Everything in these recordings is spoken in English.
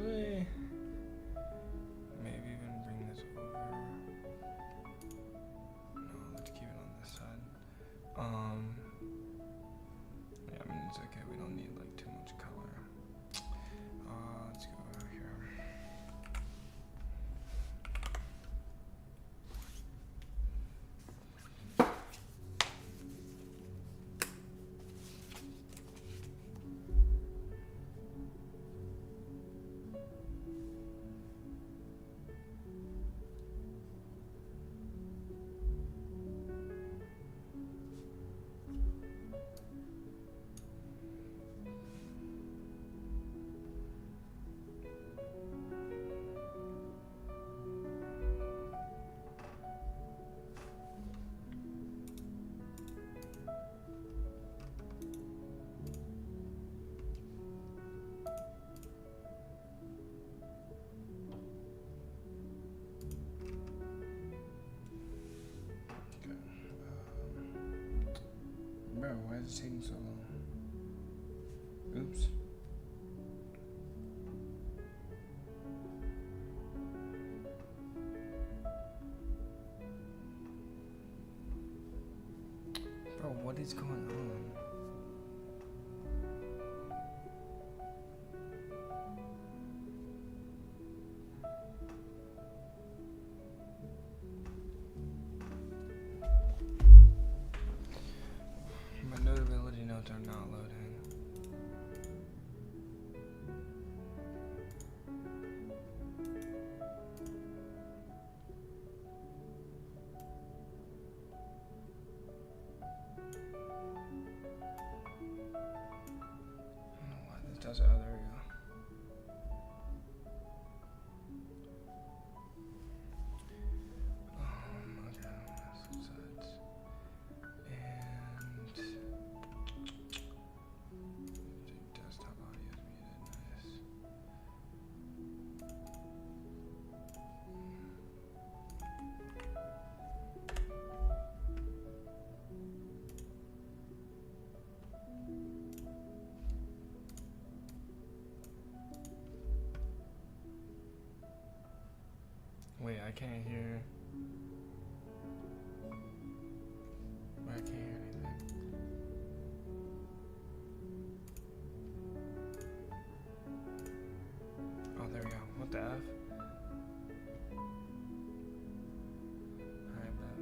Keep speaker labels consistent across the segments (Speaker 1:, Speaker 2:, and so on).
Speaker 1: actually, maybe even bring this over. No, let's keep it on this side. Yeah, I mean, it's okay. We don't need like too much color. Let's go over here. Bro, why is it taking so long? Oops. Bro, what is going on? My notability notes are not loading. I don't know why this does it. Oh, there we go. Okay, that's sides. And desktop audio is muted. Nice. Wait, I can't hear. I can't hear anything. Oh, there we go. What the F? I bet.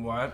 Speaker 1: What?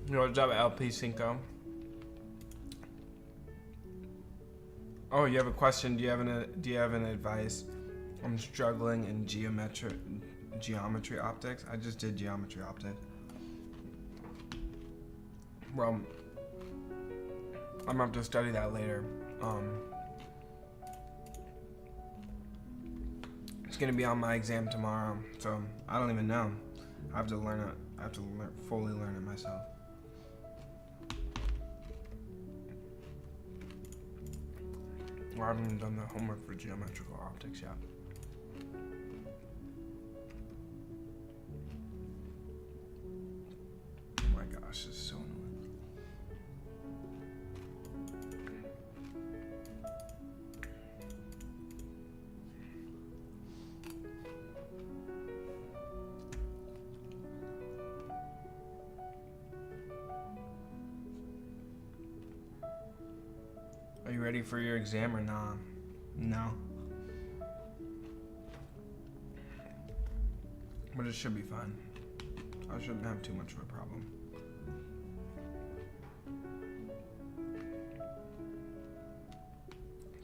Speaker 1: You know, what's up, LP Cinco? Oh, you have a question? Do you have an advice? I'm struggling in geometry optics. I just did geometry optics. Well, I'm gonna have to study that later. It's gonna be on my exam tomorrow, so I don't even know. I have to learn it. I have to fully learn it myself. Well, I haven't even done the homework for geometrical optics yet. Oh my gosh, this is so annoying. Are you ready for your exam or not? No. But it should be fun. I shouldn't have too much of a problem.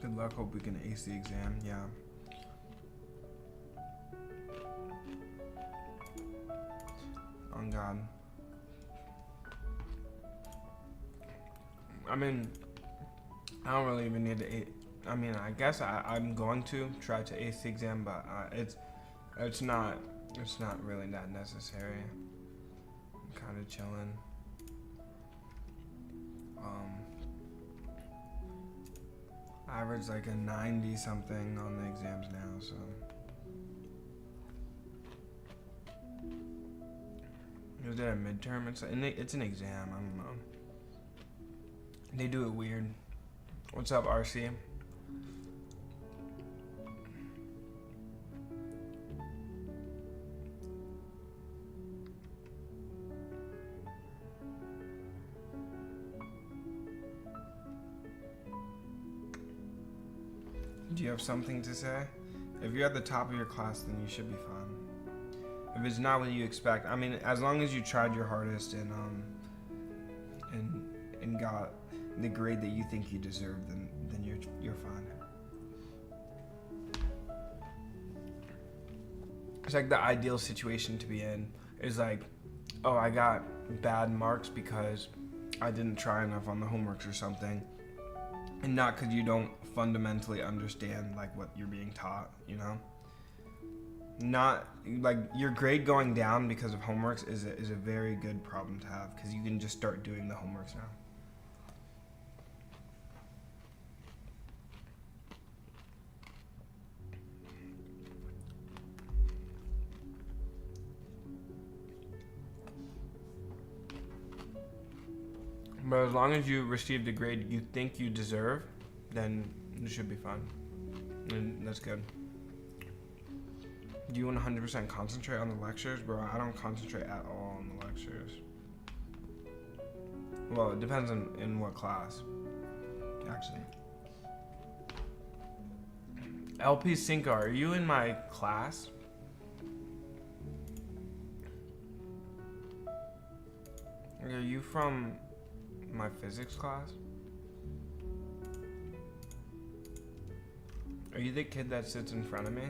Speaker 1: Good luck, hope we can ace the exam, yeah. On God. I mean, I don't really even need to. I mean, I guess I'm going to try to ace the exam, but it's not really that necessary. I'm kind of chilling. I average like a 90 something on the exams now, so. Is it a midterm? It's an exam. I don't know. They do it weird. What's up, RC? Do you have something to say? If you're at the top of your class, then you should be fine. If it's not what you expect, I mean, as long as you tried your hardest and got the grade that you think you deserve, then you're fine. It's like the ideal situation to be in is like, oh, I got bad marks because I didn't try enough on the homeworks or something, and not because you don't fundamentally understand like what you're being taught, you know? Not like your grade going down because of homeworks is a very good problem to have, because you can just start doing the homeworks now. But as long as you receive the grade you think you deserve, then you should be fine. And that's good. Do you 100% concentrate on the lectures? Bro, I don't concentrate at all on the lectures. Well, it depends on in what class, actually. LP Cinco, are you in my class? Are you from my physics class? Are you the kid that sits in front of me?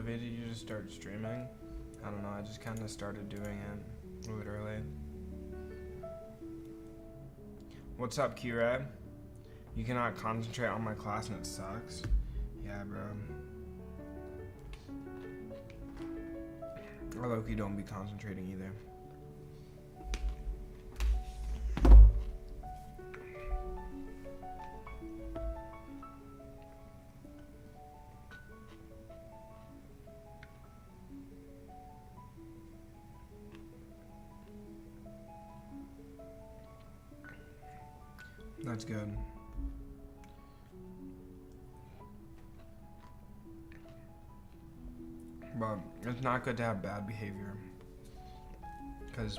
Speaker 1: motivated you to start streaming? I don't know, I just kind of started doing it, literally. What's up, Q-Rab? You cannot concentrate on my class and it sucks. Yeah, bro. I low-key don't be concentrating either. That's good. But it's not good to have bad behavior, because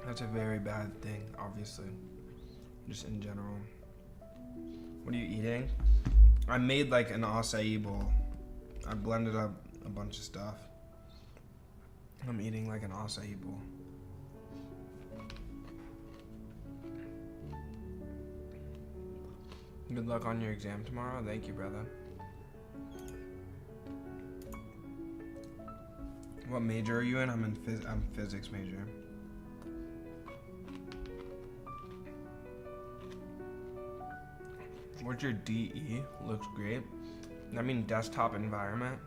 Speaker 1: that's a very bad thing, obviously, just in general. What are you eating? I made like an acai bowl. I blended up a bunch of stuff. I'm eating like an acai bowl. Good luck on your exam tomorrow. Thank you, brother. What major are you in? I'm physics major. What's your DE? Looks great. I mean desktop environment.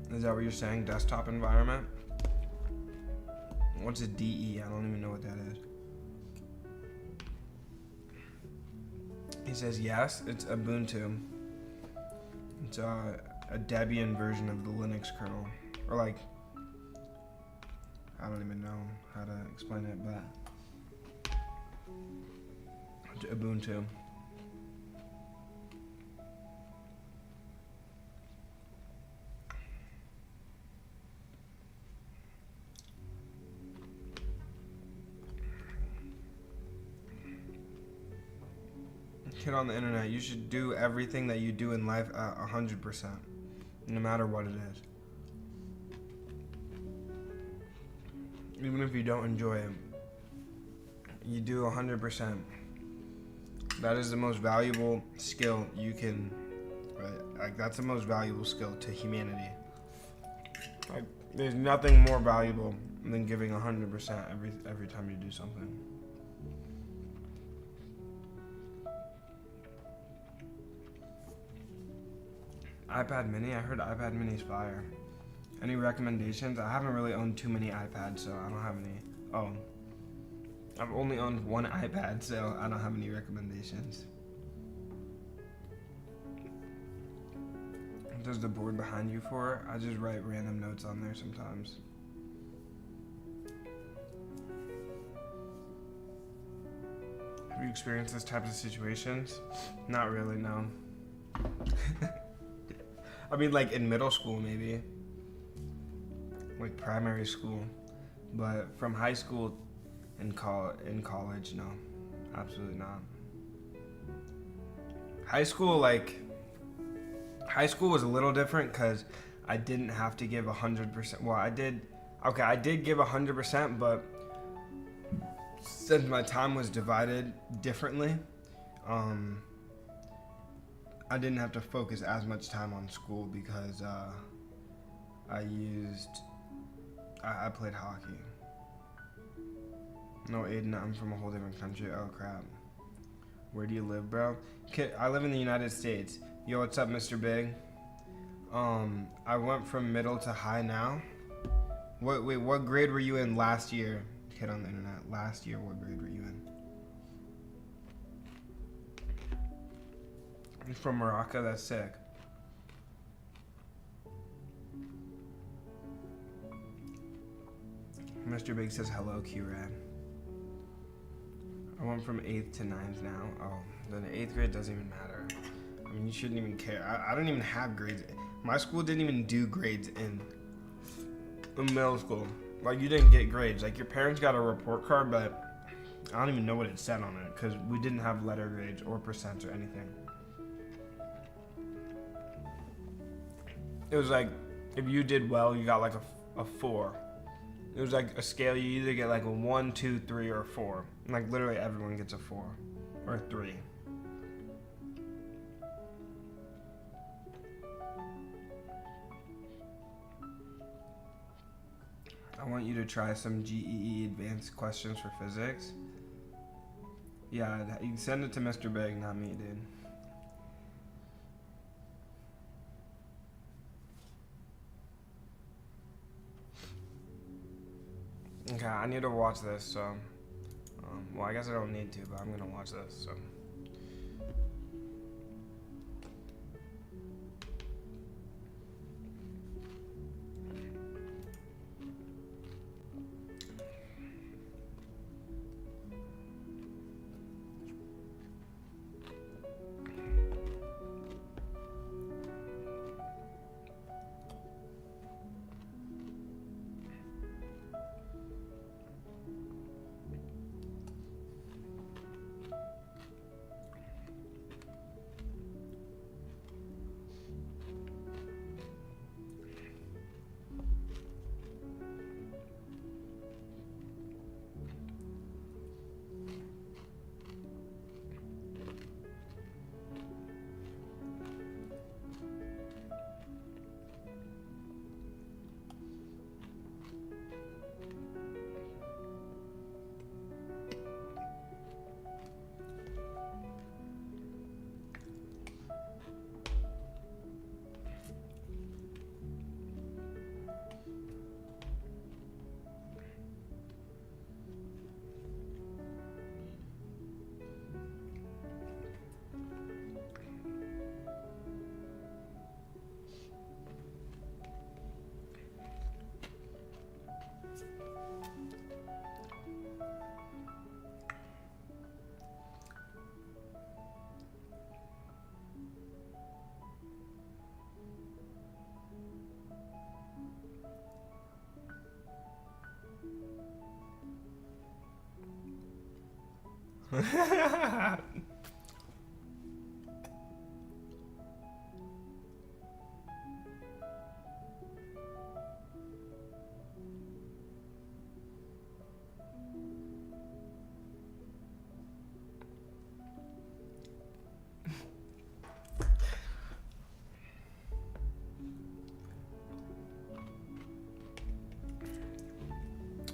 Speaker 1: Is that what you're saying? Desktop environment? What's a DE? I don't even know what that is. He says yes, it's Ubuntu. It's a Debian version of the Linux kernel. Or like, I don't even know how to explain it, but it's Ubuntu. Kid on the internet, you should do everything that you do in life at 100%, no matter what it is. Even if you don't enjoy it, you do 100%. That is the most valuable skill you can, right? Like, that's the most valuable skill to humanity. Like, there's nothing more valuable than giving 100% every time you do something. iPad mini, I heard iPad mini's fire. Any recommendations? I haven't really owned too many iPads, so I don't have any. Oh, I've only owned one iPad, so I don't have any recommendations. What does the board behind you for? I just write random notes on there sometimes. Have you experienced this type of situations? Not really, no. I mean, like in middle school, maybe. Like primary school. But from high school and college, no. Absolutely not. High school was a little different because I didn't have to give 100%. Well, I did give 100%, but since my time was divided differently, I didn't have to focus as much time on school because I played hockey. No, Aiden, I'm from a whole different country. Oh, crap. Where do you live, bro? I live in the United States. Yo, what's up, Mr. Big? I went from middle to high now. What grade were you in last year? Kid on the internet. Last year, what grade were you in? I'm from Morocco. That's sick. Mr. Big says hello, Q-Rad. I went from 8th to 9th now. Oh, then 8th grade doesn't even matter. I mean, you shouldn't even care. I don't even have grades. My school didn't even do grades in middle school. Like, you didn't get grades. Like, your parents got a report card, but I don't even know what it said on it because we didn't have letter grades or percents or anything. It was like, if you did well, you got like a 4. It was like a scale, you either get like a 1, 2, 3, or a 4. And like literally everyone gets a 4 or a 3. want you to try some GEE advanced questions for physics. Yeah, you can send it to Mr. Big, not me, dude. Okay, I need to watch this, so... well, I guess I don't need to, but I'm gonna watch this, so...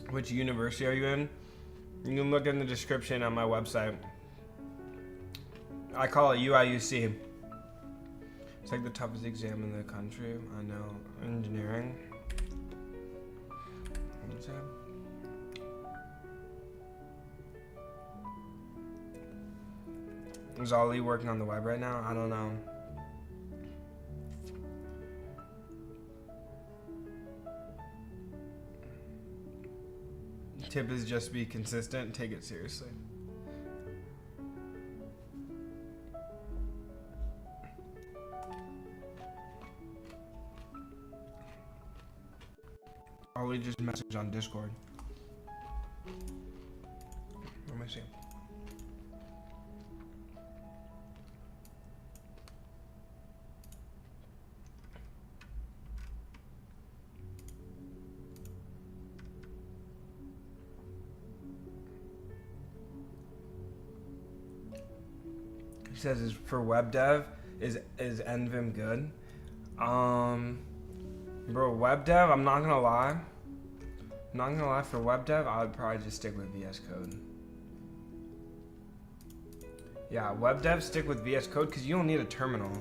Speaker 1: Which university are you in? You can look in the description on my website. I call it UIUC. It's like the toughest exam in the country. I know. Engineering. What is that? Is Ollie working on the web right now? I don't know. Tip is just be consistent and take it seriously. Ollie just messaged on Discord. Let me see. He says is for web dev, is NVim good? Bro, web dev, I'm not gonna lie. For web dev, I would probably just stick with VS Code. Yeah, web dev, stick with VS Code because you don't need a terminal.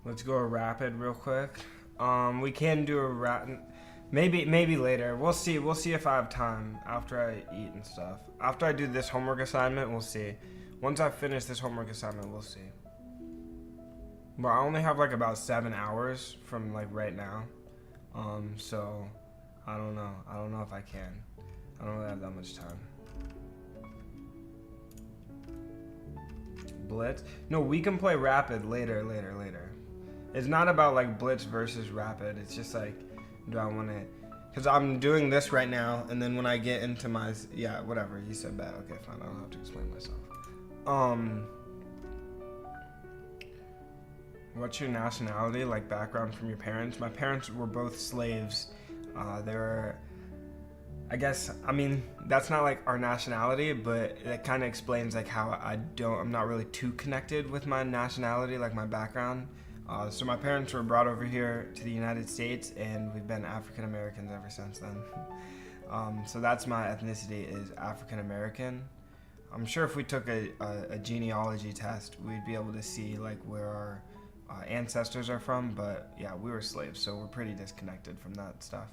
Speaker 1: Let's go a rapid real quick. We can do a rapid. Maybe later. We'll see. We'll see if I have time after I eat and stuff. After I do this homework assignment, we'll see. Once I finish this homework assignment, we'll see. But I only have like about 7 hours from like right now. So I don't know. I don't know if I can. I don't really have that much time. Blitz? No, we can play rapid later. It's not about like blitz versus rapid. It's just like, do I want to? Because I'm doing this right now, and then when I get into my whatever he said that. Okay, fine. I don't have to explain myself. What's your nationality? Like background from your parents? My parents were both slaves. I guess, I mean, that's not like our nationality, but it kind of explains like how I'm not really too connected with my nationality, like my background. So my parents were brought over here to the United States, and we've been African Americans ever since then. So that's my ethnicity, is African American. I'm sure if we took a genealogy test, we'd be able to see like where our ancestors are from, but yeah, we were slaves, so we're pretty disconnected from that stuff.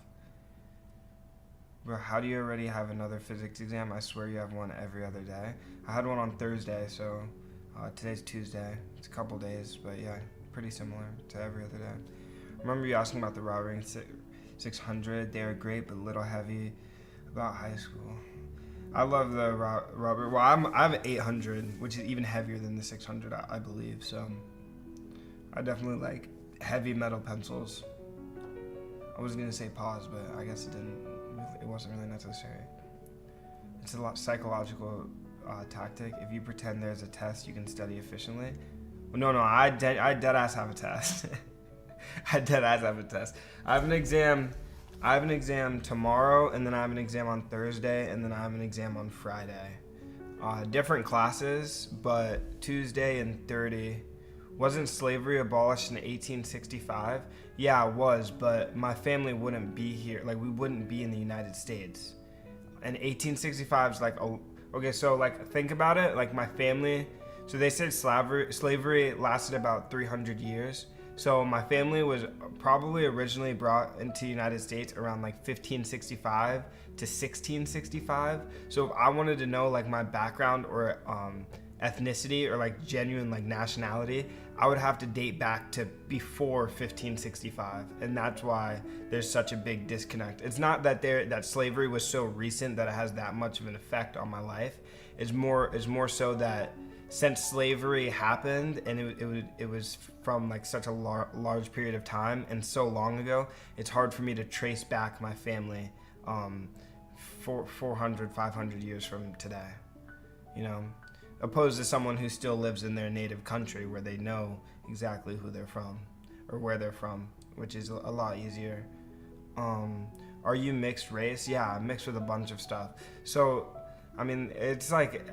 Speaker 1: Bro, how do you already have another physics exam? I swear you have one every other day. I had one on Thursday, so today's Tuesday. It's a couple days, but yeah, pretty similar to every other day. I remember you asking about the Robert 600. They are great, but a little heavy. About high school. I love the Robert. Well, I have an 800, which is even heavier than the 600, I believe. So I definitely like heavy metal pencils. I was gonna say pause, but I guess it wasn't really necessary. It's a psychological tactic. If you pretend there's a test, you can study efficiently. Well, no, I dead ass have a test. I dead ass have a test. I have an exam tomorrow, and then I have an exam on Thursday, and then I have an exam on Friday. Different classes, but Tuesday and 30. Wasn't slavery abolished in 1865? Yeah, it was, but my family wouldn't be here. Like, we wouldn't be in the United States. And 1865 is like, okay, so like, think about it. Like, my family, so they said slavery lasted about 300 years. So my family was probably originally brought into the United States around like 1565 to 1665. So if I wanted to know like my background or ethnicity or like genuine like nationality, I would have to date back to before 1565, and that's why there's such a big disconnect. It's not that slavery was so recent that it has that much of an effect on my life. It's more so that since slavery happened and it was from like such a large period of time and so long ago, it's hard for me to trace back my family 400, 500 years from today, you know, opposed to someone who still lives in their native country where they know exactly who they're from or where they're from, which is a lot easier. Are you mixed race? Yeah, I'm mixed with a bunch of stuff. So, I mean, it's like...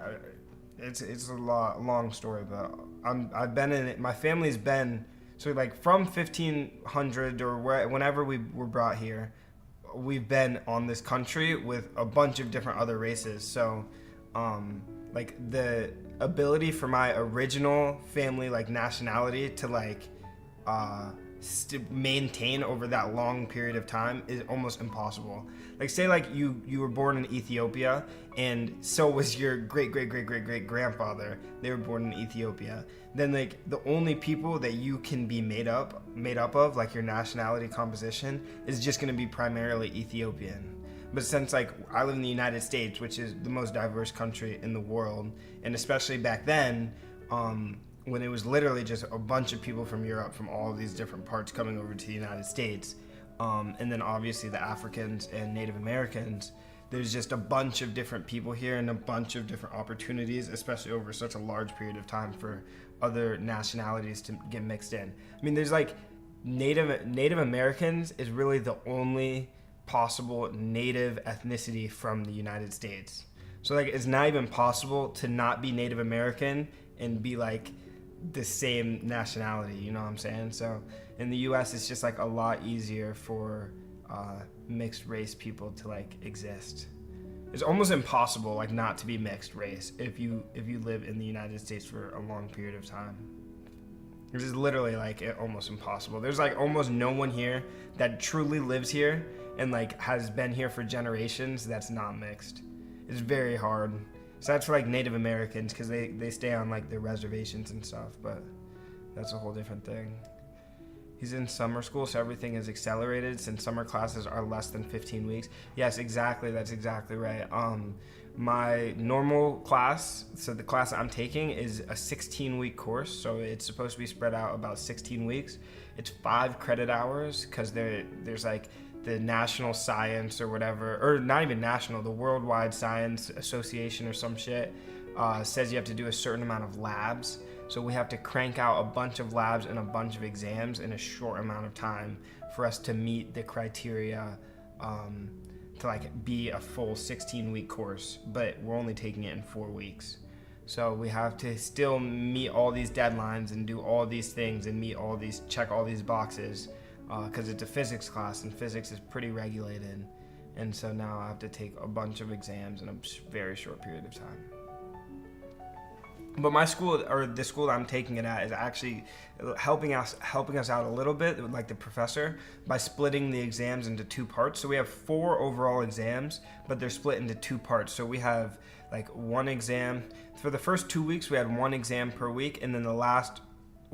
Speaker 1: It's a long story, but I've been in it. My family's been, so like from 1500 or whenever we were brought here, we've been on this country with a bunch of different other races. So like the ability for my original family like nationality to like maintain over that long period of time is almost impossible. Like say like you were born in Ethiopia and so was your great grandfather. They were born in Ethiopia. Then like the only people that you can be made up of, like your nationality composition, is just going to be primarily Ethiopian. But since like I live in the United States, which is the most diverse country in the world, and especially back then, when it was literally just a bunch of people from Europe, from all of these different parts coming over to the United States, and then obviously the Africans and Native Americans, there's just a bunch of different people here and a bunch of different opportunities, especially over such a large period of time for other nationalities to get mixed in. I mean, there's like Native Americans is really the only possible native ethnicity from the United States. So like it's not even possible to not be Native American and be like the same nationality, you know what I'm saying? So in the US it's just like a lot easier for mixed race people to like exist. It's almost impossible like not to be mixed race if you live in the United States for a long period of time. Which is literally like almost impossible. There's like almost no one here that truly lives here and like has been here for generations that's not mixed. It's very hard. So that's for like Native Americans because they stay on like their reservations and stuff, but that's a whole different thing. He's in summer school, so everything is accelerated since summer classes are less than 15 weeks. Yes, exactly. That's exactly right. My normal class, so the class I'm taking is a 16-week course, so it's supposed to be spread out about 16 weeks. It's 5 credit hours because there's like the National Science or whatever, or not even national, the Worldwide Science Association or some shit says you have to do a certain amount of labs. So we have to crank out a bunch of labs and a bunch of exams in a short amount of time for us to meet the criteria to like be a full 16-week course, but we're only taking it in 4 weeks. So we have to still meet all these deadlines and do all these things and check all these boxes because it's a physics class and physics is pretty regulated. And so now I have to take a bunch of exams in a very short period of time. But my school, or the school that I'm taking it at, is actually helping us out a little bit, like the professor, by splitting the exams into 2 parts. So we have 4 overall exams, but they're split into 2 parts. So we have like 1 exam. For the first 2 weeks, we had 1 exam per week, and then the last,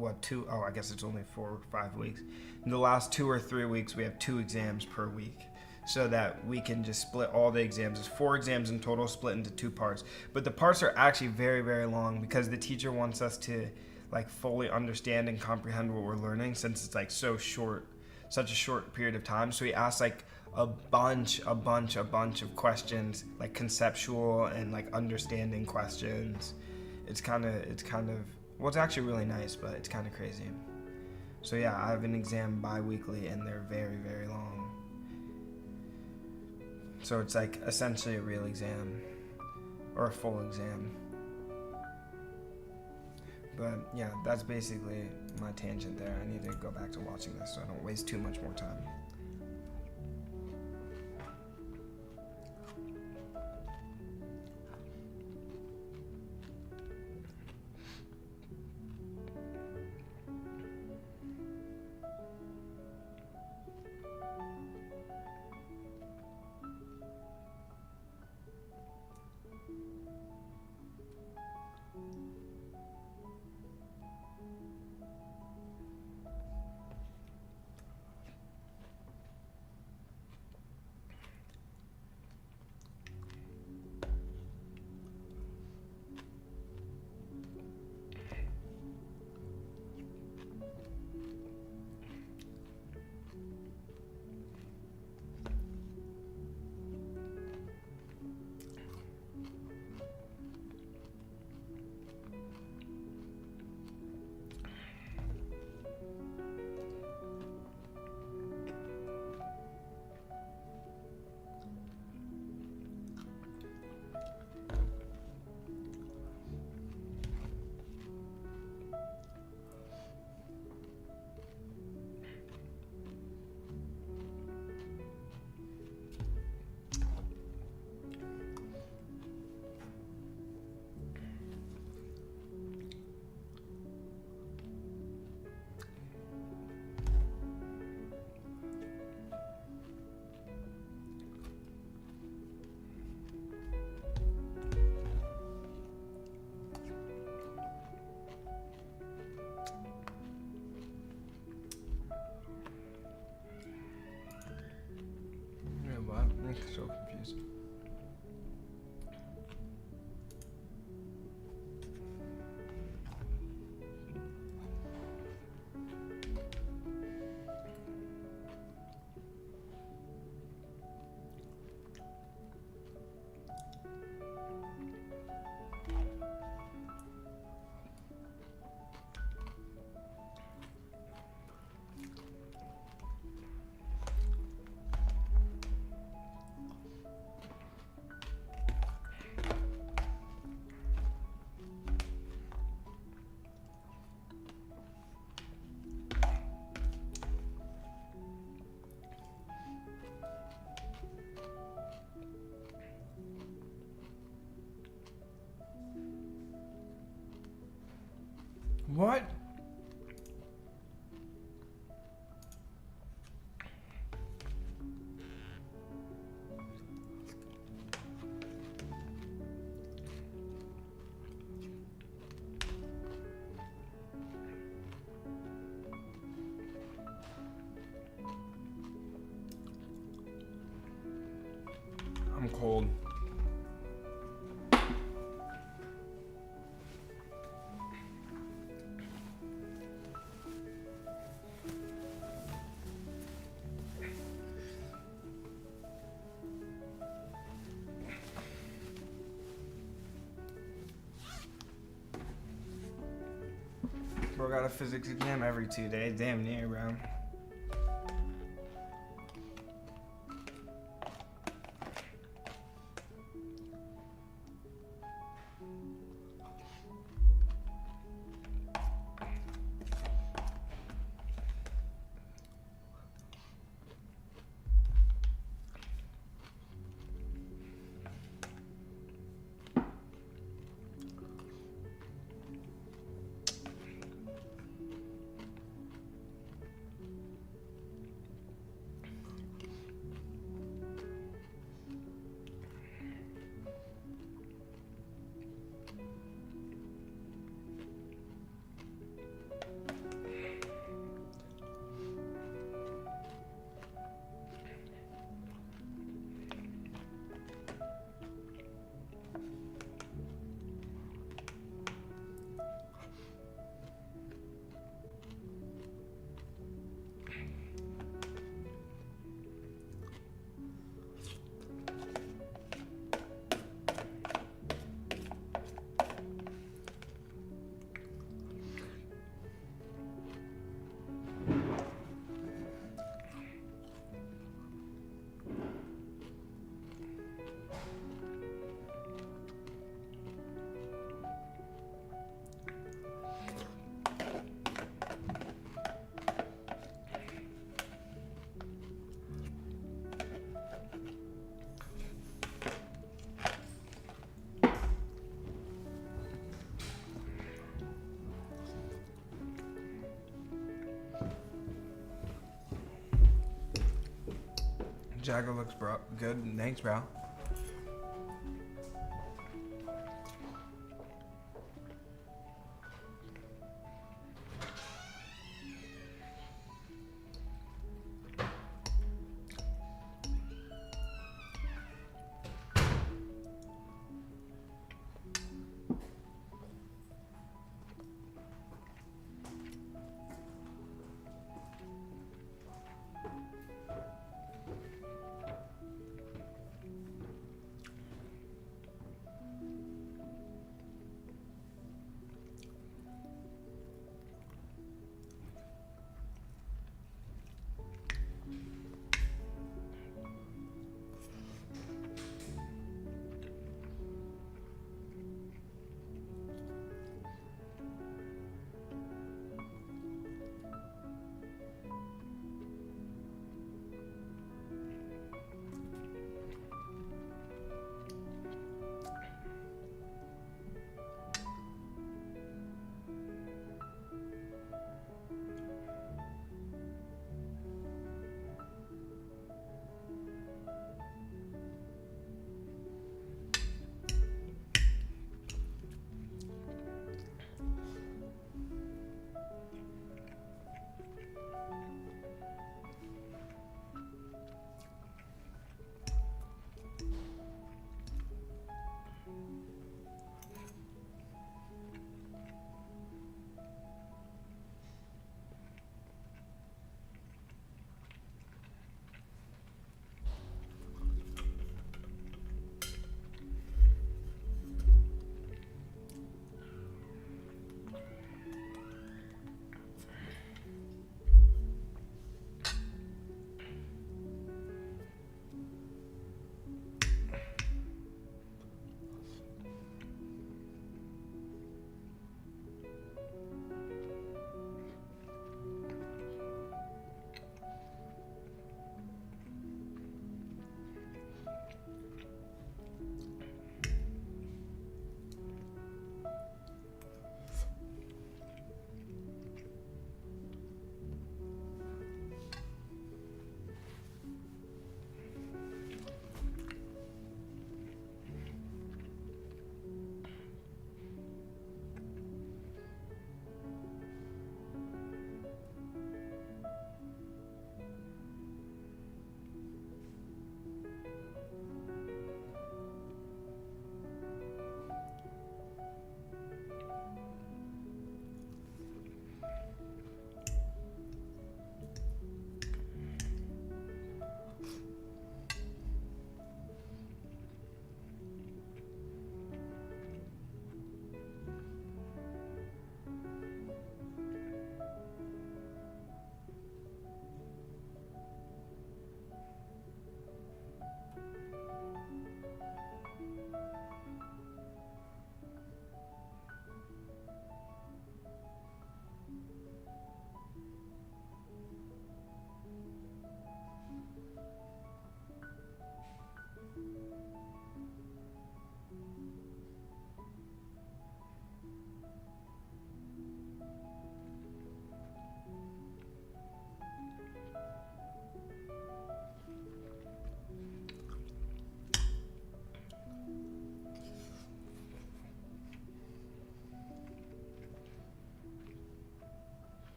Speaker 1: I guess it's only 4 or 5 weeks. In the last 2 or 3 weeks, we have 2 exams per week, so that we can just split all the exams. It's 4 exams in total, split into 2 parts. But the parts are actually very, very long because the teacher wants us to like fully understand and comprehend what we're learning since it's like such a short period of time. So he asks like a bunch of questions, like conceptual and like understanding questions. It's kind of, well, it's actually really nice, but it's kind of crazy. So yeah, I have an exam bi-weekly and they're very, very long. So it's like essentially a real exam or a full exam. But yeah, that's basically my tangent there. I need to go back to watching this so I don't waste too much more time. I'm so confused. What? cold. Bro, got a physics exam every 2 days. Damn near, bro. Jagger looks good. Thanks, bro.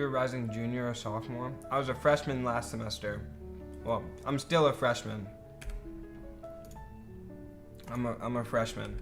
Speaker 1: a rising junior or sophomore? I was a freshman last semester. Well, I'm still a freshman. I'm a freshman.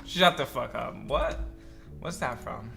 Speaker 1: Shut the fuck up. What? What's that from?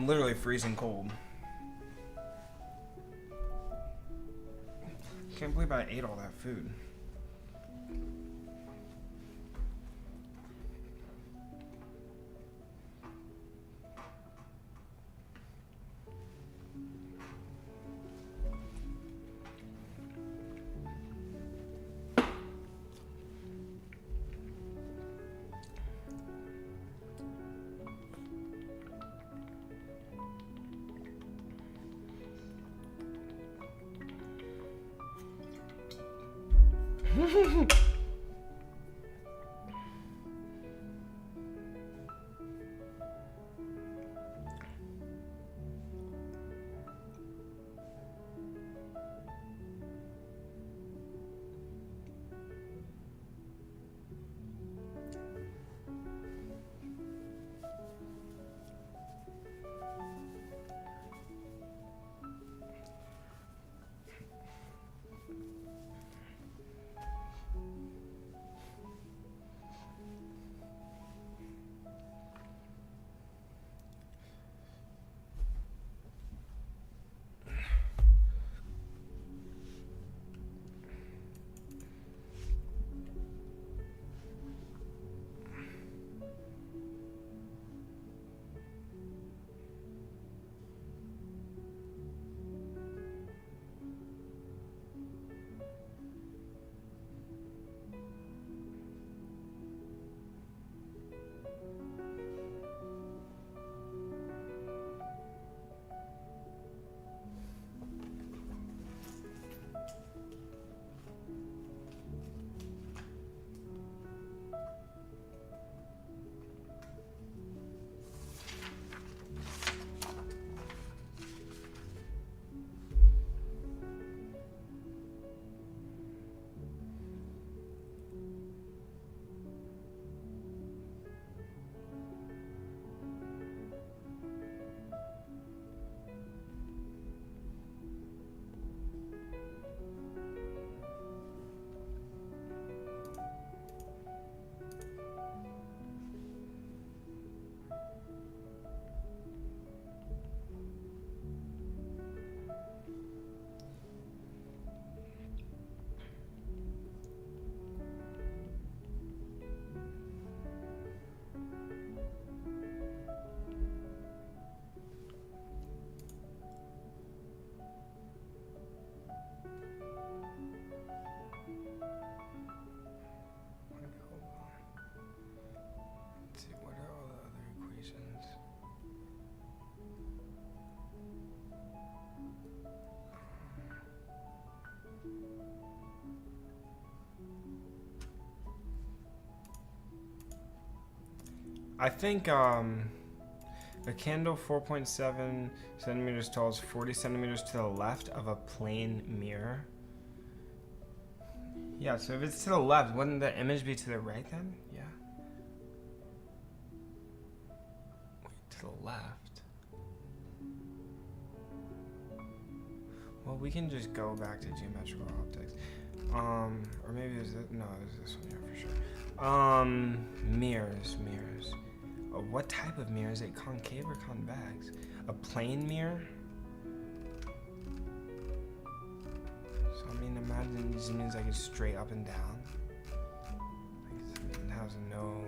Speaker 1: literally freezing cold. Can't believe I ate all that food. I think a candle 4.7 centimeters tall is 40 centimeters to the left of a plane mirror. Yeah, so if it's to the left, wouldn't the image be to the right then? Yeah. Wait, to the left. Well, we can just go back to geometrical optics. Or maybe is it? No, there's this one here for sure. Mirrors. What type of mirror? Is it concave or convex? A plane mirror? So I mean, imagine this means like it's straight up and down. Like it has no.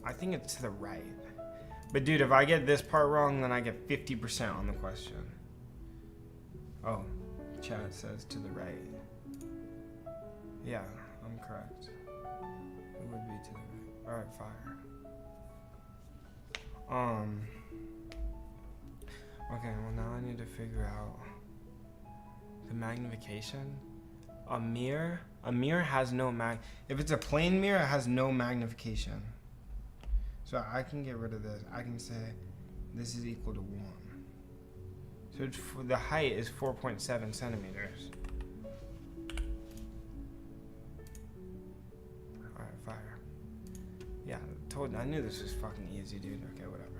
Speaker 1: I think it's to the right. But dude, if I get this part wrong, then I get 50% on the question. Oh, chat says to the right. Yeah, I'm correct. It would be to the right. Alright, fire. Okay, well now I need to figure out the magnification. A mirror has no if it's a plane mirror, it has no magnification. So I can get rid of this. I can say this is equal to 1. So it's the height is 4.7 centimeters. Alright, fire. Yeah, I knew this was fucking easy, dude. Okay, whatever.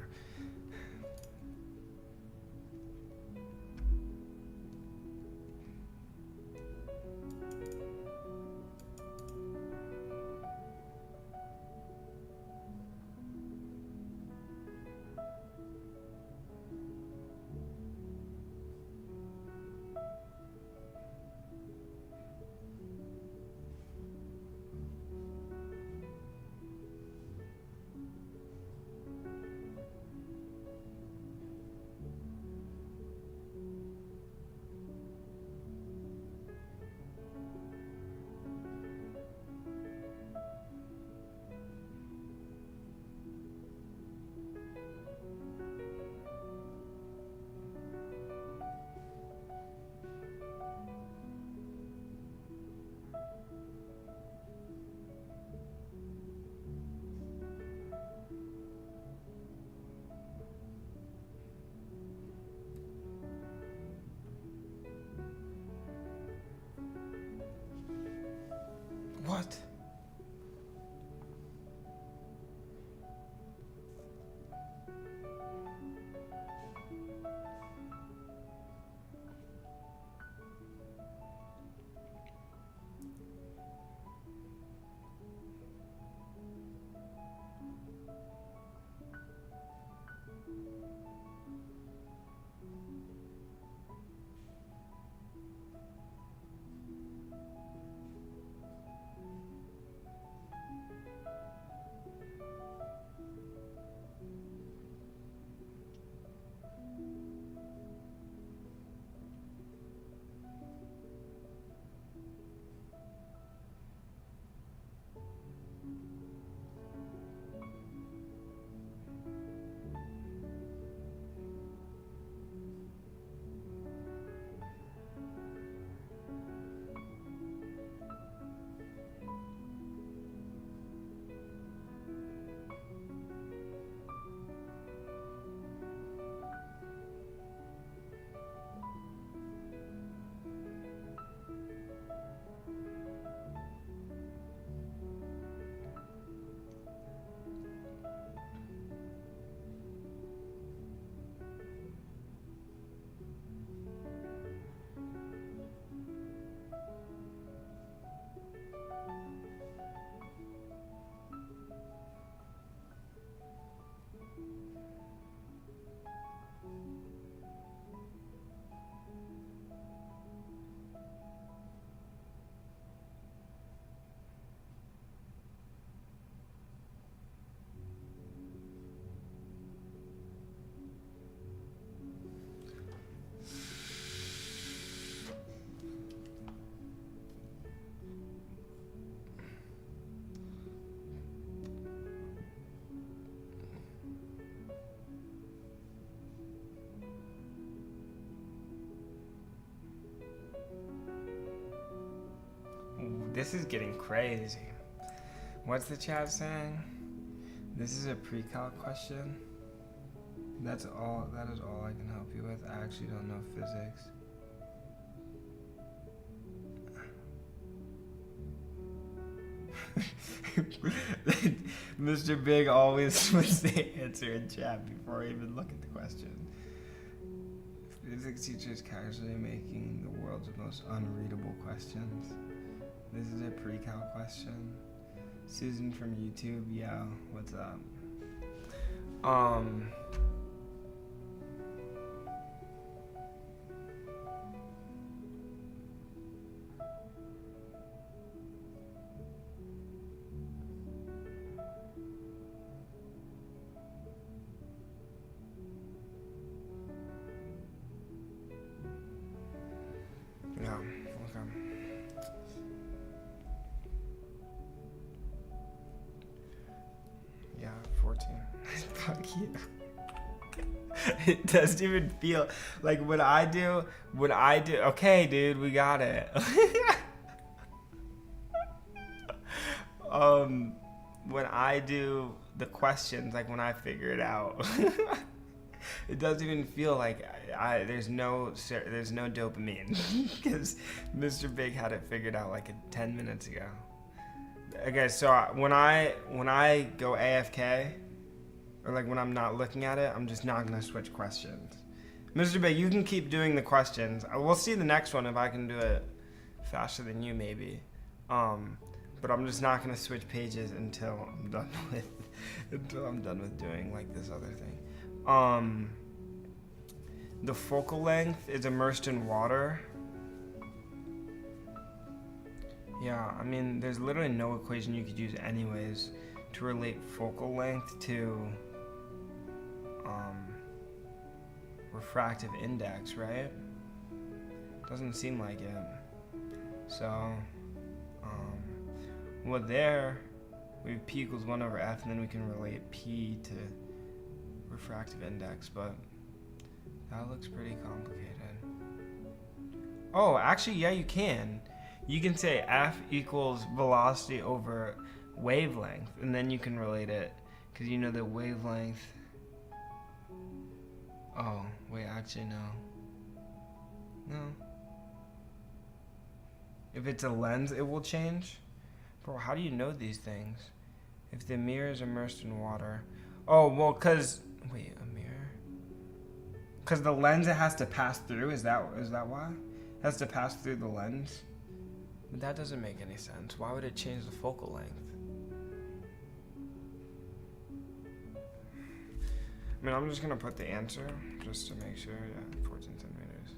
Speaker 1: this is getting crazy. What's the chat saying? This is a pre-calc question. That is all I can help you with. I actually don't know physics. Mr. Big always puts the answer in chat before I even look at the question. Physics teachers casually making the world's most unreadable questions. This is a pre-calc question. Susan from YouTube, yeah, what's up? Yeah, okay. Yeah, 14. Fuck you. It doesn't even feel like what I do, okay, dude, we got it. When I do the questions, like when I figure it out, it doesn't even feel like there's no dopamine because Mr. Big had it figured out like 10 minutes ago. Okay, so when I go AFK, or like when I'm not looking at it, I'm just not gonna switch questions. Mr. Big, you can keep doing the questions. We'll see the next one if I can do it faster than you maybe. But I'm just not gonna switch pages until I'm done with doing like this other thing. The focal length is immersed in water. Yeah, I mean, there's literally no equation you could use anyways to relate focal length to refractive index, right? Doesn't seem like it. So, well, there we have p equals 1 over f, and then we can relate p to refractive index, but that looks pretty complicated. Oh, actually, yeah, you can. You can say f equals velocity over wavelength, and then you can relate it, because you know the wavelength. Oh, wait, actually, no. If it's a lens, it will change? Bro, how do you know these things? If the mirror is immersed in water. Oh, well, because... Wait, a mirror? Because the lens it has to pass through? Is that why? It has to pass through the lens? But that doesn't make any sense. Why would it change the focal length? I mean, I'm just going to put the answer just to make sure. Yeah, 14 centimeters.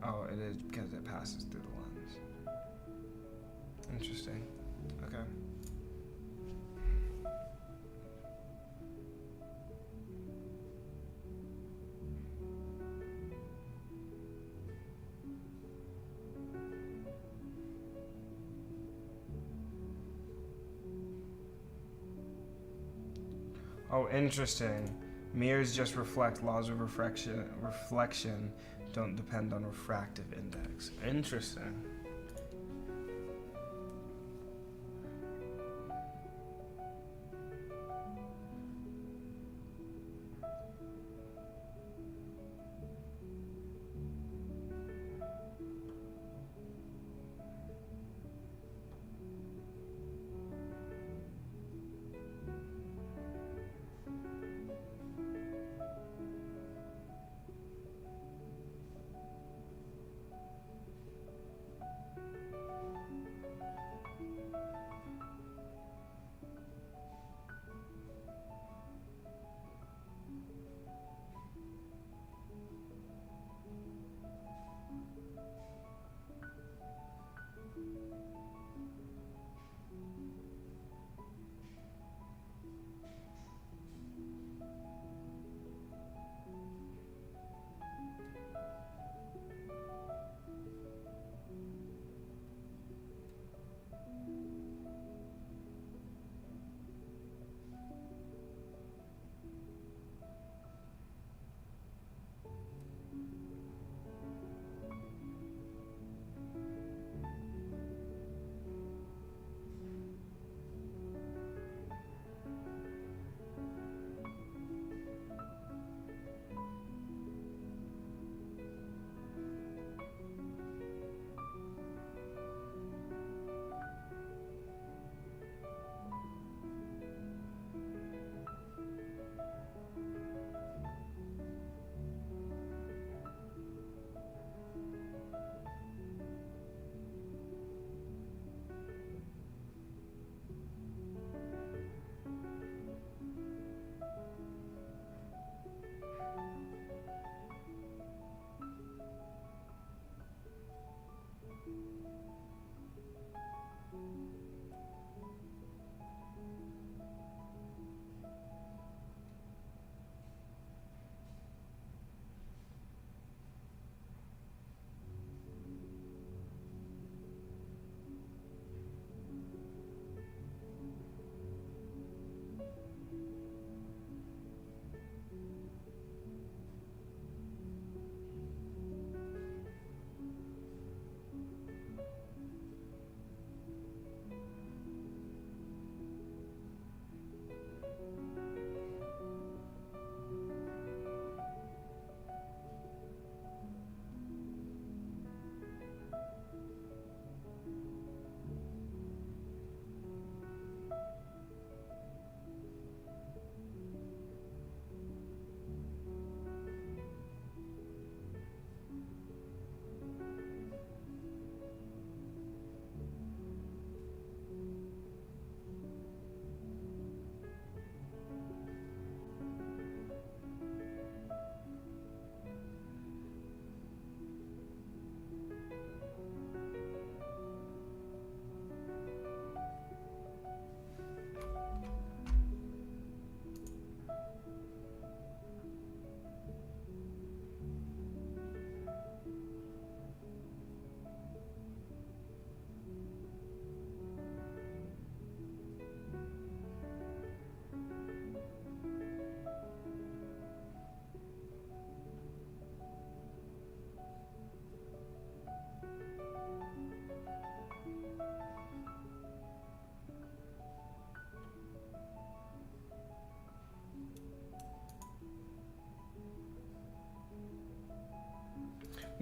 Speaker 1: Oh, it is because it passes through the lens. Interesting. Okay. Oh, interesting. Mirrors just reflect. Laws of reflection don't depend on refractive index. Interesting.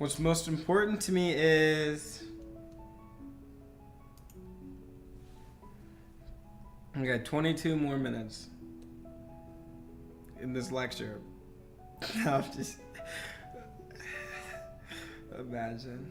Speaker 1: What's most important to me is I got 22 more minutes in this lecture. I'm just imagine.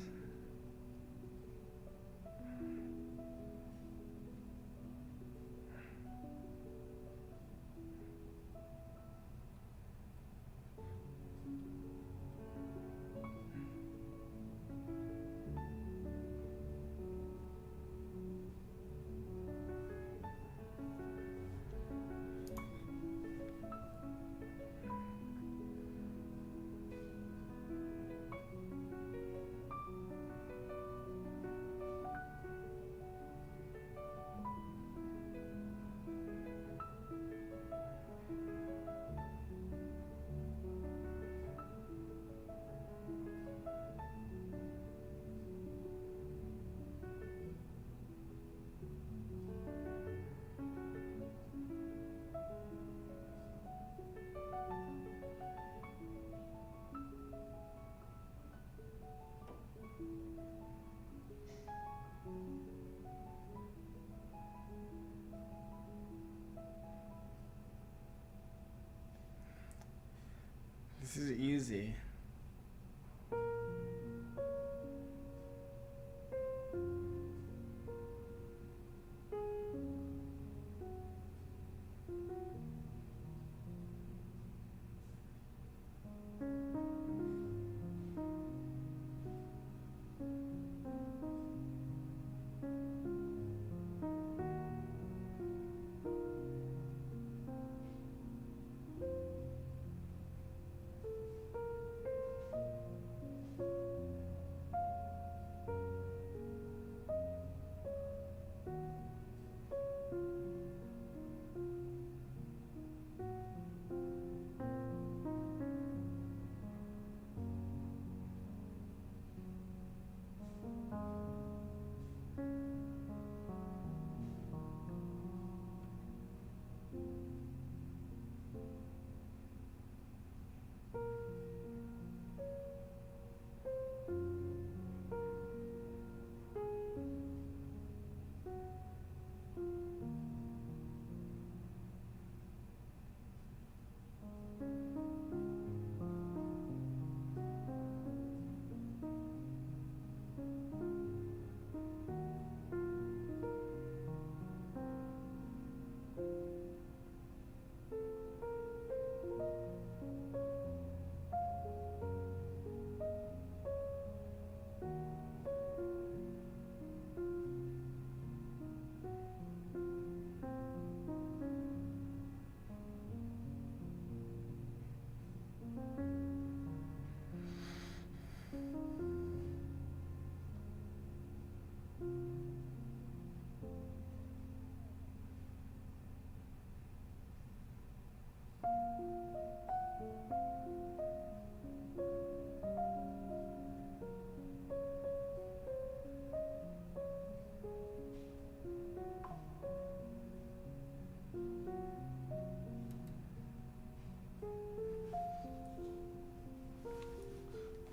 Speaker 1: This is easy.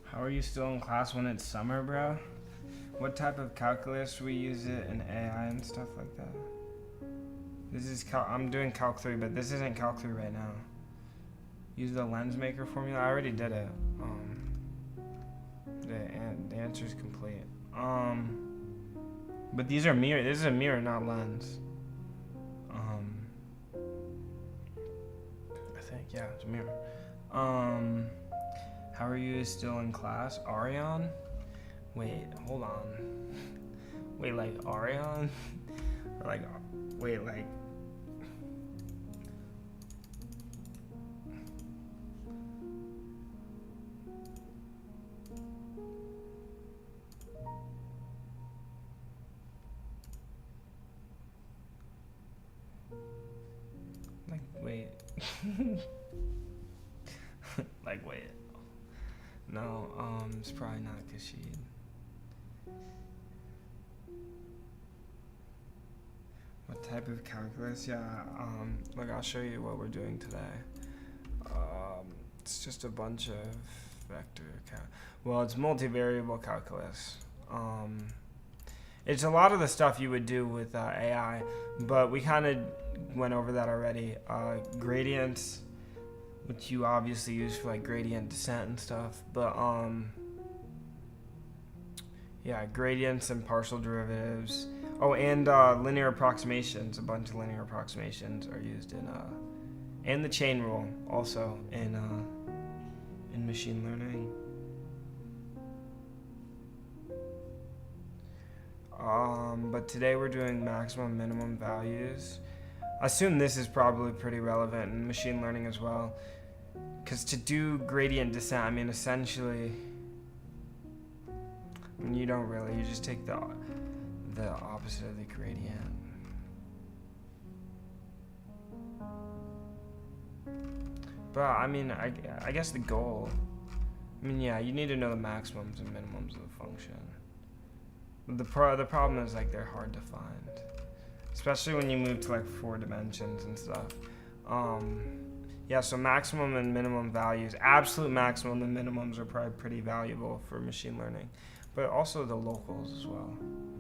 Speaker 1: How are you still in class when it's summer, bro? What type of calculus we use it in AI and stuff like that? This is I'm doing calc 3, but this isn't calc 3 right now. Use the lens maker formula. I already did it. The answer is complete. But these are mirror. This is a mirror, not lens. I think it's a mirror. How are you still in class? Arion? Wait, hold on. Wait, like Arion? Or like, wait, like. Like, wait. Like, wait. No, it's probably not Kashid. What type of calculus? Yeah, look, I'll show you what we're doing today. It's just a bunch of vector well, it's multivariable calculus. It's a lot of the stuff you would do with AI, but we kind of went over that already. Gradients, which you obviously use for like gradient descent and stuff, but yeah, gradients and partial derivatives. Oh, and linear approximations. A bunch of linear approximations are used in and the chain rule also in machine learning. But today we're doing maximum minimum values. I assume this is probably pretty relevant in machine learning as well, because to do gradient descent, I mean, essentially, you don't really, you just take the opposite of the gradient. But I mean, I guess the goal, I mean, yeah, you need to know the maximums and minimums of the function. The problem is like they're hard to find, especially when you move to like 4 dimensions and stuff. Yeah, so maximum and minimum values, absolute maximum and minimums are probably pretty valuable for machine learning, but also the locals as well.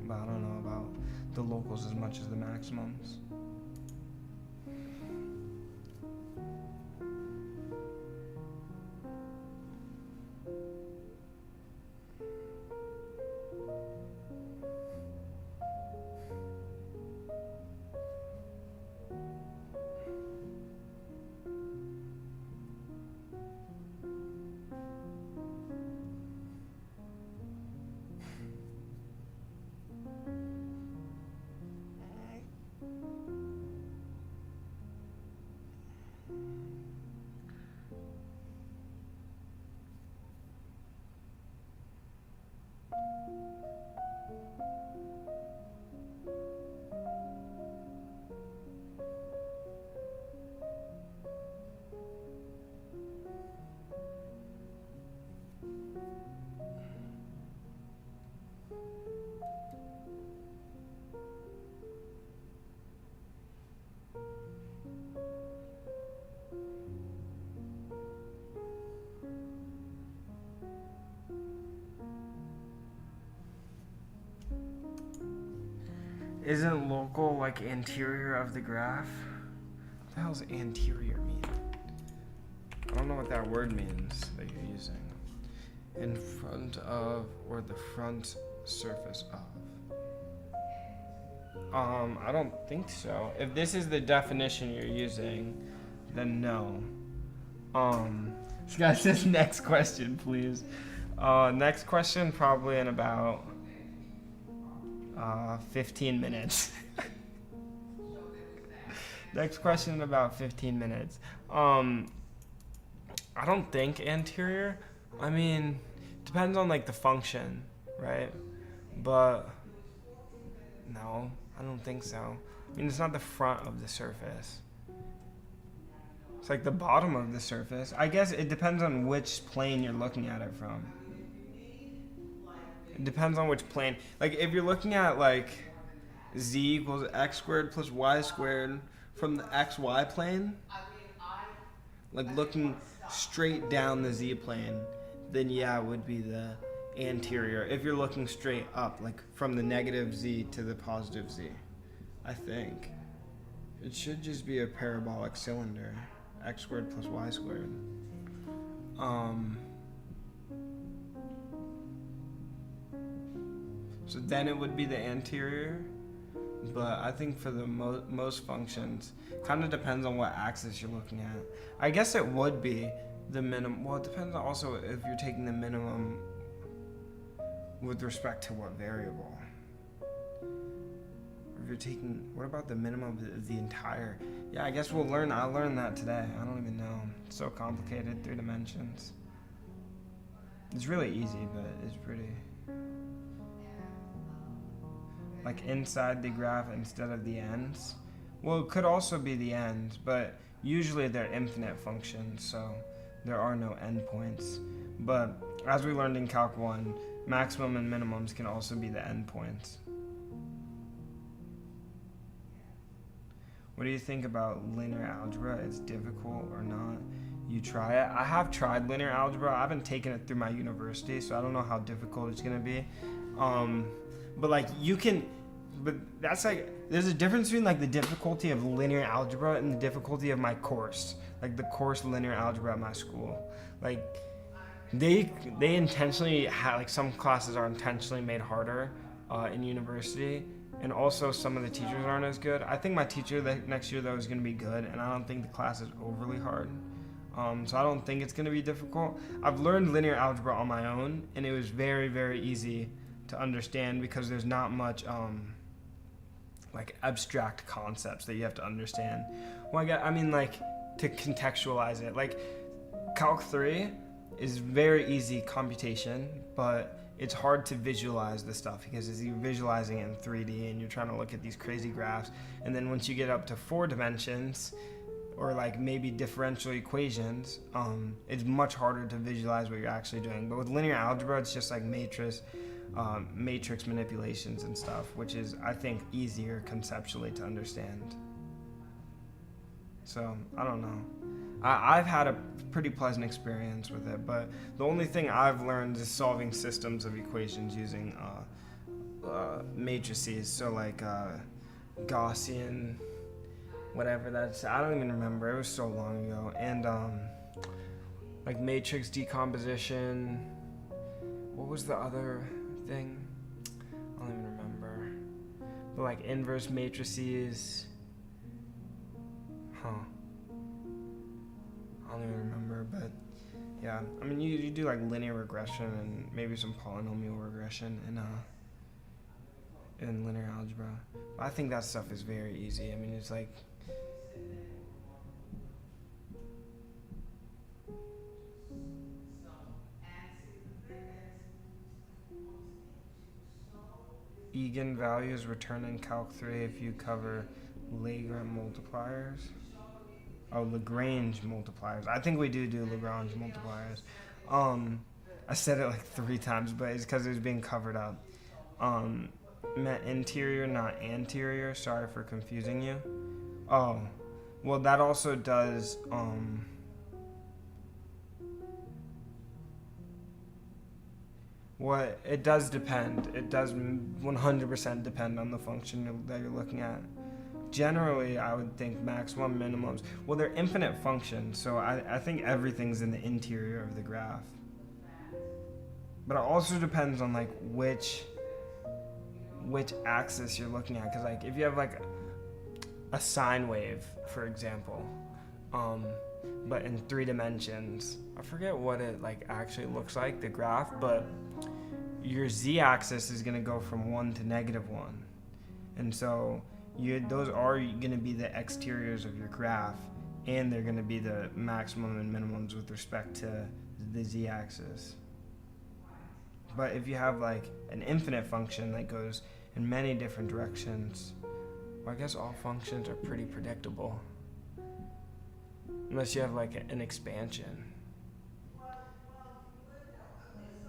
Speaker 1: But I don't know about the locals as much as the maximums. Isn't local like anterior of the graph? What the hell's anterior mean? I don't know what that word means that you're using. In front of, or the front surface of. I don't think so. If this is the definition you're using, then no. Guys, this next question, please. Next question probably in about 15 minutes. Next question in about 15 minutes. I don't think anterior. I mean, depends on like the function, right? But no, I don't think so. I mean, it's not the front of the surface. It's like the bottom of the surface. I guess it depends on which plane you're looking at it from. It depends on which plane. Like if you're looking at like z equals x squared plus y squared from the xy plane, like looking straight down the z plane, then yeah, it would be the anterior. If you're looking straight up, like from the negative z to the positive z, I think. It should just be a parabolic cylinder, x squared plus y squared. So then it would be the anterior, but I think for the most functions, kind of depends on what axis you're looking at. I guess it would be the minimum. Well, it depends also if you're taking the minimum with respect to what variable. If you're taking, what about the minimum of the entire? Yeah, I guess I'll learn that today. I don't even know. It's so complicated, 3 dimensions. It's really easy, but it's pretty. Like inside the graph instead of the ends. Well, it could also be the ends, but usually they're infinite functions, so there are no endpoints. But as we learned in Calc 1, maximum and minimums can also be the endpoints. What do you think about linear algebra? It's difficult or not? you try it. I have tried linear algebra. I haven't taken it through my university, so I don't know how difficult it's gonna be. But like you can, but that's like there's a difference between like the difficulty of linear algebra and the difficulty of my course, like the course linear algebra at my school. Like they intentionally like some classes are intentionally made harder in university, and also some of the teachers aren't as good. I think my teacher next year though is gonna be good, and I don't think the class is overly hard. So I don't think it's going to be difficult. I've learned linear algebra on my own, and it was very, very easy to understand because there's not much like abstract concepts that you have to understand. Well, I mean, like to contextualize it. Like Calc 3 is very easy computation, but it's hard to visualize the stuff because you're visualizing it in 3D and you're trying to look at these crazy graphs. And then once you get up to 4 dimensions, or like maybe differential equations, it's much harder to visualize what you're actually doing. But with linear algebra, it's just like matrix manipulations and stuff, which is, I think, easier conceptually to understand. So, I don't know. I've had a pretty pleasant experience with it, but the only thing I've learned is solving systems of equations using matrices, so like Gaussian, whatever that's, I don't even remember, it was so long ago, and like matrix decomposition. What was the other thing? I don't even remember. But like inverse matrices. I don't even remember, but yeah, I mean you do like linear regression and maybe some polynomial regression in linear algebra. But I think that stuff is very easy. I mean, it's like eigenvalues return in Calc 3 if you cover Lagrange multipliers. Oh, Lagrange multipliers. I think we do Lagrange multipliers. I said it like 3 times, but it's because it was being covered up. Meant interior, not anterior. Sorry for confusing you. Oh, well, that also does. What it does depend. It does 100% depend on the function that you're looking at. Generally, I would think maximum, minimums. Well, they're infinite functions, so I think everything's in the interior of the graph. But it also depends on like which axis you're looking at. Because like if you have like a sine wave, for example, but in 3 dimensions, I forget what it like actually looks like, the graph, but your z-axis is going to go from 1 to -1, and so those are going to be the exteriors of your graph, and they're going to be the maximum and minimums with respect to the z-axis. But if you have like an infinite function that goes in many different directions, well, I guess all functions are pretty predictable, unless you have like an expansion.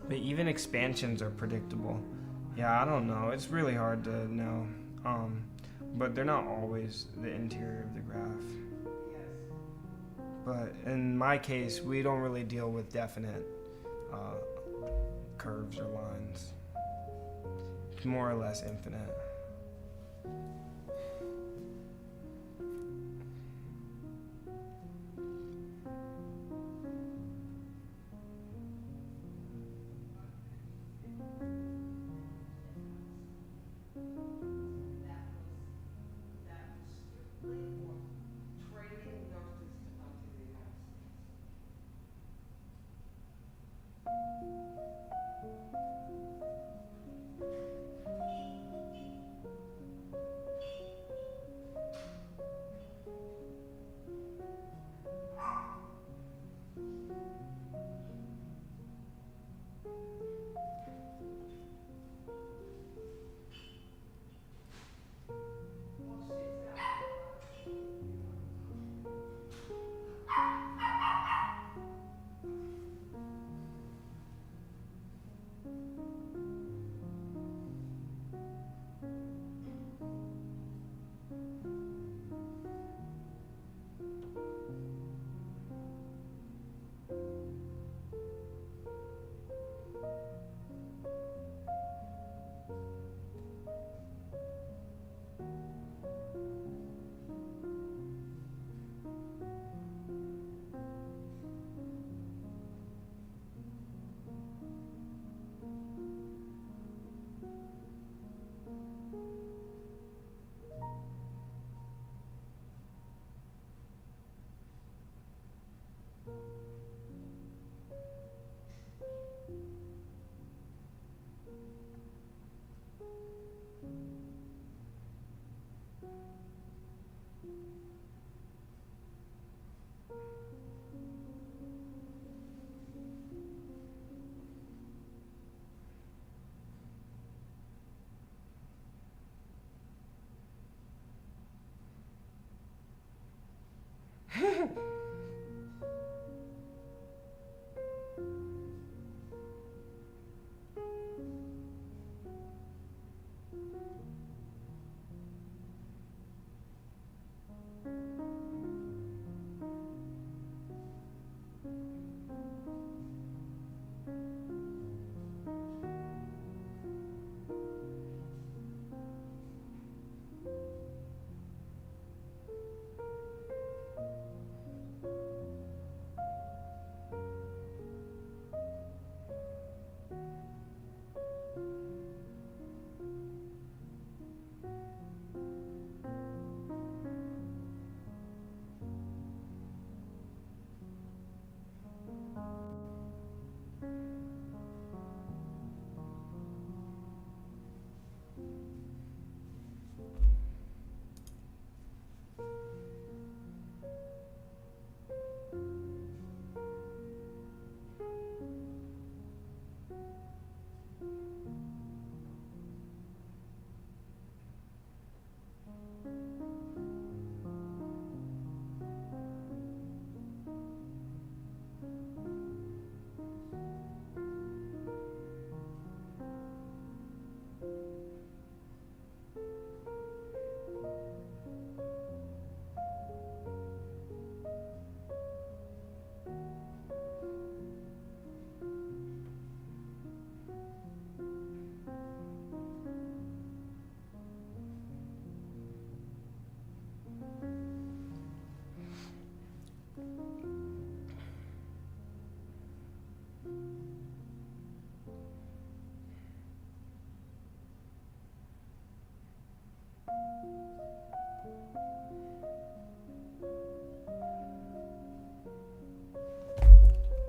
Speaker 1: But even expansions are predictable. Yeah, I don't know. It's really hard to know. But they're not always the interior of the graph. But in my case, we don't really deal with definite curves or lines. It's more or less infinite.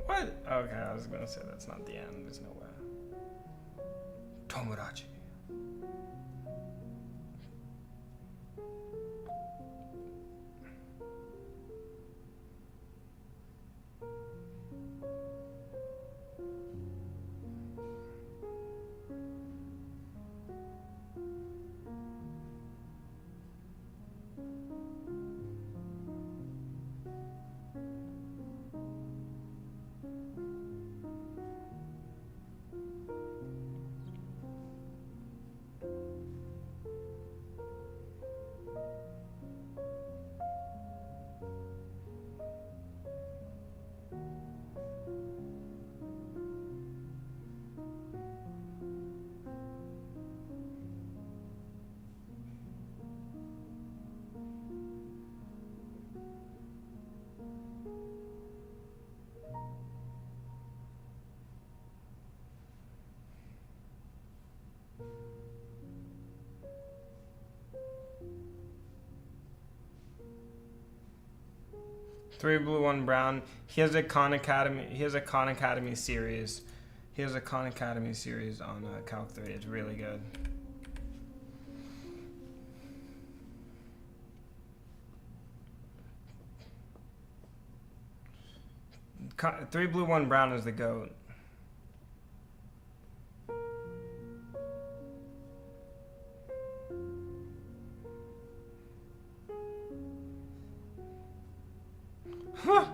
Speaker 1: What? Okay, I was gonna say that's not the end. There's no way. Tomodachi. Three blue, one brown. He has a Khan Academy. He has a Khan Academy series. He has a Khan Academy series on Calc 3. It's really good. Three blue, one brown is the GOAT. Huh.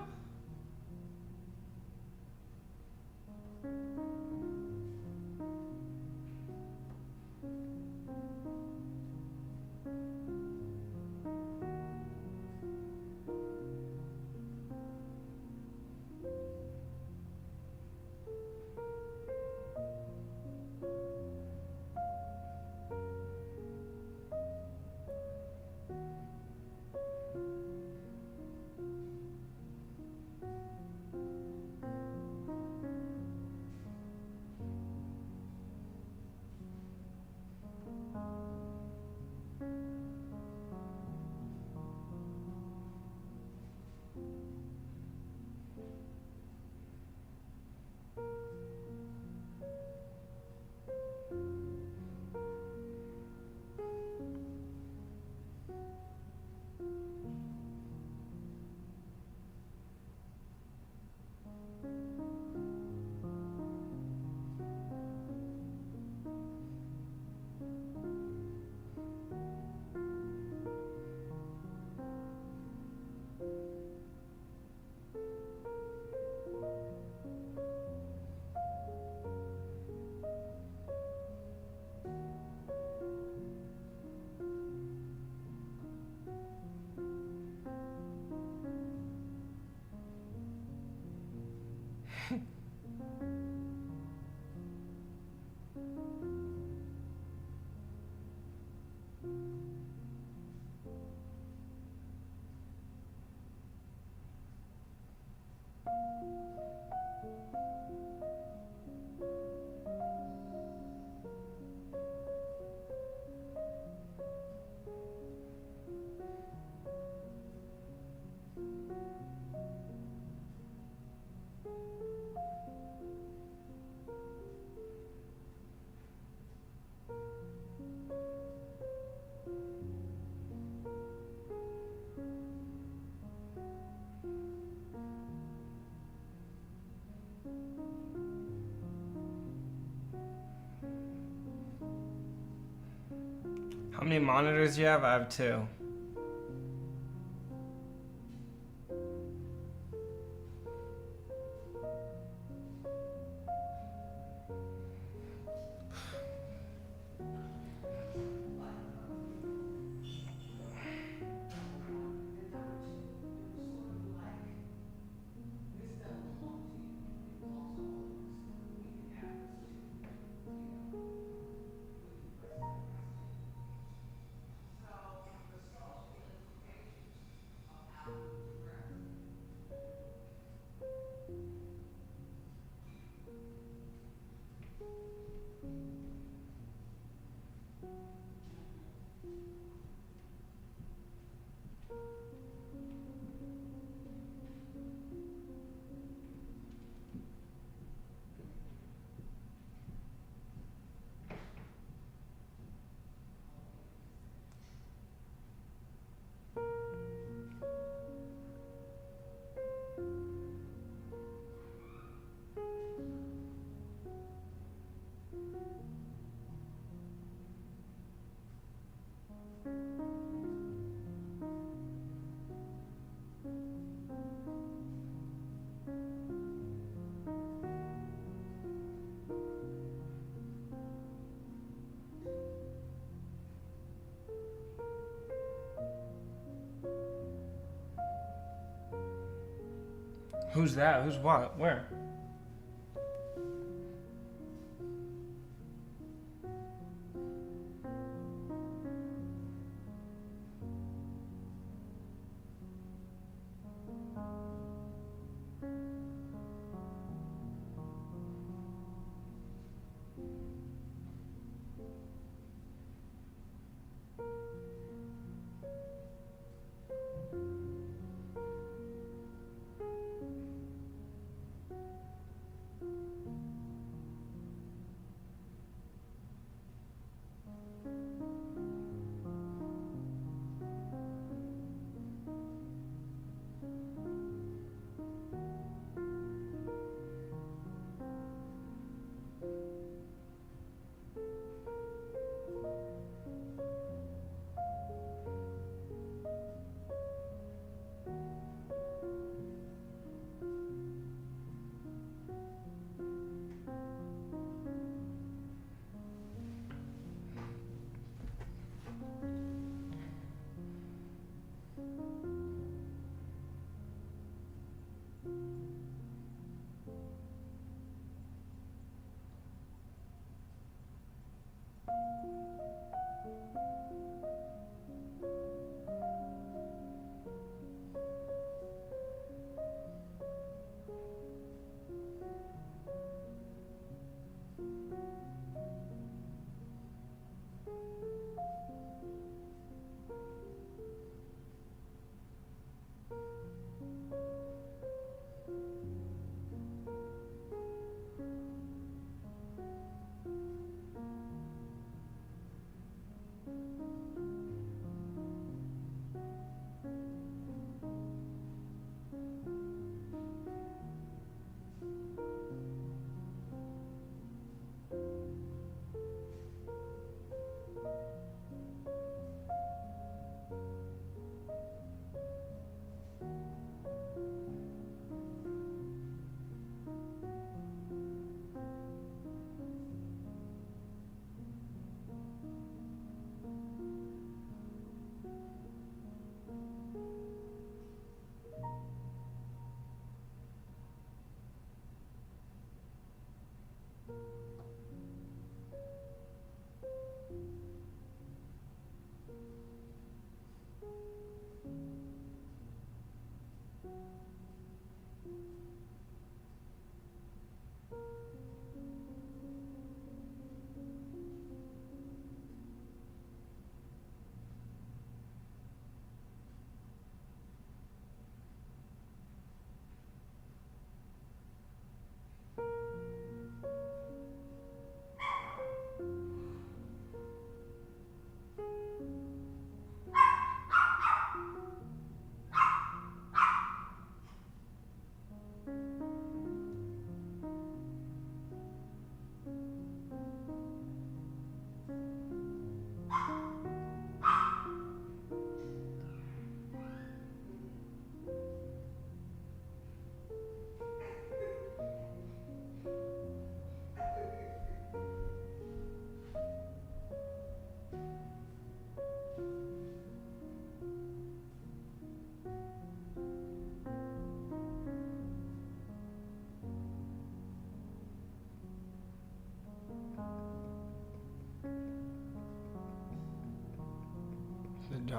Speaker 1: How many monitors do you have? I have 2. Who's that? Who's what? Where?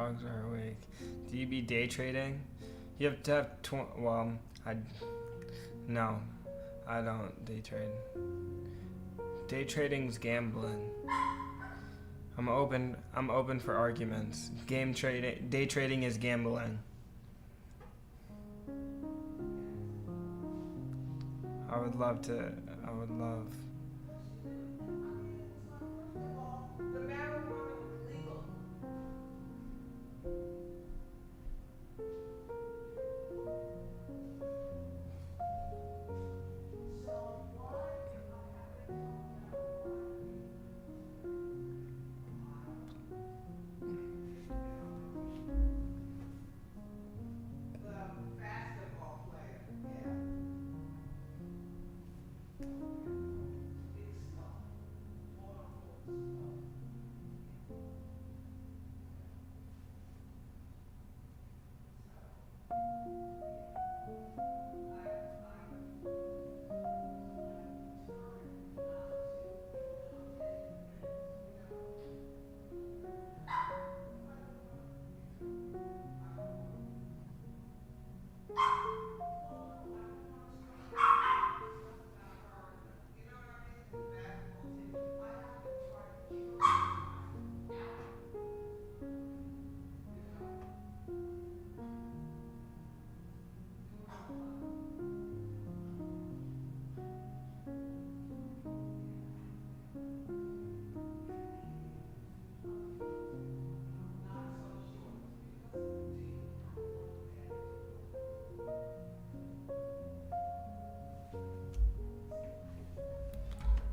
Speaker 1: dogs are awake. Do you be day trading? You have to have no, I don't day trade. Day trading's gambling. I'm open for arguments. Day trading is gambling. I would love.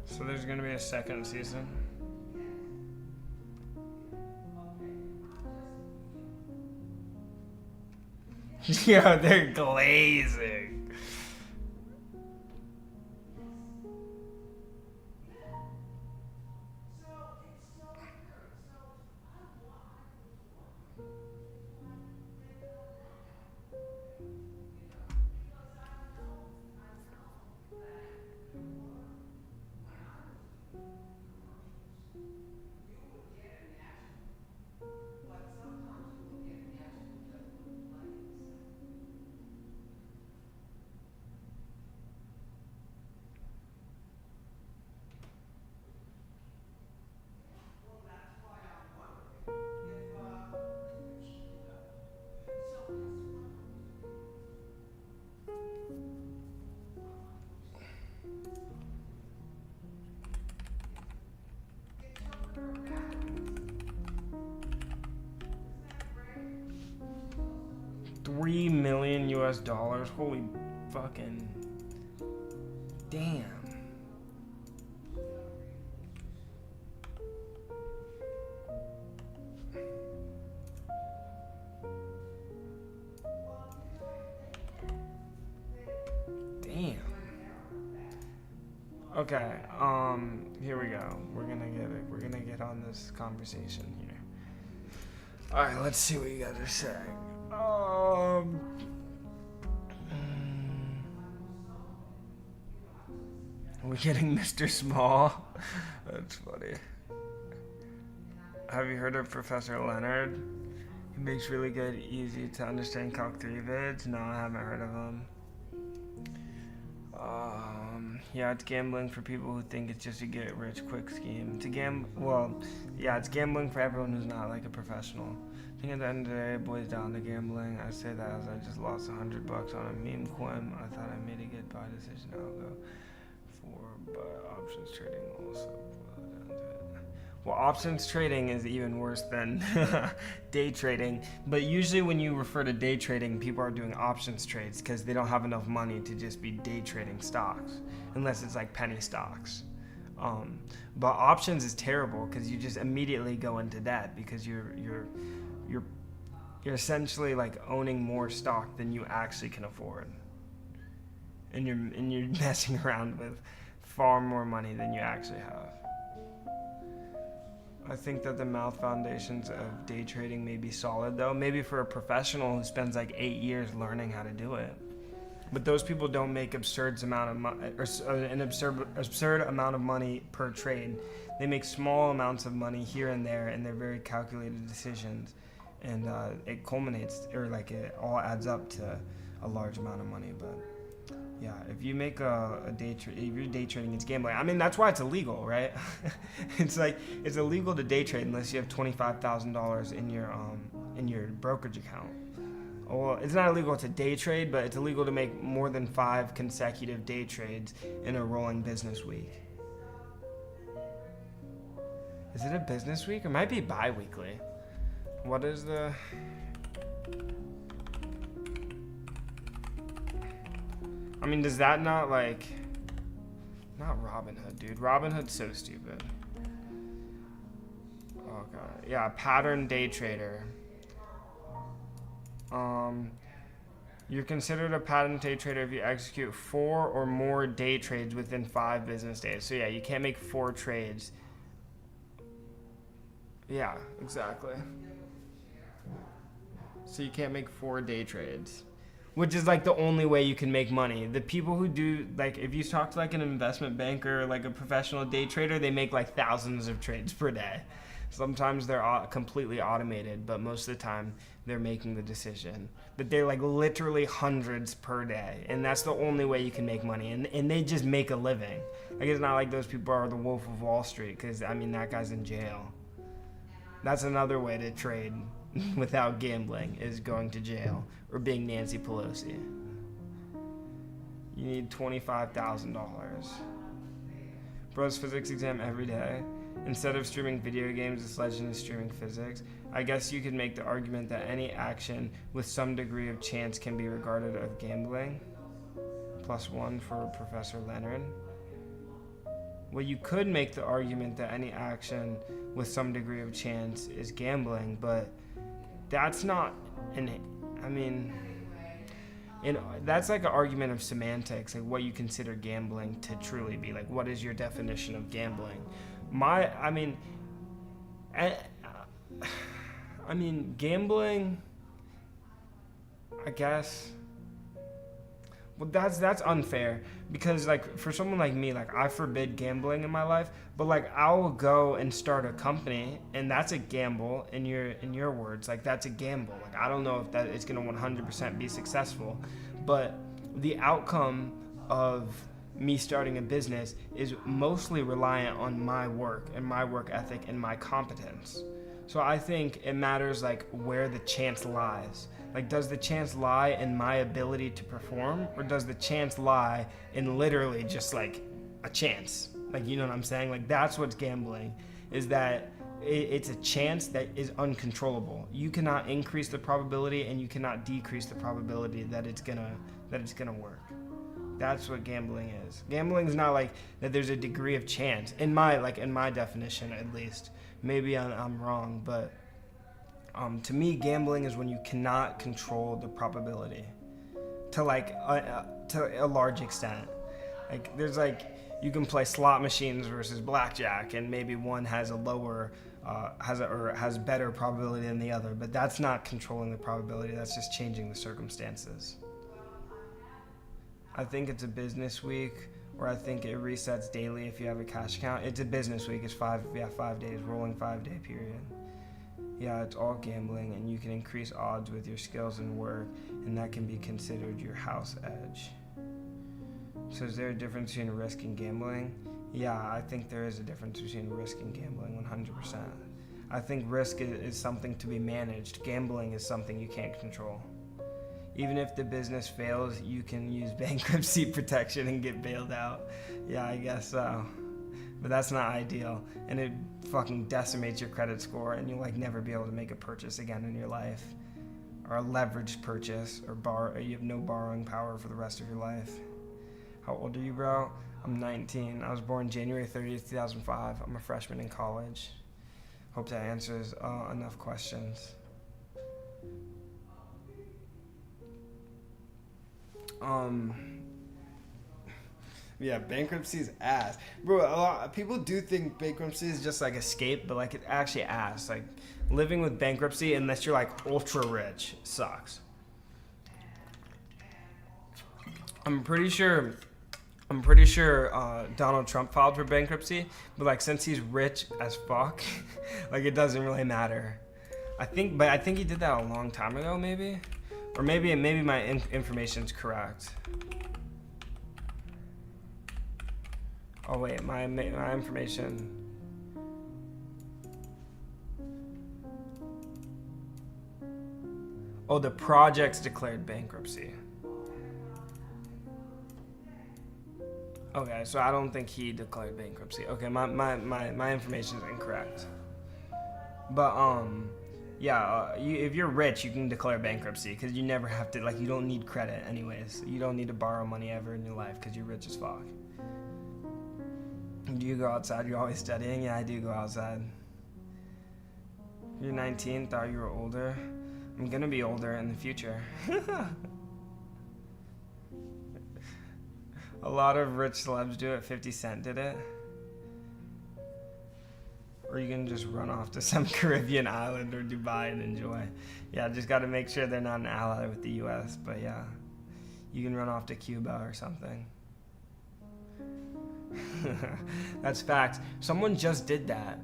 Speaker 1: So there's gonna be a second season. Yeah, they're glazing. $3 million US. Holy fucking damn. Damn. Okay, here we go. We're gonna get on this conversation here. Alright, let's see what you guys are saying. We're getting Mr. Small. That's funny. Have you heard of Professor Leonard? He makes really good, easy to understand Calc 3 vids. No, I haven't heard of him. Yeah, it's gambling for people who think it's just a get-rich-quick scheme. It's gambling for everyone who's not like a professional. I think at the end of the day, it boils down to gambling. I say that as I just lost $100 on a meme coin. I thought I made a good buy decision. I'll go but options trading also boils down to it. Well, options trading is even worse than day trading. But usually when you refer to day trading, people are doing options trades because they don't have enough money to just be day trading stocks, unless it's like penny stocks. But options is terrible because you just immediately go into debt because you're essentially like owning more stock than you actually can afford, and you're messing around with far more money than you actually have. I think that the math foundations of day trading may be solid though, maybe for a professional who spends like 8 years learning how to do it. But those people don't make an absurd amount of money per trade. They make small amounts of money here and there, and they're very calculated decisions. and it culminates, or like it all adds up to a large amount of money. But yeah, if you make if you're day trading, it's gambling. I mean, that's why it's illegal, right? It's like it's illegal to day trade unless you have $25,000 in your brokerage account. Well, it's not illegal to day trade, but it's illegal to make more than 5 consecutive day trades in a rolling business week. Is it a business week? Or it might be bi-weekly. What is the... I mean, does that not like... Not Robinhood, dude. Robinhood's so stupid. Oh, God. Yeah, pattern day trader. You're considered a pattern day trader if you execute 4 or more day trades within 5 business days. So yeah, you can't make 4 trades. Yeah, exactly. So you can't make 4 day trades, which is like the only way you can make money. The people who do, like, if you talk to like an investment banker, like a professional day trader, they make like thousands of trades per day. Sometimes they're completely automated, but most of the time they're making the decision. But they're like literally hundreds per day, and that's the only way you can make money. And they just make a living. Like, it's not like those people are the Wolf of Wall Street, because I mean that guy's in jail. That's another way to trade without gambling, is going to jail or being Nancy Pelosi. You need $25,000. Bros physics exam every day. Instead of streaming video games, this legend is streaming physics. I guess you could make the argument that any action with some degree of chance can be regarded as gambling. +1 for Professor Leonard. Well, you could make the argument that any action with some degree of chance is gambling, but that's not that's like an argument of semantics, like what you consider gambling to truly be. Like, what is your definition of gambling? Gambling, I guess. Well, that's unfair, because like for someone like me, like I forbid gambling in my life, but like I'll go and start a company, and that's a gamble in your words. Like, that's a gamble. Like, I don't know if that it's going to 100% be successful, but the outcome of me starting a business is mostly reliant on my work and my work ethic and my competence. So I think it matters like where the chance lies. Like, does the chance lie in my ability to perform, or does the chance lie in literally just like a chance? Like, you know what I'm saying? Like, that's what's gambling, is that it's a chance that is uncontrollable. You cannot increase the probability, and you cannot decrease the probability that it's gonna work. That's what gambling is. Gambling is not like that there's a degree of chance, in my definition at least. Maybe I'm wrong, but to me, gambling is when you cannot control the probability to a large extent. Like, there's like, you can play slot machines versus blackjack, and maybe one has a lower has better probability than the other, but that's not controlling the probability. That's just changing the circumstances. I think it's a business week, or I think it resets daily if you have a cash account. It's a business week. It's 5 days, rolling 5-day period. Yeah, it's all gambling, and you can increase odds with your skills and work, and that can be considered your house edge. So is there a difference between risk and gambling? Yeah, I think there is a difference between risk and gambling, 100%. I think risk is something to be managed. Gambling is something you can't control. Even if the business fails, you can use bankruptcy protection and get bailed out. Yeah, I guess so. But that's not ideal, and it fucking decimates your credit score, and you'll like never be able to make a purchase again in your life, or a leveraged purchase, or you have no borrowing power for the rest of your life. How old are you, bro? I'm 19. I was born January 30th, 2005. I'm a freshman in college. Hope that answers enough questions. Yeah, bankruptcy is ass. Bro, a lot of people do think bankruptcy is just like escape, but like it's actually ass. Like, living with bankruptcy, unless you're like ultra rich, sucks. I'm pretty sure Donald Trump filed for bankruptcy, but like since he's rich as fuck, like it doesn't really matter. I think he did that a long time ago, maybe, or maybe my information's correct. Oh wait, my information. Oh, the project's declared bankruptcy. Okay, so I don't think he declared bankruptcy. Okay, my information is incorrect. But yeah, if you're rich, you can declare bankruptcy because you never have to, like, you don't need credit anyways. You don't need to borrow money ever in your life because you're rich as fuck. Do you go outside? You're always studying? Yeah, I do go outside. You're 19, thought you were older. I'm gonna be older in the future. A lot of rich celebs do it. 50 Cent did it. Or you can just run off to some Caribbean island or Dubai and enjoy. Yeah, just got to make sure they're not an ally with the U.S. But yeah, you can run off to Cuba or something. That's facts. Someone just did that.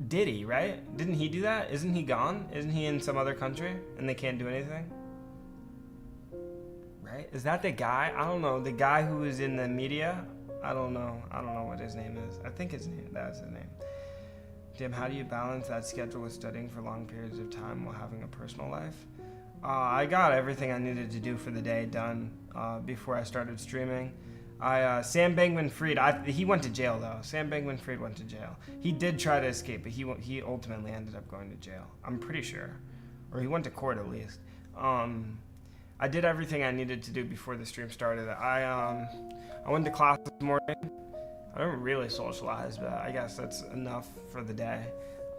Speaker 1: Diddy, right? Didn't he do that? Isn't he gone? Isn't he in some other country and they can't do anything? Right? Is that the guy? I don't know. The guy who was in the media? I don't know what his name is. I think that's his name. Damn, how do you balance that schedule with studying for long periods of time while having a personal life? I got everything I needed to do for the day done before I started streaming. Sam Bankman-Fried, he went to jail though. Sam Bankman-Fried went to jail. He did try to escape, but he ultimately ended up going to jail. I'm pretty sure. Or he went to court at least. I did everything I needed to do before the stream started. I went to class this morning. I don't really socialize, but I guess that's enough for the day.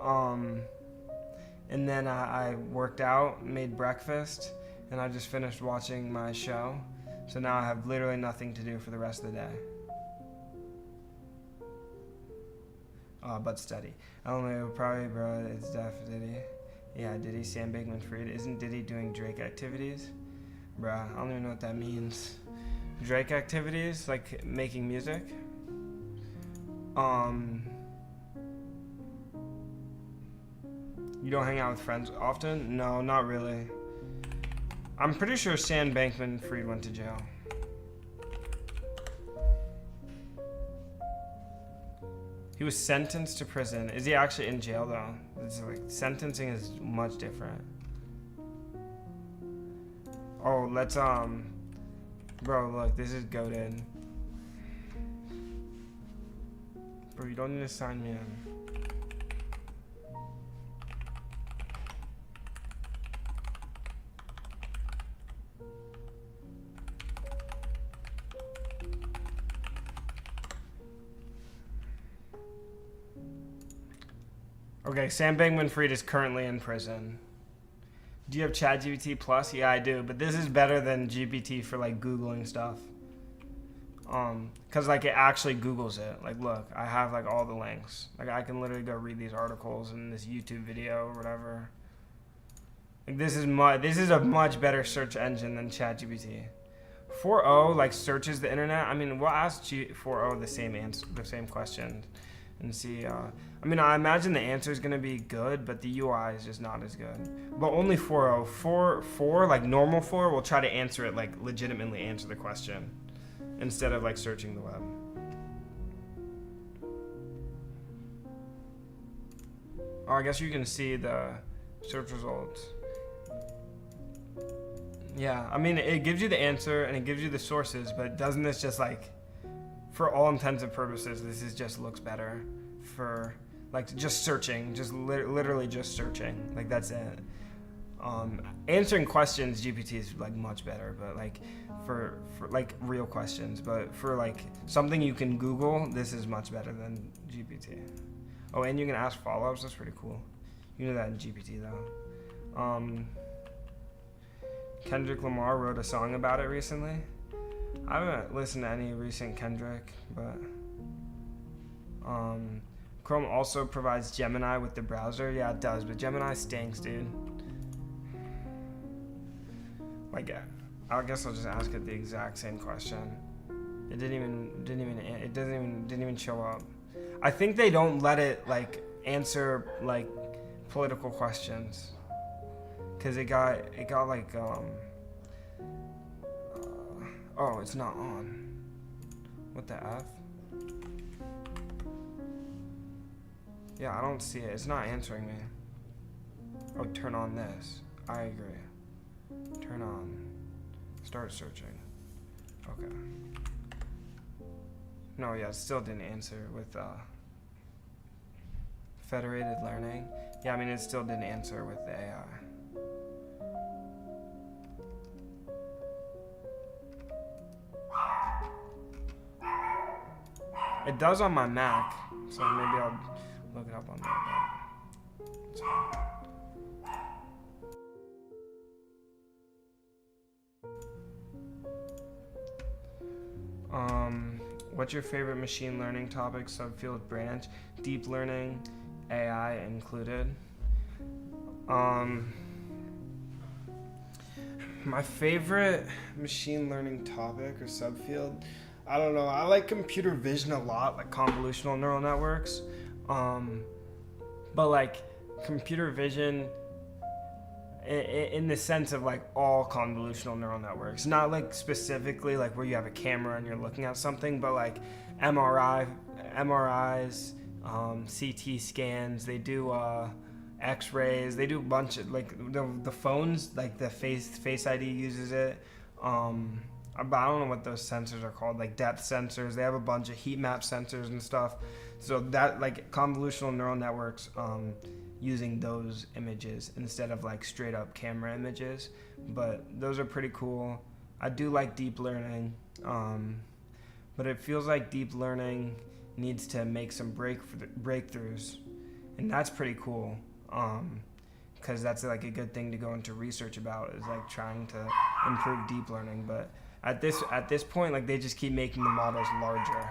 Speaker 1: And then I worked out, made breakfast, and I just finished watching my show. So now I have literally nothing to do for the rest of the day. But study. I don't know, probably, bro, it's definitely Diddy. Yeah, Diddy, Sam Bankman-Fried. Isn't Diddy doing Drake activities? Bruh, I don't even know what that means. Drake activities, like making music. You don't hang out with friends often? No, not really. I'm pretty sure Sam Bankman-Fried went to jail. He was sentenced to prison. Is he actually in jail though? It's like sentencing is much different. Oh, let's bro, look, this is goated. Bro, you don't need to sign me in. Okay, Sam Bankman-Fried is currently in prison. Do you have ChatGPT Plus? Yeah, I do, but this is better than GPT for like Googling stuff. Cause like it actually Googles it. Like, look, I have like all the links. Like I can literally go read these articles and this YouTube video or whatever. Like this is a much better search engine than ChatGPT. 4.0 like searches the internet. I mean, we'll ask 4.0 the same question, and see. I mean, I imagine the answer is gonna be good, but the UI is just not as good. But only 4.0. 4, like normal 4, will try to answer it, like legitimately answer the question, instead of like searching the web. Oh, I guess you can see the search results. Yeah, I mean, it gives you the answer and it gives you the sources, but doesn't this just like, for all intents and purposes, this is just looks better for like just searching, just literally just searching. Like that's it. Answering questions, GPT is like much better, but like for like real questions, but for like something you can Google, this is much better than GPT. Oh, and you can ask follow-ups. That's pretty cool. You know that in GPT though. Kendrick Lamar wrote a song about it recently. I haven't listened to any recent Kendrick, but Chrome also provides Gemini with the browser. Yeah, it does, but Gemini stinks, dude. Like, I guess I'll just ask it the exact same question. It didn't even show up. I think they don't let it like answer like political questions, because it got like oh, it's not on. What the F? Yeah, I don't see it. It's not answering me. Oh, turn on this. I agree. Turn on. Start searching. Okay. No, yeah, it still didn't answer with federated learning. Yeah, I mean, it still didn't answer with the AI. It does on my Mac, so maybe I'll look it up on there. What's your favorite machine learning topic, subfield, branch? Deep learning, AI included. My favorite machine learning topic or subfield, I don't know. I like computer vision a lot, like convolutional neural networks. But like computer vision in the sense of like all convolutional neural networks, not like specifically like where you have a camera and you're looking at something, but like MRIs, CT scans, they do X-rays, they do a bunch of like the phones, like the face ID uses it. But I don't know what those sensors are called, like depth sensors. They have a bunch of heat map sensors and stuff. So that like convolutional neural networks, using those images instead of like straight up camera images. But those are pretty cool. I do like deep learning, but it feels like deep learning needs to make some breakthroughs, and that's pretty cool, because that's like a good thing to go into research about, is like trying to improve deep learning. But at this point, like they just keep making the models larger.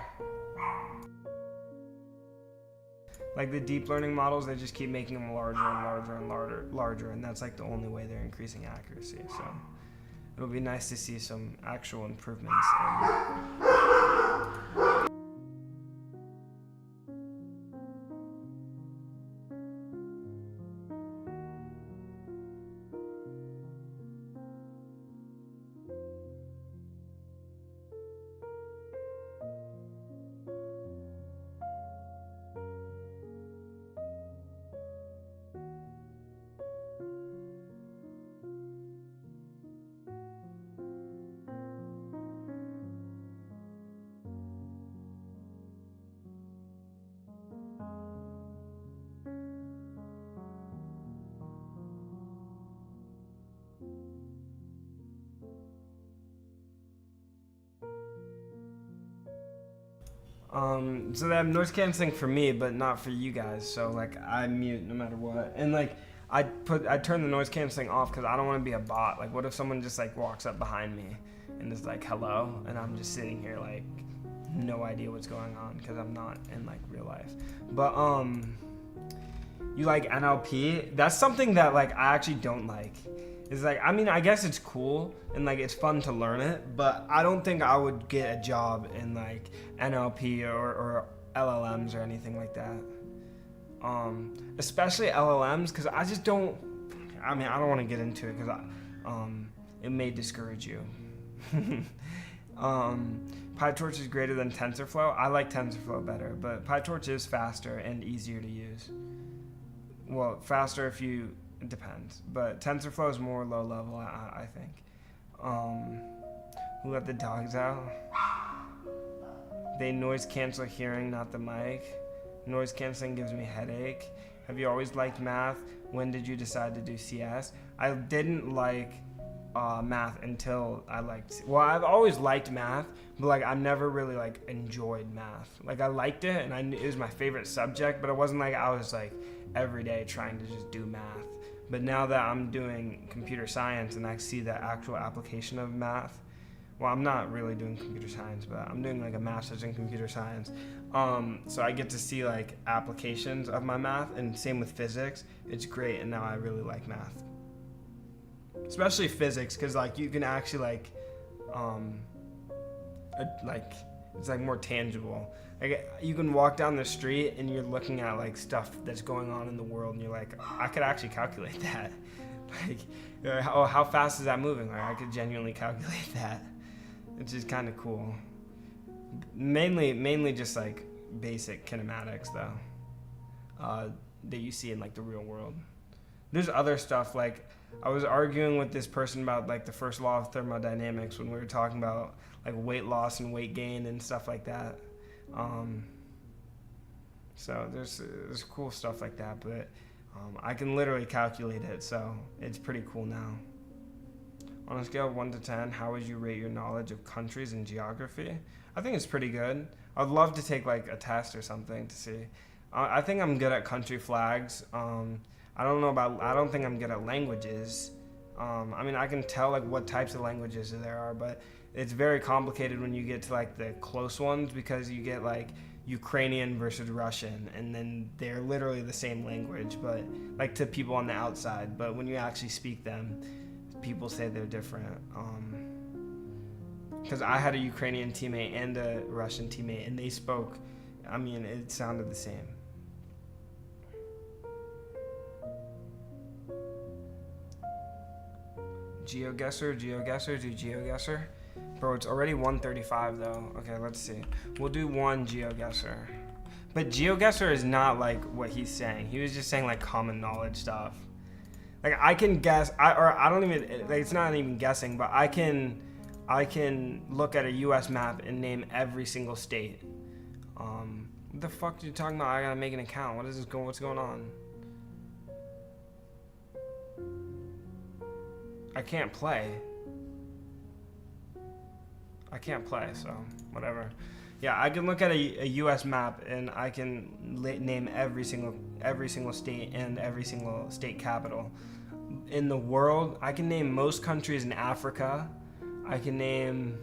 Speaker 1: Like the deep learning models, they just keep making them larger and larger and larger, and that's like the only way they're increasing accuracy. So it'll be nice to see some actual improvements. So they have noise canceling for me, but not for you guys. So like I mute no matter what, and like I turn the noise canceling off because I don't want to be a bot. Like what if someone just like walks up behind me and is like hello, and I'm just sitting here like no idea what's going on because I'm not in like real life. But you like NLP? That's something that like I actually don't like. It's like, I mean, I guess it's cool and like it's fun to learn it, but I don't think I would get a job in like NLP or LLMs or anything like that. Especially LLMs, because I just don't. I mean, I don't want to get into it because it may discourage you. PyTorch is greater than TensorFlow. I like TensorFlow better, but PyTorch is faster and easier to use. Well, faster if you. It depends, but TensorFlow is more low level, I think. Who let the dogs out? They noise cancel hearing, not the mic. Noise canceling gives me a headache. Have you always liked math? When did you decide to do CS? I didn't like math until I liked. Well, I've always liked math, but like I never really like enjoyed math. Like I liked it, and it was my favorite subject, but it wasn't like I was like every day trying to just do math. But now that I'm doing computer science and I see the actual application of math, well, I'm not really doing computer science, but I'm doing like a master's in computer science. So I get to see like applications of my math, and same with physics. It's great, and now I really like math, especially physics, because like you can actually like It's like more tangible. Like you can walk down the street and you're looking at like stuff that's going on in the world, and you're like, I could actually calculate that. Like, oh, how fast is that moving? Like I could genuinely calculate that. It's just kind of cool. Mainly just like basic kinematics though, that you see in like the real world. There's other stuff, like I was arguing with this person about like the first law of thermodynamics when we were talking about like weight loss and weight gain and stuff like that. So there's cool stuff like that, but I can literally calculate it, so it's pretty cool now. On a scale of 1 to 10, how would you rate your knowledge of countries and geography? I think it's pretty good. I'd love to take like a test or something to see. I think I'm good at country flags. I don't think I'm good at languages. I mean, I can tell like what types of languages there are, but it's very complicated when you get to like the close ones, because you get like Ukrainian versus Russian, and then they're literally the same language, but like to people on the outside. But when you actually speak them, people say they're different. Because I had a Ukrainian teammate and a Russian teammate, and they spoke, I mean, it sounded the same. GeoGuessr, do GeoGuessr. Bro, it's already 1:35 though. Okay, let's see. We'll do one GeoGuessr. But GeoGuessr is not like what he's saying. He was just saying like common knowledge stuff. Like I can guess, I don't even, like, it's not even guessing, but I can look at a U.S. map and name every single state. What the fuck are you talking about? I gotta make an account. What's going on? I can't play, so whatever. Yeah, I can look at a U.S. map and I can name every single state and every single state capital. In the world, I can name most countries in Africa. I can name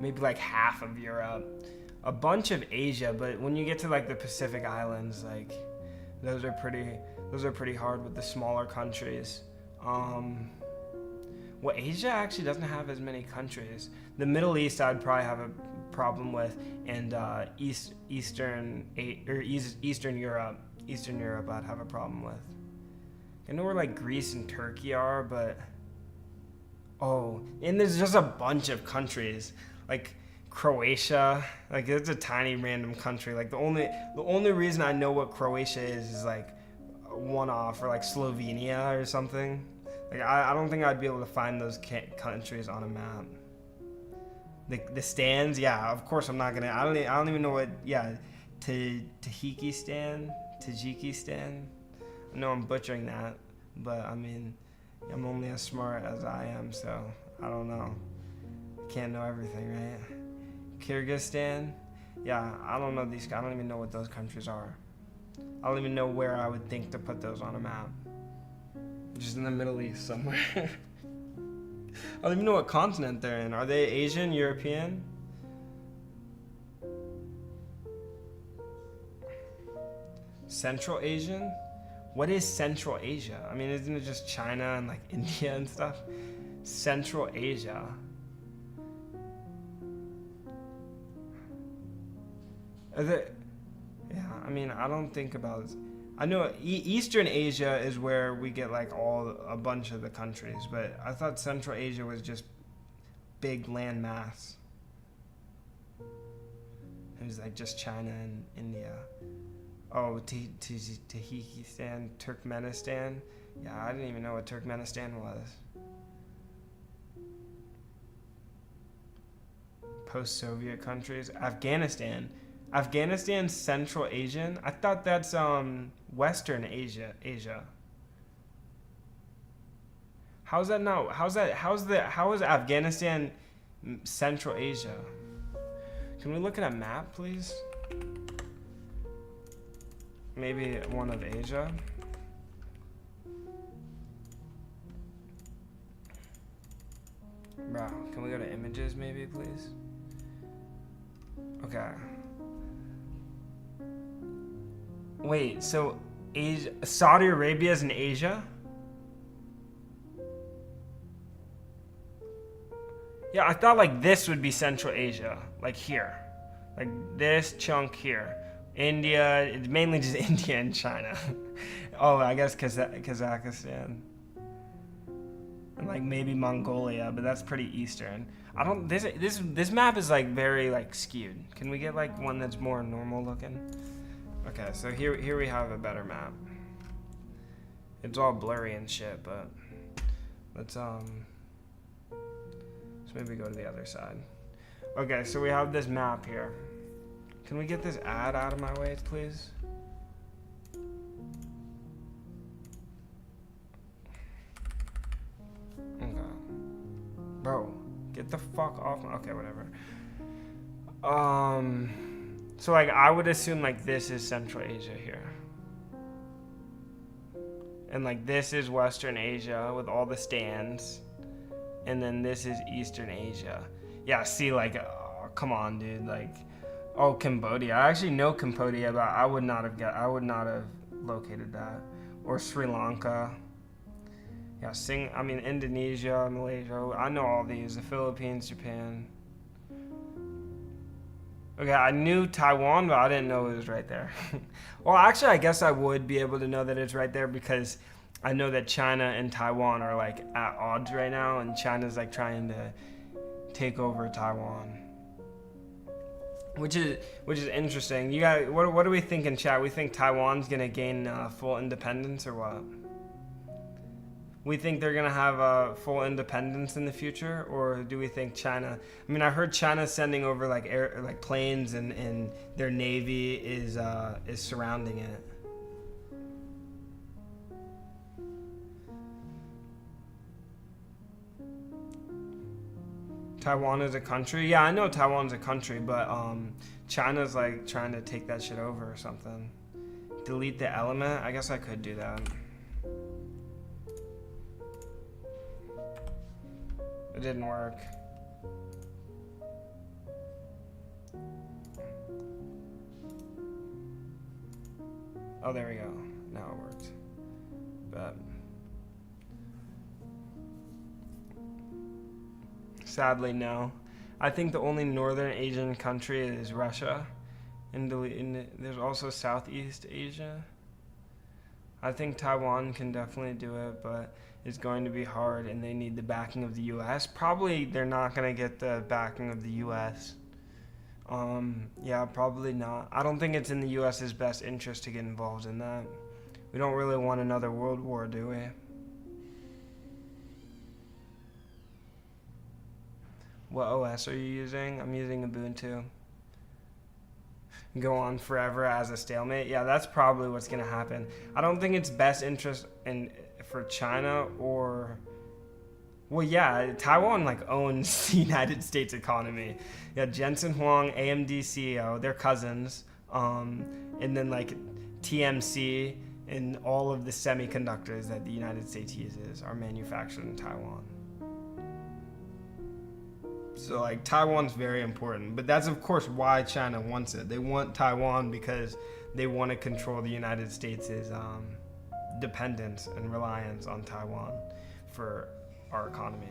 Speaker 1: maybe like half of Europe, a bunch of Asia, but when you get to like the Pacific Islands, like those are pretty hard with the smaller countries. Well, Asia actually doesn't have as many countries. The Middle East I'd probably have a problem with, and Eastern Europe I'd have a problem with. I know where like Greece and Turkey are, but and there's just a bunch of countries like Croatia. Like it's a tiny random country. Like the only reason I know what Croatia is like one off, or like Slovenia or something. Like I don't think I'd be able to find those countries on a map. The stands, yeah, of course I'm not gonna. I don't even know what. Yeah, Tajikistan. I know I'm butchering that, but I mean, I'm only as smart as I am, so I don't know. Can't know everything, right? Kyrgyzstan, yeah, I don't know these. I don't even know what those countries are. I don't even know where I would think to put those on a map. Just in the Middle East somewhere. I don't even know what continent they're in. Are they Asian, European? Central Asian? What is Central Asia? I mean, isn't it just China and like India and stuff? Central Asia. Yeah, I mean, I don't think about this. I know Eastern Asia is where we get like a bunch of the countries, but I thought Central Asia was just big land mass. It was like just China and India. Oh, Tajikistan, Turkmenistan. Yeah, I didn't even know what Turkmenistan was. Post-Soviet countries. Afghanistan, Central Asian. I thought that's Western Asia. How's that now? How is Afghanistan Central Asia? Can we look at a map, please? Maybe one of Asia. Bro, can we go to images maybe, please? Okay. Wait, so Saudi Arabia is in Asia? Yeah, I thought like this would be Central Asia, like here. Like this chunk here. India, it's mainly just India and China. Oh, I guess Kazakhstan. And like maybe Mongolia, but that's pretty eastern. I don't, this map is like very like skewed. Can we get like one that's more normal looking? Okay, so here we have a better map. It's all blurry and shit, but let's maybe go to the other side. Okay, so we have this map here. Can we get this ad out of my way, please? Okay. Bro, get the fuck off. Okay, whatever. So like I would assume like this is Central Asia here. And like this is Western Asia with all the stands. And then this is Eastern Asia. Yeah, see, like, oh, come on, dude. Like, oh, Cambodia. I actually know Cambodia, but I would not have located that. Or Sri Lanka. Yeah, Indonesia, Malaysia. I know all these. The Philippines, Japan. Okay, I knew Taiwan, but I didn't know it was right there. Well, actually, I guess I would be able to know that it's right there because I know that China and Taiwan are like at odds right now, and China's like trying to take over Taiwan, which is interesting. You got what do we think in chat? We think Taiwan's gonna gain full independence or what? We think they're gonna have full independence in the future, or do we think China? I mean, I heard China sending over like planes and their navy is surrounding it. Taiwan is a country? Yeah, I know Taiwan's a country, but China's like trying to take that shit over or something. Delete the element? I guess I could do that. It didn't work. Oh, there we go. Now it worked. But sadly, no. I think the only northern Asian country is Russia. And there's also Southeast Asia. I think Taiwan can definitely do it, but it's going to be hard, and they need the backing of the U.S. Probably they're not going to get the backing of the U.S. Yeah, probably not. I don't think it's in the U.S.'s best interest to get involved in that. We don't really want another world war, do we? What OS are you using? I'm using Ubuntu. Go on forever as a stalemate. Yeah, that's probably what's going to happen. I don't think it's best interest for China or... Well, yeah, Taiwan like owns the United States economy. Yeah, Jensen Huang, AMD CEO, they're cousins. And then like TMC and all of the semiconductors that the United States uses are manufactured in Taiwan. So like Taiwan's very important, but that's of course why China wants it. They want Taiwan because they want to control the United States' dependence and reliance on Taiwan for our economy.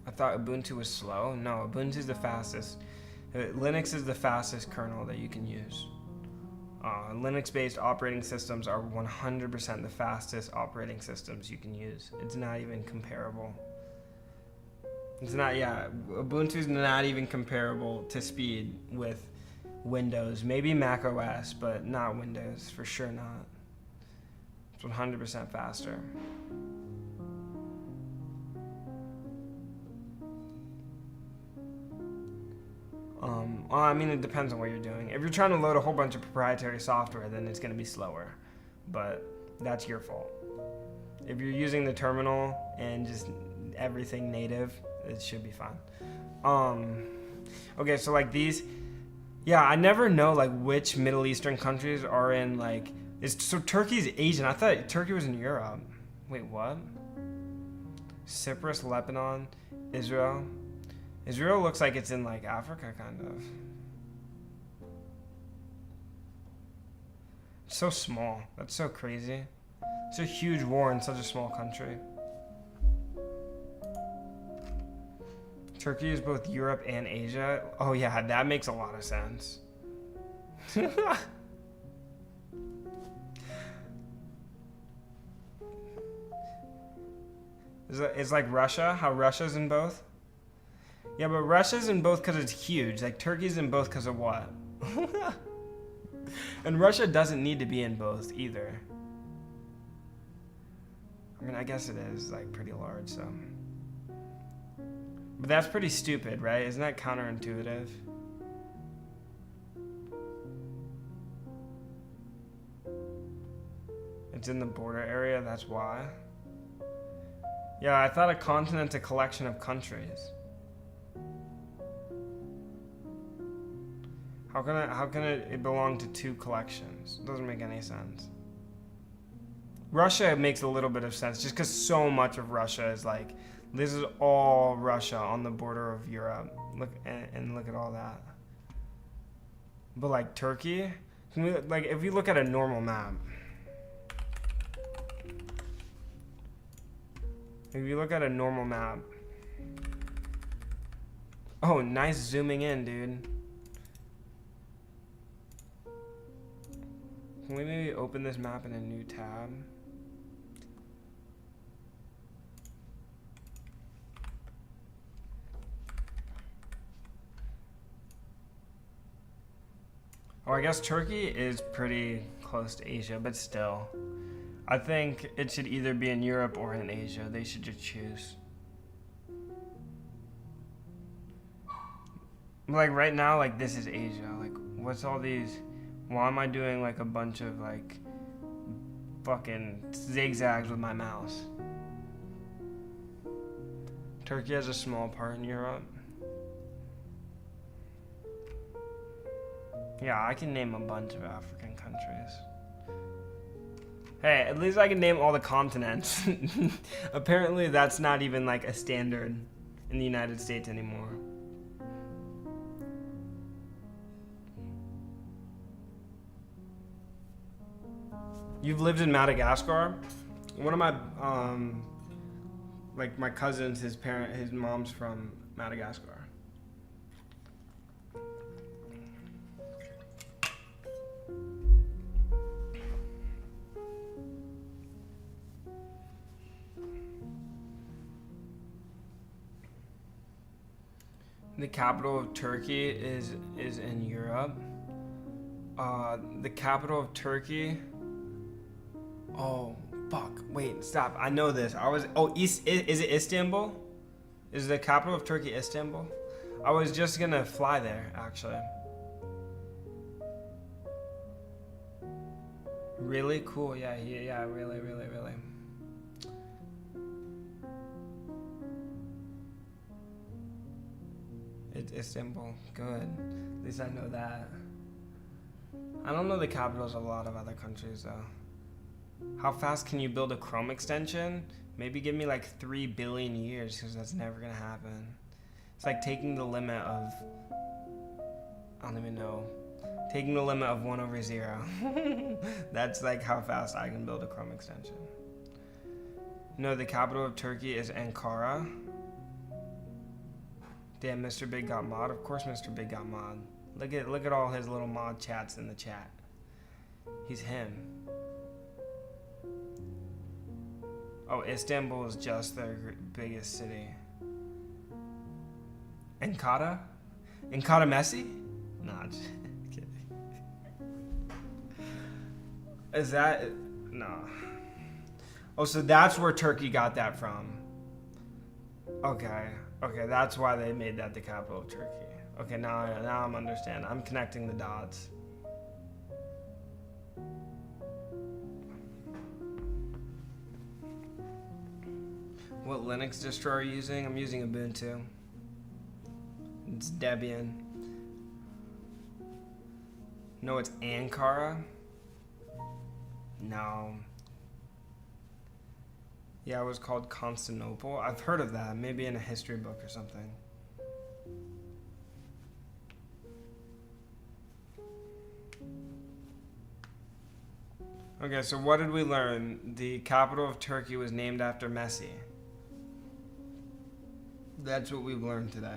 Speaker 1: I thought Ubuntu was slow. No, Ubuntu is the fastest. Linux is the fastest kernel that you can use. Linux-based operating systems are 100% the fastest operating systems you can use. It's not even comparable. It's not, yeah, Ubuntu's not even comparable to speed with Windows. Maybe Mac OS, but not Windows, for sure not. It's 100% faster. Well, I mean, it depends on what you're doing. If you're trying to load a whole bunch of proprietary software, then it's going to be slower. But that's your fault. If you're using the terminal and just everything native, it should be fine. Okay, so like these... Yeah, I never know like which Middle Eastern countries are in like... So Turkey's Asian. I thought Turkey was in Europe. Wait, what? Cyprus, Lebanon, Israel... Israel looks like it's in like Africa, kind of. It's so small. That's so crazy. It's a huge war in such a small country. Turkey is both Europe and Asia. Oh yeah, that makes a lot of sense. It's like Russia, how Russia's in both. Yeah, but Russia's in both because it's huge. Like Turkey's in both because of what? And Russia doesn't need to be in both either. I mean, I guess it is like pretty large, so. But that's pretty stupid, right? Isn't that counterintuitive? It's in the border area, that's why. Yeah, I thought a continent's a collection of countries. How can it belong to two collections? It doesn't make any sense. Russia makes a little bit of sense just because so much of Russia is like, this is all Russia on the border of Europe. Look and look at all that. But like Turkey, like if you look at a normal map, oh, nice zooming in, dude. Can we maybe open this map in a new tab? Oh, I guess Turkey is pretty close to Asia, but still. I think it should either be in Europe or in Asia. They should just choose. Like right now, like this is Asia. Like what's all these? Why am I doing like a bunch of like fucking zigzags with my mouse? Turkey has a small part in Europe. Yeah, I can name a bunch of African countries. Hey, at least I can name all the continents. Apparently that's not even like a standard in the United States anymore. You've lived in Madagascar? One of my, like my cousins, his mom's from Madagascar. The capital of Turkey is in Europe. The capital of Turkey. Oh, fuck. Wait, stop. I know this. Is it Istanbul? Is the capital of Turkey Istanbul? I was just gonna fly there, actually. Really cool. Yeah, really. It's Istanbul. Good. At least I know that. I don't know the capitals of a lot of other countries, though. How fast can you build a Chrome extension? Maybe give me like 3 billion years, because that's never gonna happen. It's like taking the limit of, I don't even know, taking the limit of 1/0. That's like how fast I can build a Chrome extension. No, the capital of Turkey is Ankara. Damn, Mr. Big got mod. Of course Mr. Big got mod. Look at all his little mod chats in the chat. He's him. Oh, Istanbul is just their biggest city. Ankara? Ankara Messi? Nah, just kidding. Is that... No. Oh, so that's where Turkey got that from. Okay, that's why they made that the capital of Turkey. Okay, now I'm understanding. I'm connecting the dots. What Linux distro are you using? I'm using Ubuntu. It's Debian. No, it's Ankara? No. Yeah, it was called Constantinople. I've heard of that, maybe in a history book or something. Okay, so what did we learn? The capital of Turkey was named after Messi. That's what we've learned today.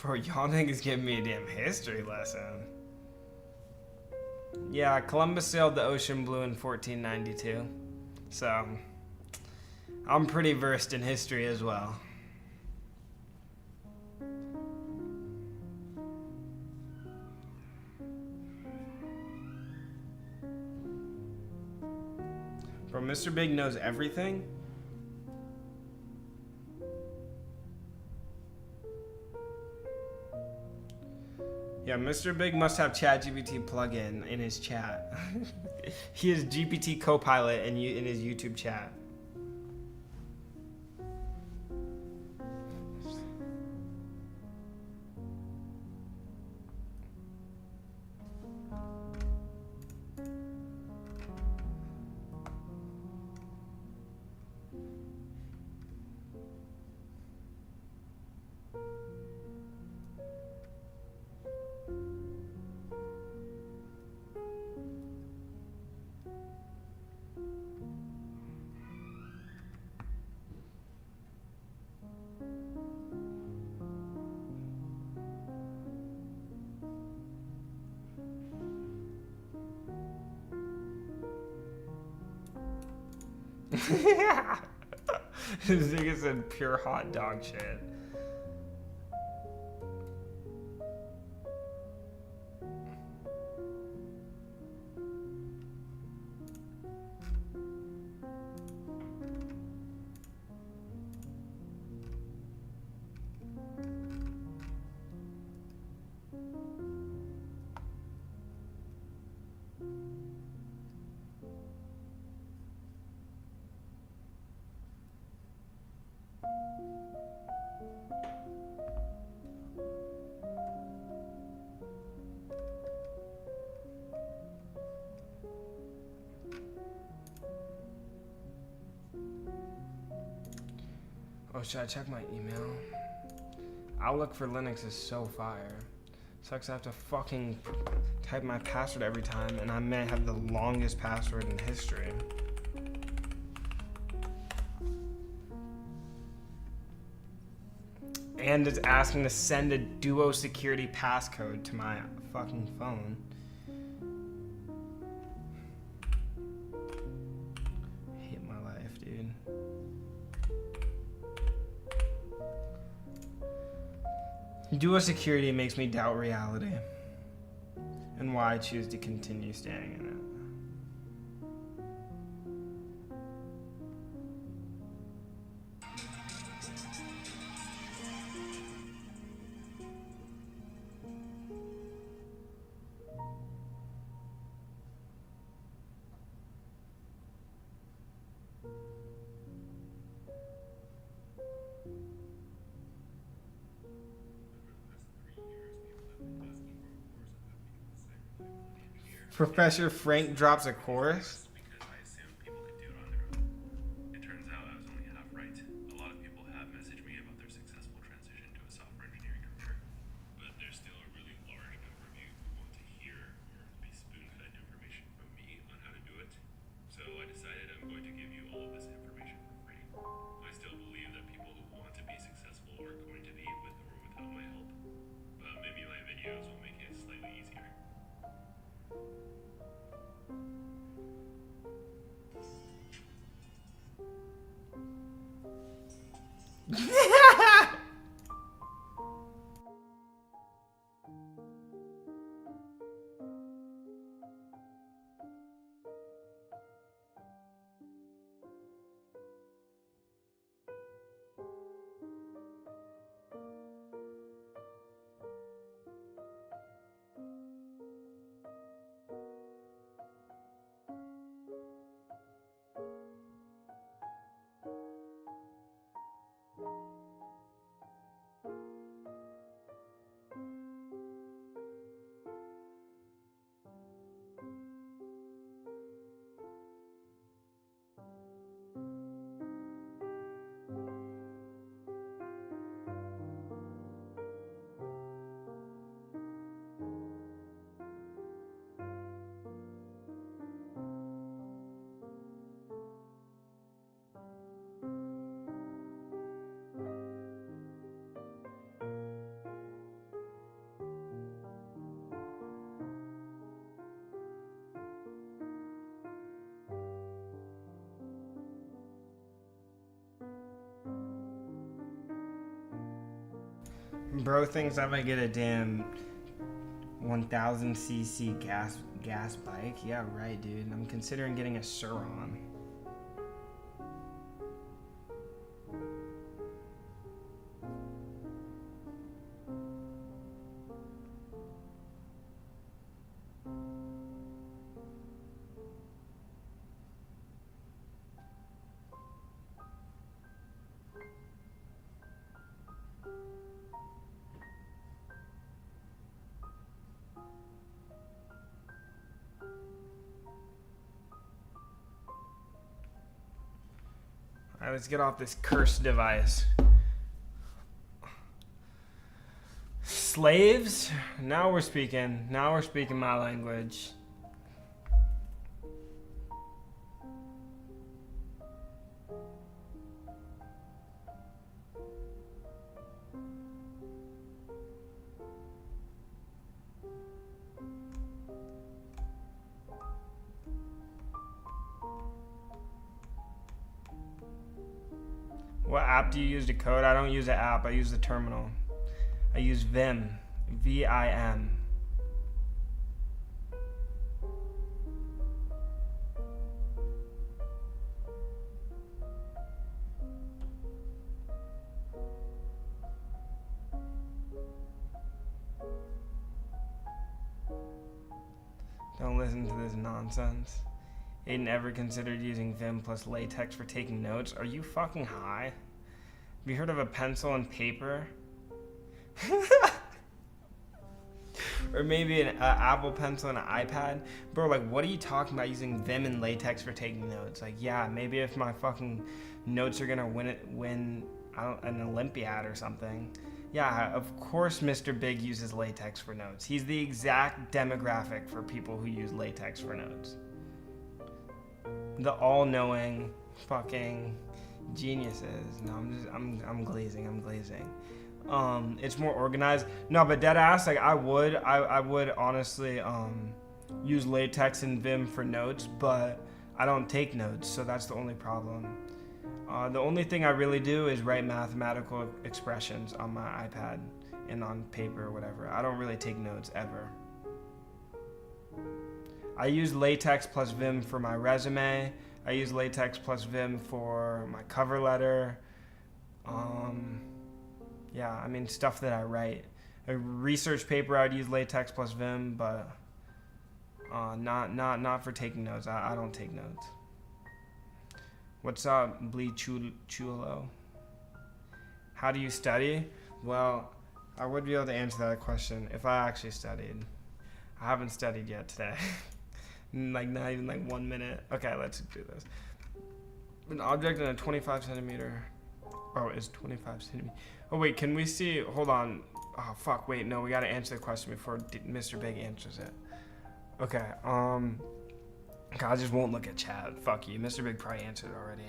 Speaker 1: Bro, y'all niggas giving me a damn history lesson. Yeah, Columbus sailed the ocean blue in 1492. So, I'm pretty versed in history as well. Bro, Mr. Big knows everything? Yeah, Mr. Big must have ChatGPT plugin in his chat. He has GPT Copilot in his YouTube chat. This nigga said pure hot dog shit. Oh, should I check my email? Outlook for Linux is so fire. Sucks I have to fucking type my password every time, and I may have the longest password in history. And it's asking to send a Duo security passcode to my fucking phone. I hate my life, dude. Duo security makes me doubt reality and why I choose to continue staying in it. Professor Frank drops a course.
Speaker 2: Because I assumed people could do it on their own. It turns out I was only half right. A lot of people have messaged me about their successful transition to a software engineering career, but there's still a really large number of you who want to hear or be spoon-fed information from me on how to do it. So I decided I'm going to give you all of this information for free. I still believe that people who want to be successful are going to be with or without my help, but maybe my videos will make it slightly easier.
Speaker 1: Bro thinks I might get a damn 1000cc gas bike. Yeah, right, dude. I'm considering getting a Suron. Alright, let's get off this cursed device. Slaves? Now we're speaking. Now we're speaking my language. What app do you use to code? I don't use an app. I use the terminal. I use Vim. V-I-M. Don't listen to this nonsense. Aiden ever considered using Vim plus latex for taking notes? Are you fucking high? Have you heard of a pencil and paper? Or maybe an Apple Pencil and an iPad? Bro, like, what are you talking about using Vim and latex for taking notes? Like, yeah, maybe if my fucking notes are gonna win an Olympiad or something. Yeah, of course Mr. Big uses latex for notes. He's the exact demographic for people who use latex for notes. The all-knowing fucking geniuses. No, I'm glazing. It's more organized. No, but dead ass, like I would honestly use latex and Vim for notes, but I don't take notes, so that's the only problem. The only thing I really do is write mathematical expressions on my iPad and on paper or whatever. I don't really take notes ever. I use latex plus Vim for my resume. I use latex plus Vim for my cover letter. Yeah, I mean stuff that I write. A research paper I'd use latex plus Vim, but not for taking notes. I don't take notes. What's up, Blee Chulo? How do you study? Well, I would be able to answer that question if I actually studied. I haven't studied yet today. Like not even like 1 minute. Okay, let's do this. An object in a 25 centimeter. Oh, it's 25 centimeters. Oh wait, can we see? Hold on. Oh fuck. Wait, no, we gotta answer the question before Mr. Big answers it. Okay. God, I just won't look at chat. Fuck you. Mr. Big probably answered it already.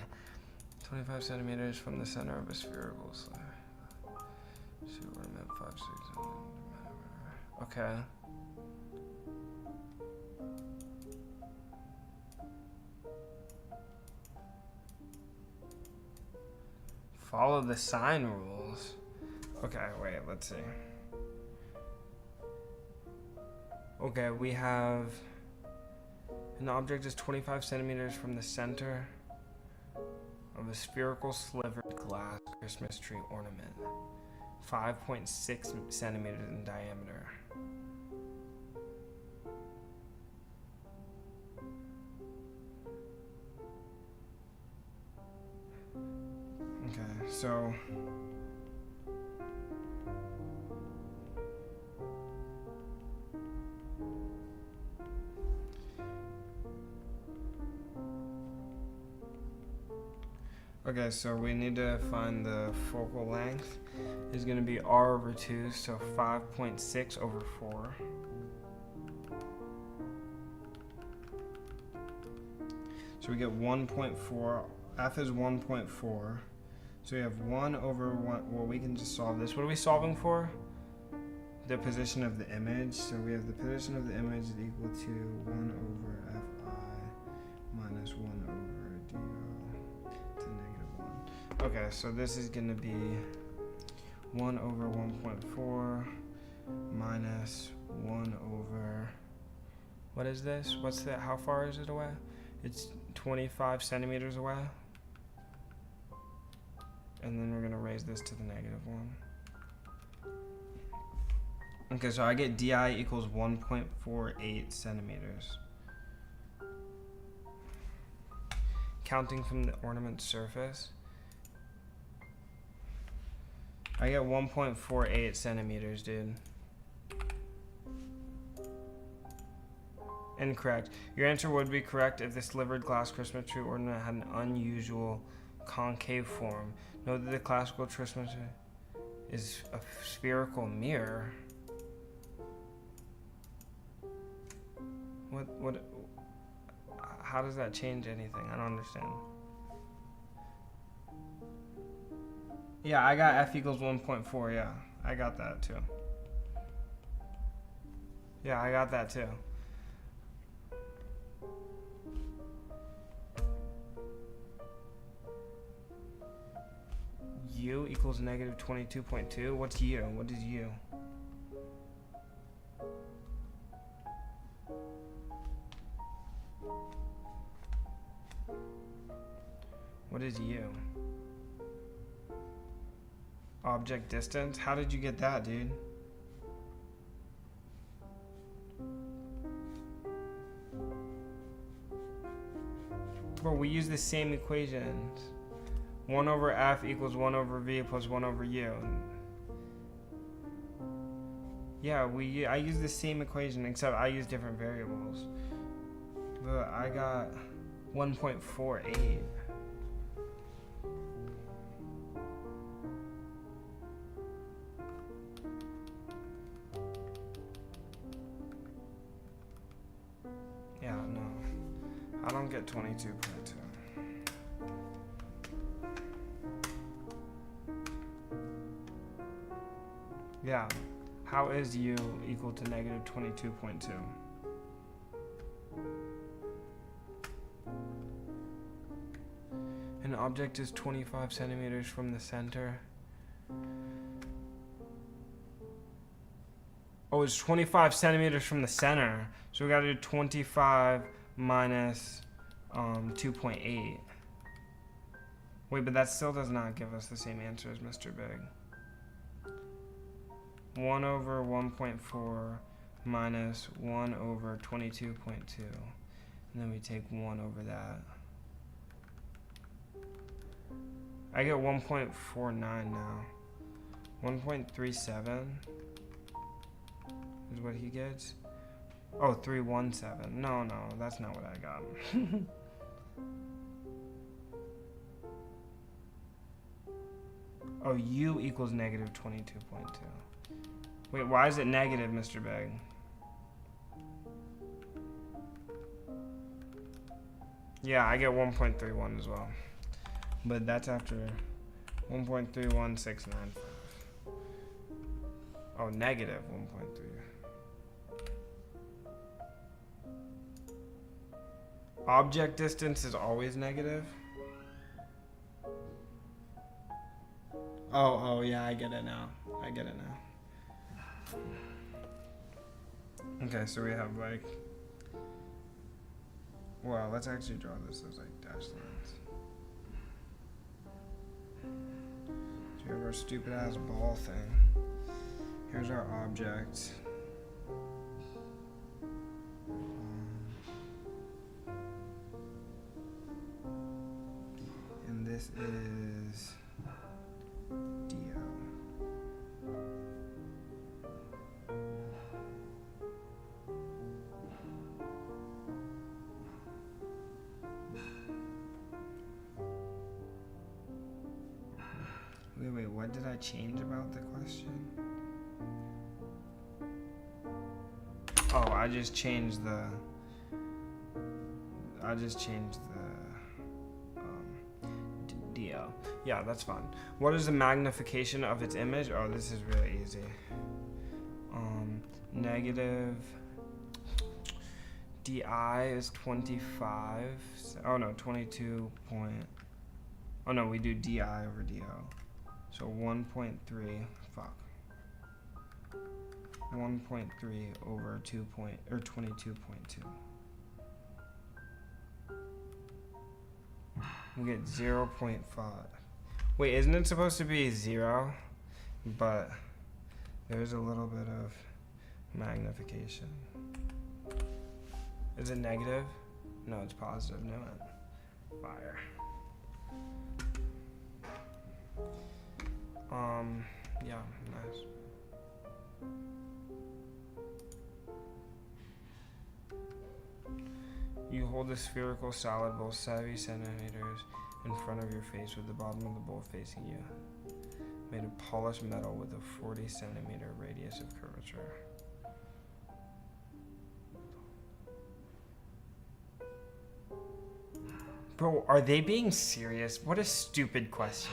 Speaker 1: 25 centimeters from the center of a spherical slab. See what I meant. 5, 6, 7. Okay. Follow the sign rules. Okay, wait, let's see. Okay, we have an object is 25 centimeters from the center of a spherical slivered glass Christmas tree ornament. 5.6 centimeters in diameter. Okay, so we need to find the focal length is going to be r over 2, so 5.6 over 4. So we get 1.4. F is 1.4. So we have 1 over 1. Well, we can just solve this. What are we solving for? The position of the image. So we have the position of the image is equal to 1 over Fi minus 1 over DO to negative 1. Okay, so this is going to be 1 over 1.4 minus 1 over, what is this? What's that? How far is it away? It's 25 centimeters away. And then we're going to raise this to the -1. Okay, so I get di equals 1.48 centimeters. Counting from the ornament surface, I get 1.48 centimeters, dude. Incorrect. Your answer would be correct if the slivered glass Christmas tree ornament had an unusual concave form. Note that the classical Christmas tree is a spherical mirror. What? How does that change anything? I don't understand. Yeah, I got f equals 1.4. Yeah, I got that too. Yeah, I got that too. U equals -22.2. What's U? What is U? What is U? Object distance? How did you get that, dude? Bro, we use the same equations. 1 over f equals 1 over v plus 1 over u. Yeah, I use the same equation, except I use different variables. But I got 1.48. Yeah, no. I don't get 22.2. Yeah. How is u equal to -22.2? An object is 25 centimeters from the center. Oh, it's 25 centimeters from the center. So we gotta do 25 minus 2.8. Wait, but that still does not give us the same answer as Mr. Big. 1 over 1.4 minus 1 over 22.2. And then we take 1 over that. I get 1.49 now. 1.37 is what he gets. Oh, 317. No, that's not what I got. Oh, u equals -22.2. Wait, why is it negative, Mr. Big? Yeah, I get 1.31 as well. But that's after 1.31695. Oh, negative 1.3. Object distance is always negative? Oh, yeah, I get it now. Okay, so we have like, well, let's actually draw this as like dashed lines. So we have our stupid ass ball thing. Here's our object. And this is DO. Wait, what did I change about the question? Oh, I just changed the DL. Yeah, that's fine. What is the magnification of its image? Oh, this is really easy. Negative DI is 25. Oh no, 22 point. Oh no, we do DI over DO. So 1.3 fuck. 1.3 over 22.2. We get 0.5. Wait, isn't it supposed to be 0? But there's a little bit of magnification. Is it negative? No, it's positive. No, fire. Yeah, nice. You hold a spherical solid bowl 70 centimeters in front of your face with the bottom of the bowl facing you. Made of polished metal with a 40 centimeter radius of curvature. Bro, are they being serious? What a stupid question.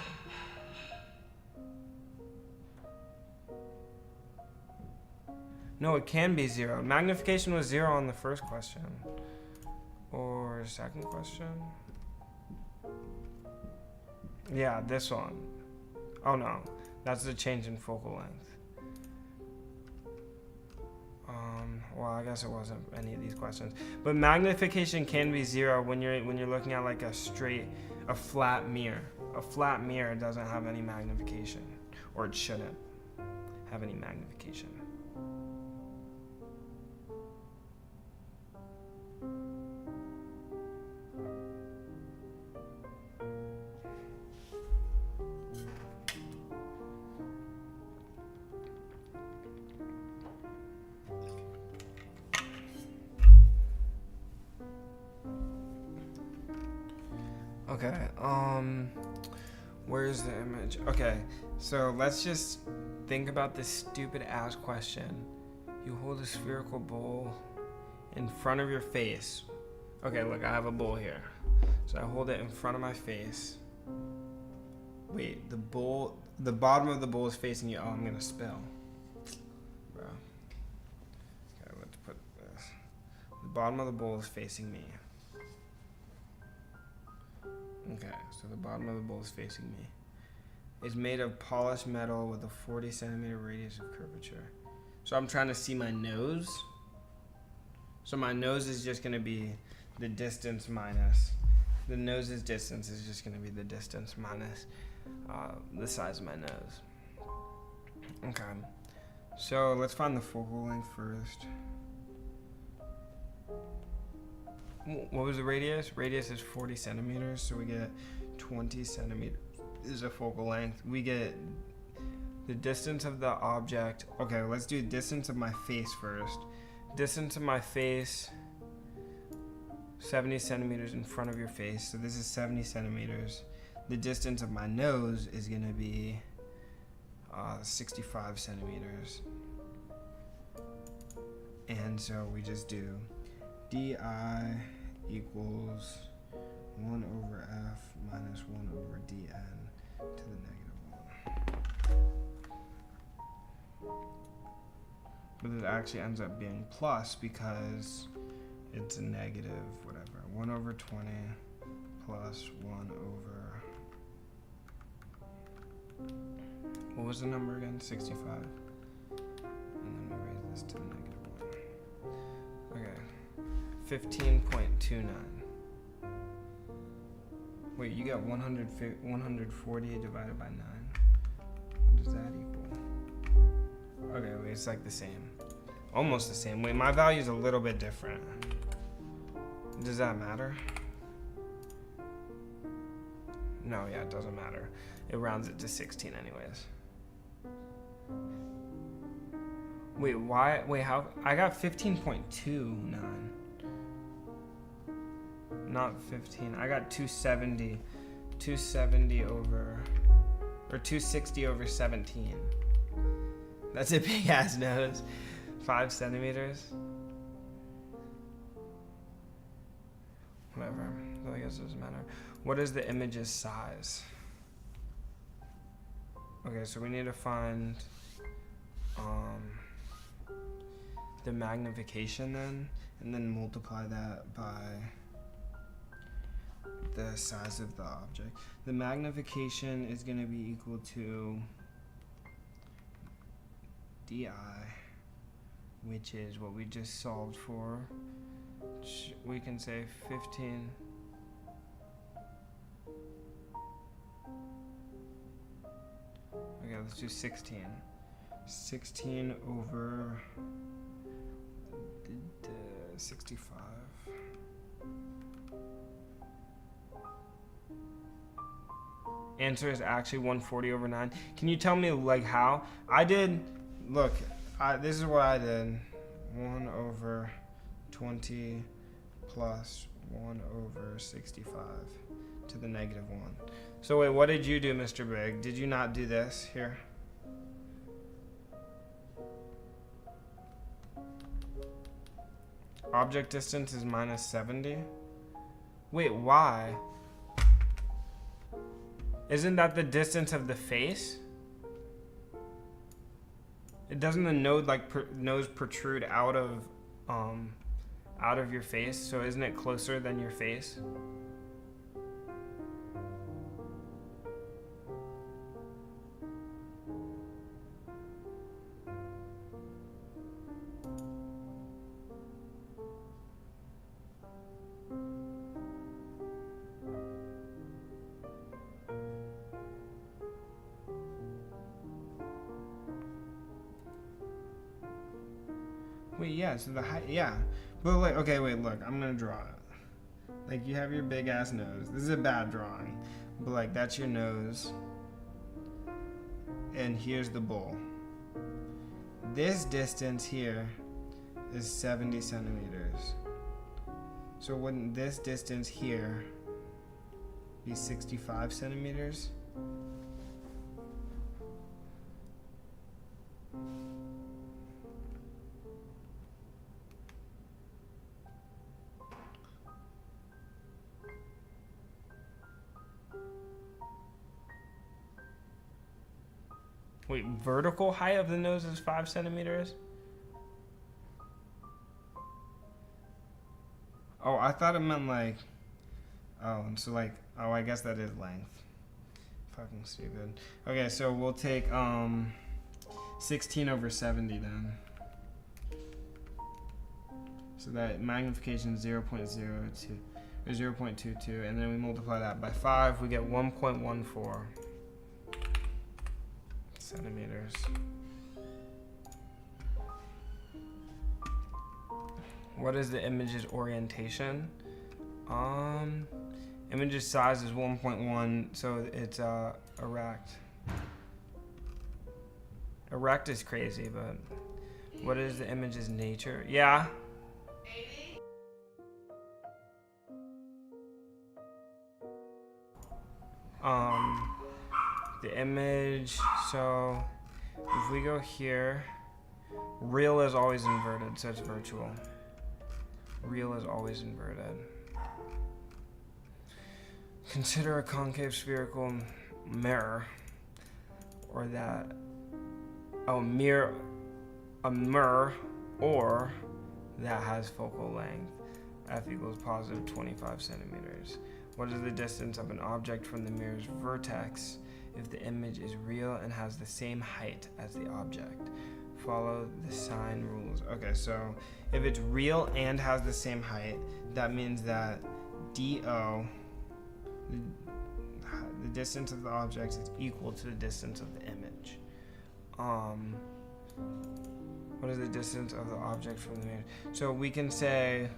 Speaker 1: No, it can be 0. Magnification was 0 on the first question. Or second question? Yeah, this one. Oh no, that's the change in focal length. Well, I guess it wasn't any of these questions. But magnification can be 0 when you're looking at like a flat mirror. A flat mirror doesn't have any magnification, or it shouldn't have any magnification. Okay, where's the image? Okay, so let's just think about this stupid ass question. You hold a spherical bowl in front of your face. Okay, look, I have a bowl here. So I hold it in front of my face. Wait, the bottom of the bowl is facing you. Oh, I'm gonna spill. Bro. Okay, let's put this. The bottom of the bowl is facing me. Okay, so the bottom of the bowl is facing me. It's made of polished metal with a 40 centimeter radius of curvature. So I'm trying to see my nose. So my nose is just going to be the distance minus. The nose's distance is just going to be the distance minus the size of my nose. Okay. So let's find the focal length first. What was the radius? Radius is 40 centimeters, so we get 20 centimeters is a focal length. We get the distance of the object. Okay, let's do distance of my face first. Distance of my face, 70 centimeters in front of your face. So this is 70 centimeters. The distance of my nose is going to be 65 centimeters. And so we just do di equals 1 over f minus 1 over dn to the -1. But it actually ends up being plus because it's a negative whatever. 1 over 20 plus 1 over... What was the number again? 65. And then we raise this to the -1. Okay. 15.29. Wait, you got 140 divided by 9. What does that equal? Okay, wait, it's like the same. Almost the same. Wait, my value is a little bit different. Does that matter? No, yeah, it doesn't matter. It rounds it to 16 anyways. Wait, why? Wait, how? I got 15.29. Not 15. I got 270. 270 over... Or 260 over 17. That's a big ass nose. 5 centimeters. Whatever. I guess it doesn't matter. What is the image's size? Okay, so we need to find the magnification then, and then multiply that by the size of the object. The magnification is going to be equal to di, which is what we just solved for. We can say 15. Okay, let's do 16. 16 over 65. Answer is actually 140 over 9. Can you tell me like how? I did, look, this is what I did. 1 over 20 plus 1 over 65 to the negative 1. So wait, what did you do, Mr. Big? Did you not do this here? Object distance is minus 70. Wait, why? Isn't that the distance of the face? Doesn't the node nose protrude out of your face? So isn't it closer than your face? Wait, yeah, so the height, yeah. But like, okay, wait, look, I'm gonna draw it. Like, you have your big ass nose. This is a bad drawing. But like, that's your nose. And here's the bowl. This distance here is 70 centimeters. So wouldn't this distance here be 65 centimeters? Wait, vertical height of the nose is 5 centimeters? Oh, I thought it meant like, oh, so like, oh, I guess that is length. Fucking stupid. Okay, so we'll take 16 over 70 then. So that magnification is 0.02 or 0.22, and then we multiply that by 5, we get 1.14 centimeters. What is the image's orientation? Image's size is 1.1, so it's erect. Erect is crazy, but what is the image's nature? Yeah. The image, so if we go here, real is always inverted, so it's virtual. Real is always inverted. Consider a concave spherical mirror, or that, a mirror, or that has focal length, f equals positive 25 centimeters. What is the distance of an object from the mirror's vertex if the image is real and has the same height as the object? Follow the sign rules. Okay, so if it's real and has the same height, that means that DO, the distance of the object, is equal to the distance of the image. What is the distance of the object from the mirror? So we can say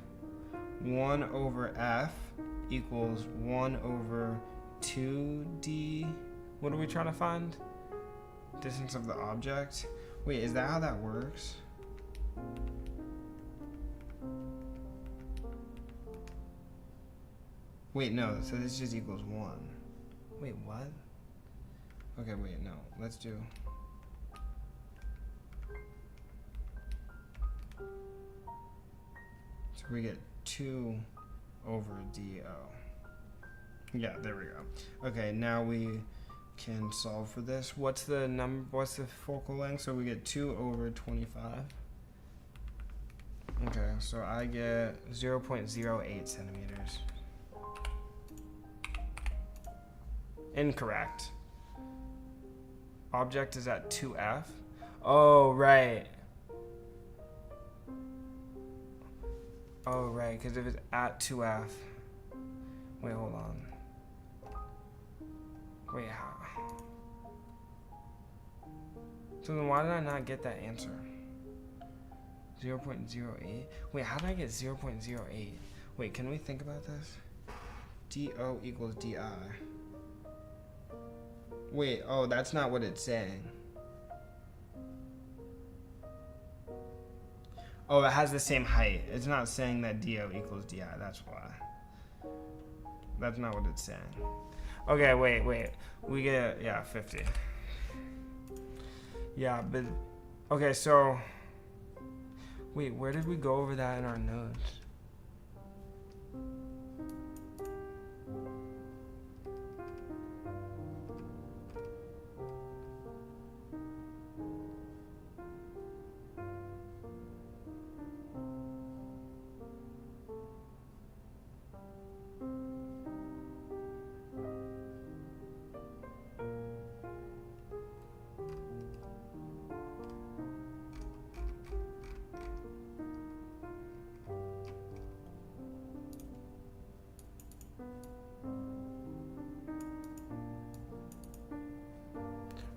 Speaker 1: 1 over F equals 1 over 2D. What are we trying to find? Distance of the object. Wait, is that how that works? Wait, no, so this just equals 1. Wait, what? Okay, wait, no, let's do. So we get 2 over DO. Yeah, there we go. Okay, now we can solve for this. What's the number? What's the focal length? So we get 2 over 25. Okay, so I get 0.08 centimeters. Incorrect. Object is at 2F. Oh, right. Oh, right, because if it's at 2f. Wait, hold on. Wait, how? So then why did I not get that answer? 0.08? Wait, how did I get 0.08? Wait, can we think about this? DO equals DI. Wait, oh, that's not what it's saying. Oh, it has the same height. It's not saying that DO equals DI, that's why. That's not what it's saying. Okay, wait. We get, yeah, 50. Yeah, but, okay, so, wait, where did we go over that in our notes?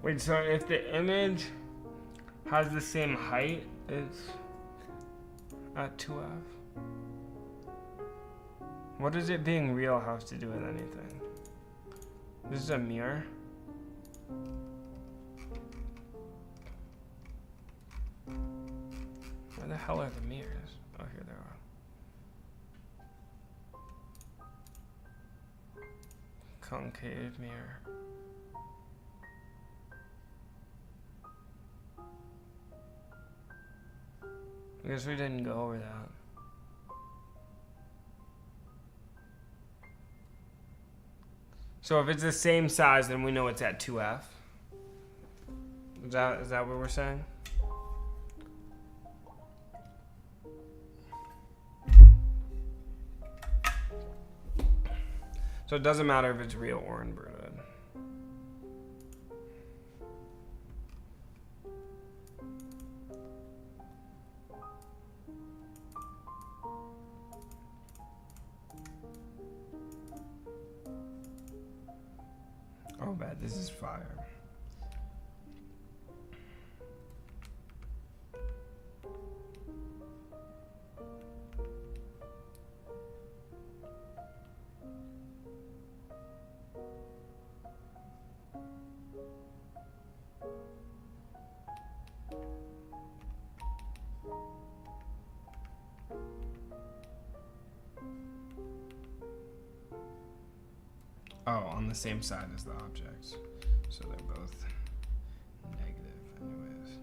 Speaker 1: Wait, so if the image has the same height as at 2f, what does it being real have to do with anything? This is a mirror. Where the hell are the mirrors? Oh, here they are. Concave mirror. I guess we didn't go over that. So if it's the same size, then we know it's at 2f. Is that what we're saying? So it doesn't matter if it's real or inverted. Oh, bad. This is fire. Oh, on the same side as the objects. So they're both negative anyways.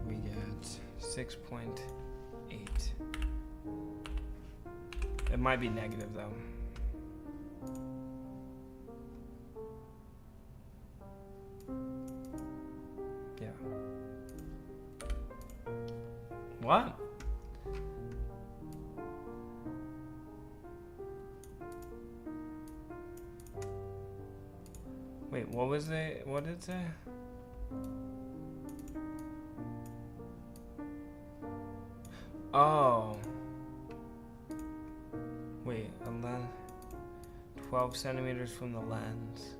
Speaker 1: We get 6.8. It might be negative though. Yeah. What? Wait, what was it? What did it say? Oh. Wait, 12 centimeters from the lens.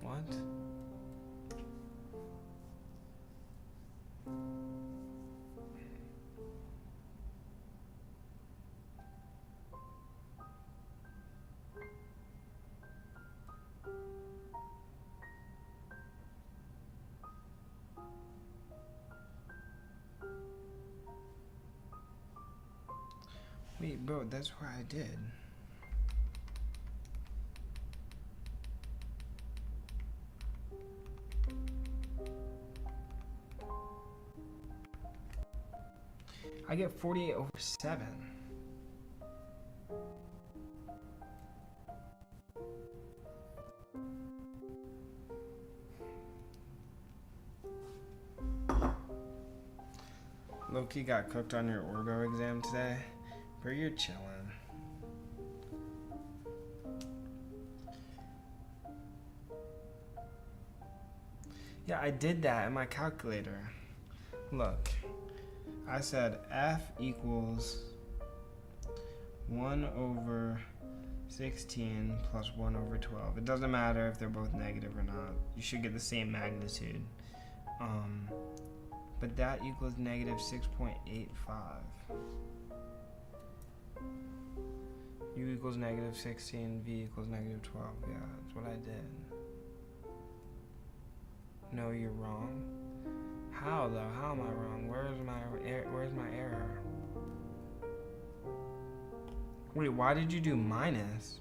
Speaker 1: What? Wait, bro, that's what I did. I get 48/7. Loki got cooked on your orgo exam today. Bro, you're chilling. Yeah, I did that in my calculator. Look, I said f equals 1 over 16 plus 1 over 12. It doesn't matter if they're both negative or not. You should get the same magnitude. But that equals negative 6.85. U equals negative 16, V equals negative 12. Yeah, that's what I did. No, you're wrong. How though? How am I wrong? Where's my error? Wait, why did you do minus?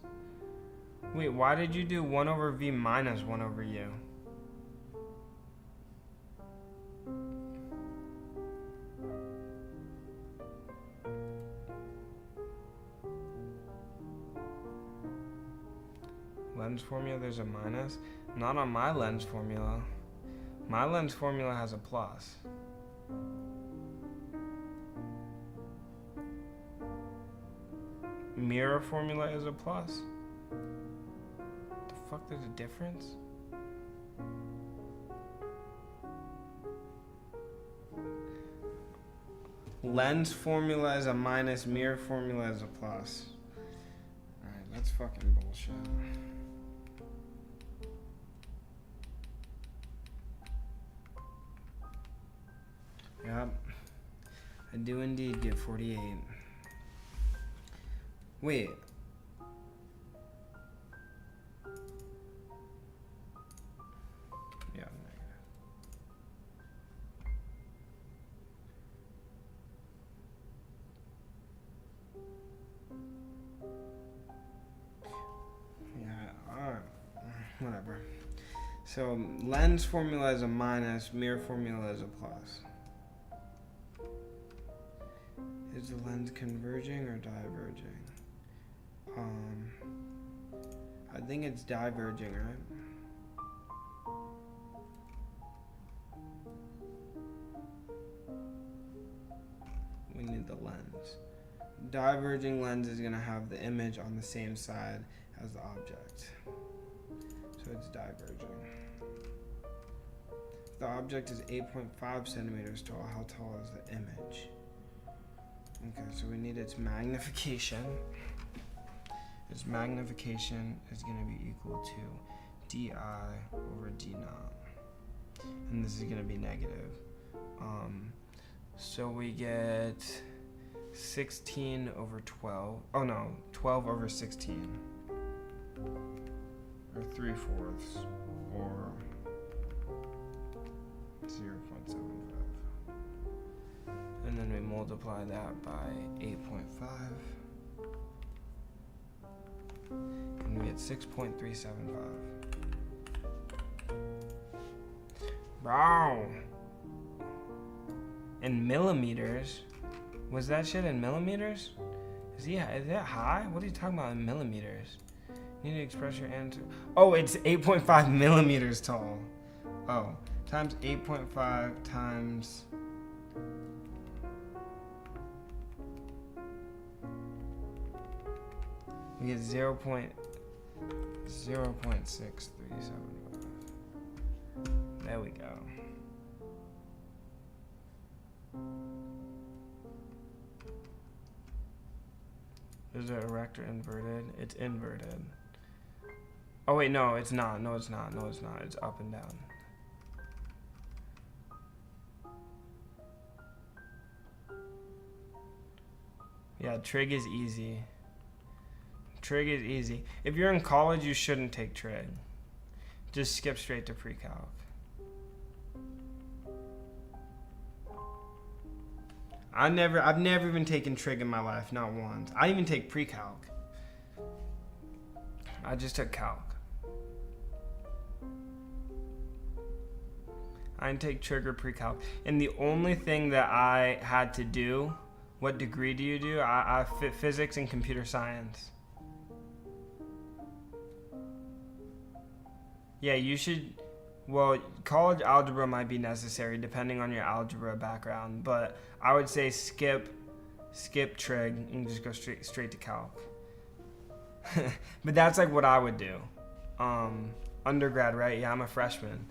Speaker 1: Wait, why did you do 1 over V minus 1 over U? Lens formula, there's a minus. Not on my lens formula. My lens formula has a plus. Mirror formula is a plus. The fuck, there's a difference? Lens formula is a minus, mirror formula is a plus. Alright, that's fucking bullshit. Yep, I do indeed get 48. Wait. Yeah, negative. Yeah, alright. Whatever. So, lens formula is a minus, mirror formula is a plus. Is the lens converging or diverging? I think it's diverging, right? We need the lens. Diverging lens is going to have the image on the same side as the object. So it's diverging. The object is 8.5 centimeters tall. How tall is the image? Okay, so we need its magnification. Its magnification is going to be equal to di over d naught. And this is going to be negative. So we get 16 over 12. Oh no, 12 over 16. Or 3/4. Or 0.75. And then we multiply that by 8.5. And we get 6.375. Wow. In millimeters? Was that shit in millimeters? Is that high? What are you talking about in millimeters? You need to express your answer. Oh, it's 8.5 millimeters tall. Oh, times 8.5 times... We get 0.6375. There we go. Is it erect or inverted? It's inverted. Oh wait, no, it's not. No, it's not. No, it's not. It's up and down. Yeah, trig is easy. Trig is easy. If you're in college, you shouldn't take trig. Just skip straight to pre-calc. I've never even taken trig in my life, not once. I didn't even take pre-calc. I just took calc. I didn't take trig or pre-calc. And the only thing that I had to do, what degree do you do? I fit physics and computer science. Yeah, you should, well, college algebra might be necessary depending on your algebra background, but I would say skip trig and just go straight to calc. But that's like what I would do. Undergrad, right? Yeah, I'm a freshman.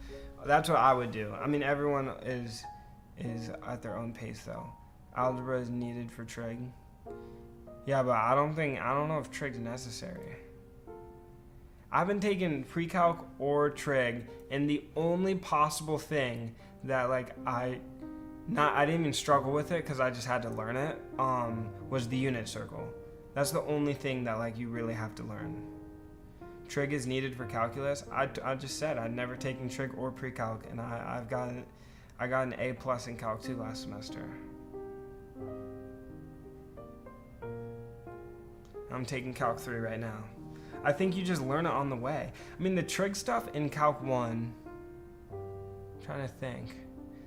Speaker 1: That's what I would do. I mean, everyone is at their own pace though. Algebra is needed for trig. Yeah, but I don't know if trig's necessary. I haven't taken pre-calc or trig, and the only possible thing that like I didn't even struggle with it because I just had to learn it, was the unit circle. That's the only thing that like you really have to learn. Trig is needed for calculus. I just said I'd never taken trig or pre-calc, and I got an A+ in calc 2 last semester. I'm taking calc 3 right now. I think you just learn it on the way. I mean, the trig stuff in calc 1, I'm trying to think.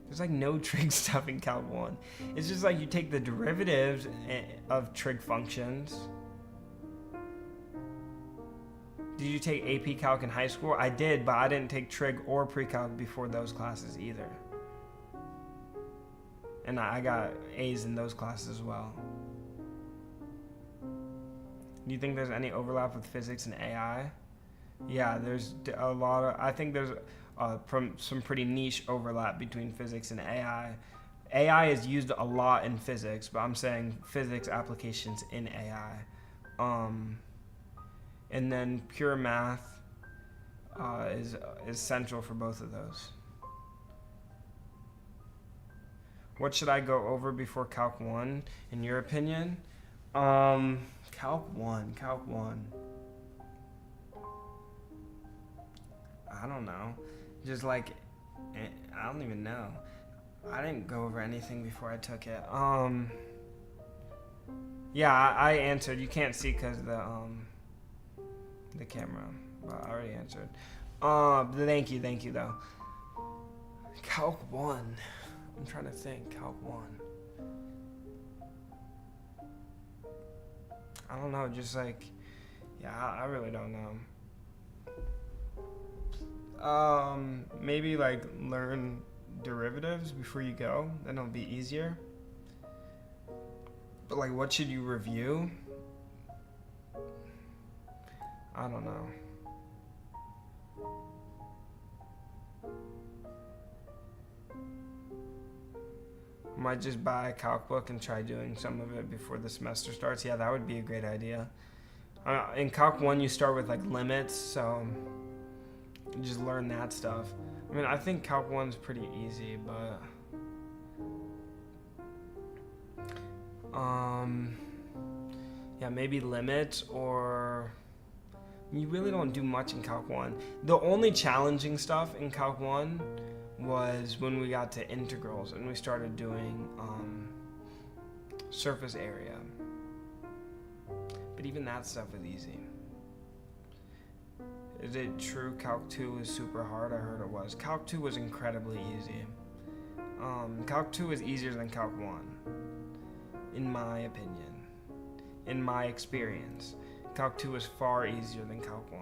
Speaker 1: There's like no trig stuff in calc 1. It's just like you take the derivatives of trig functions. Did you take AP Calc in high school? I did, but I didn't take trig or pre-calc before those classes either. And I got A's in those classes as well. Do you think there's any overlap with physics and AI? Yeah, there's a lot of, I think there's some pretty niche overlap between physics and AI. AI is used a lot in physics, but I'm saying physics applications in AI. And then pure math is central for both of those. What should I go over before Calc 1, in your opinion? Calc 1. I don't know. Just like, I don't even know. I didn't go over anything before I took it. Yeah, I answered. You can't see because the camera, but I already answered. Thank you though. Calc 1. I'm trying to think. Calc 1. I don't know. Just like, yeah, I really don't know. Maybe like learn derivatives before you go. Then it'll be easier. But like, what should you review? I don't know. Might just buy a calc book and try doing some of it before the semester starts. Yeah, that would be a great idea. In calc 1, you start with like limits, so you just learn that stuff. I mean, I think calc 1's pretty easy, but yeah, maybe limits, or you really don't do much in calc 1. The only challenging stuff in calc 1 was when we got to integrals and we started doing surface area. But even that stuff is easy. Is it true Calc 2 is super hard? I heard it was. Calc 2 was incredibly easy. Calc 2 is easier than Calc 1, in my opinion. In my experience, Calc 2 is far easier than Calc 1.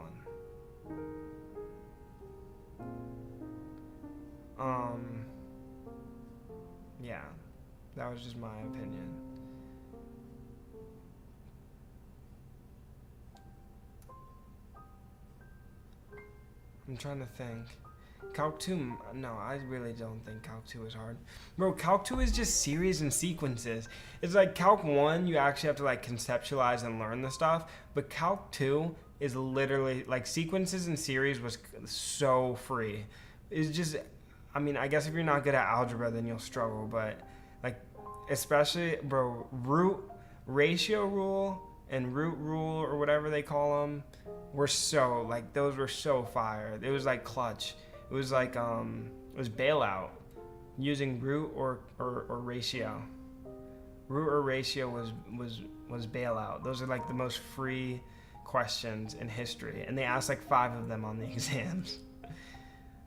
Speaker 1: Yeah, that was just my opinion. I'm trying to think. Calc 2, no, I really don't think Calc 2 is hard. Bro, Calc 2 is just series and sequences. It's like Calc 1, you actually have to like conceptualize and learn the stuff, but Calc 2 is literally, like, sequences and series was so free. It's just, I mean, I guess if you're not good at algebra, then you'll struggle, but like, especially, bro, ratio rule and root rule or whatever they call them were so, like, those were so fire. It was like clutch. It was like, it was bailout using root or ratio. Root or ratio was bailout. Those are like the most free questions in history, and they asked like 5 of them on the exams.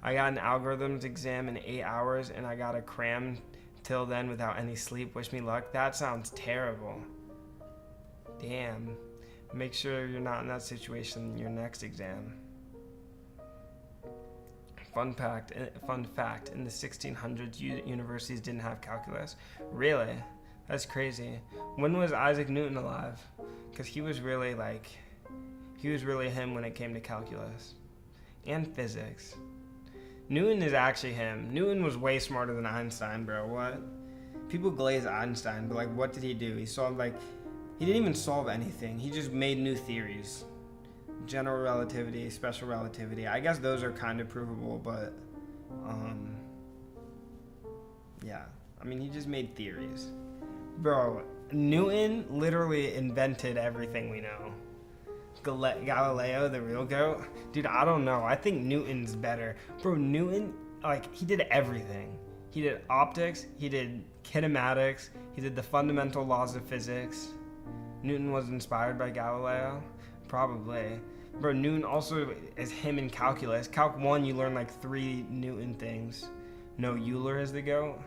Speaker 1: I got an algorithms exam in 8 hours, and I got a cram till then without any sleep. Wish me luck. That sounds terrible. Damn. Make sure you're not in that situation in your next exam. Fun fact, in the 1600s, universities didn't have calculus. Really? That's crazy. When was Isaac Newton alive? Because he was really him when it came to calculus and physics. Newton is actually him. Newton was way smarter than Einstein, bro. What? People glaze Einstein, but like, what did he do? He solved he didn't even solve anything. He just made new theories. General relativity, special relativity. I guess those are kind of provable, but yeah. I mean, he just made theories. Bro, Newton literally invented everything we know. Galileo, the real goat? Dude, I don't know. I think Newton's better. Bro, Newton, he did everything. He did optics, he did kinematics, he did the fundamental laws of physics. Newton was inspired by Galileo? Probably. Bro, Newton also is him in calculus. Calc 1, you learn 3 Newton things. No, Euler is the goat?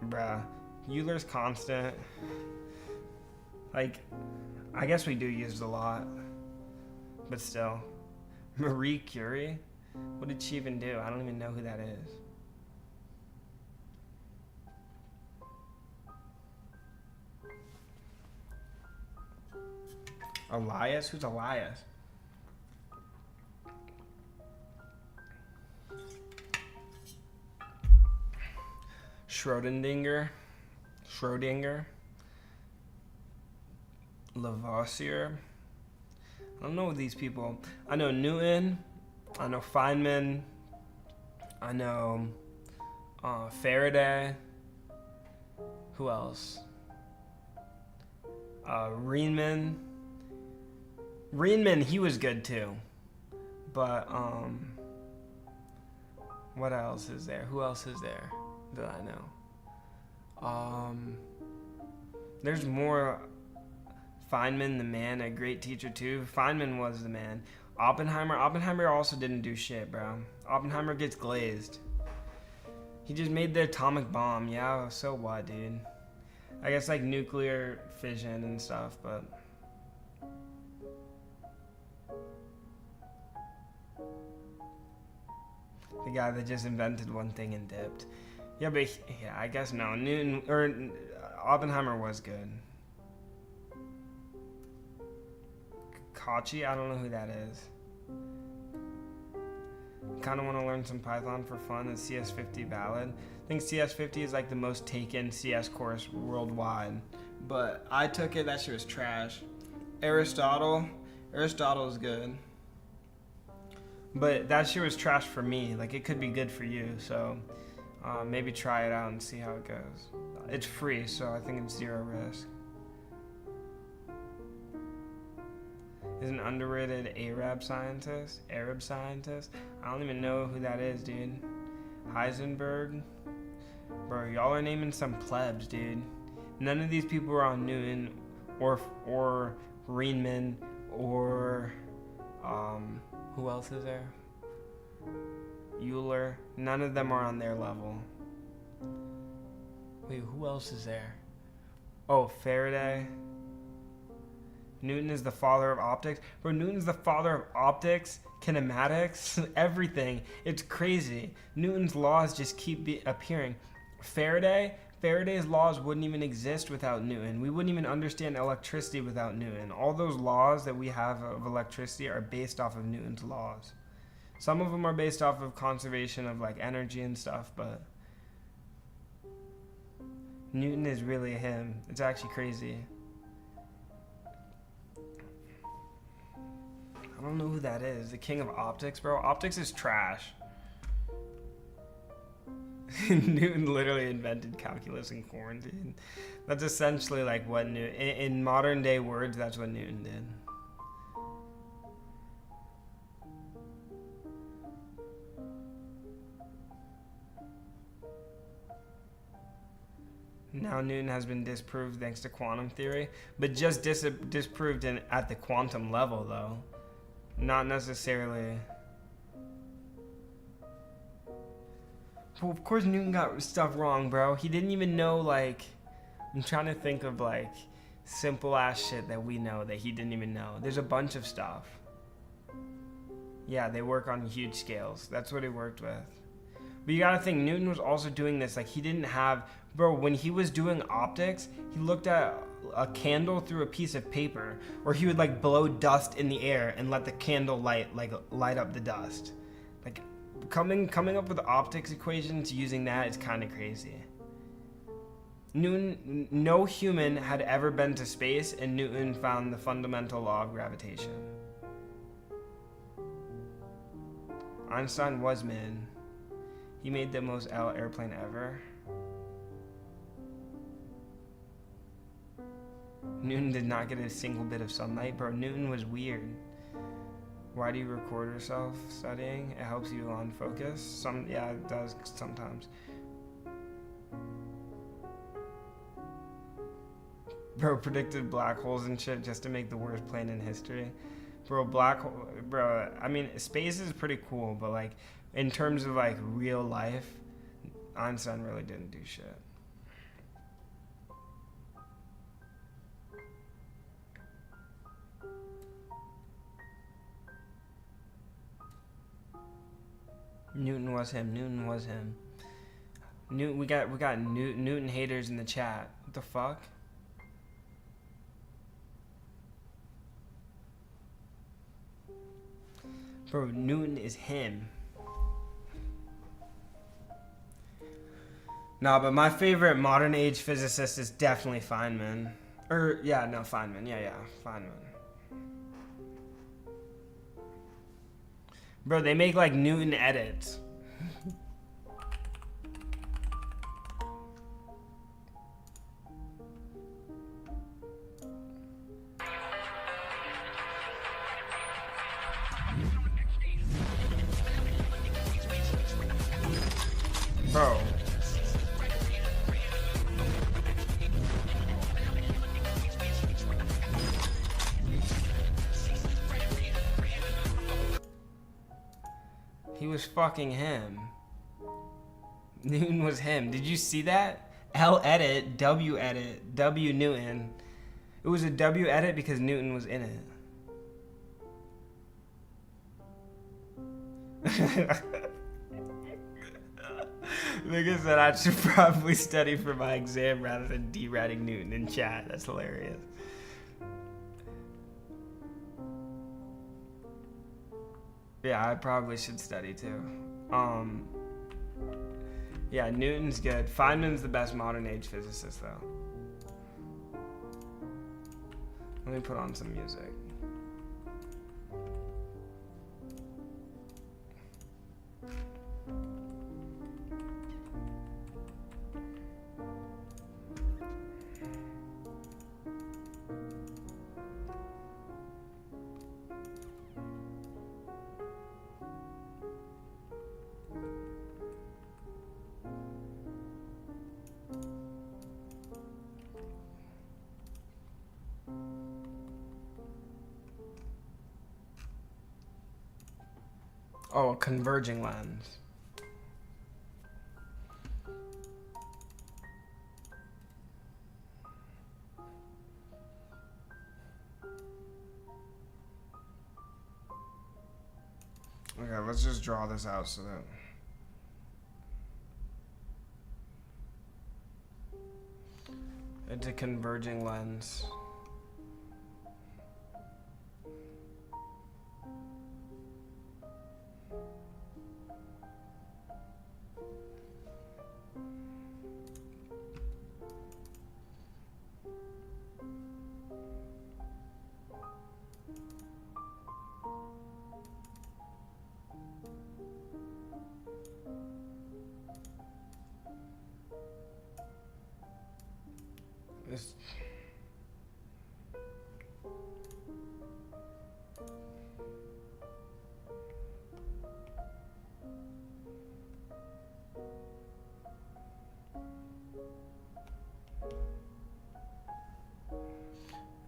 Speaker 1: Bruh, Euler's constant. I guess we do use it a lot. But still. Marie Curie? What did she even do? I don't even know who that is. Elias? Who's Elias? Schrödinger, Lavoisier. I don't know these people. I know Newton, I know Feynman, I know Faraday. Who else? Riemann, he was good too. But what else is there? Who else is there that I know? There's more. Feynman, the man, a great teacher too. Feynman was the man. Oppenheimer also didn't do shit, bro. Oppenheimer gets glazed. He just made the atomic bomb. Yeah, so what, dude? I guess nuclear fission and stuff, but the guy that just invented one thing and dipped. Yeah, but I guess no. Newton or Oppenheimer was good. Kachi, I don't know who that is. Kind of want to learn some Python for fun. Is CS50 valid? I think CS50 is the most taken CS course worldwide. But I took it, that shit was trash. Aristotle is good. But that shit was trash for me. It could be good for you. So maybe try it out and see how it goes. It's free, so I think it's 0 risk. Is an underrated Arab scientist? I don't even know who that is, dude. Heisenberg? Bro, y'all are naming some plebs, dude. None of these people are on Newton or Riemann or who else is there? Euler. None of them are on their level. Wait, who else is there? Oh, Faraday. Newton is the father of optics. Bro, Newton's the father of optics, kinematics, everything. It's crazy. Newton's laws just keep appearing. Faraday's laws wouldn't even exist without Newton. We wouldn't even understand electricity without Newton. All those laws that we have of electricity are based off of Newton's laws. Some of them are based off of conservation of energy and stuff, but Newton is really him. It's actually crazy. I don't know who that is. The king of optics, bro. Optics is trash. Newton literally invented calculus in quarantine. That's essentially what Newton, in modern day words, that's what Newton did. Now Newton has been disproved thanks to quantum theory, but just disproved at the quantum level, though. Not necessarily. Well, of course Newton got stuff wrong, bro. He didn't even know, I'm trying to think of, simple ass shit that we know that he didn't even know. There's a bunch of stuff. Yeah, they work on huge scales. That's what he worked with. But you gotta think, Newton was also doing this, he didn't have, bro, when he was doing optics, he looked at a candle through a piece of paper, or he would blow dust in the air and let the candle light up the dust. coming up with optics equations using that is kind of crazy. Newton, no human had ever been to space, and Newton found the fundamental law of gravitation. Einstein was man. He made the most airplane ever. Newton did not get a single bit of sunlight. Bro, Newton was weird. Why do you record yourself studying? It helps you on focus. Yeah, it does sometimes. Bro predicted black holes and shit just to make the worst plane in history. Bro, I mean, space is pretty cool, but like, in terms of like real life, Einstein really didn't do shit. Newton was him. We got Newton haters in the chat. What the fuck? Bro, Newton is him. Nah, but my favorite modern age physicist is definitely Feynman. Feynman. Yeah, Feynman. Bro, they make like Newton edits. Bro. He was fucking him. Newton was him. Did you see that? L edit, W edit, W Newton. It was a W edit because Newton was in it. Nigga said I should probably study for my exam rather than deratting Newton in chat. That's hilarious. Yeah, I probably should study too. Yeah, Newton's good. Feynman's the best modern age physicist though. Let me put on some music. Oh, a converging lens. Okay, let's just draw this out so that... It's a converging lens. This...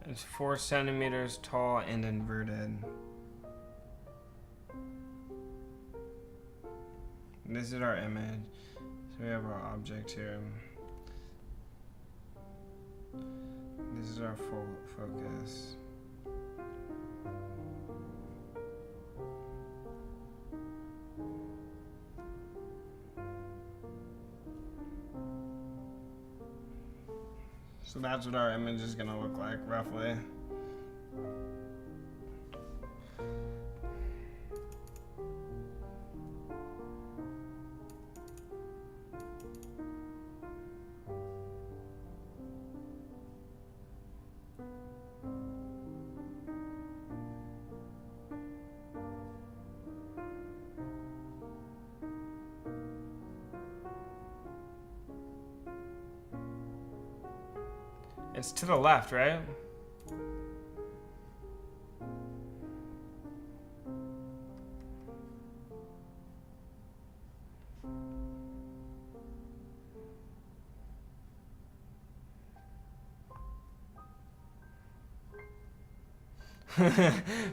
Speaker 1: It's 4 centimeters tall and inverted. This is our image. So we have our object here. This is our full focus. So that's what our image is gonna look like, roughly. It's to the left, right?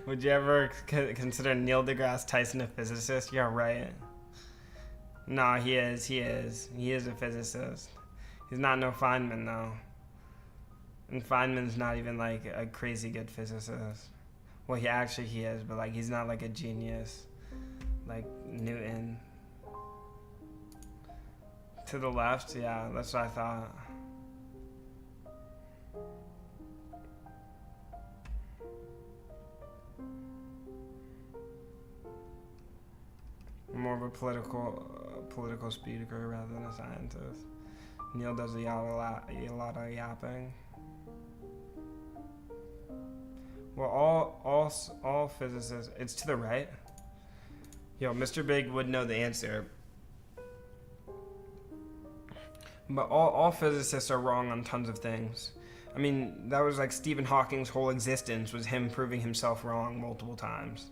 Speaker 1: Would you ever consider Neil deGrasse Tyson a physicist? Yeah, right. No, he is. He is a physicist. He's not no Feynman, though. And Feynman's not even, like, a crazy good physicist. Well, he is, but, like, he's not, like, a genius. Like Newton. To the left? Yeah, that's what I thought. More of a political speaker rather than a scientist. Neil does a lot of yapping. Well, all physicists. It's to the right. Yo, Mr. Big would know the answer. But all physicists are wrong on tons of things. I mean, that was like Stephen Hawking's whole existence was him proving himself wrong multiple times.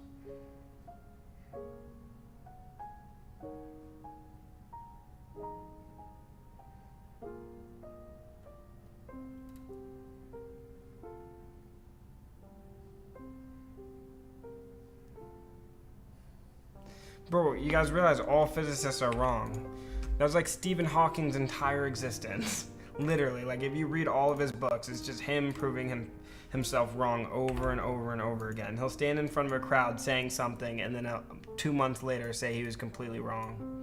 Speaker 1: Bro, you guys realize all physicists are wrong. That was like Stephen Hawking's entire existence. Literally, like if you read all of his books, it's just him proving himself wrong over and over and over again. He'll stand in front of a crowd saying something and then 2 months later say he was completely wrong.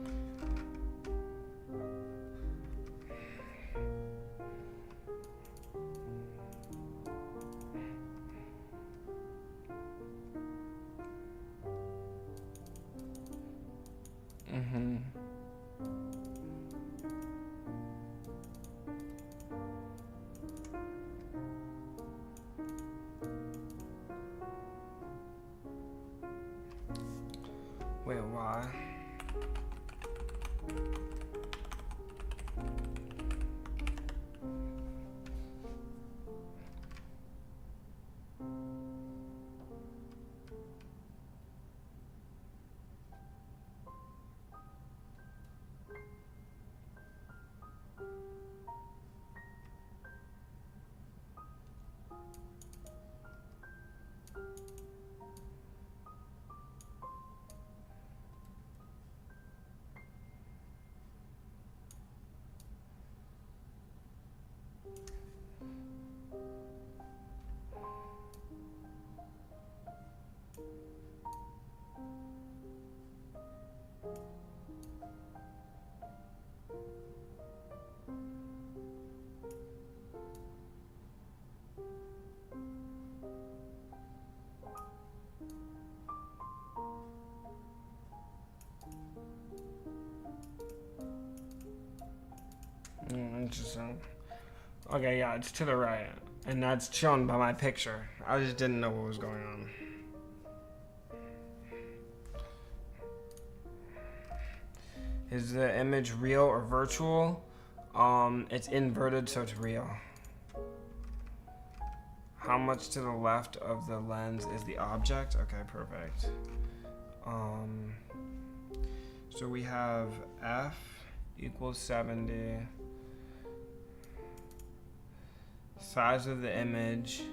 Speaker 1: Wait, why? Interesting. Okay, yeah, it's to the right. And that's shown by my picture. I just didn't know what was going on. Is the image real or virtual? It's inverted, so it's real. How much to the left of the lens is the object? Okay, perfect. So we have F equals 70. Size of the image.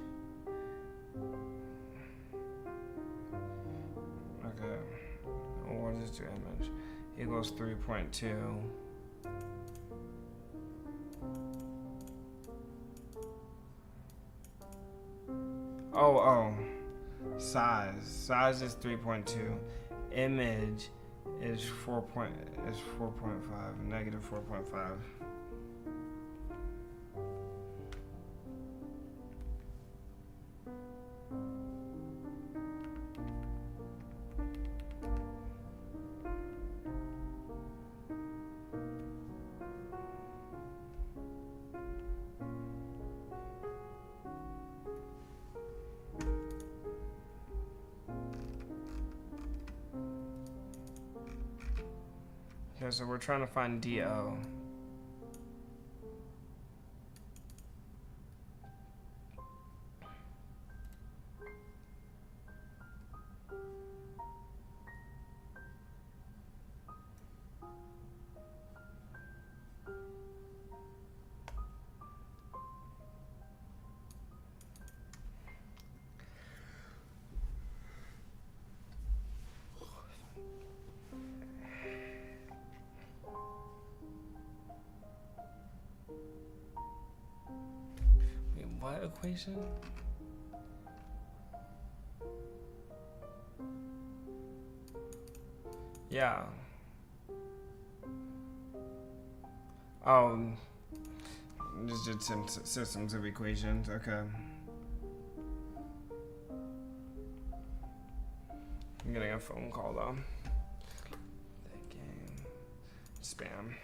Speaker 1: Okay. What is the image? Equals 3.2. Oh. Size. Size is 3.2. Image is 4.5. Negative 4.5. Okay, so we're trying to find DO. equation? Yeah. Oh, just did some systems of equations. Okay. I'm getting a phone call though. That game. Spam.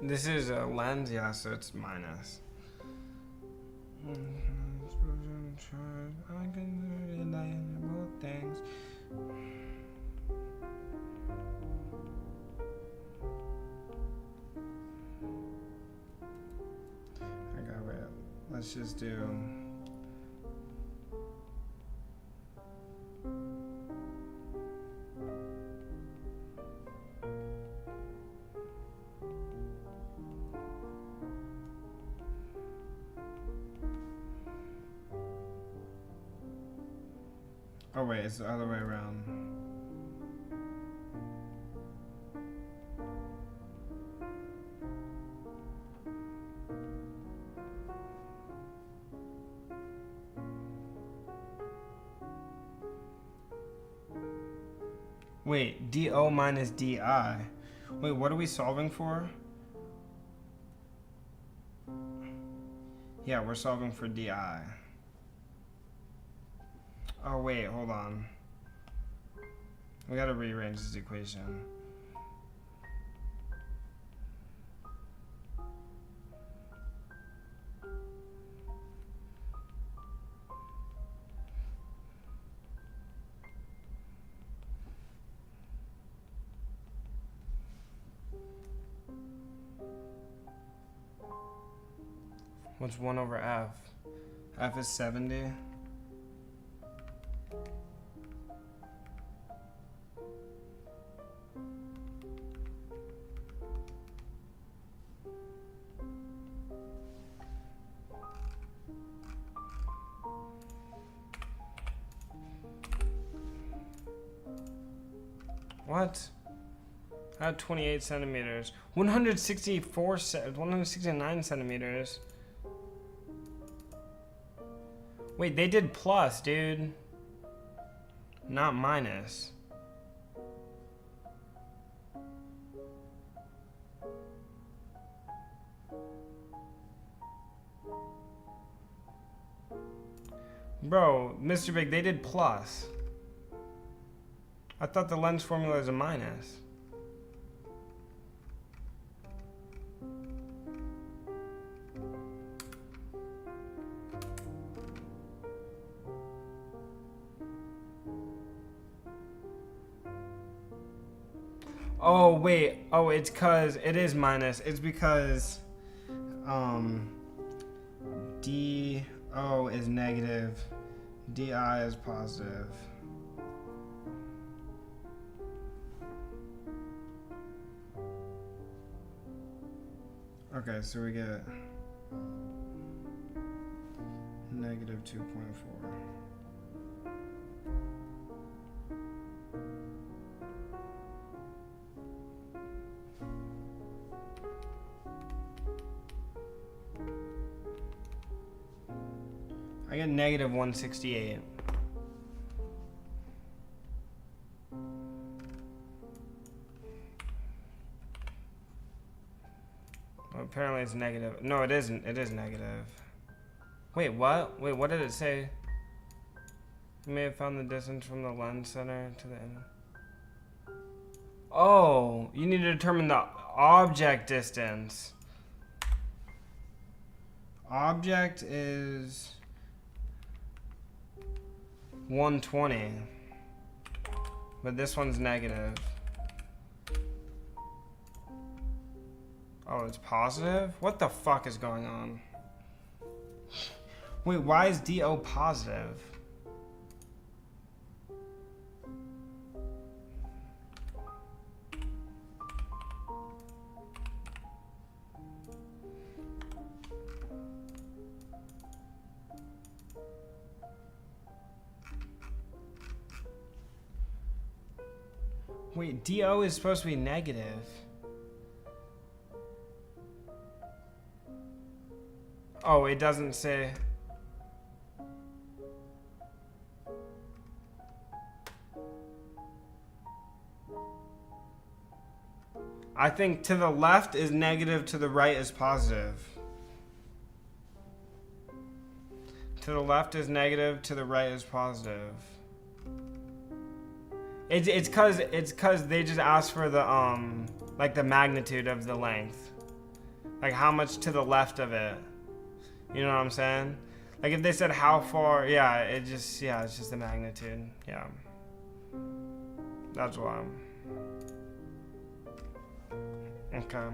Speaker 1: This is a lens, yeah, so it's minus. I can rely on both things. I got it. Let's just do. Oh wait, it's the other way around. Wait, dO minus di. Wait, what are we solving for? Yeah, we're solving for di. Oh wait, hold on. We gotta rearrange this equation. What's 1 over f? F is 70. What? I had 28 centimeters. 169 centimeters. Wait, they did plus, dude. Not minus. Bro, Mr. Big, they did plus. I thought the lens formula is a minus. Oh, wait. Oh, it's because it is minus. It's because DO is negative, DI is positive. Okay, so we get negative 2.4. I get negative 168. Well, apparently it's negative. No, it isn't. It is negative. Wait, what? Wait, what did it say? You may have found the distance from the lens center to the end. Oh, you need to determine the object distance. Object is 120, but this one's negative. Oh, it's positive? What the fuck is going on? Wait, why is DO positive? Wait, DO is supposed to be negative. Oh, it doesn't say. I think to the left is negative, to the right is positive. To the left is negative, to the right is positive. It's cause they just asked for the like the magnitude of the length. Like how much to the left of it. You know what I'm saying? Like if they said how far, yeah, it's just the magnitude. Yeah. That's why. Okay.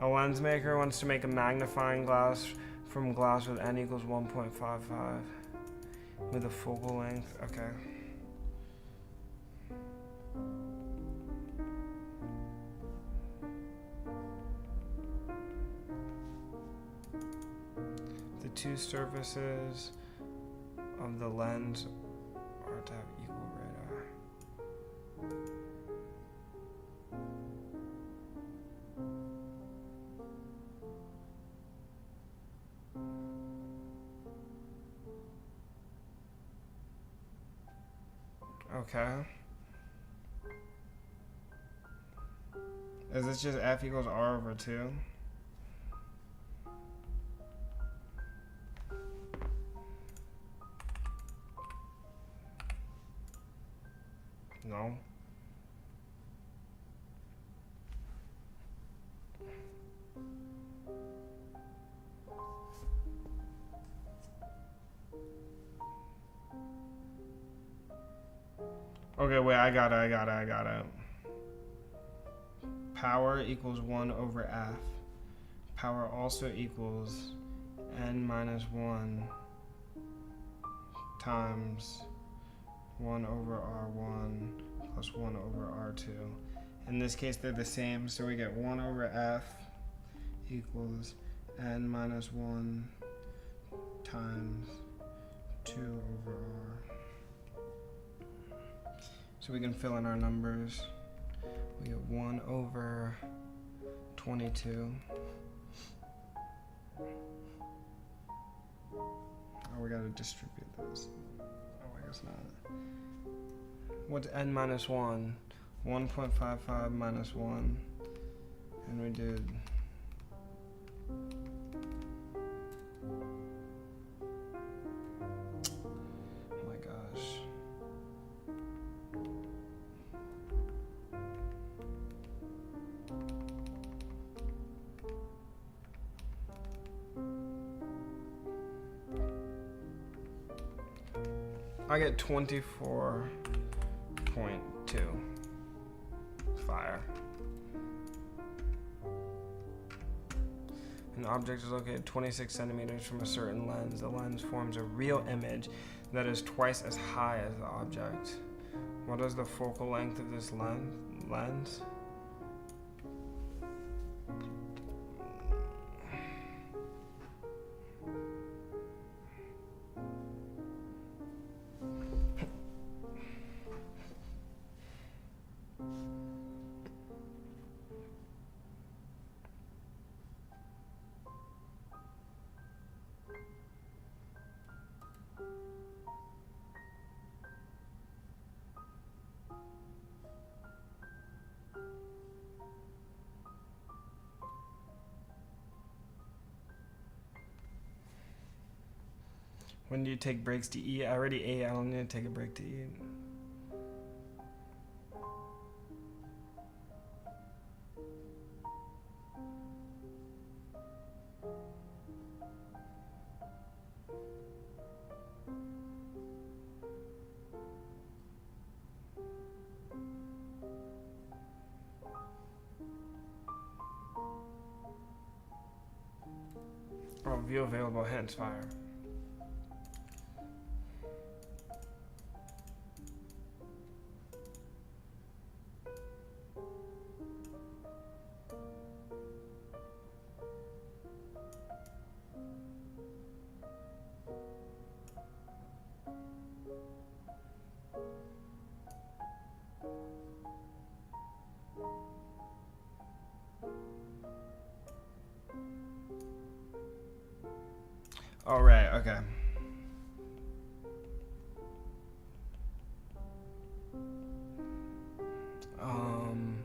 Speaker 1: A lens maker wants to make a magnifying glass from glass with n equals 1.55 with a focal length. Okay. The two surfaces of the lens are to have equal radar. Okay. Is this just F equals R over 2? No. Okay, wait, I got it. Power equals 1 over F. Power also equals n minus 1 times 1 over R1 plus 1 over R2. In this case, they're the same, so we get 1 over F equals n minus 1 times 2 over R. So we can fill in our numbers. We get 1 over 22. Oh, we gotta distribute this. Oh, I guess not. What's n minus 1? 1.55 minus 1. And we did... Oh my gosh. I get 24.2. Fire. An object is located 26 centimeters from a certain lens. The lens forms a real image that is twice as high as the object. What is the focal length of this lens? When do you take breaks to eat? I already ate. I don't need to take a break to eat. Oh, view available, hence fire. All right. Okay. Um.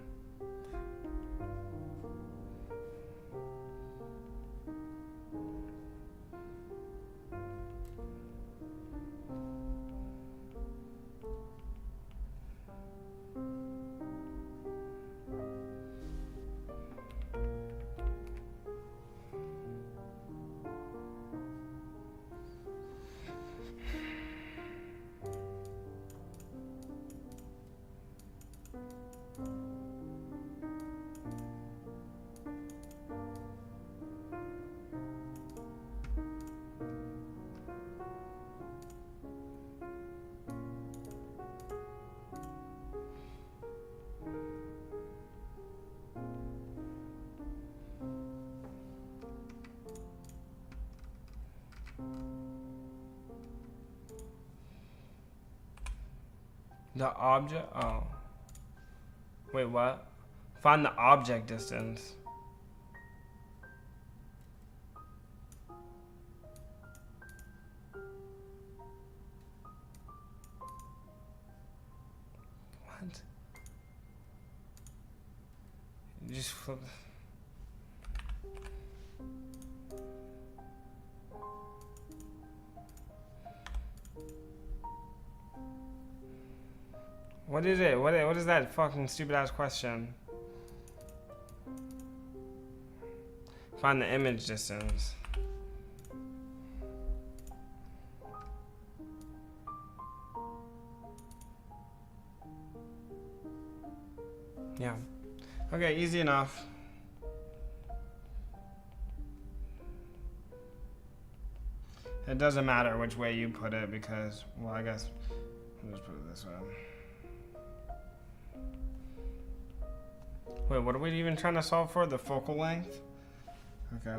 Speaker 1: The object. Oh. Wait, what? Find the object distance. What? You just flip. What is it? What is that fucking stupid ass question? Find the image distance. Yeah. Okay, easy enough. It doesn't matter which way you put it because, well, I guess I'll just put it this way. Wait, what are we even trying to solve for? The focal length? Okay.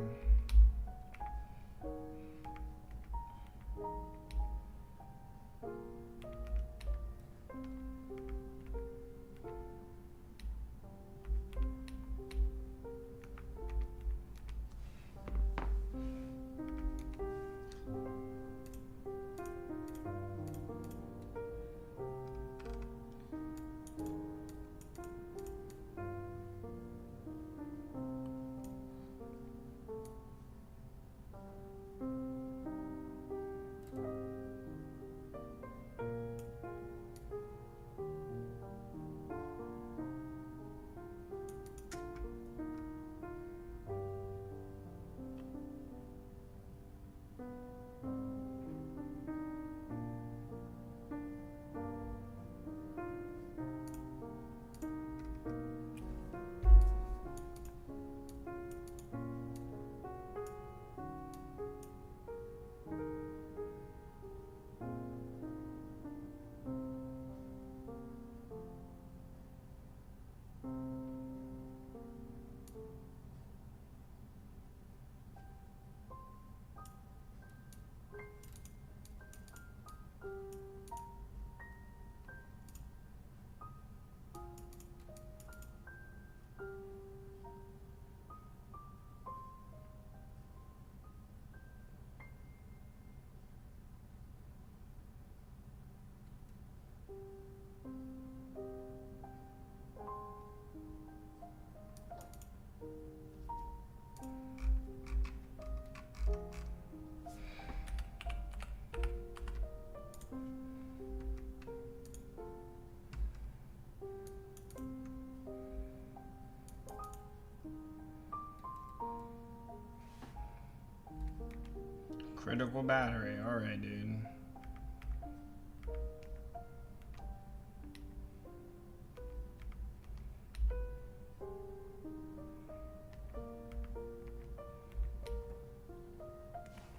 Speaker 1: Critical battery. Alright, dude.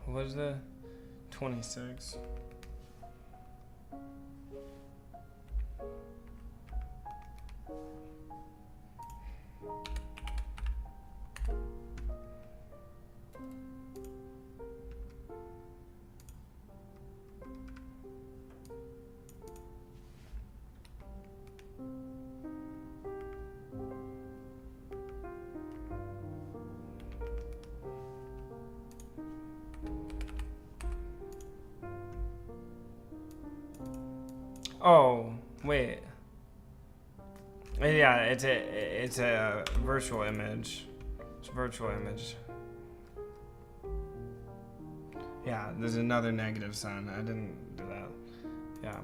Speaker 1: What is the 26? Oh, wait. Yeah, it's a virtual image. It's a virtual image. Yeah, there's another negative sign. I didn't do that. Yeah.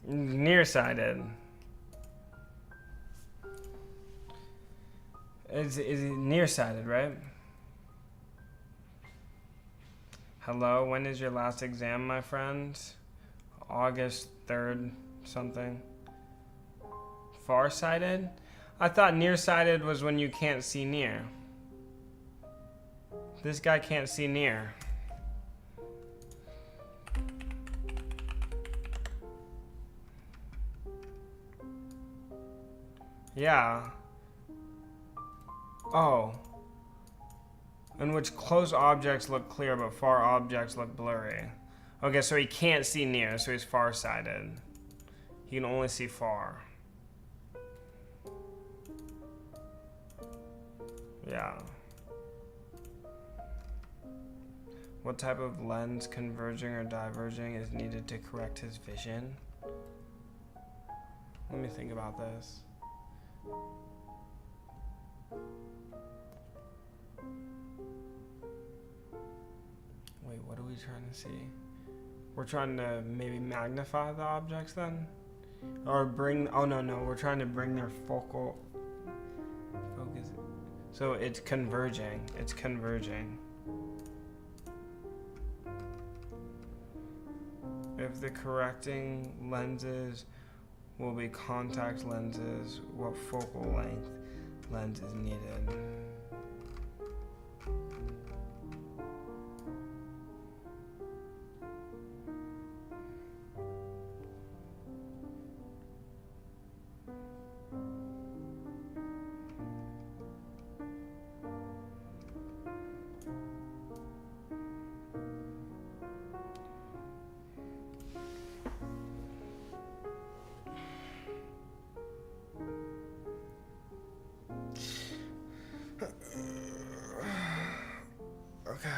Speaker 1: Nearsighted. Is it nearsighted, right? Hello, when is your last exam, my friend? August 3rd, something. Farsighted? I thought nearsighted was when you can't see near. This guy can't see near. Yeah. Oh. In which close objects look clear, but far objects look blurry. Okay, so he can't see near, so he's farsighted. He can only see far. Yeah. What type of lens, converging or diverging, is needed to correct his vision? Let me think about this. Wait, what are we trying to see? We're trying to maybe magnify the objects then? Or bring, oh no, we're trying to bring their focal focus. So it's converging, If the correcting lenses will be contact lenses, what focal length lens is needed? Okay.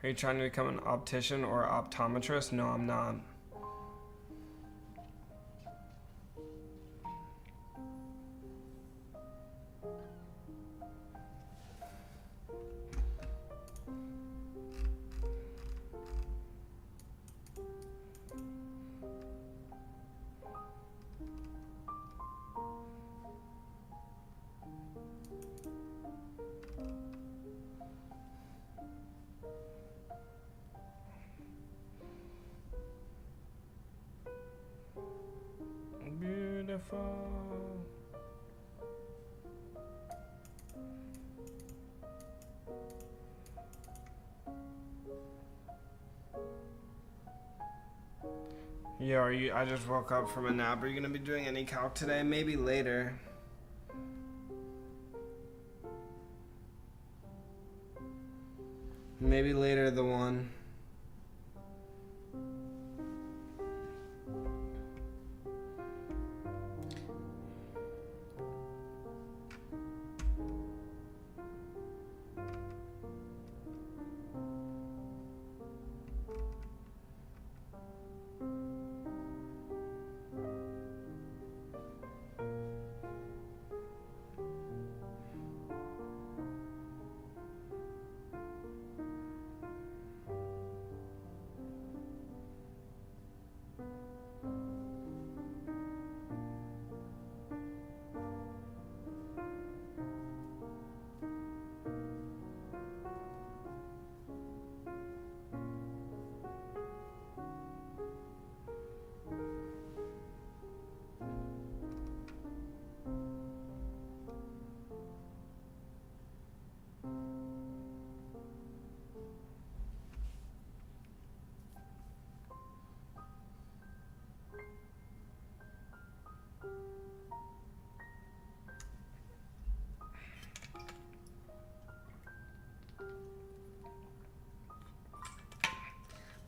Speaker 1: Are you trying to become an optician or optometrist? No, I'm not. Beautiful. Yo, I just woke up from a nap. Are you gonna be doing any calc today? Maybe later. Maybe later the one.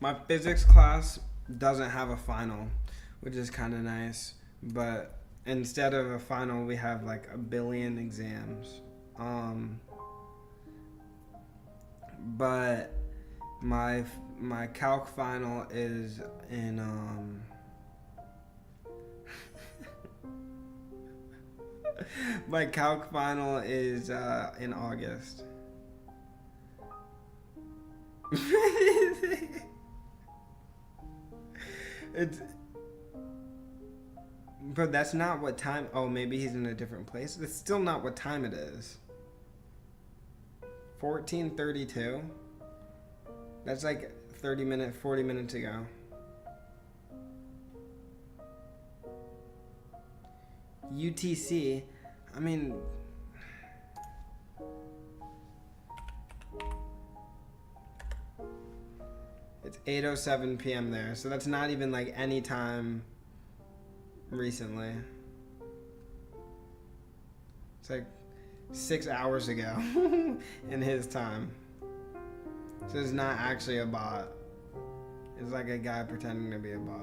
Speaker 1: My physics class doesn't have a final, which is kind of nice. But instead of a final, we have like a billion exams. But my calc final is in my calc final is in August. It's, but that's not what time. Oh, maybe he's in a different place. It's still not what time it is. 14:32. That's like 40 minutes ago. UTC. I mean, it's 8:07 p.m. there, so that's not even like any time recently. It's like 6 hours ago in his time. So it's not actually a bot. It's like a guy pretending to be a bot.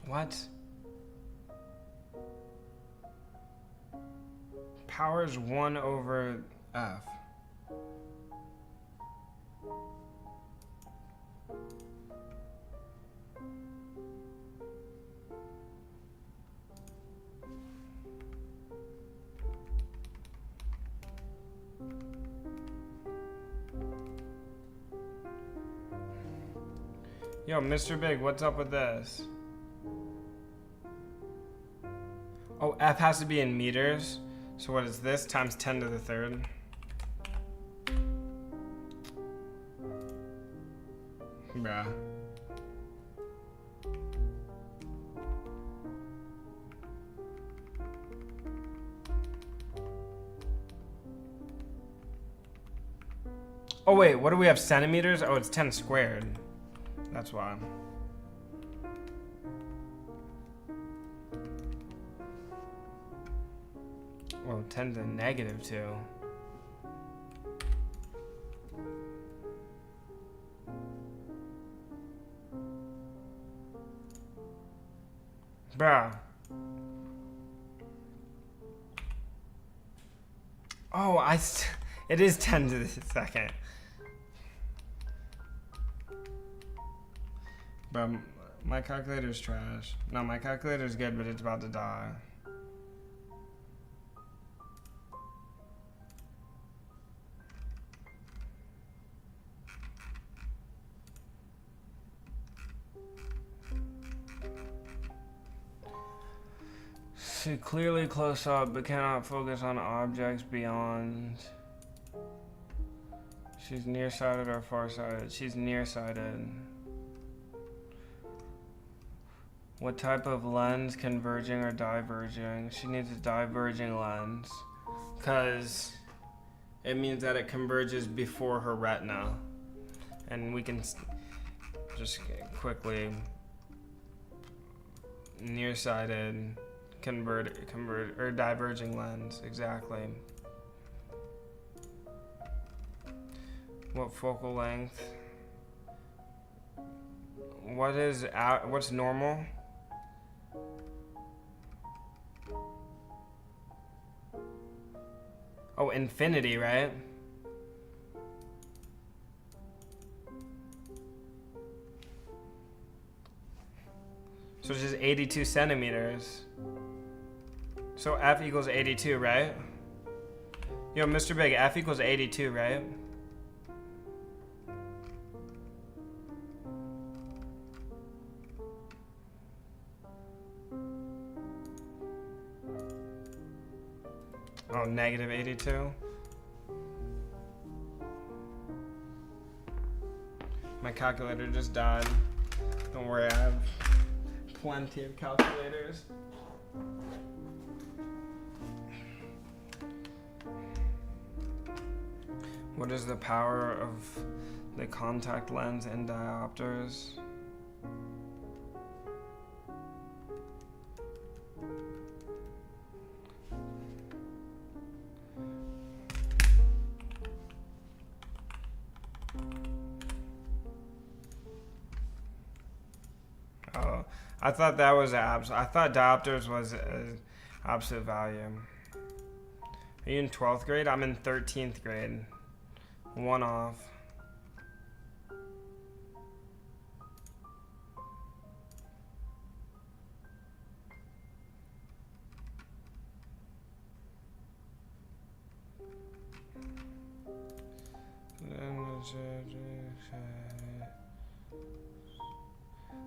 Speaker 1: What? Power is 1 over F. Yo, Mr. Big, what's up with this? Oh, F has to be in meters. So what is this? Times 10 to the third. Bruh. Oh wait, what do we have? Centimeters? Oh, it's 10 squared. That's why. Well, 10 to the negative 2. Bruh. Oh, it is 10 to the second. But my calculator's trash. No, my calculator's good, but it's about to die. See clearly close up, but cannot focus on objects beyond. She's nearsighted or farsighted? She's nearsighted. What type of lens, converging or diverging? She needs a diverging lens, because it means that it converges before her retina. And we can just quickly, nearsighted, convert, or diverging lens, exactly. What focal length? What's normal? Oh, infinity, right? So it's just 82 centimeters. So F equals 82, right? Yo, Mr. Big, F equals 82, right? Oh, negative 82. My calculator just died. Don't worry, I have plenty of calculators. What is the power of the contact lens in diopters? Oh, I thought that was I thought diopters was absolute value. Are you in 12th grade? I'm in 13th grade. One off.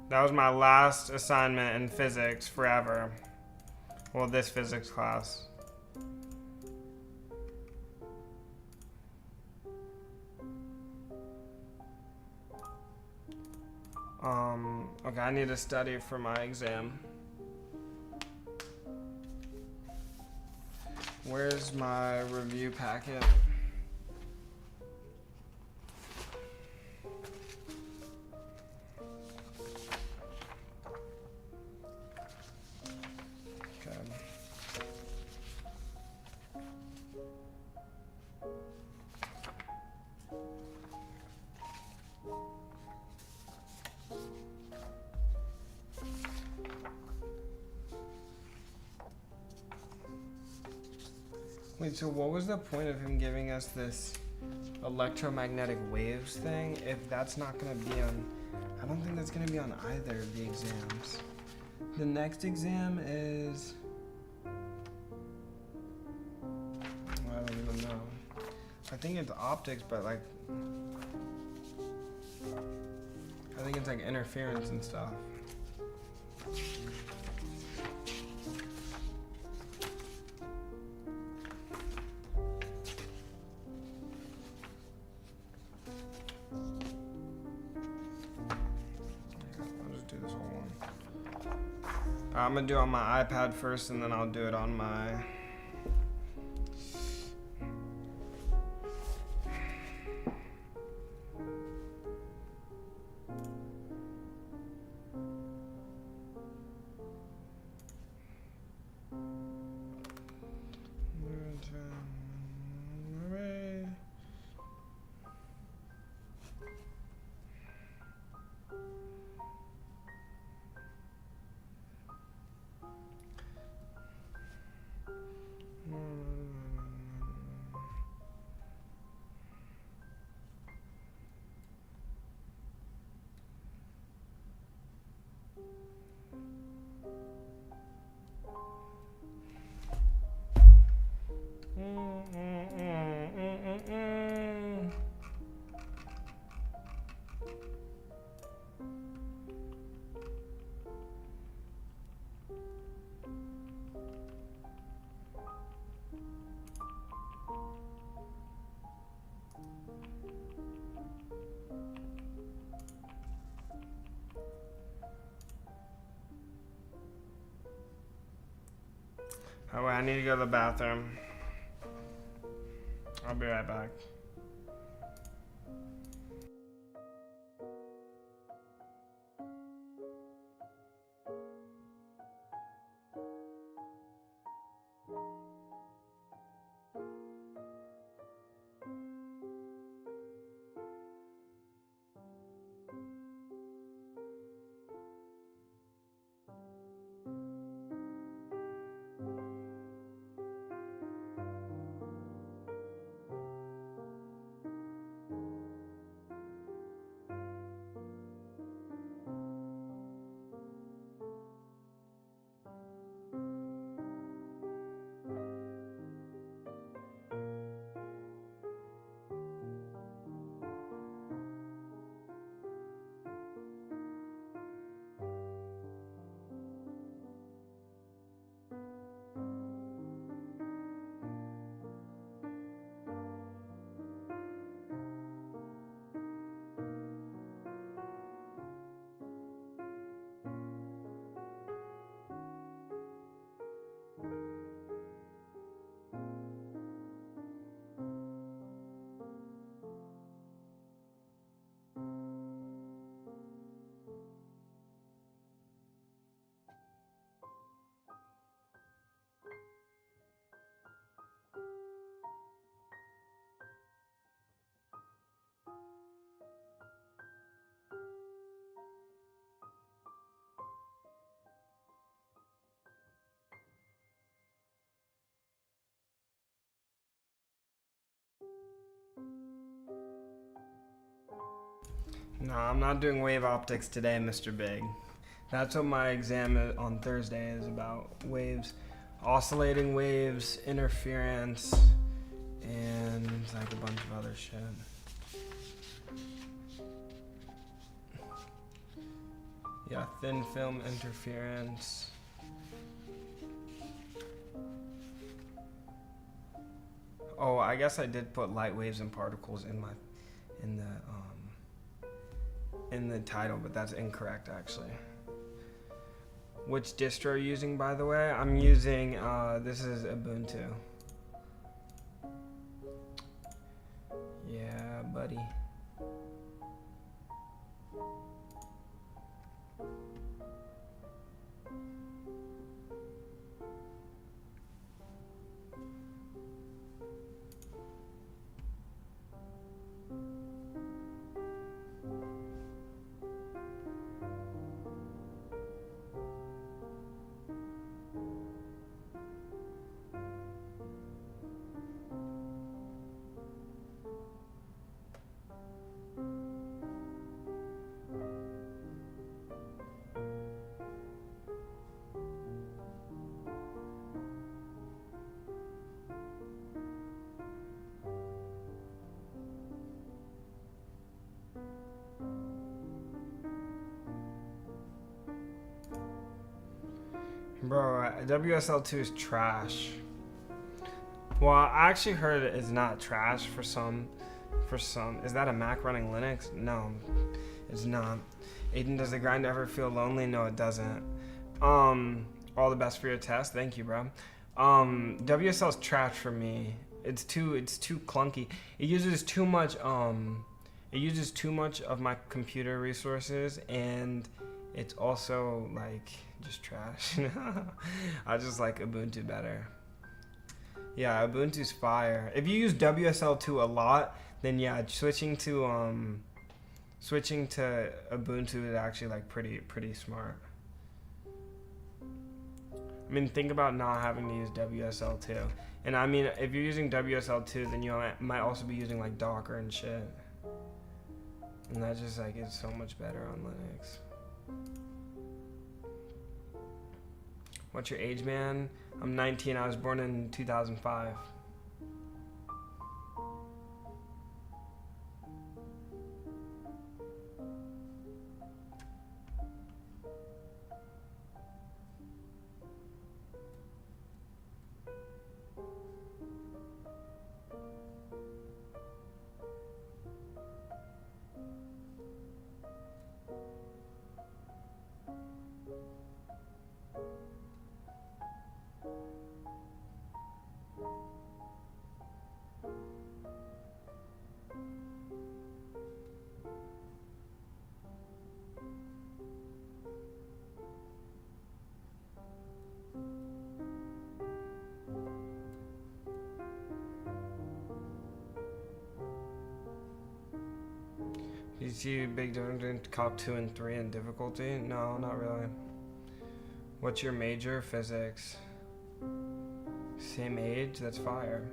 Speaker 1: That was my last assignment in physics forever. Well, this physics class. Okay, I need to study for my exam. Where's my review packet? Wait, so what was the point of him giving us this electromagnetic waves thing if that's not going to be on... I don't think that's going to be on either of the exams. The next exam is... I don't even know. I think it's optics, but like... I think it's like interference and stuff. I'm gonna do it on my iPad first, and then I'll do it on my... Oh, wait, I need to go to the bathroom. I'll be right back. No, I'm not doing wave optics today, Mr. Big. That's what my exam on Thursday is about. Waves, oscillating waves, interference, and like a bunch of other shit. Yeah, thin film interference. Oh, I guess I did put light waves and particles in the title, but that's incorrect actually. Which distro are you using, by the way? I'm using this is Ubuntu. Yeah, buddy. Bro, WSL2 is trash. Well, I actually heard it's not trash for some. Is that a Mac running Linux? No, it's not. Aiden, does the grind ever feel lonely? No, it doesn't. All the best for your test. Thank you, bro. WSL's trash for me. It's too clunky. It uses too much of my computer resources, and it's also like just trash. I just like Ubuntu better. Yeah, Ubuntu's fire. If you use WSL2 a lot, then yeah, switching to Ubuntu is actually like pretty smart. I mean, think about not having to use WSL2. And I mean, if you're using WSL2, then you might also be using like Docker and shit. And that just like is so much better on Linux. What's your age, man? I'm 19. I was born in 2005. see a big difference between calc 2 and 3 in difficulty? No, not really. What's your major? Physics. Same age? That's fire.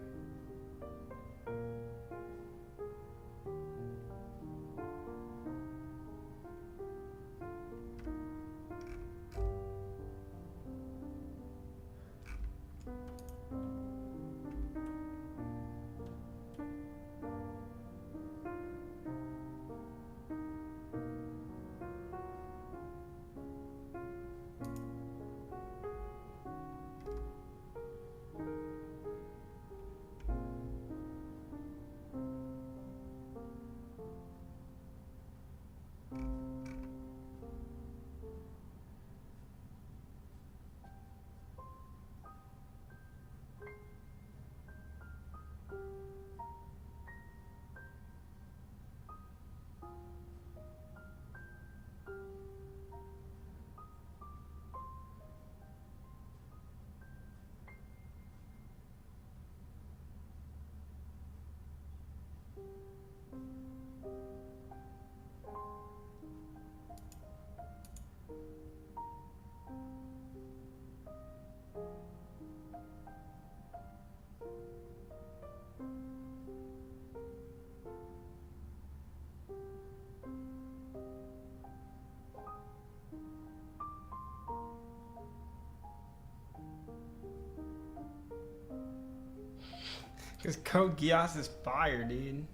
Speaker 1: Because Code Geass is fire, dude.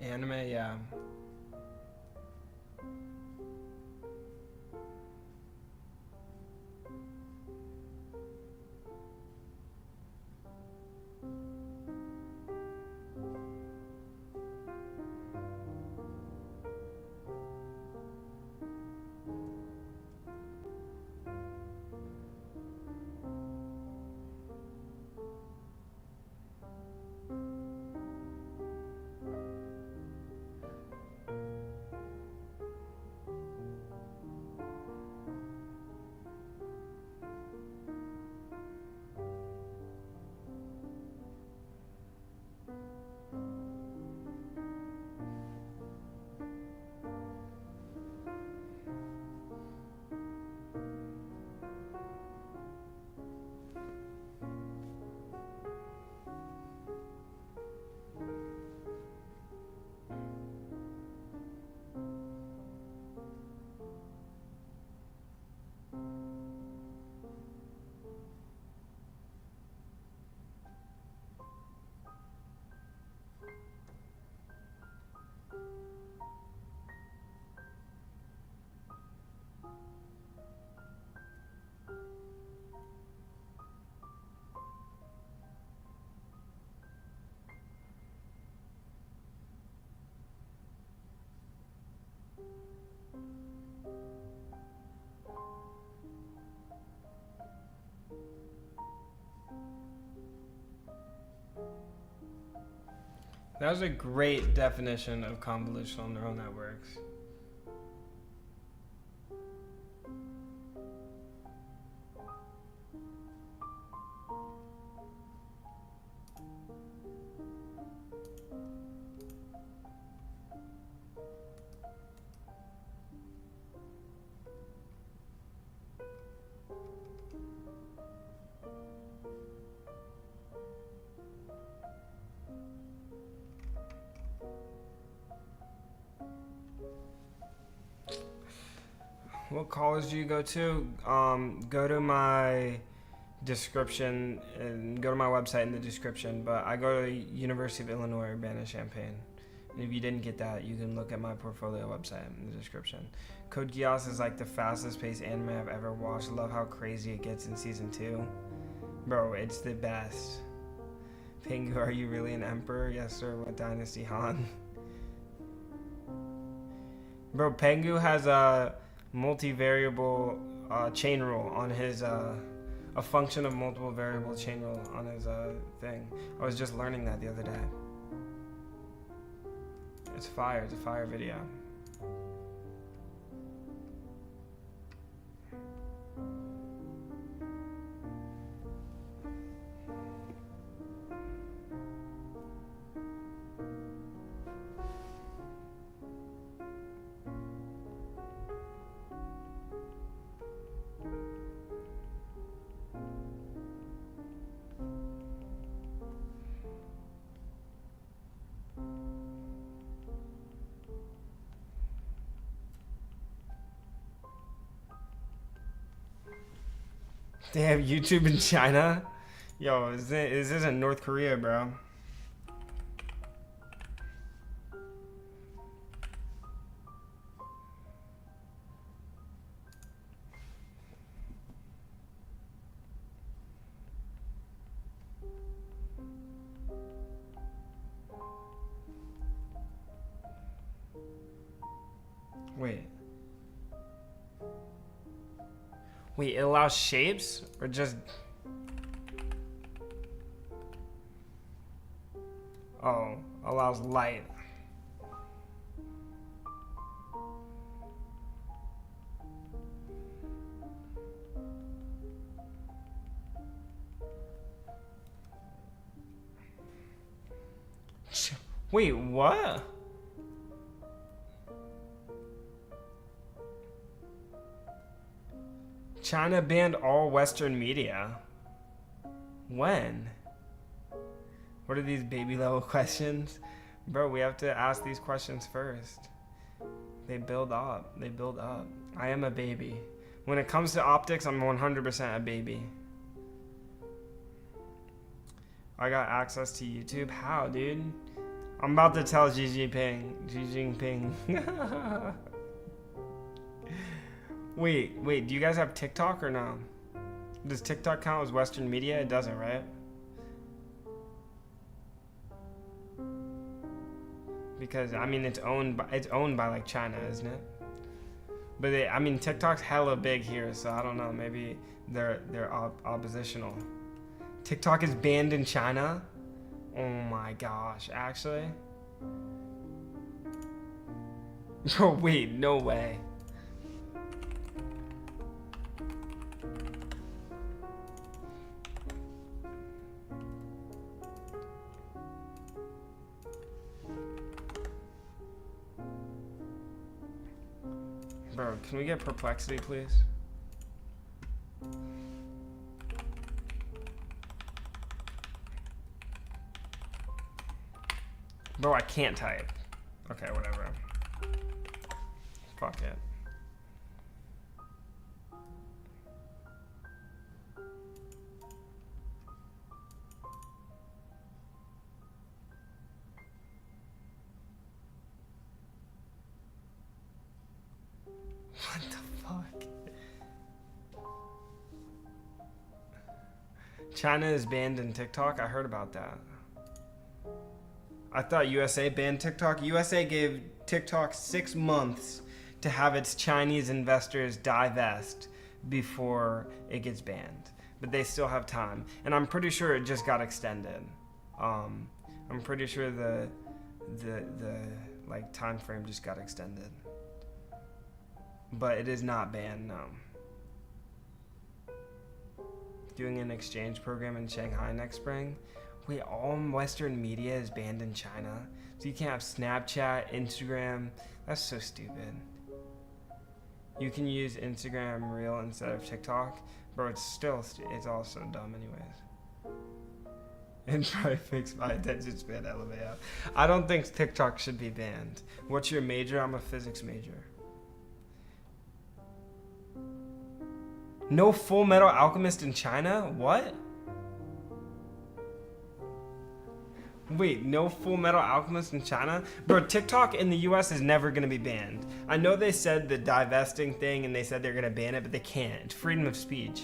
Speaker 1: Anime, yeah. That was a great definition of convolutional neural networks. What college do you go to? Go to my description and go to my website in the description. But I go to University of Illinois Urbana-Champaign. And if you didn't get that, you can look at my portfolio website in the description. Code Geass is like the fastest paced anime I've ever watched. I love how crazy it gets in season 2. Bro, it's the best. Pingu, are you really an emperor? Yes, sir. What dynasty, Han? Bro, Pengu has a multivariable chain rule on his A function of multiple variable chain rule on his thing. I was just learning that the other day. It's fire. It's a fire video. They have YouTube in China? Yo, is this in North Korea, bro? Wait, it allows shapes or just... Oh, allows light. Wait, what? China banned all Western media. When? What are these baby level questions? Bro, we have to ask these questions first. They build up. They build up. I am a baby. When it comes to optics, I'm 100% a baby. I got access to YouTube. How, dude? I'm about to tell Xi Jinping. Wait, do you guys have TikTok or no? Does TikTok count as Western media? It doesn't, right? Because I mean it's owned by like China, isn't it? But I mean TikTok's hella big here, so I don't know, maybe they're oppositional. TikTok is banned in China? Oh my gosh, actually? Oh wait, no way. Bro, can we get perplexity, please? Bro, I can't type. Okay, whatever. Fuck it. What the fuck? China is banned in TikTok? I heard about that. I thought USA banned TikTok. USA gave TikTok 6 months to have its Chinese investors divest before it gets banned. But they still have time. And I'm pretty sure it just got extended. I'm pretty sure the like time frame just got extended. But it is not banned, no. Doing an exchange program in Shanghai next spring. Wait, all Western media is banned in China? So you can't have Snapchat, Instagram. That's so stupid. You can use Instagram Reel instead of TikTok. Bro, it's all so dumb anyways. And probably fix my attention span elevate. I don't think TikTok should be banned. What's your major? I'm a physics major. No Full Metal Alchemist in China? What? Wait, no Full Metal Alchemist in China? Bro, TikTok in the US is never going to be banned. I know they said the divesting thing and they said they're going to ban it, but they can't. It's freedom of speech.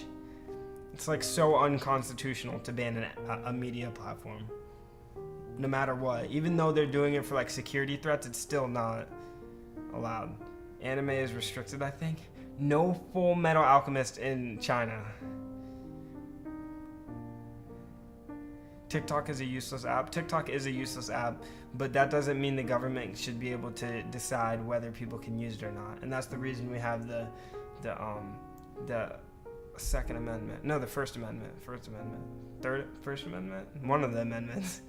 Speaker 1: It's like so unconstitutional to ban a media platform. No matter what. Even though they're doing it for like security threats, it's still not allowed. Anime is restricted, I think. No Full Metal Alchemist in China. TikTok is a useless app. TikTok is a useless app, but that doesn't mean the government should be able to decide whether people can use it or not. And that's the reason we have the Second Amendment. No, the First Amendment. First Amendment. First Amendment? One of the amendments.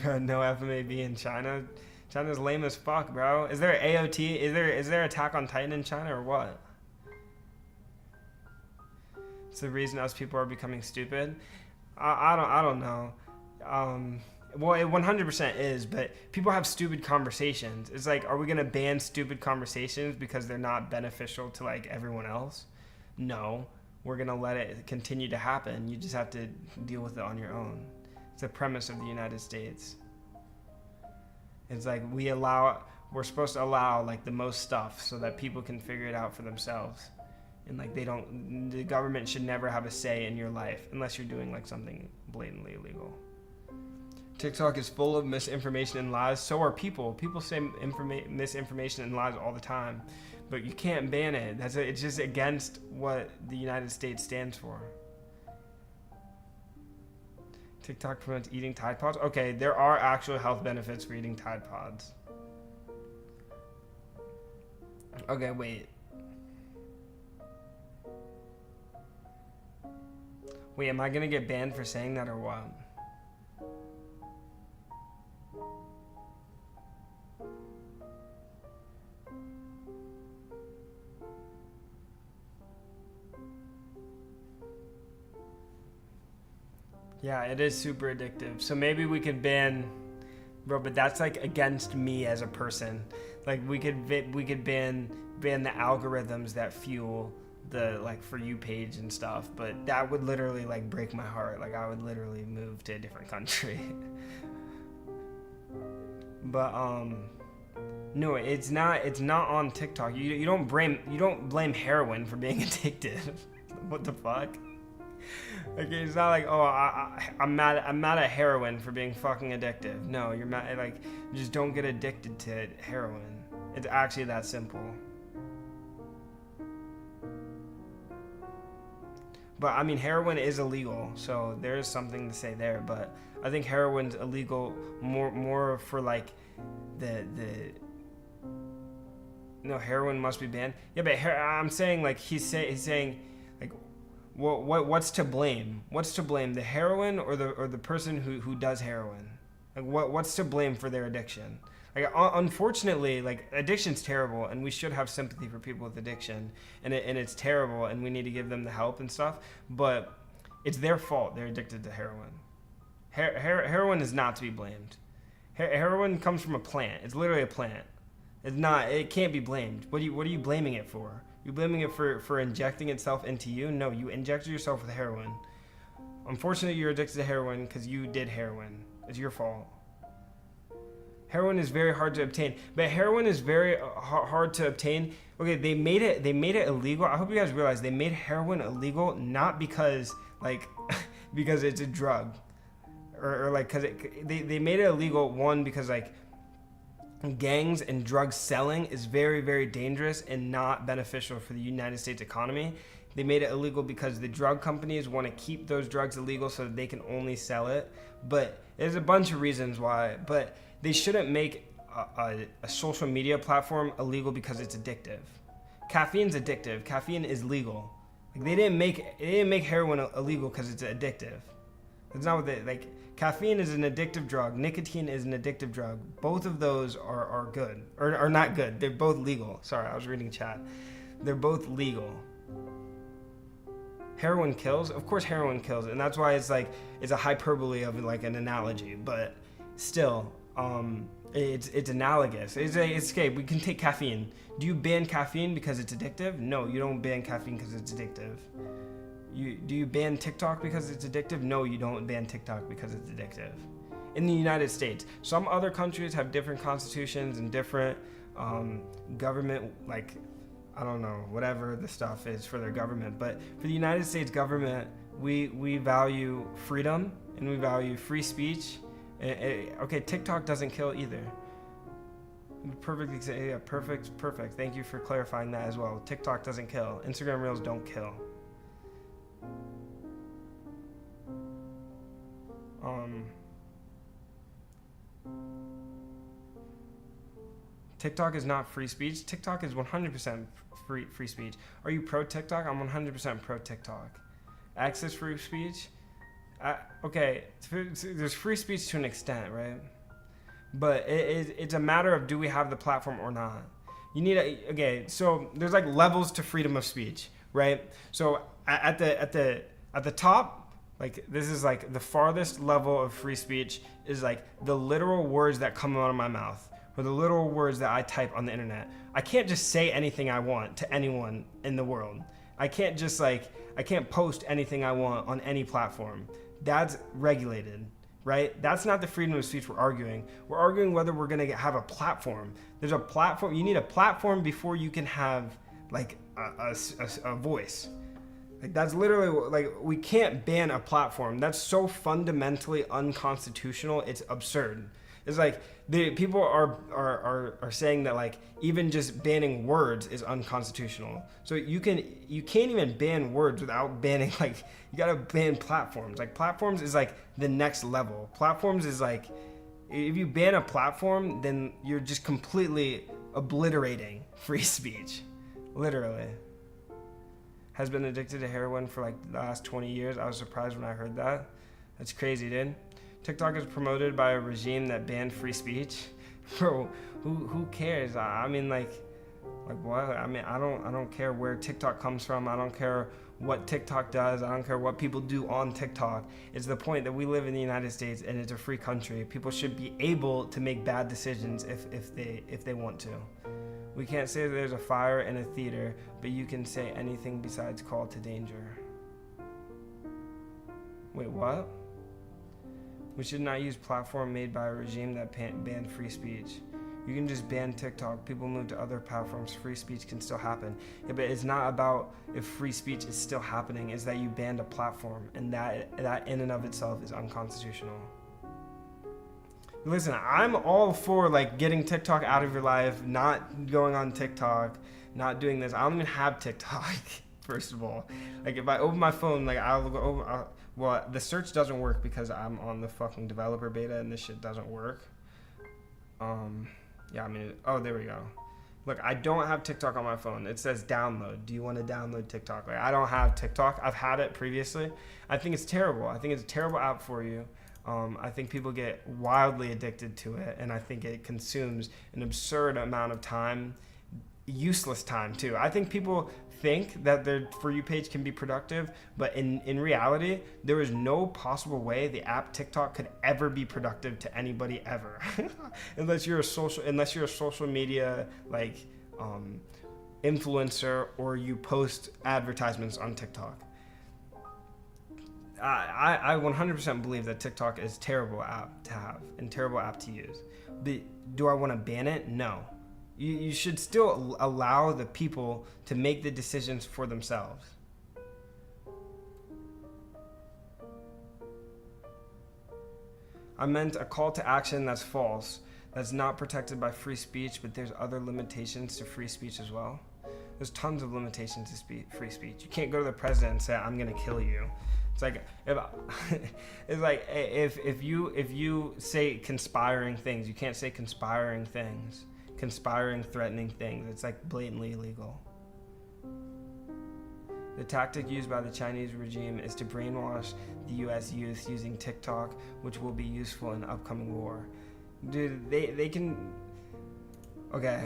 Speaker 1: No FMAB in China. China's lame as fuck, bro. Is there AOT? Is there Attack on Titan in China or what? It's the reason us people are becoming stupid. I don't know. Well, it 100% is, but people have stupid conversations. It's like, are we gonna ban stupid conversations because they're not beneficial to like everyone else? No, we're gonna let it continue to happen. You just have to deal with it on your own. It's the premise of the United States. It's like we're supposed to allow like the most stuff so that people can figure it out for themselves. And like the government should never have a say in your life unless you're doing like something blatantly illegal. TikTok is full of misinformation and lies. So are people. People say misinformation and lies all the time, but you can't ban it. It's just against what the United States stands for. TikTok promotes eating Tide Pods. Okay, there are actual health benefits for eating Tide Pods. Okay, wait. Wait, am I gonna get banned for saying that or what? Yeah, it is super addictive. So maybe we could ban, bro, but that's like against me as a person. Like we could ban the algorithms that fuel the like For You page and stuff, but that would literally like break my heart. Like I would literally move to a different country. But no, it's not on TikTok. You don't blame heroin for being addicted. What the fuck? Like it's not like, oh, I'm mad at heroin for being fucking addictive. No, you're mad, like you just don't get addicted to heroin. It's actually that simple. But I mean, heroin is illegal, so there is something to say there. But I think heroin's illegal more for like no, heroin must be banned. Yeah, but I'm saying like he's saying like what's to blame? What's to blame, the heroin or the person who does heroin? Like what's to blame for their addiction? Like unfortunately, like addiction's terrible, and we should have sympathy for people with addiction, and it's terrible, and we need to give them the help and stuff. But it's their fault they're addicted to heroin. Heroin is not to be blamed. Heroin comes from a plant. It's literally a plant. It's not. It can't be blamed. What are you blaming it for? You blaming it for injecting itself into you? No, you injected yourself with heroin. Unfortunately, you're addicted to heroin because you did heroin. It's your fault. Heroin is very hard to obtain, but heroin is very hard to obtain. Okay, they made it illegal. I hope you guys realize they made heroin illegal not because like because it's a drug, or like because they made it illegal, one, because like gangs and drug selling is very, very dangerous and not beneficial for the United States economy. They made it illegal because the drug companies want to keep those drugs illegal so that they can only sell it. But there's a bunch of reasons why. But they shouldn't make a social media platform illegal because it's addictive. Caffeine's addictive. Caffeine is legal. Like they didn't make heroin illegal because it's addictive. That's not what they like. Caffeine is an addictive drug. Nicotine is an addictive drug. Both of those are good, or are not good. They're both legal. Sorry, I was reading chat. They're both legal. Heroin kills? Of course heroin kills, and that's why it's like it's a hyperbole of like an analogy, but still, it's analogous. It's okay. We can take caffeine. Do you ban caffeine because it's addictive? No, you don't ban caffeine because it's addictive. Do you ban TikTok because it's addictive? No, you don't ban TikTok because it's addictive. In the United States, some other countries have different constitutions and different government, like, I don't know, whatever the stuff is for their government. But for the United States government, we value freedom and we value free speech. Okay, TikTok doesn't kill either. Perfectly, yeah, perfect. Thank you for clarifying that as well. TikTok doesn't kill. Instagram Reels don't kill. TikTok is not free speech. TikTok is 100% free speech. Are you pro TikTok? I'm 100% pro TikTok. Access free speech? Okay, there's free speech to an extent, right? But it's a matter of, do we have the platform or not? You need okay, so there's like levels to freedom of speech, right? So at the top, like this is like the farthest level of free speech is like the literal words that come out of my mouth, or the literal words that I type on the internet. I can't just say anything I want to anyone in the world. I can't post anything I want on any platform. That's regulated, right? That's not the freedom of speech we're arguing. We're arguing whether we're gonna have a platform. There's a platform. You need a platform before you can have like a voice. Like that's literally like, we can't ban a platform. That's so fundamentally unconstitutional. It's absurd. It's like the people are saying that like even just banning words is unconstitutional. So you can't even ban words without banning, like, you gotta ban platforms. Like platforms is like the next level. Platforms is like, if you ban a platform, then you're just completely obliterating free speech. Literally. Has been addicted to heroin for like the last 20 years. I was surprised when I heard that. That's crazy, dude. TikTok is promoted by a regime that banned free speech. Bro, who cares? I mean, like what? I mean, I don't care where TikTok comes from. I don't care what TikTok does. I don't care what people do on TikTok. It's the point that we live in the United States and it's a free country. People should be able to make bad decisions if they want to. We can't say that there's a fire in a theater, but you can say anything besides call to danger. Wait, what? We should not use platform made by a regime that banned free speech. You can just ban TikTok. People move to other platforms. Free speech can still happen. Yeah, but it's not about if free speech is still happening. It's that you banned a platform, and that in and of itself is unconstitutional. Listen, I'm all for like getting TikTok out of your life, not going on TikTok, not doing this. I don't even have TikTok, first of all. Like if I open my phone, like I'll go over. Well, the search doesn't work because I'm on the fucking developer beta and this shit doesn't work. Yeah, I mean, oh, there we go. Look, I don't have TikTok on my phone. It says download. Do you want to download TikTok? Like, I don't have TikTok. I've had it previously. I think it's terrible. I think it's a terrible app for you. I think people get wildly addicted to it, and I think it consumes an absurd amount of time, useless time too. I think people think that their For You page can be productive, but in reality, there is no possible way the app TikTok could ever be productive to anybody ever, unless you're a social media like influencer, or you post advertisements on TikTok. I 100% believe that TikTok is a terrible app to have and terrible app to use. But do I want to ban it? No. You should still allow the people to make the decisions for themselves. I meant a call to action that's false, that's not protected by free speech, but there's other limitations to free speech as well. There's tons of limitations to free speech. You can't go to the president and say, I'm gonna kill you. It's like if you say conspiring things, you can't say conspiring things. Conspiring, threatening things. It's like blatantly illegal. The tactic used by the Chinese regime is to brainwash the US youth using TikTok, which will be useful in the upcoming war. Dude, they can... Okay.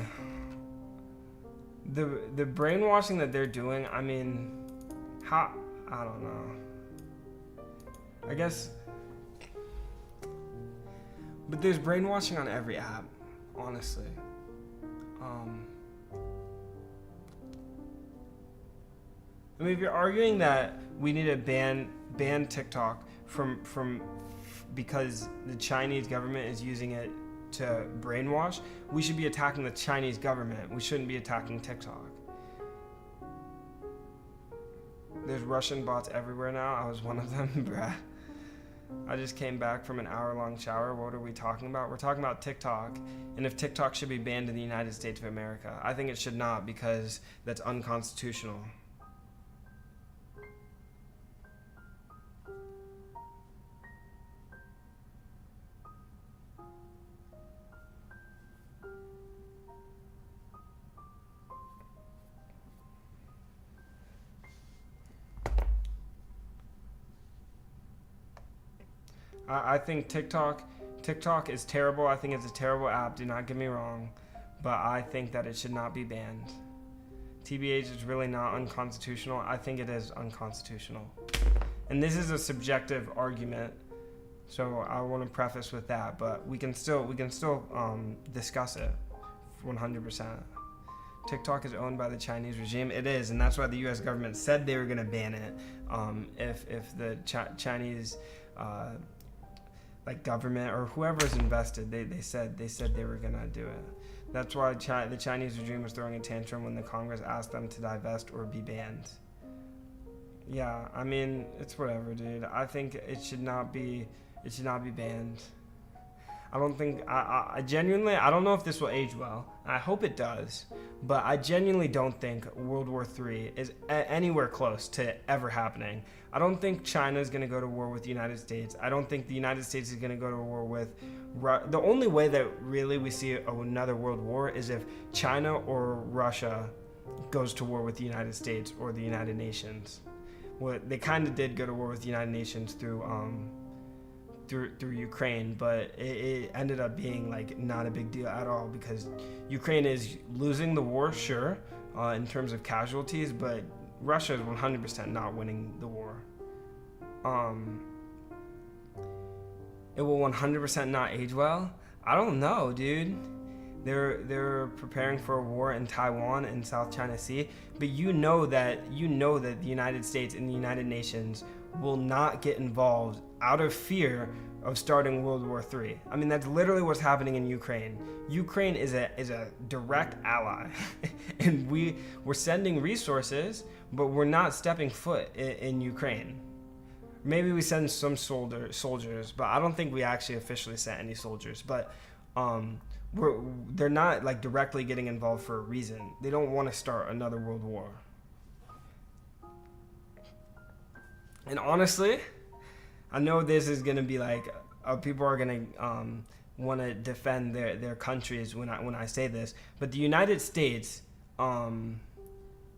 Speaker 1: The brainwashing that they're doing, I mean, how... I don't know. I guess... But there's brainwashing on every app, honestly. I mean, if you're arguing that we need to ban TikTok from because the Chinese government is using it to brainwash, we should be attacking the Chinese government. We shouldn't be attacking TikTok. There's Russian bots everywhere now. I was one of them, bruh. I just came back from an hour-long shower. What are we talking about? We're talking about TikTok, and if TikTok should be banned in the United States of America. I think it should not, because that's unconstitutional. I think TikTok is terrible. I think it's a terrible app. Do not get me wrong, but I think that it should not be banned. TBH is really not unconstitutional. I think it is unconstitutional, and this is a subjective argument. So I want to preface with that, but we can still discuss it 100%. TikTok is owned by the Chinese regime. It is, and that's why the U.S. government said they were going to ban it. If the Chinese like government or whoever's invested, they said they were going to do it. That's why the Chinese regime was throwing a tantrum when the Congress asked them to divest or be banned. Yeah, I mean, it's whatever, dude. I think it should not be banned. I don't think, I genuinely, I don't know if this will age well. I hope it does, but I genuinely don't think World War III is anywhere close to ever happening. I don't think China is going to go to war with the United States. I don't think the United States is going to go to war with the only way that really we see another world war is if China or Russia goes to war with the United States or the United Nations. Well, they kind of did go to war with the United Nations through Ukraine, but it ended up being like not a big deal at all because Ukraine is losing the war, sure, in terms of casualties, but Russia is 100% not winning the war. It will 100% not age well. I don't know, dude. They're preparing for a war in Taiwan and South China Sea, but you know that the United States and the United Nations will not get involved out of fear of starting World War III. I mean, that's literally what's happening in Ukraine. Ukraine is a direct ally, and we're sending resources, but we're not stepping foot in Ukraine. Maybe we send some soldiers, but I don't think we actually officially sent any soldiers. But they're not like directly getting involved for a reason. They don't want to start another world war. And honestly, I know this is gonna be like people are gonna want to defend their countries when I say this, but the United States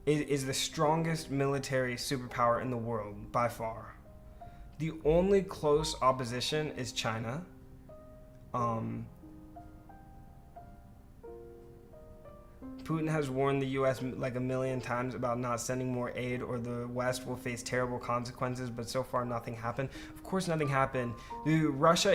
Speaker 1: is the strongest military superpower in the world by far. The only close opposition is China. Putin has warned the U.S. like a million times about not sending more aid or the West will face terrible consequences, but so far nothing happened. Of course nothing happened. Russia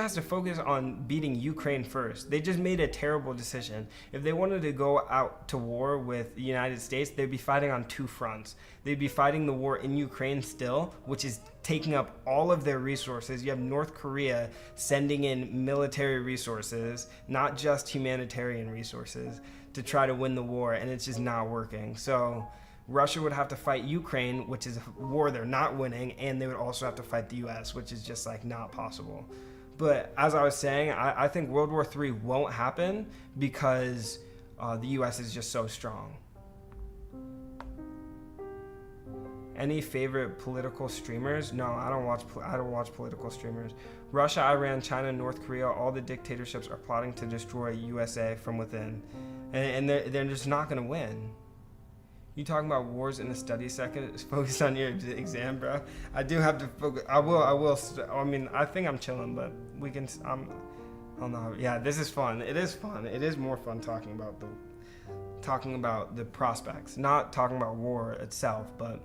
Speaker 1: has to focus on beating Ukraine first. They just made a terrible decision. If they wanted to go out to war with the United States, they'd be fighting on two fronts. They'd be fighting the war in Ukraine still, which is taking up all of their resources. You have North Korea sending in military resources, not just humanitarian resources, to try to win the war, and it's just not working. So Russia would have to fight Ukraine, which is a war they're not winning, and they would also have to fight the US, which is just like not possible. But as I was saying, I think World War III won't happen because the US is just so strong. Any favorite political streamers? No, I don't watch political streamers. Russia, Iran, China, North Korea, all the dictatorships are plotting to destroy USA from within, and they're just not gonna win. You talking about wars in the study second? Focus on your exam, bro. I do have to focus. I will. I mean, I think I'm chilling, but we can. I don't know. Yeah, this is fun. It is fun. It is more fun talking about the prospects, not talking about war itself, but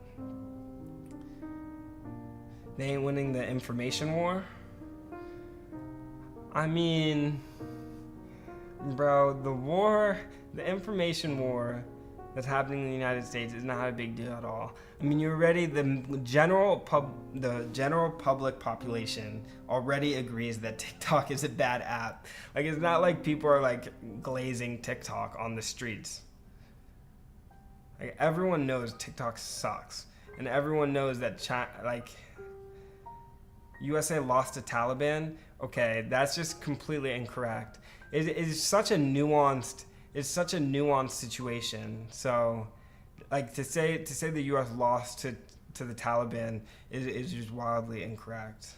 Speaker 1: they ain't winning the information war. I mean, bro, the information war that's happening in the United States is not a big deal at all. I mean, the general public population already agrees that TikTok is a bad app. Like, it's not like people are like glazing TikTok on the streets. Like, everyone knows TikTok sucks, and everyone knows that USA lost to Taliban. Okay, that's just completely incorrect. It's such a nuanced situation. So, like, to say the U.S. lost to the Taliban is just wildly incorrect.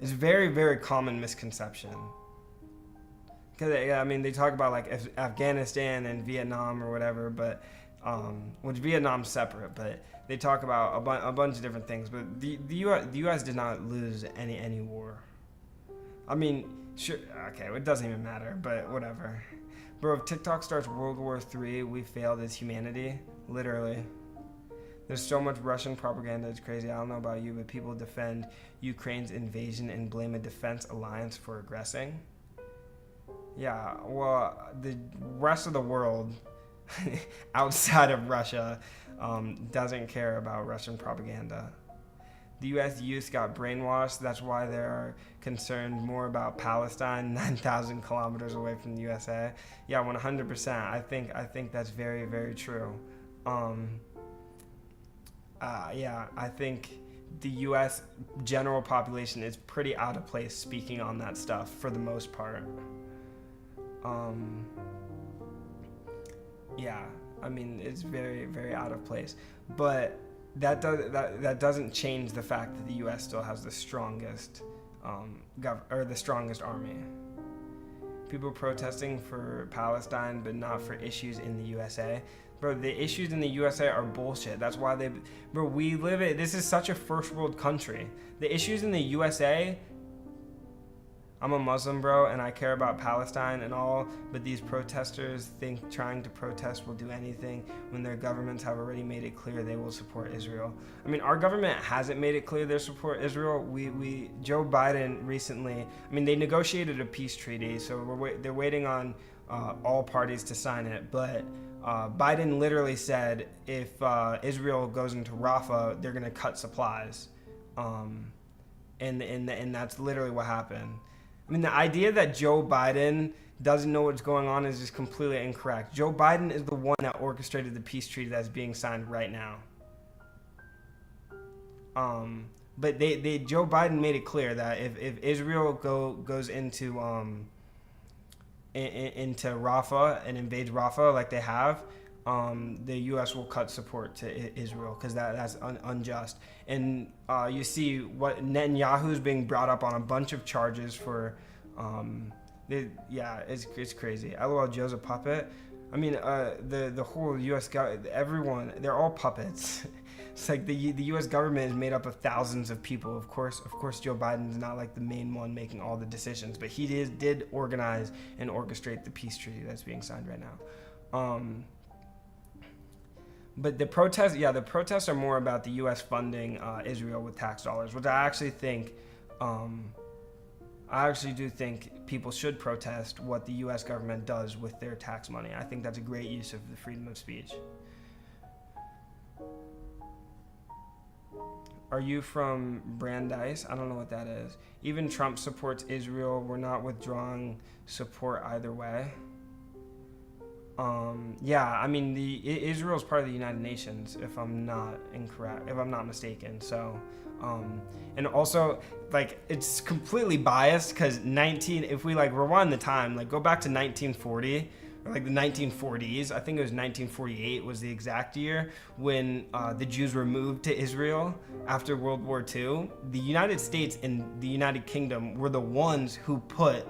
Speaker 1: It's a very, very common misconception. Because I mean, they talk about like Afghanistan and Vietnam or whatever, but which Vietnam's separate, but they talk about a bunch of different things. But the U.S. did not lose any war. I mean, sure, okay, it doesn't even matter, but whatever. Bro, if TikTok starts World War III, we failed as humanity, literally. There's so much Russian propaganda, it's crazy. I don't know about you, but people defend Ukraine's invasion and blame a defense alliance for aggressing. Yeah, well, the rest of the world outside of Russia doesn't care about Russian propaganda. The U.S. youth got brainwashed. That's why they're concerned more about Palestine, 9,000 kilometers away from the USA. Yeah, 100%. I think that's very, very true. Yeah, I think the U.S. general population is pretty out of place speaking on that stuff for the most part. Yeah, I mean, it's very, very out of place. But that doesn't change the fact that the U.S. still has the strongest the strongest army. People protesting for Palestine, but not for issues in the USA. Bro, the issues in the USA are bullshit. That's why we live it. This is such a first world country. The issues in the USA. I'm a Muslim, bro, and I care about Palestine and all, but these protesters think trying to protest will do anything when their governments have already made it clear they will support Israel. I mean, our government hasn't made it clear they support Israel. Joe Biden recently, I mean, they negotiated a peace treaty, so they're waiting on all parties to sign it, but Biden literally said if Israel goes into Rafah, they're going to cut supplies, and that's literally what happened. I mean, the idea that Joe Biden doesn't know what's going on is just completely incorrect. Joe Biden is the one that orchestrated the peace treaty that's being signed right now. But Joe Biden made it clear that if Israel goes into Rafah and invades Rafah like they have, the U.S. will cut support to Israel because that's unjust. And you see what Netanyahu's being brought up on a bunch of charges for. It's crazy. LOL, Joe's a puppet. I mean, the whole U.S. everyone, they're all puppets. It's like the U.S. government is made up of thousands of people. Of course, Joe Biden's not like the main one making all the decisions, but he did organize and orchestrate the peace treaty that's being signed right now. But the protests are more about the U.S. funding Israel with tax dollars, which I actually think, do think people should protest what the U.S. government does with their tax money. I think that's a great use of the freedom of speech. Are you from Brandeis? I don't know what that is. Even Trump supports Israel. We're not withdrawing support either way. I mean, Israel's part of the United Nations, if I'm not mistaken. So, and also, like, it's completely biased because if we like rewind the time, like go back to 1940 or like the 1940s, I think it was 1948 was the exact year when the Jews were moved to Israel after World War II. The United States and the United Kingdom were the ones who put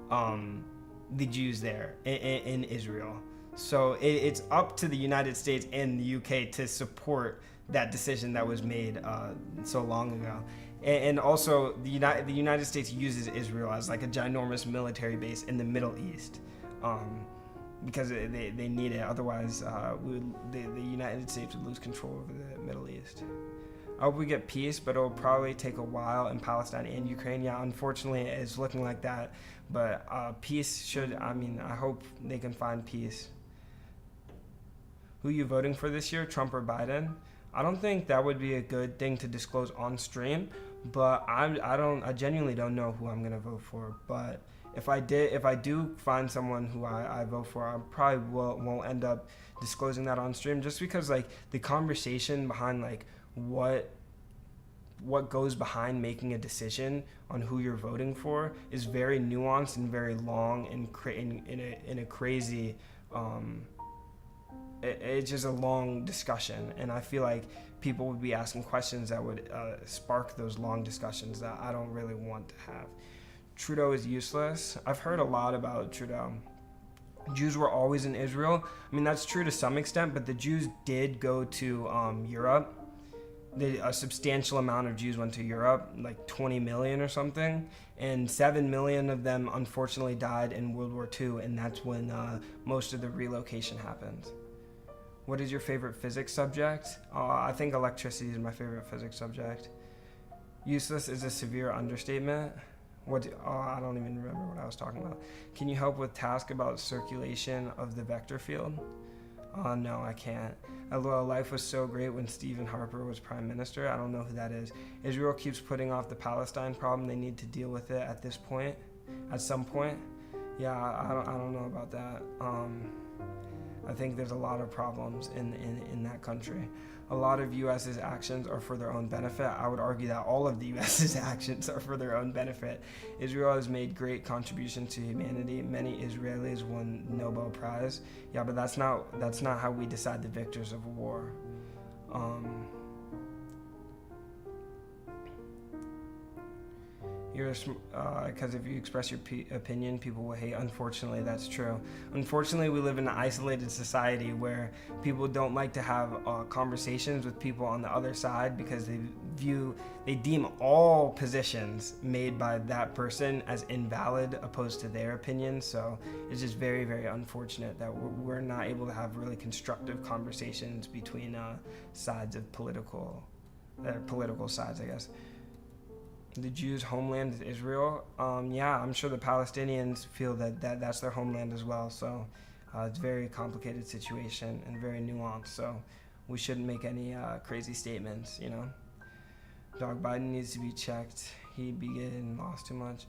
Speaker 1: the Jews there in Israel. So it's up to the United States and the UK to support that decision that was made so long ago. And also, the United States uses Israel as like a ginormous military base in the Middle East because they need it. Otherwise, the United States would lose control over the Middle East. I hope we get peace, but it'll probably take a while in Palestine and Ukraine. Yeah, unfortunately, it's looking like that. But peace I hope they can find peace. Who are you voting for this year, Trump or Biden? I don't think that would be a good thing to disclose on stream, but I genuinely don't know who I'm gonna vote for. But if I do find someone who I vote for, I probably won't end up disclosing that on stream, just because like the conversation behind like what goes behind making a decision on who you're voting for is very nuanced and very long and in a crazy. It's just a long discussion, and I feel like people would be asking questions that would spark those long discussions that I don't really want to have. Trudeau is useless. I've heard a lot about Trudeau. Jews were always in Israel. I mean, that's true to some extent, but the Jews did go to Europe. A substantial amount of Jews went to Europe, like 20 million or something, and 7 million of them unfortunately died in World War II, and that's when most of the relocation happened. What is your favorite physics subject? I think electricity is my favorite physics subject. Useless is a severe understatement. I don't even remember what I was talking about. Can you help with task about circulation of the vector field? No, I can't. LOL, life was so great when Stephen Harper was prime minister. I don't know who that is. Israel keeps putting off the Palestine problem. They need to deal with it at this point, at some point. Yeah, I don't know about that. I think there's a lot of problems in that country. A lot of U.S.'s actions are for their own benefit. I would argue that all of the U.S.'s actions are for their own benefit. Israel has made great contributions to humanity. Many Israelis won Nobel Prize. Yeah, but that's not how we decide the victors of a war. Because if you express your opinion, people will hate. Unfortunately, that's true. Unfortunately, we live in an isolated society where people don't like to have conversations with people on the other side because they deem all positions made by that person as invalid opposed to their opinions. So it's just very, very unfortunate that we're not able to have really constructive conversations between sides of political sides, I guess. The Jews' homeland is Israel. Yeah, I'm sure the Palestinians feel that that's their homeland as well. So it's a very complicated situation and very nuanced. So we shouldn't make any crazy statements, you know. Dog Biden needs to be checked. He beat and lost too much.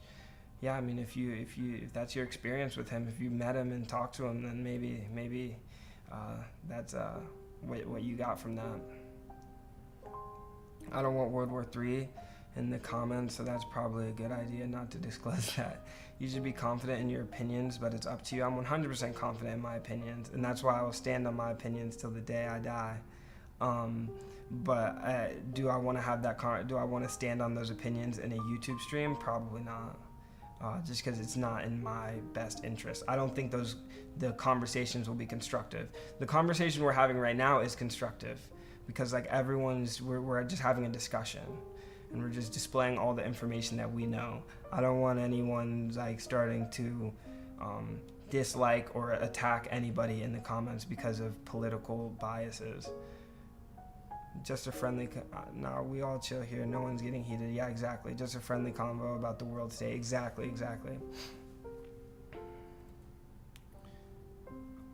Speaker 1: Yeah, I mean, if that's your experience with him, if you met him and talked to him, then maybe that's what you got from that. I don't want World War III in the comments, so that's probably a good idea not to disclose that. You should be confident in your opinions, but it's up to you. I'm 100% confident in my opinions, and that's why I will stand on my opinions till the day I die. But do I want to have that? Do I want to stand on those opinions in a YouTube stream? Probably not. Just because it's not in my best interest. I don't think the conversations will be constructive. The conversation we're having right now is constructive because like we're just having a discussion. And we're just displaying all the information that we know. I don't want anyone like starting to dislike or attack anybody in the comments because of political biases. Just a friendly, no, we all chill here. No one's getting heated. Yeah, exactly. Just a friendly convo about the world today. Exactly.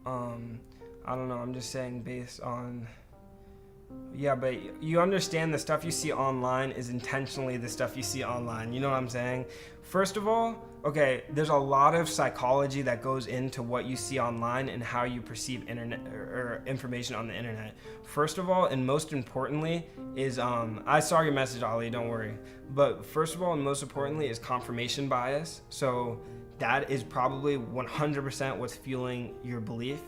Speaker 1: I don't know. I'm just saying based on. Yeah, but you understand the stuff you see online is intentionally the stuff you see online. You know what I'm saying? First of all, okay, there's a lot of psychology that goes into what you see online and how you perceive internet or information on the internet. First of all, and most importantly, is I saw your message, Ali. Don't worry. But first of all, and most importantly, is confirmation bias. So that is probably 100% what's fueling your belief.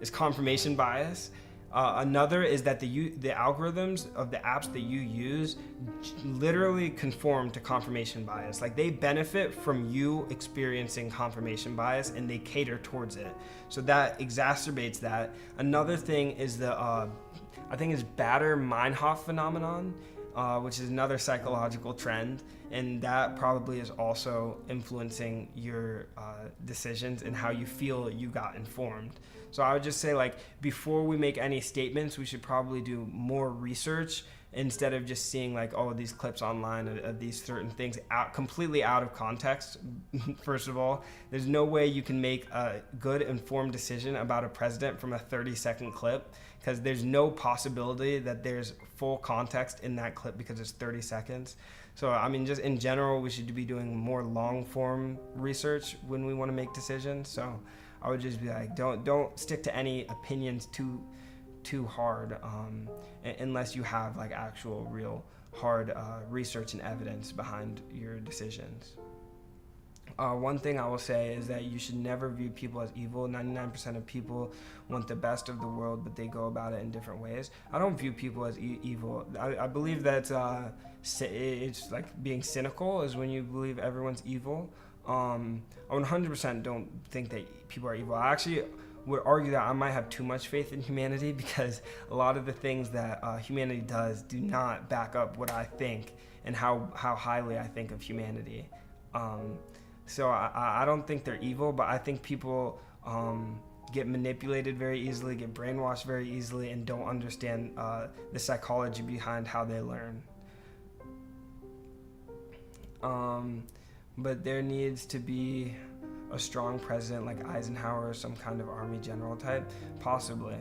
Speaker 1: Is confirmation bias. Another is that the algorithms of the apps that you use literally conform to confirmation bias. Like they benefit from you experiencing confirmation bias and they cater towards it. So that exacerbates that. Another thing is I think it's Baader-Meinhof phenomenon, which is another psychological trend. And that probably is also influencing your decisions and how you feel you got informed. So I would just say, like, before we make any statements, we should probably do more research instead of just seeing, like, oh, these clips online of these certain things completely out of context. First of all, there's no way you can make a good informed decision about a president from a 30-second clip because there's no possibility that there's full context in that clip because it's 30 seconds. So, I mean, just in general, we should be doing more long-form research when we want to make decisions. So I would just be like, don't stick to any opinions too hard unless you have like actual real hard research and evidence behind your decisions. One thing I will say is that you should never view people as evil. 99% of people want the best of the world, but they go about it in different ways. I don't view people as evil. I believe that it's like being cynical is when you believe everyone's evil. I 100% don't think that people are evil. I actually would argue that I might have too much faith in humanity, because a lot of the things that humanity does do not back up what I think and how highly I think of humanity. So I don't think they're evil, but I think people get manipulated very easily, get brainwashed very easily, and don't understand the psychology behind how they learn. But there needs to be a strong president like Eisenhower or some kind of army general type, possibly.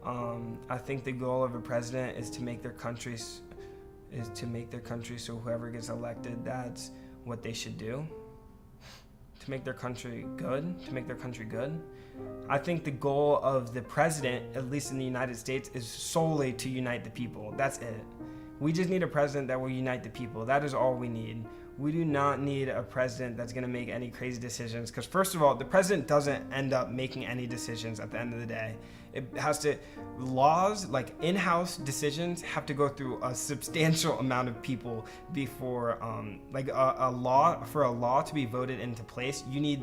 Speaker 1: I think the goal of a president is to make their country so whoever gets elected, that's what they should do. To make their country good. I think the goal of the president, at least in the United States, is solely to unite the people. That's it. We just need a president that will unite the people. That is all we need. We do not need a president that's going to make any crazy decisions, because first of all, the president doesn't end up making any decisions at the end of the day. It has to, laws, like in-house decisions, have to go through a substantial amount of people before, a law to be voted into place, you need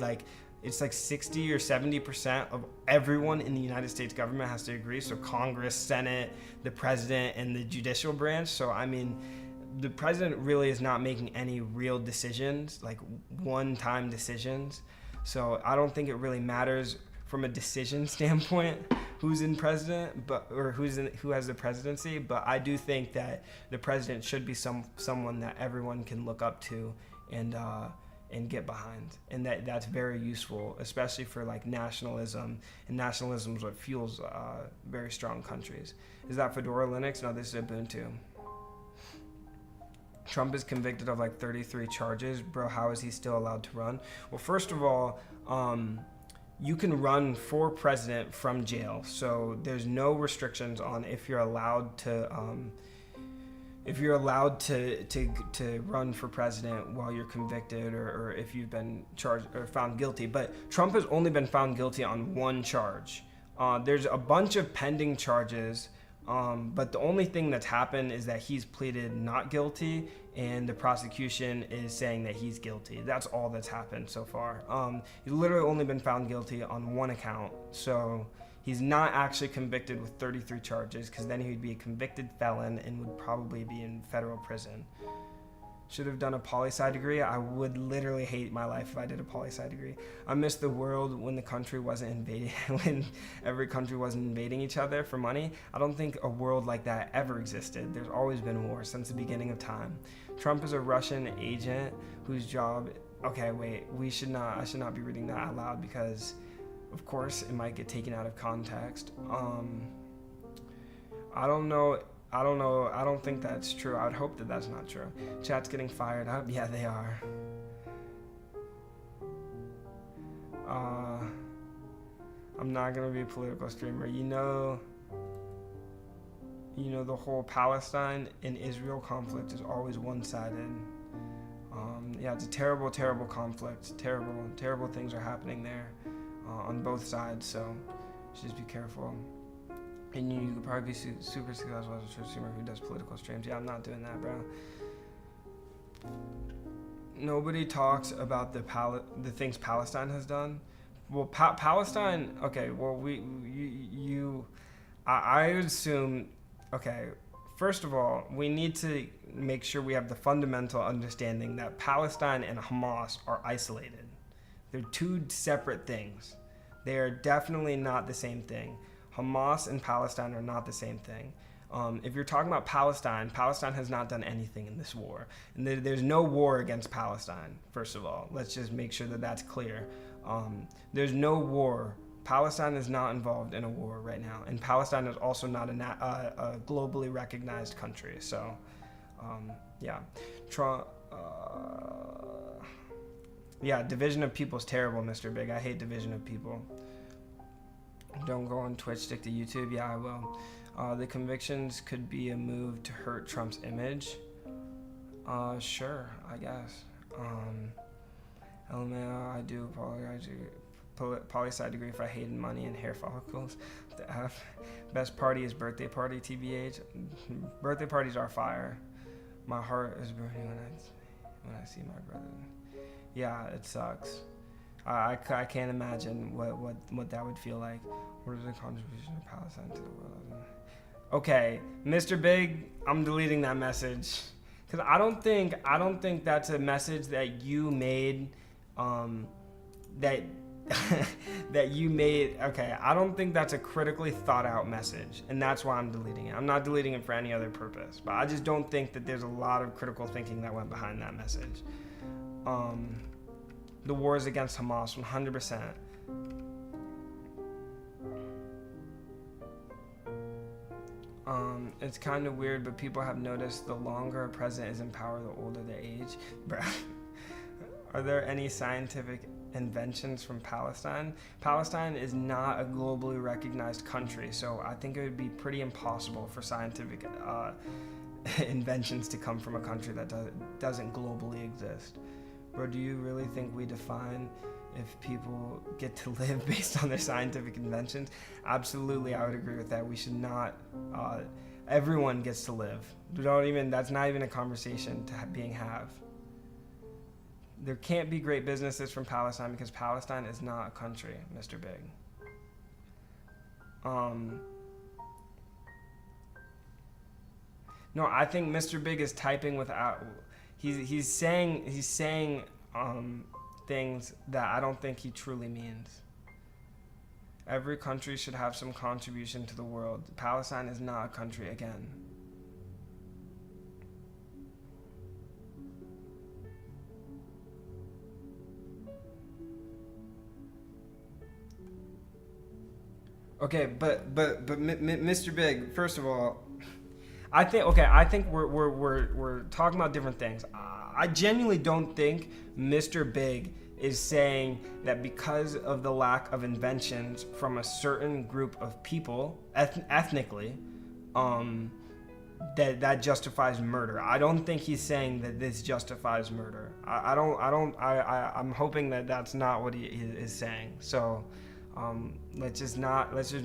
Speaker 1: it's 60 or 70% of everyone in the United States government has to agree. So Congress, Senate, the president, and the judicial branch. So I mean, the president really is not making any real decisions, like one-time decisions. So I don't think it really matters from a decision standpoint who's in president, who has the presidency. But I do think that the president should be someone that everyone can look up to and get behind, and that's very useful, especially for nationalism. And nationalism is what fuels very strong countries. Is that Fedora Linux? No, this is Ubuntu. Trump is convicted of 33 charges. Bro, how is he still allowed to run? Well, first of all, you can run for president from jail, so there's no restrictions on if you're allowed to run for president while you're convicted, or if you've been charged or found guilty. But Trump has only been found guilty on one charge. There's a bunch of pending charges, but the only thing that's happened is that he's pleaded not guilty, and the prosecution is saying that he's guilty. That's all that's happened so far. He's literally only been found guilty on one account, so he's not actually convicted with 33 charges, because then he would be a convicted felon and would probably be in federal prison. Should have done a poli-sci degree. I would literally hate my life if I did a poli-sci degree. I miss the world when the country wasn't invading, when every country wasn't invading each other for money. I don't think a world like that ever existed. There's always been war since the beginning of time. Trump is a Russian agent whose job... Okay, wait. I should not be reading that out loud, because of course it might get taken out of context. I don't know. I don't think that's true. I would hope that that's not true. Chat's getting fired up. Yeah, they are. I'm not gonna be a political streamer. You know the whole Palestine and Israel conflict is always one-sided. Yeah, it's a terrible, terrible conflict. Terrible things are happening there on both sides. So just be careful. And you could probably be super successful as a Twitch streamer who does political streams. Yeah, I'm not doing that, bro. Nobody talks about the things Palestine has done. Well, Palestine. Okay. Well, I would assume. Okay. First of all, we need to make sure we have the fundamental understanding that Palestine and Hamas are isolated. They're two separate things. They are definitely not the same thing. Hamas and Palestine are not the same thing. If you're talking about Palestine has not done anything in this war. And there's no war against Palestine, first of all. Let's just make sure that that's clear. There's no war. Palestine is not involved in a war right now. And Palestine is also not a globally recognized country. So, yeah. Yeah, division of people is terrible, Mr. Big. I hate division of people. Don't go on Twitch, stick to YouTube. Yeah, I will. The convictions could be a move to hurt Trump's image. Sure, I guess. LMAO, I do apologize. Poli-sci degree if I hated money and hair follicles. The F. Best party is birthday party, TBH. Birthday parties are fire. My heart is burning when I see my brother. Yeah, it sucks. I can't imagine what that would feel like. What is the contribution of Palestine to the world? Okay, Mr. Big, I'm deleting that message because I don't think that's a message that you made. That that you made. Okay, I don't think that's a critically thought out message, and that's why I'm deleting it. I'm not deleting it for any other purpose, but I just don't think that there's a lot of critical thinking that went behind that message. The war is against Hamas, 100%. It's kind of weird, but people have noticed the longer a president is in power, the older the age. Bruh. Are there any scientific inventions from Palestine? Palestine is not a globally recognized country, so I think it would be pretty impossible for scientific inventions to come from a country that doesn't globally exist. Bro, do you really think we define if people get to live based on their scientific inventions? Absolutely, I would agree with that. We should not. Everyone gets to live. That's not even a conversation being have. There can't be great businesses from Palestine because Palestine is not a country, Mr. Big. No, I think Mr. Big is typing without. He's saying things that I don't think he truly means. Every country should have some contribution to the world. Palestine is not a country again. Okay, but Mr. Big, first of all, I think we're talking about different things. I genuinely don't think Mr. Big is saying that because of the lack of inventions from a certain group of people ethnically, that justifies murder. I don't think he's saying that this justifies murder. I'm hoping that that's not what he is saying. So let's just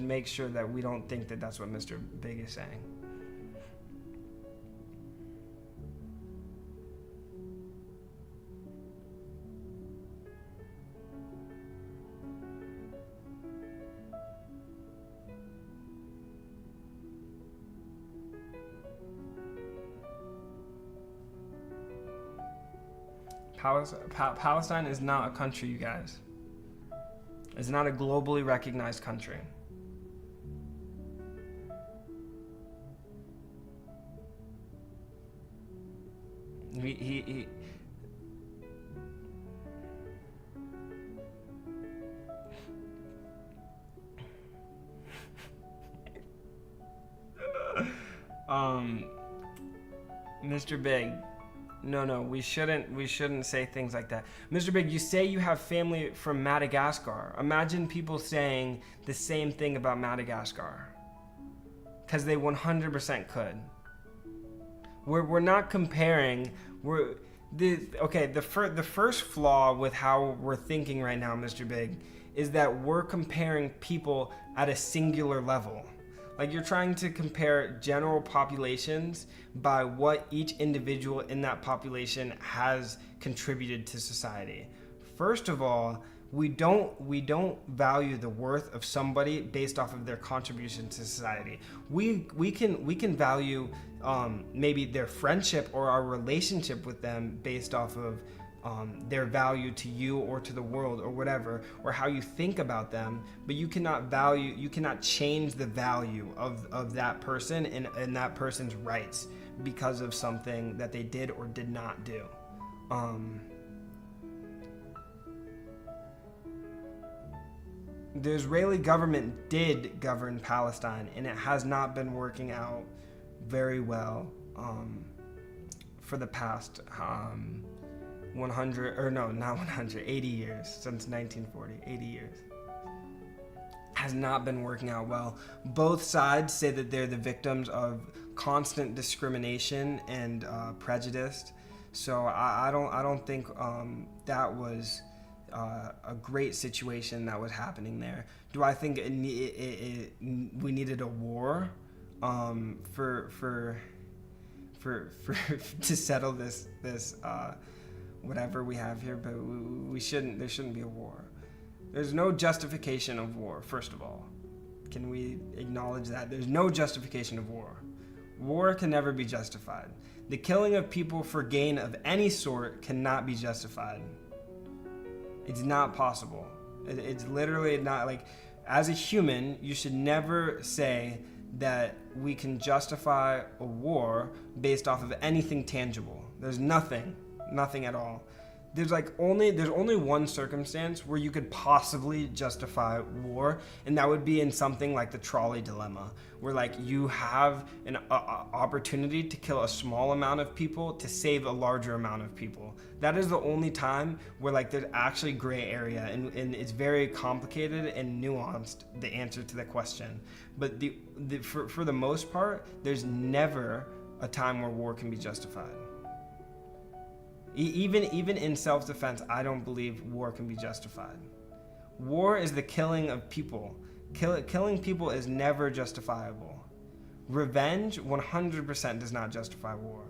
Speaker 1: make sure that we don't think that that's what Mr. Big is saying. Palestine is not a country, you guys. It's not a globally recognized country. He Mr. Big. No, we shouldn't say things like that. Mr. Big, you say you have family from Madagascar. Imagine people saying the same thing about Madagascar. Because they 100% could. We're not comparing. The first flaw with how we're thinking right now, Mr. Big, is that we're comparing people at a singular level. Like, you're trying to compare general populations by what each individual in that population has contributed to society. First of all, we don't value the worth of somebody based off of their contribution to society. We can value maybe their friendship or our relationship with them based off of their value to you or to the world or whatever, or how you think about them, but you cannot change the value of that person and that person's rights because of something that they did or did not do. The Israeli government did govern Palestine, and it has not been working out very well for the past 80 years, since 1940, 80 years. Has not been working out well. Both sides say that they're the victims of constant discrimination and prejudice. So I don't think that was a great situation that was happening there. Do I think we needed a war for to settle this whatever we have here, but we shouldn't. There shouldn't be a war. There's no justification of war. First of all, can we acknowledge that? There's no justification of war. War can never be justified. The killing of people for gain of any sort cannot be justified. It's not possible. It's literally not like, as a human, you should never say that we can justify a war based off of anything tangible. There's nothing at all. There's only one circumstance where you could possibly justify war, and that would be in something like the trolley dilemma, where like you have an opportunity to kill a small amount of people to save a larger amount of people. That is the only time where like there's actually gray area, and it's very complicated and nuanced, the answer to the question. But for the most part, there's never a time where war can be justified. Even in self-defense, I don't believe war can be justified. War is the killing of people. Killing people is never justifiable. Revenge 100% does not justify war,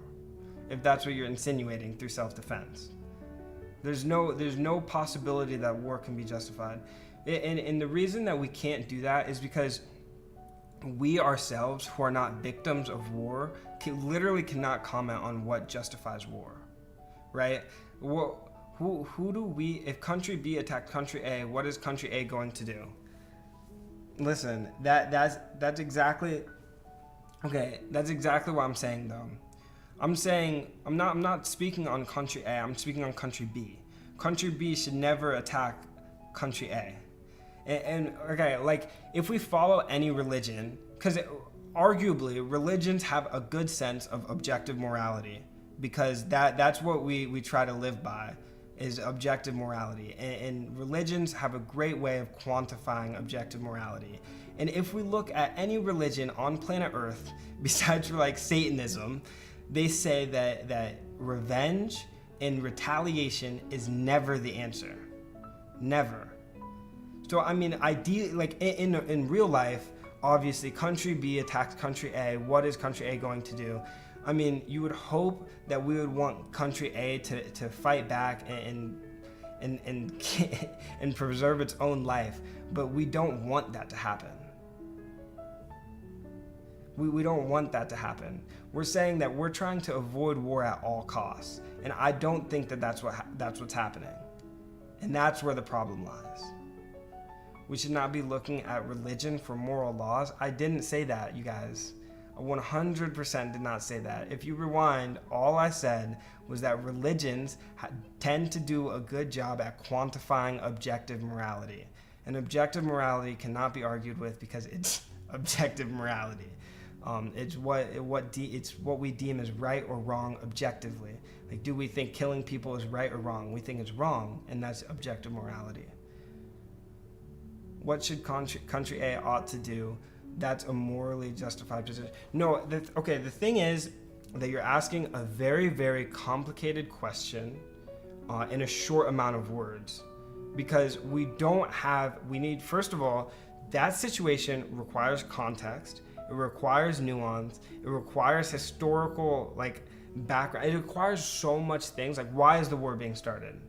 Speaker 1: if that's what you're insinuating through self-defense. There's no possibility that war can be justified. And the reason that we can't do that is because we ourselves, who are not victims of war, literally cannot comment on what justifies war. Right? Who do we, if country B attacked country A, what is country A going to do? Listen, that's exactly what I'm saying though. I'm not speaking on country A, I'm speaking on country B. Country B should never attack country A. And okay, like if we follow any religion, because arguably religions have a good sense of objective morality, because that's what we try to live by, is objective morality. And religions have a great way of quantifying objective morality. And if we look at any religion on planet Earth, besides for like Satanism, they say that revenge and retaliation is never the answer. Never. So I mean, ideally, like in real life, obviously country B attacks country A. What is country A going to do? I mean, you would hope that we would want country A to fight back and preserve its own life, but we don't want that to happen. We don't want that to happen. We're saying that we're trying to avoid war at all costs, and I don't think that's what's happening, and that's where the problem lies. We should not be looking at religion for moral laws. I didn't say that, you guys. I 100% did not say that. If you rewind, all I said was that religions tend to do a good job at quantifying objective morality. And objective morality cannot be argued with because it's objective morality. It's what we deem as right or wrong objectively. Like, do we think killing people is right or wrong? We think it's wrong, and that's objective morality. What should country A ought to do? That's a morally justified position. No, the thing is that you're asking a very, very complicated question in a short amount of words, because we need, first of all, that situation requires context, it requires nuance, it requires historical, like, background, it requires so much things, like, why is the war being started?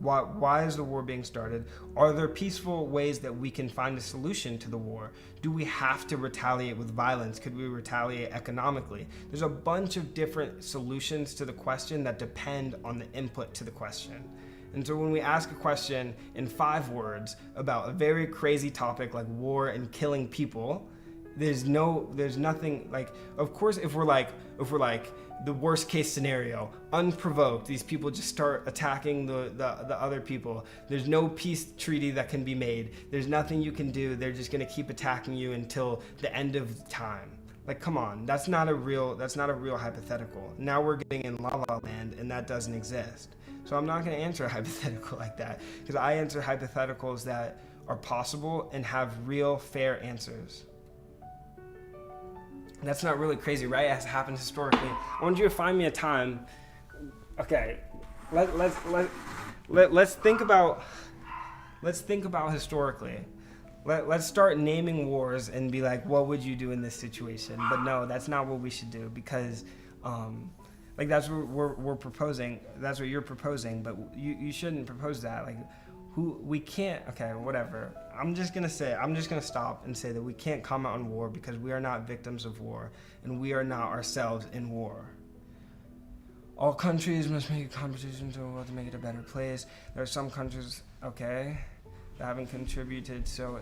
Speaker 1: Why is the war being started? Are there peaceful ways that we can find a solution to the war? Do we have to retaliate with violence? Could we retaliate economically? There's a bunch of different solutions to the question that depend on the input to the question. And so when we ask a question in 5 words about a very crazy topic like war and killing people, there's nothing, like, of course, if we're like the worst case scenario, unprovoked, these people just start attacking the other people. There's no peace treaty that can be made. There's nothing you can do. They're just gonna keep attacking you until the end of time. Like, come on, that's not a real hypothetical. Now we're getting in La La Land, and that doesn't exist. So I'm not gonna answer a hypothetical like that, because I answer hypotheticals that are possible and have real, fair answers. That's not really crazy, right? It has happened historically. I want you to find me a time. Okay, let's think about historically. Let's start naming wars and be like, what would you do in this situation? But no, that's not what we should do, because Like that's what we're proposing. That's what you're proposing, but you shouldn't propose that. Like, we can't. Okay, whatever. I'm just gonna stop and say that we can't comment on war because we are not victims of war, and we are not ourselves in war. All countries must make a contribution to the world to make it a better place. There are some countries, okay, that haven't contributed. So,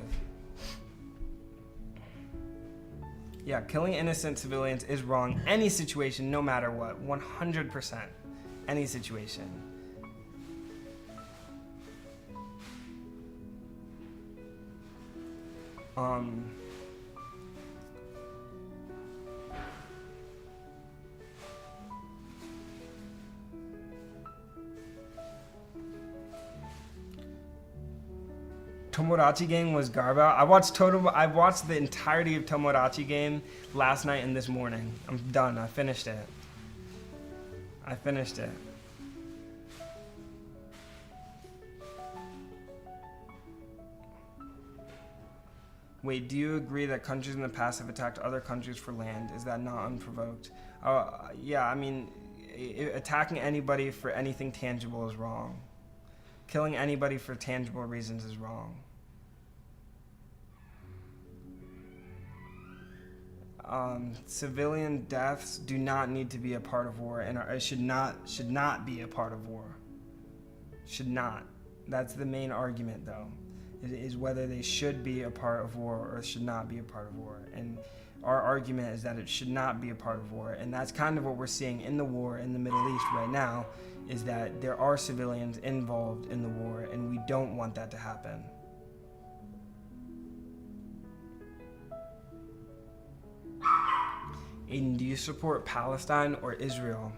Speaker 1: yeah, killing innocent civilians is wrong. Any situation, no matter what, 100%. Any situation. Tomodachi Game was garbage. I watched the entirety of Tomodachi Game last night and this morning. I'm done. I finished it. Wait, do you agree that countries in the past have attacked other countries for land? Is that not unprovoked? Yeah, I mean, attacking anybody for anything tangible is wrong. Killing anybody for tangible reasons is wrong. Civilian deaths do not need to be a part of war, and it should not be a part of war. Should not. That's the main argument, though, is whether they should be a part of war or should not be a part of war. And our argument is that it should not be a part of war, and that's kind of what we're seeing in the war in the Middle East right now, is that there are civilians involved in the war, and we don't want that to happen. Aiden, do you support Palestine or Israel?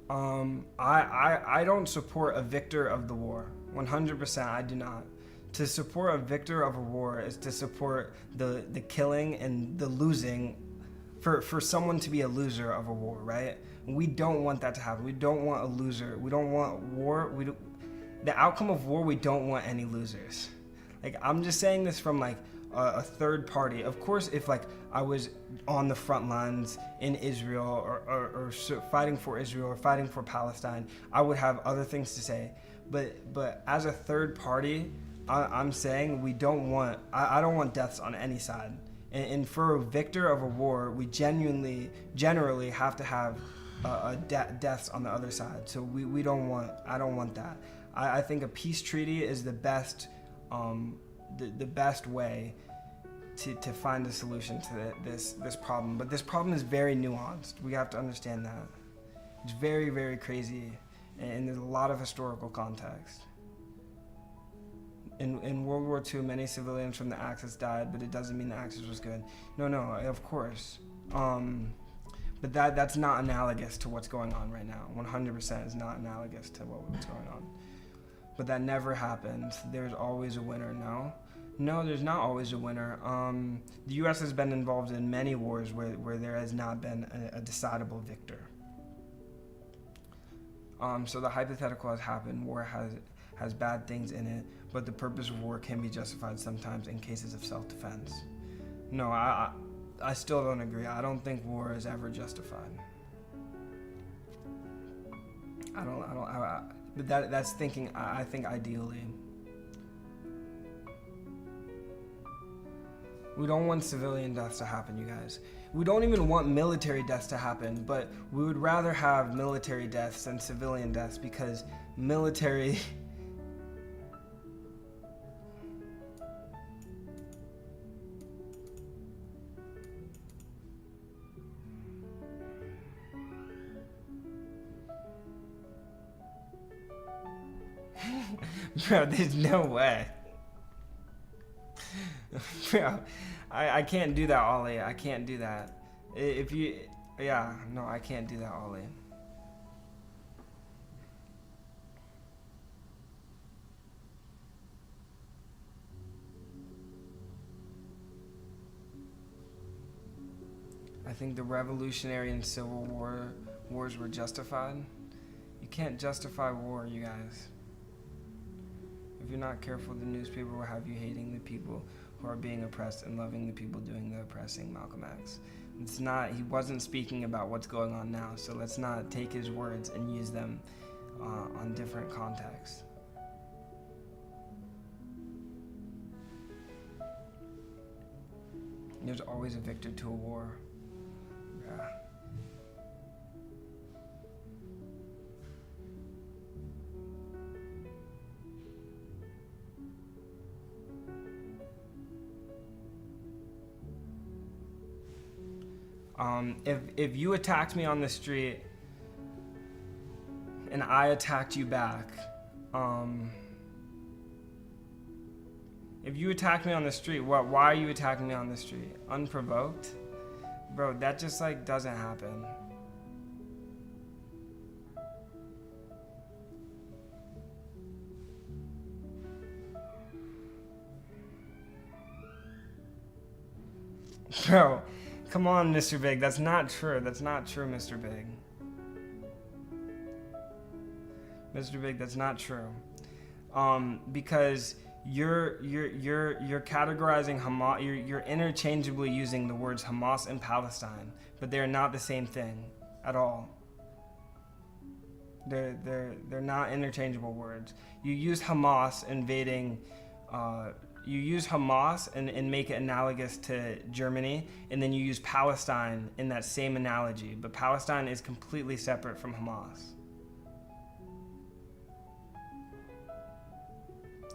Speaker 1: I don't support a victor of the war. 100% I do not. To support a victor of a war is to support the killing and the losing, for someone to be a loser of a war, right? We don't want that to happen. We don't want a loser. We don't want war. The outcome of war, we don't want any losers. Like, I'm just saying this from like a third party. Of course, if like I was on the front lines in Israel or fighting for Israel or fighting for Palestine, I would have other things to say. But as a third party, I'm saying we don't want. I don't want deaths on any side. And for a victor of a war, we generally have to have deaths on the other side. So we don't want. I don't want that. I think a peace treaty is the best way to find a solution to this problem. But this problem is very nuanced. We have to understand that. It's very, very crazy, and there's a lot of historical context. In World War II, many civilians from the Axis died, but it doesn't mean the Axis was good. No, of course. But that's not analogous to what's going on right now. 100% is not analogous to what's going on. But that never happens. There's always a winner, No, there's not always a winner. The U.S. has been involved in many wars where there has not been a decidable victor. So the hypothetical has happened. War has bad things in it, but the purpose of war can be justified sometimes in cases of self-defense. No, I still don't agree. I don't think war is ever justified. But that's thinking, I think ideally. We don't want civilian deaths to happen, you guys. We don't even want military deaths to happen, but we would rather have military deaths than civilian deaths because military... Bro, there's no way. Bro, I can't do that, Ollie. I can't do that. I can't do that, Ollie. I think the Revolutionary and Civil Wars were justified. You can't justify war, you guys. If you're not careful, the newspaper will have you hating the people who are being oppressed and loving the people doing the oppressing. Malcolm X. It's not. He wasn't speaking about what's going on now. So let's not take his words and use them on different contexts. There's always a victor to a war. Yeah. If you attacked me on the street and I attacked you back, if you attack me on the street, why are you attacking me on the street? Unprovoked? Bro, that just like doesn't happen. Bro, come on, Mr. Big. That's not true. That's not true, Mr. Big. Mr. Big, that's not true. Because you're categorizing Hamas. You're interchangeably using the words Hamas and Palestine, but they're not the same thing at all. They're not interchangeable words. You use Hamas invading. You use Hamas and make it analogous to Germany, and then you use Palestine in that same analogy. But Palestine is completely separate from Hamas.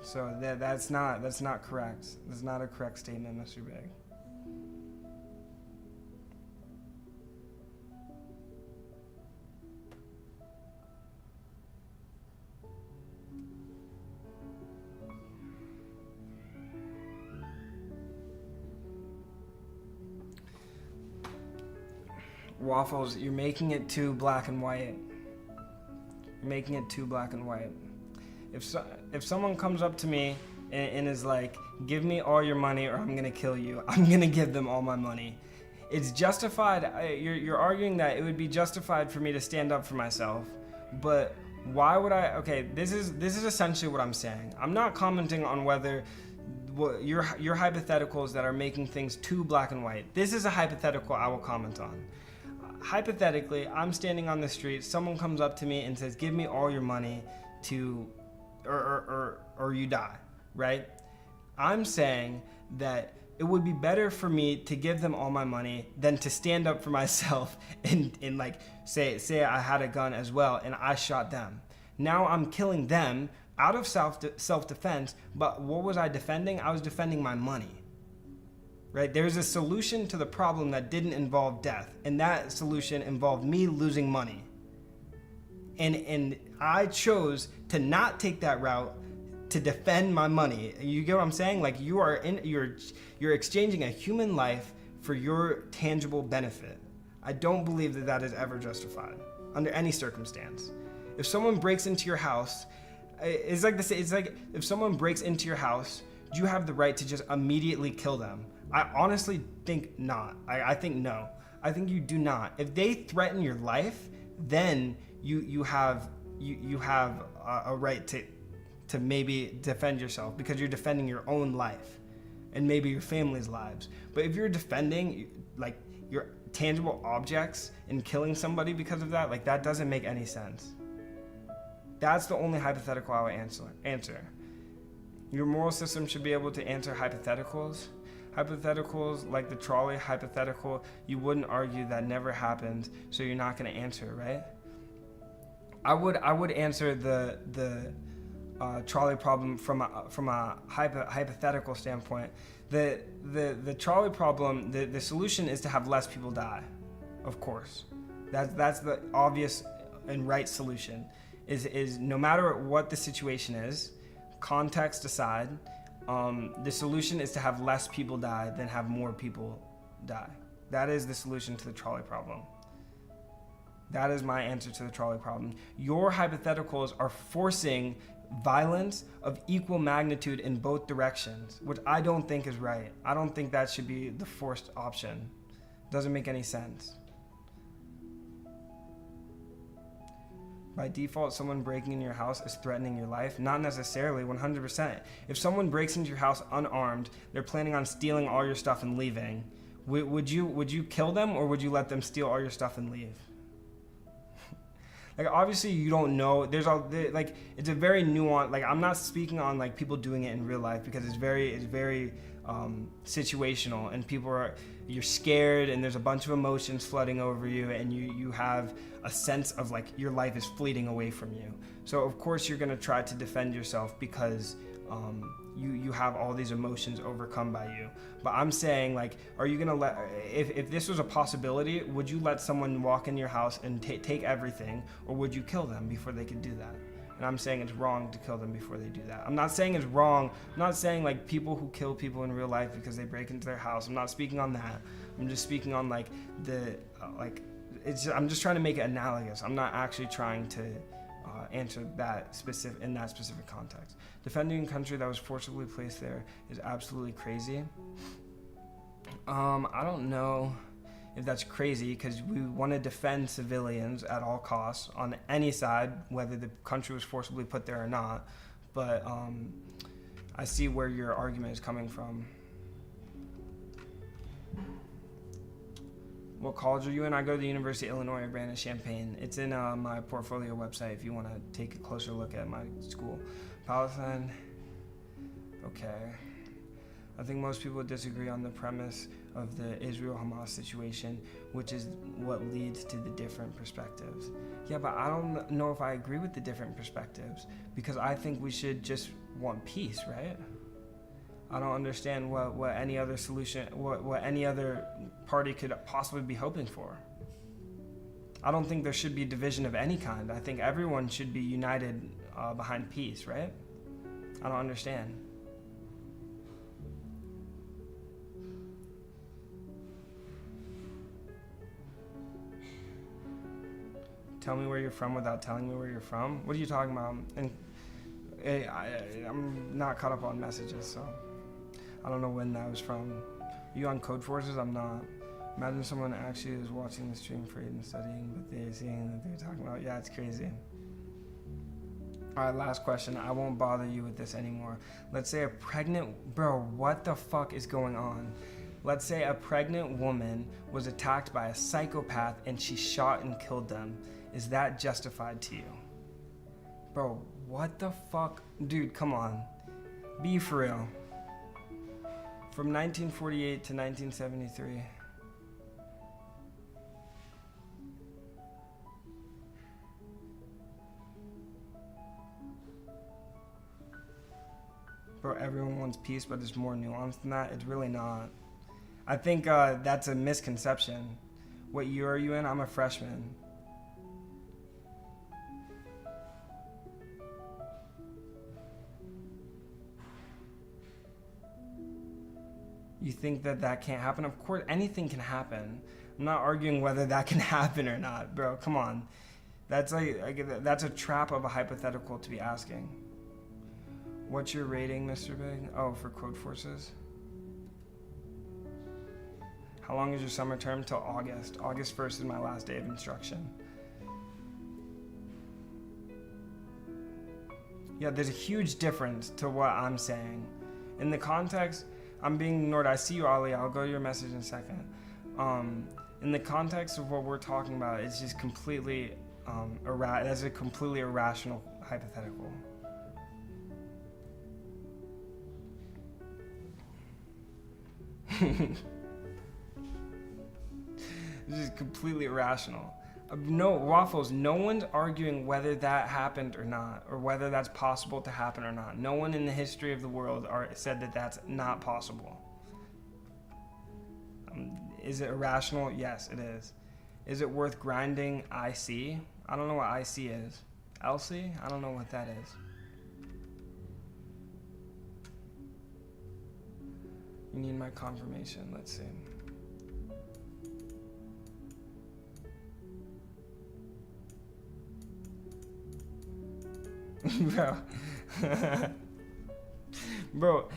Speaker 1: So that's not correct. That's not a correct statement, Mr. Big. Waffles, you're making it too black and white. You're making it too black and white. If someone comes up to me and is like, give me all your money or I'm gonna kill you, I'm gonna give them all my money. It's justified. You're arguing that it would be justified for me to stand up for myself, but why would I? Okay, this is essentially what I'm saying. I'm not commenting on whether your hypotheticals that are making things too black and white. This is a hypothetical I will comment on. Hypothetically, I'm standing on the street, someone comes up to me and says, give me all your money or you die, right? I'm saying that it would be better for me to give them all my money than to stand up for myself and like say I had a gun as well and I shot them. Now I'm killing them out of self-defense, but what was I defending? I was defending my money. Right? There's a solution to the problem that didn't involve death, and that solution involved me losing money. And I chose to not take that route to defend my money. You get what I'm saying? Like you're exchanging a human life for your tangible benefit. I don't believe that is ever justified under any circumstance. If someone breaks into your house, it's like if someone breaks into your house, do you have the right to just immediately kill them? I honestly think not. I think no. I think you do not. If they threaten your life, then you have a right to maybe defend yourself because you're defending your own life and maybe your family's lives. But if you're defending like your tangible objects and killing somebody because of that, like that doesn't make any sense. That's the only hypothetical I would answer. Your moral system should be able to answer hypotheticals. Hypotheticals like the trolley hypothetical, you wouldn't argue that never happened, so you're not going to answer, right? I would answer the trolley problem from a hypothetical standpoint. The trolley problem, the solution is to have less people die, of course. That's the obvious and right solution. Is no matter what the situation is, context aside, the solution is to have less people die than have more people die. That is the solution to the trolley problem. That is my answer to the trolley problem. Your hypotheticals are forcing violence of equal magnitude in both directions, which I don't think is right. I don't think that should be the forced option. Doesn't make any sense. By default, someone breaking in your house is threatening your life? Not necessarily, 100%. If someone breaks into your house unarmed, they're planning on stealing all your stuff and leaving. would you kill them, or would you let them steal all your stuff and leave? Like, obviously you don't know. Like, it's a very nuanced, like, I'm not speaking on like people doing it in real life, because it's very situational, and you're scared, and there's a bunch of emotions flooding over you, and you have a sense of like your life is fleeting away from you. So of course you're gonna try to defend yourself, because you have all these emotions overcome by you. But I'm saying, like, are you gonna if this was a possibility, would you let someone walk in your house and take everything, or would you kill them before they could do that? And I'm saying it's wrong to kill them before they do that. I'm not saying it's wrong. I'm not saying like people who kill people in real life because they break into their house. I'm not speaking on that. I'm just speaking on like I'm just trying to make it analogous. I'm not actually trying to answer that in that specific context. Defending a country that was forcibly placed there is absolutely crazy. I don't know if that's crazy, because we want to defend civilians at all costs on any side, whether the country was forcibly put there or not. But I see where your argument is coming from. What college are you in? I go to the University of Illinois at Brandon-Champaign. It's in my portfolio website if you want to take a closer look at my school. Palestine. Okay. I think most people disagree on the premise of the Israel-Hamas situation, which is what leads to the different perspectives. Yeah, but I don't know if I agree with the different perspectives, because I think we should just want peace, right? I don't understand what any other solution, what any other party could possibly be hoping for. I don't think there should be division of any kind. I think everyone should be united behind peace, right? I don't understand. Tell me where you're from without telling me where you're from? What are you talking about? And I'm not caught up on messages, so I don't know when that was from. Are you on Code Forces? I'm not. Imagine someone actually is watching the stream for and studying, but they're seeing that they're talking about. Yeah, it's crazy. All right, last question. I won't bother you with this anymore. Let's say a pregnant... Bro, what the fuck is going on? Let's say a pregnant woman was attacked by a psychopath and she shot and killed them. Is that justified to you? Bro, what the fuck? Dude, come on. Be for real. From 1948 to 1973. Bro, everyone wants peace, but it's more nuanced than that. It's really not. I think that's a misconception. What year are you in? I'm a freshman. You think that can't happen? Of course, anything can happen. I'm not arguing whether that can happen or not, bro. Come on. That's that's a trap of a hypothetical to be asking. What's your rating, Mr. Big? Oh, for Code Forces. How long is your summer term? Till August. August 1st is my last day of instruction. Yeah, there's a huge difference to what I'm saying. In the context, I'm being ignored. I see you, Ali. I'll go to your message in a second. In the context of what we're talking about, it's just completely, that's a completely irrational hypothetical. This is completely irrational. No, Waffles, no one's arguing whether that happened or not, or whether that's possible to happen or not. No one in the history of the world said that that's not possible. Is it irrational? Yes, it is. Is it worth grinding IC? I don't know what IC is. LC? I don't know what that is. You need my confirmation. Let's see. Bro. Bro.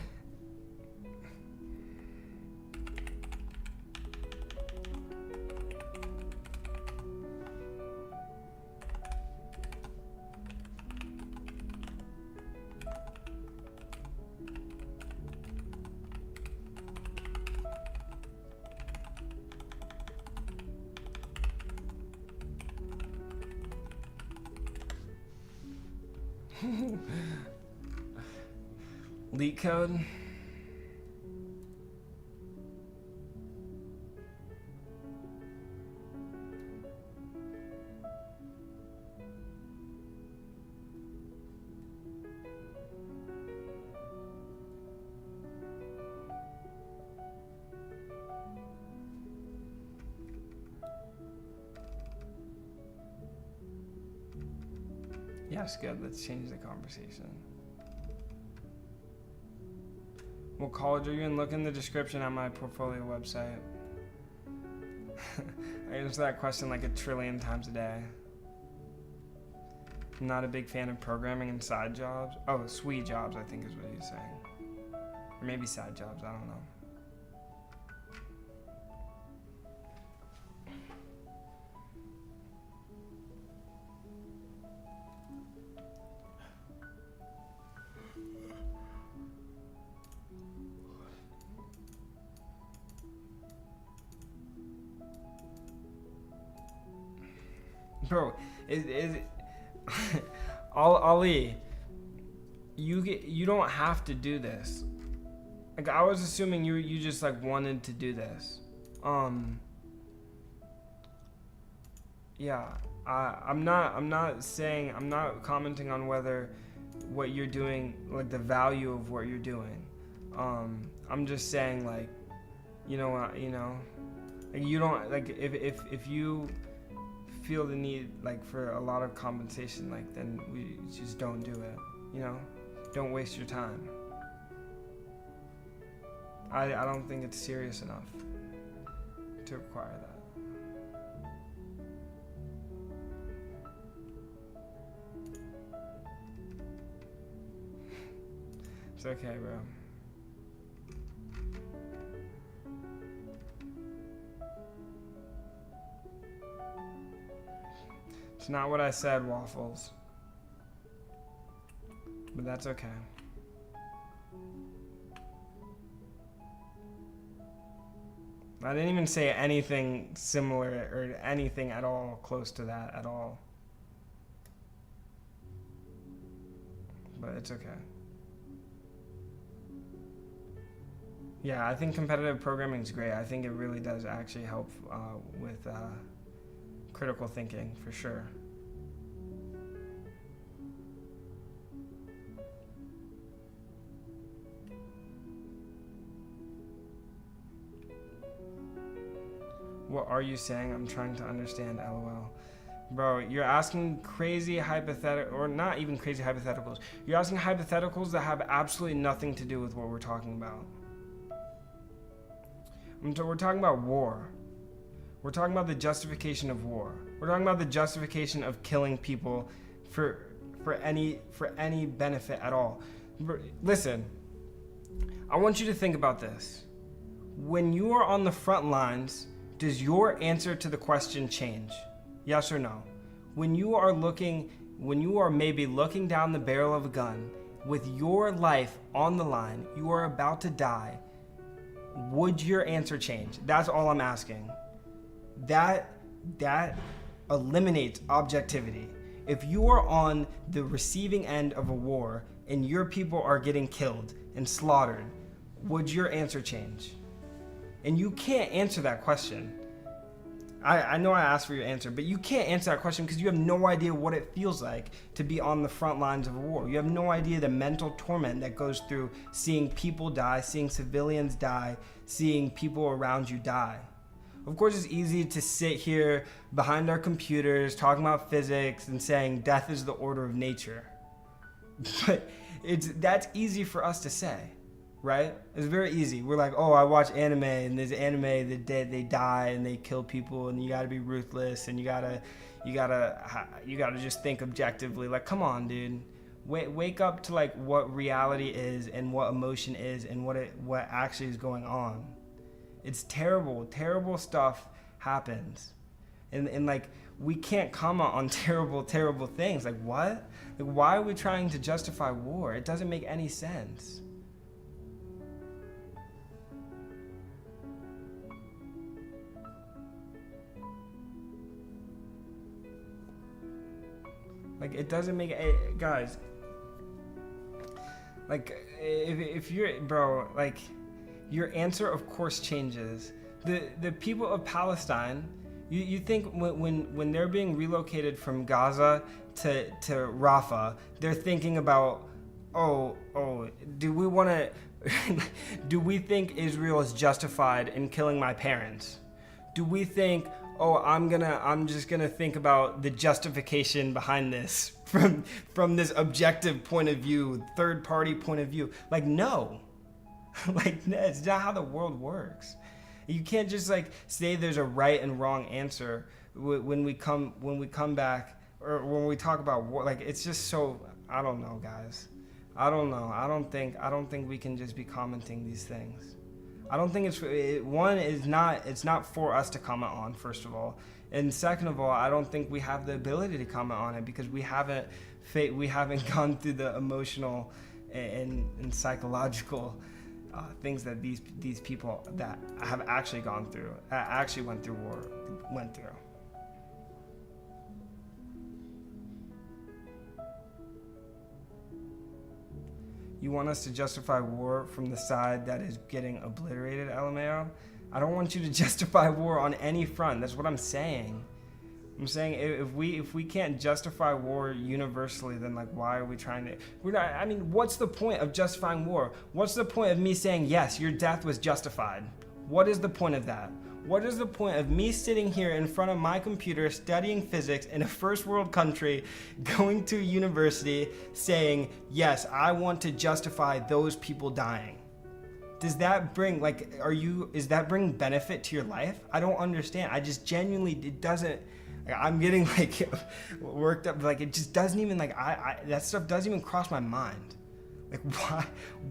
Speaker 1: Leak code. Yes, good. Let's change the conversation. What college are you in? Look in the description on my portfolio website. I answer that question like 1 trillion times a day. I'm not a big fan of programming and side jobs. Oh, sweet jobs, I think is what he's saying. Or maybe side jobs, I don't know. Bro, Ali, you don't have to do this. Like, I was assuming you just like wanted to do this. Yeah, I'm not commenting on whether what you're doing, like the value of what you're doing. I'm just saying, like, like you don't, like, if you feel the need, like, for a lot of compensation, like, then we just don't do it. Don't waste your time. I don't think it's serious enough to require that. It's okay, bro. It's not what I said, Waffles. But that's okay. I didn't even say anything similar or anything at all close to that at all. But it's okay. Yeah, I think competitive programming is great. I think it really does actually help with critical thinking, for sure. What are you saying? I'm trying to understand, LOL. Bro, you're asking crazy hypothetical, or not even crazy hypotheticals. You're asking hypotheticals that have absolutely nothing to do with what we're talking about. We're talking about war. We're talking about the justification of war. We're talking about the justification of killing people for any benefit at all. Listen, I want you to think about this. When you are on the front lines, does your answer to the question change? Yes or no? When you are maybe looking down the barrel of a gun with your life on the line, you are about to die, would your answer change? That's all I'm asking. That eliminates objectivity. If you are on the receiving end of a war and your people are getting killed and slaughtered, would your answer change? And you can't answer that question. I know I asked for your answer, but you can't answer that question because you have no idea what it feels like to be on the front lines of a war. You have no idea the mental torment that goes through seeing people die, seeing civilians die, seeing people around you die. Of course, it's easy to sit here behind our computers talking about physics and saying death is the order of nature. But that's easy for us to say, right? It's very easy. We're like, oh, I watch anime, and there's anime that they die and they kill people, and you gotta be ruthless, and you gotta just think objectively. Like, come on, dude. Wake up to like what reality is and what emotion is and what actually is going on. It's terrible. Terrible stuff happens. And like, we can't comment on terrible things. Like, what? Like, why are we trying to justify war? It doesn't make any sense. Like, it doesn't make... Guys, Like, if you're, bro, like, your answer of course changes. The people of Palestine, you think when they're being relocated from Gaza to Rafah, they're thinking about, oh, do we want to, do we think Israel is justified in killing my parents? Do we think, oh, I'm just gonna think about the justification behind this from this objective point of view, third party point of view? Like, no. Like, no, it's not how the world works. You can't just like say there's a right and wrong answer when we come back, or when we talk about war. Like, it's just so, I don't know, guys. I don't know. I don't think we can just be commenting these things. I don't think it's not for us to comment on, first of all. And second of all, I don't think we have the ability to comment on it because we haven't gone through the emotional and psychological things that these people that have actually gone through, actually went through war, went through. You want us to justify war from the side that is getting obliterated, LMAO? I don't want you to justify war on any front. That's what I'm saying. I'm saying if we can't justify war universally, then like why are we trying to? We're not. I mean, what's the point of justifying war? What's the point of me saying yes, your death was justified? What is the point of that? What is the point of me sitting here in front of my computer studying physics in a first world country, going to university, saying, yes, I want to justify those people dying? Does that bring, like, is that bring benefit to your life? I don't understand. I just genuinely, it doesn't, like, I'm getting like worked up, like it just doesn't even, like, that stuff doesn't even cross my mind. Like, why?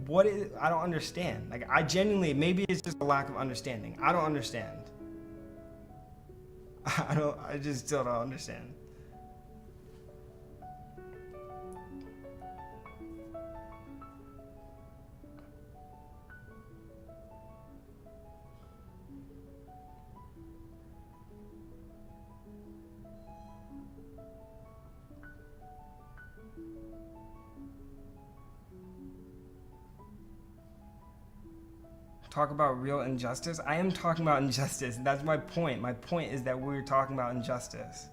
Speaker 1: What is? I don't understand. Like, I genuinely, maybe it's just a lack of understanding. I don't understand. I just still don't understand. Talk about real injustice. I am talking about injustice. That's my point. My point is that we're talking about injustice,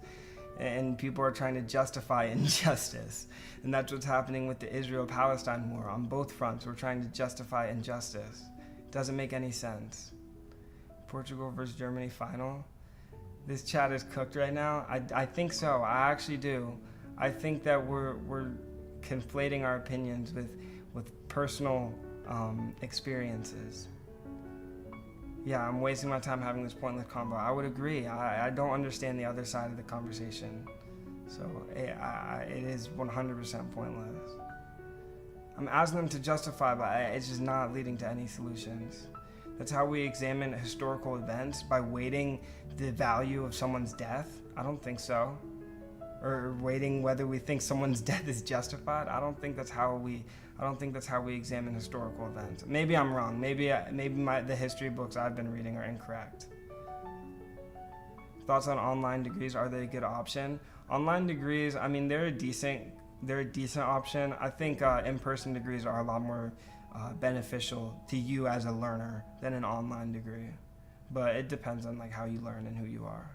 Speaker 1: and people are trying to justify injustice, and that's what's happening with the Israel-Palestine war. On both fronts, we're trying to justify injustice. It doesn't make any sense. Portugal versus Germany final. This chat is cooked right now. I think so. I actually do. I think that we're conflating our opinions with personal experiences. Yeah, I'm wasting my time having this pointless convo. I would agree. I don't understand the other side of the conversation. So it is 100% pointless. I'm asking them to justify, but it's just not leading to any solutions. That's how we examine historical events, by weighting the value of someone's death? I don't think so. Or weighting whether we think someone's death is justified? I don't think that's how we examine historical events. Maybe I'm wrong. Maybe the history books I've been reading are incorrect. Thoughts on online degrees? Are they a good option? Online degrees, I mean, they're a decent option. I think in-person degrees are a lot more beneficial to you as a learner than an online degree. But it depends on like how you learn and who you are.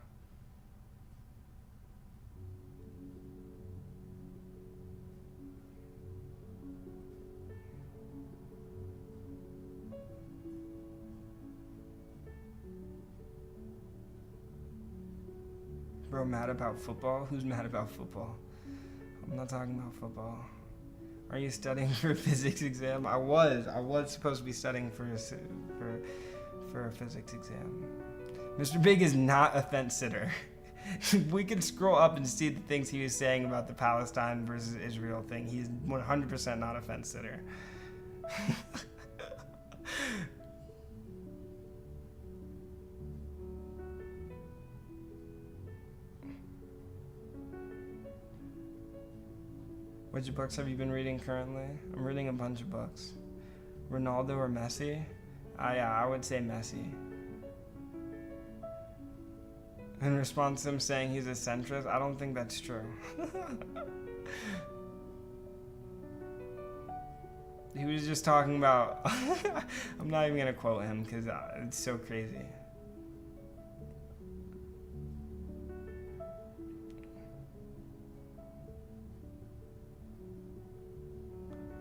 Speaker 1: Bro, mad about football? Who's mad about football? I'm not talking about football. Are you studying for a physics exam? I was supposed to be studying for a physics exam. Mr. Big is not a fence sitter. We could scroll up and see the things he was saying about the Palestine versus Israel thing. He's 100% not a fence sitter. Which books have you been reading currently? I'm reading a bunch of books. Ronaldo or Messi? Yeah, I would say Messi. In response to him saying he's a centrist, I don't think that's true. He was just talking about. I'm not even gonna quote him because it's so crazy.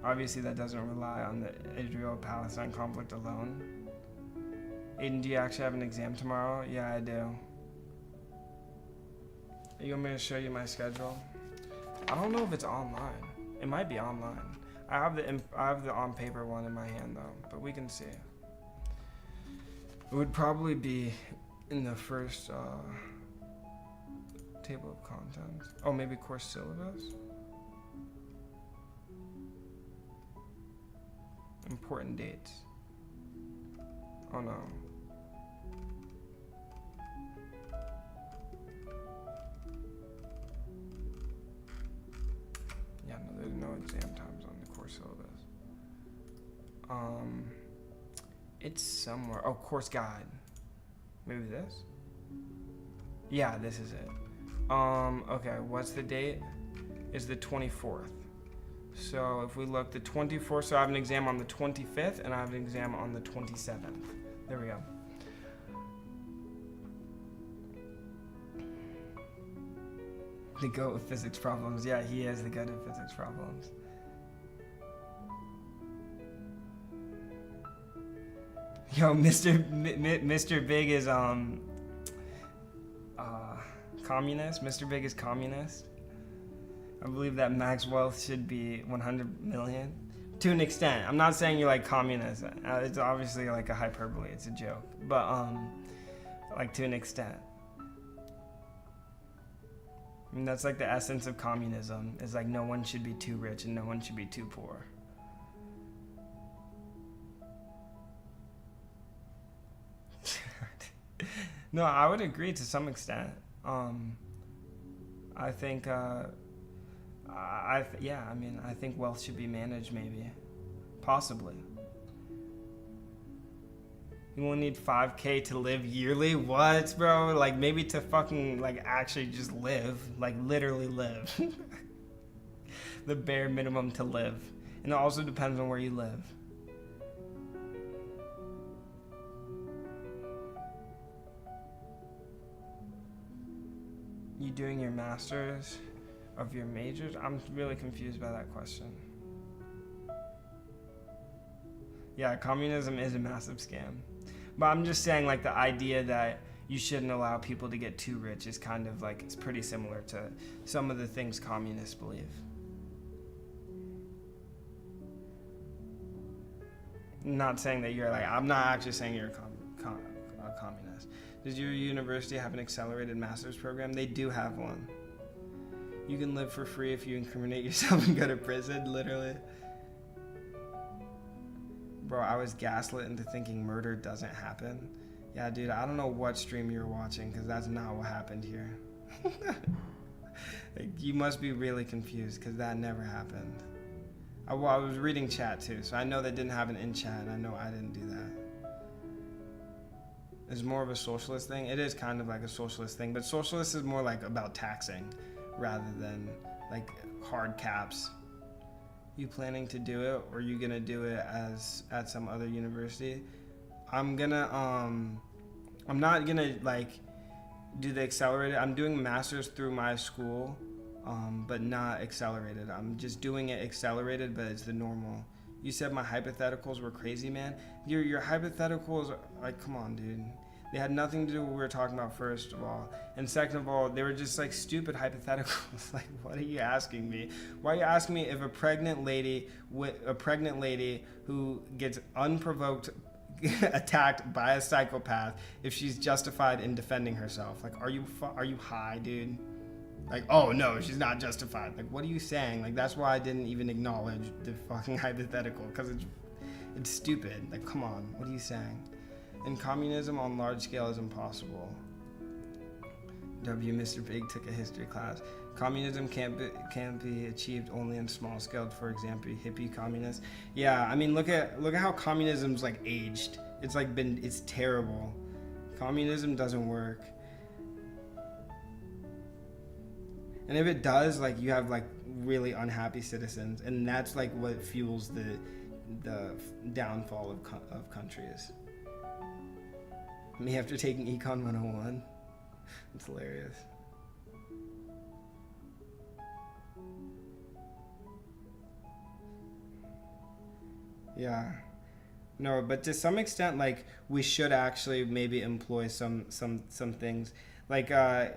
Speaker 1: Obviously, that doesn't rely on the Israel-Palestine conflict alone. Aiden, do you actually have an exam tomorrow? Yeah, I do. You want me to show you my schedule? I don't know if it's online. It might be online. I have the on paper one in my hand though, but we can see. It would probably be in the first table of contents. Oh, maybe course syllabus. Important dates. Oh no. Yeah, no, there's no exam times on the course syllabus. It's somewhere. Oh, course guide. Maybe this? Yeah, this is it. Okay, what's the date? It's the 24th. So if we look, the 24th, so I have an exam on the 25th and I have an exam on the 27th. There we go. The goat with physics problems. Yeah, he is the goat of physics problems. Yo, Mr. Big is communist. Mr. Big is communist. I believe that max wealth should be 100 million. To an extent. I'm not saying you're like communist. It's obviously like a hyperbole. It's a joke. But like to an extent. I mean, that's like the essence of communism. Is like no one should be too rich and no one should be too poor. No, I would agree to some extent. I think, I think wealth should be managed, maybe, possibly. You only need 5K to live yearly? What, bro? Like maybe to fucking like actually just live, like literally live. The bare minimum to live, and it also depends on where you live. You doing your master's of your majors? I'm really confused by that question. Yeah, communism is a massive scam. But I'm just saying like the idea that you shouldn't allow people to get too rich is kind of like, it's pretty similar to some of the things communists believe. I'm not saying that you're like, I'm not actually saying you're a communist. Does your university have an accelerated master's program? They do have one. You can live for free if you incriminate yourself and go to prison, literally. Bro, I was gaslit into thinking murder doesn't happen. Yeah, dude, I don't know what stream you're watching because that's not what happened here. Like, you must be really confused because that never happened. I was reading chat too, so I know that didn't happen in chat, and I know I didn't do that. It's more of a socialist thing. It is kind of like a socialist thing, but socialist is more like about taxing rather than like hard caps. You planning to do it, or are you gonna do it as at some other university? I'm not gonna like do the accelerated. I'm doing masters through my school, but not accelerated. I'm just doing it accelerated, but it's the normal. You said my hypotheticals were crazy, man. Your hypotheticals, like, come on, dude. They had nothing to do with what we were talking about, first of all. And second of all, they were just, like, stupid hypotheticals. Like, what are you asking me? Why are you asking me if a pregnant lady who gets unprovoked attacked by a psychopath, if she's justified in defending herself? Like, are you high, dude? Like, oh no, she's not justified. Like, what are you saying? Like, that's why I didn't even acknowledge the fucking hypothetical, because it's stupid. Like, come on, what are you saying? And communism on large scale is impossible. Mr. Big took a history class. Communism can't be achieved only in small scale. For example, hippie communists. Yeah, I mean, look at how communism's like aged. It's like it's terrible. Communism doesn't work. And if it does, like, you have like really unhappy citizens, and that's like what fuels
Speaker 3: the downfall of countries. Me after taking Econ 101. It's hilarious. Yeah. No, but to some extent, like, we should actually maybe employ some things. Like, I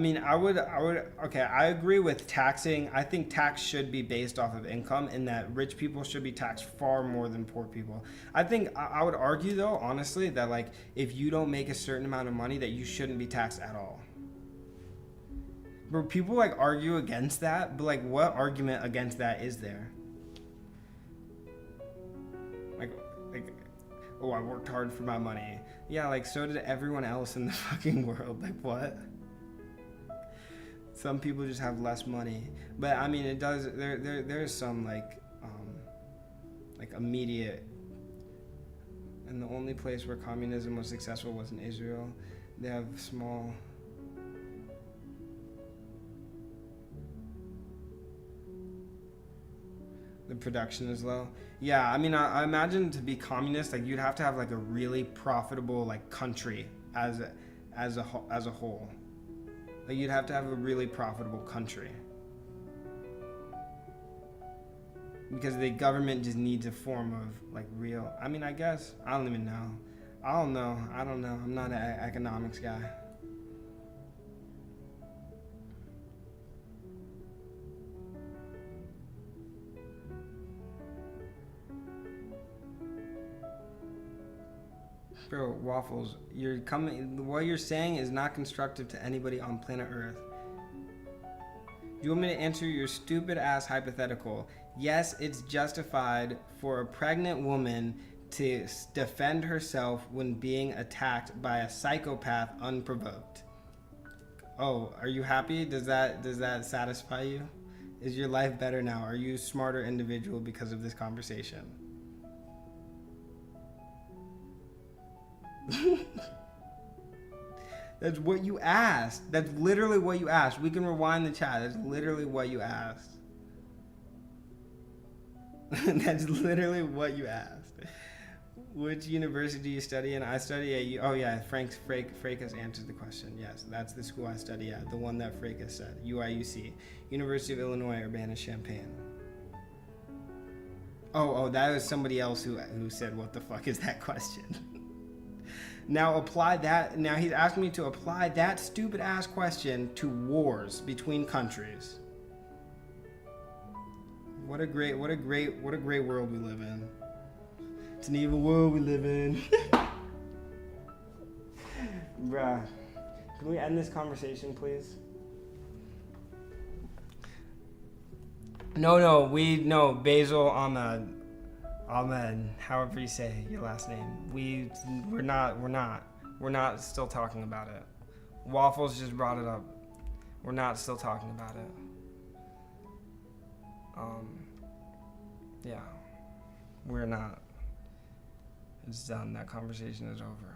Speaker 3: mean, I would, okay, I agree with taxing. I think tax should be based off of income, in that rich people should be taxed far more than poor people. I think, I would argue, though, honestly, that, like, if you don't make a certain amount of money, that you shouldn't be taxed at all. But people, like, argue against that, but, like, what argument against that is there? Like, oh, I worked hard for my money. Yeah, like, so did everyone else in the fucking world. Like, what? Some people just have less money. But, I mean, it does, there's some, like immediate, and the only place where communism was successful was in Israel. They have small... The production is low. Yeah, I mean, I imagine to be communist, like, you'd have to have, like, a really profitable, like, country as a whole. Like, you'd have to have a really profitable country, because the government just needs a form of, like, real. I mean, I guess I don't even know. I don't know. I'm not an economics guy. Bro, Waffles, what you're saying is not constructive to anybody on planet Earth. Do you want me to answer your stupid ass hypothetical? Yes, it's justified for a pregnant woman to defend herself when being attacked by a psychopath unprovoked. Oh, are you happy? Does that satisfy you? Is your life better now? Are you a smarter individual because of this conversation? That's what you asked. That's literally what you asked. We can rewind the chat. That's literally what you asked. That's literally what you asked. Which university do you study in? I study at oh yeah, Fracas answered the question. Yes, that's the school I study at. The one that Fracas said. UIUC. University of Illinois, Urbana-Champaign. Oh, that was somebody else who said, what the fuck is that question? Now apply that. Now he's asking me to apply that stupid ass question to wars between countries. What a great world we live in. It's an evil world we live in. Bruh. Can we end this conversation, please? No, Basil Ahmed, however you say your last name. We're not still talking about it. Waffles just brought it up. We're not still talking about it. Yeah. We're not. It's done. That conversation is over.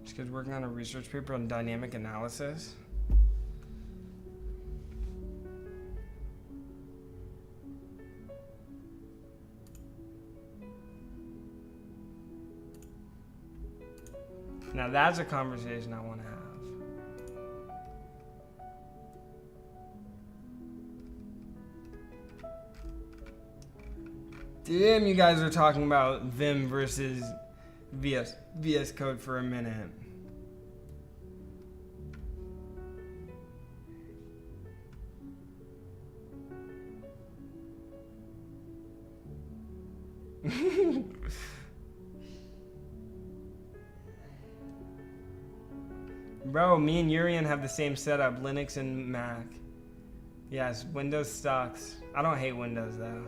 Speaker 3: This kid's working on a research paper on dynamic analysis. Now that's a conversation I want to have. Damn, you guys are talking about Vim versus VS Code for a minute. Bro, me and Urian have the same setup, Linux and Mac. Yes, Windows sucks. I don't hate Windows though.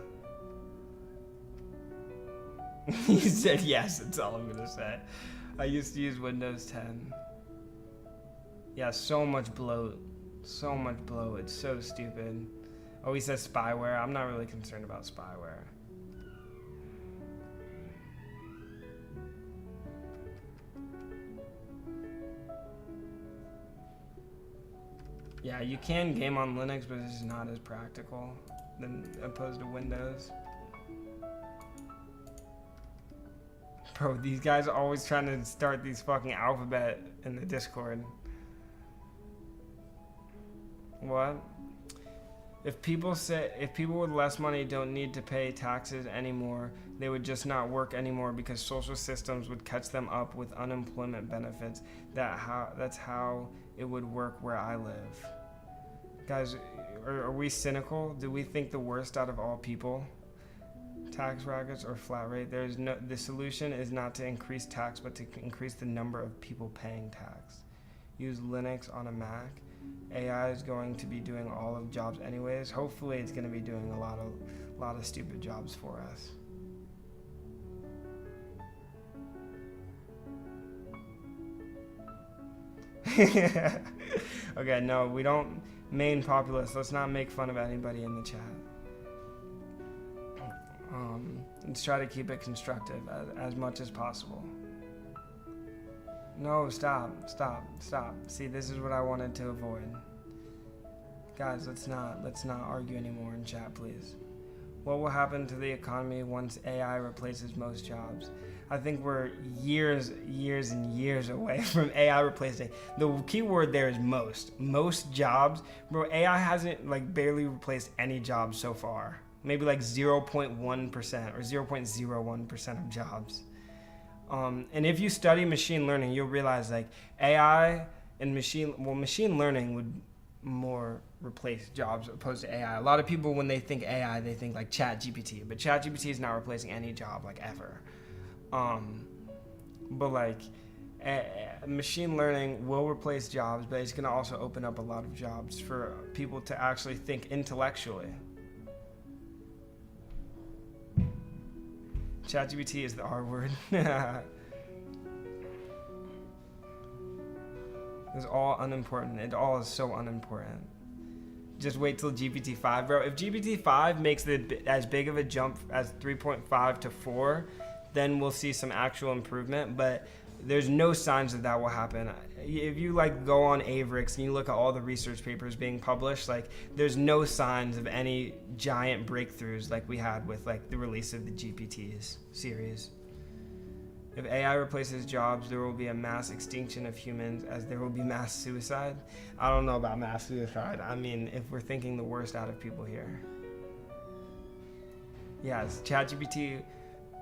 Speaker 3: He said yes, that's all I'm gonna say. I used to use Windows 10. Yeah, so much bloat. So much bloat. It's so stupid. Oh, he says spyware. I'm not really concerned about spyware. Yeah, you can game on Linux, but it's not as practical than opposed to Windows. Bro, these guys are always trying to start these fucking alphabet in the Discord. What? If people with less money don't need to pay taxes anymore, they would just not work anymore because social systems would catch them up with unemployment benefits. That's how it would work where I live. Guys, are we cynical? Do we think the worst out of all people? Tax brackets or flat rate? The solution is not to increase tax, but to increase the number of people paying tax. Use Linux on a Mac. AI is going to be doing all of jobs anyways. Hopefully it's going to be doing a lot of stupid jobs for us. Okay, no, we don't. Main populace, let's not make fun of anybody in the chat. Let's try to keep it constructive as much as possible. No, stop. See, this is what I wanted to avoid. Guys, let's not argue anymore in chat, please. What will happen to the economy once AI replaces most jobs? I think we're years and years away from AI replacing. The key word there is most. Most jobs. Bro, AI hasn't barely replaced any jobs so far. Maybe 0.1% or 0.01% of jobs. And if you study machine learning, you'll realize AI and machine learning would more replace jobs opposed to AI. A lot of people, when they think AI, they think ChatGPT, but ChatGPT is not replacing any job ever. But machine learning will replace jobs, but it's going to also open up a lot of jobs for people to actually think intellectually. ChatGPT is the R word. It's all unimportant. It all is so unimportant. Just wait till GPT-5, bro. If GPT-5 makes as big of a jump as 3.5 to 4, then we'll see some actual improvement. But there's no signs that will happen. If you go on Avrix and you look at all the research papers being published, there's no signs of any giant breakthroughs like we had with the release of the GPTs series. If AI replaces jobs, there will be a mass extinction of humans as there will be mass suicide. I don't know about mass suicide. I mean, if we're thinking the worst out of people here. Yes, ChatGPT,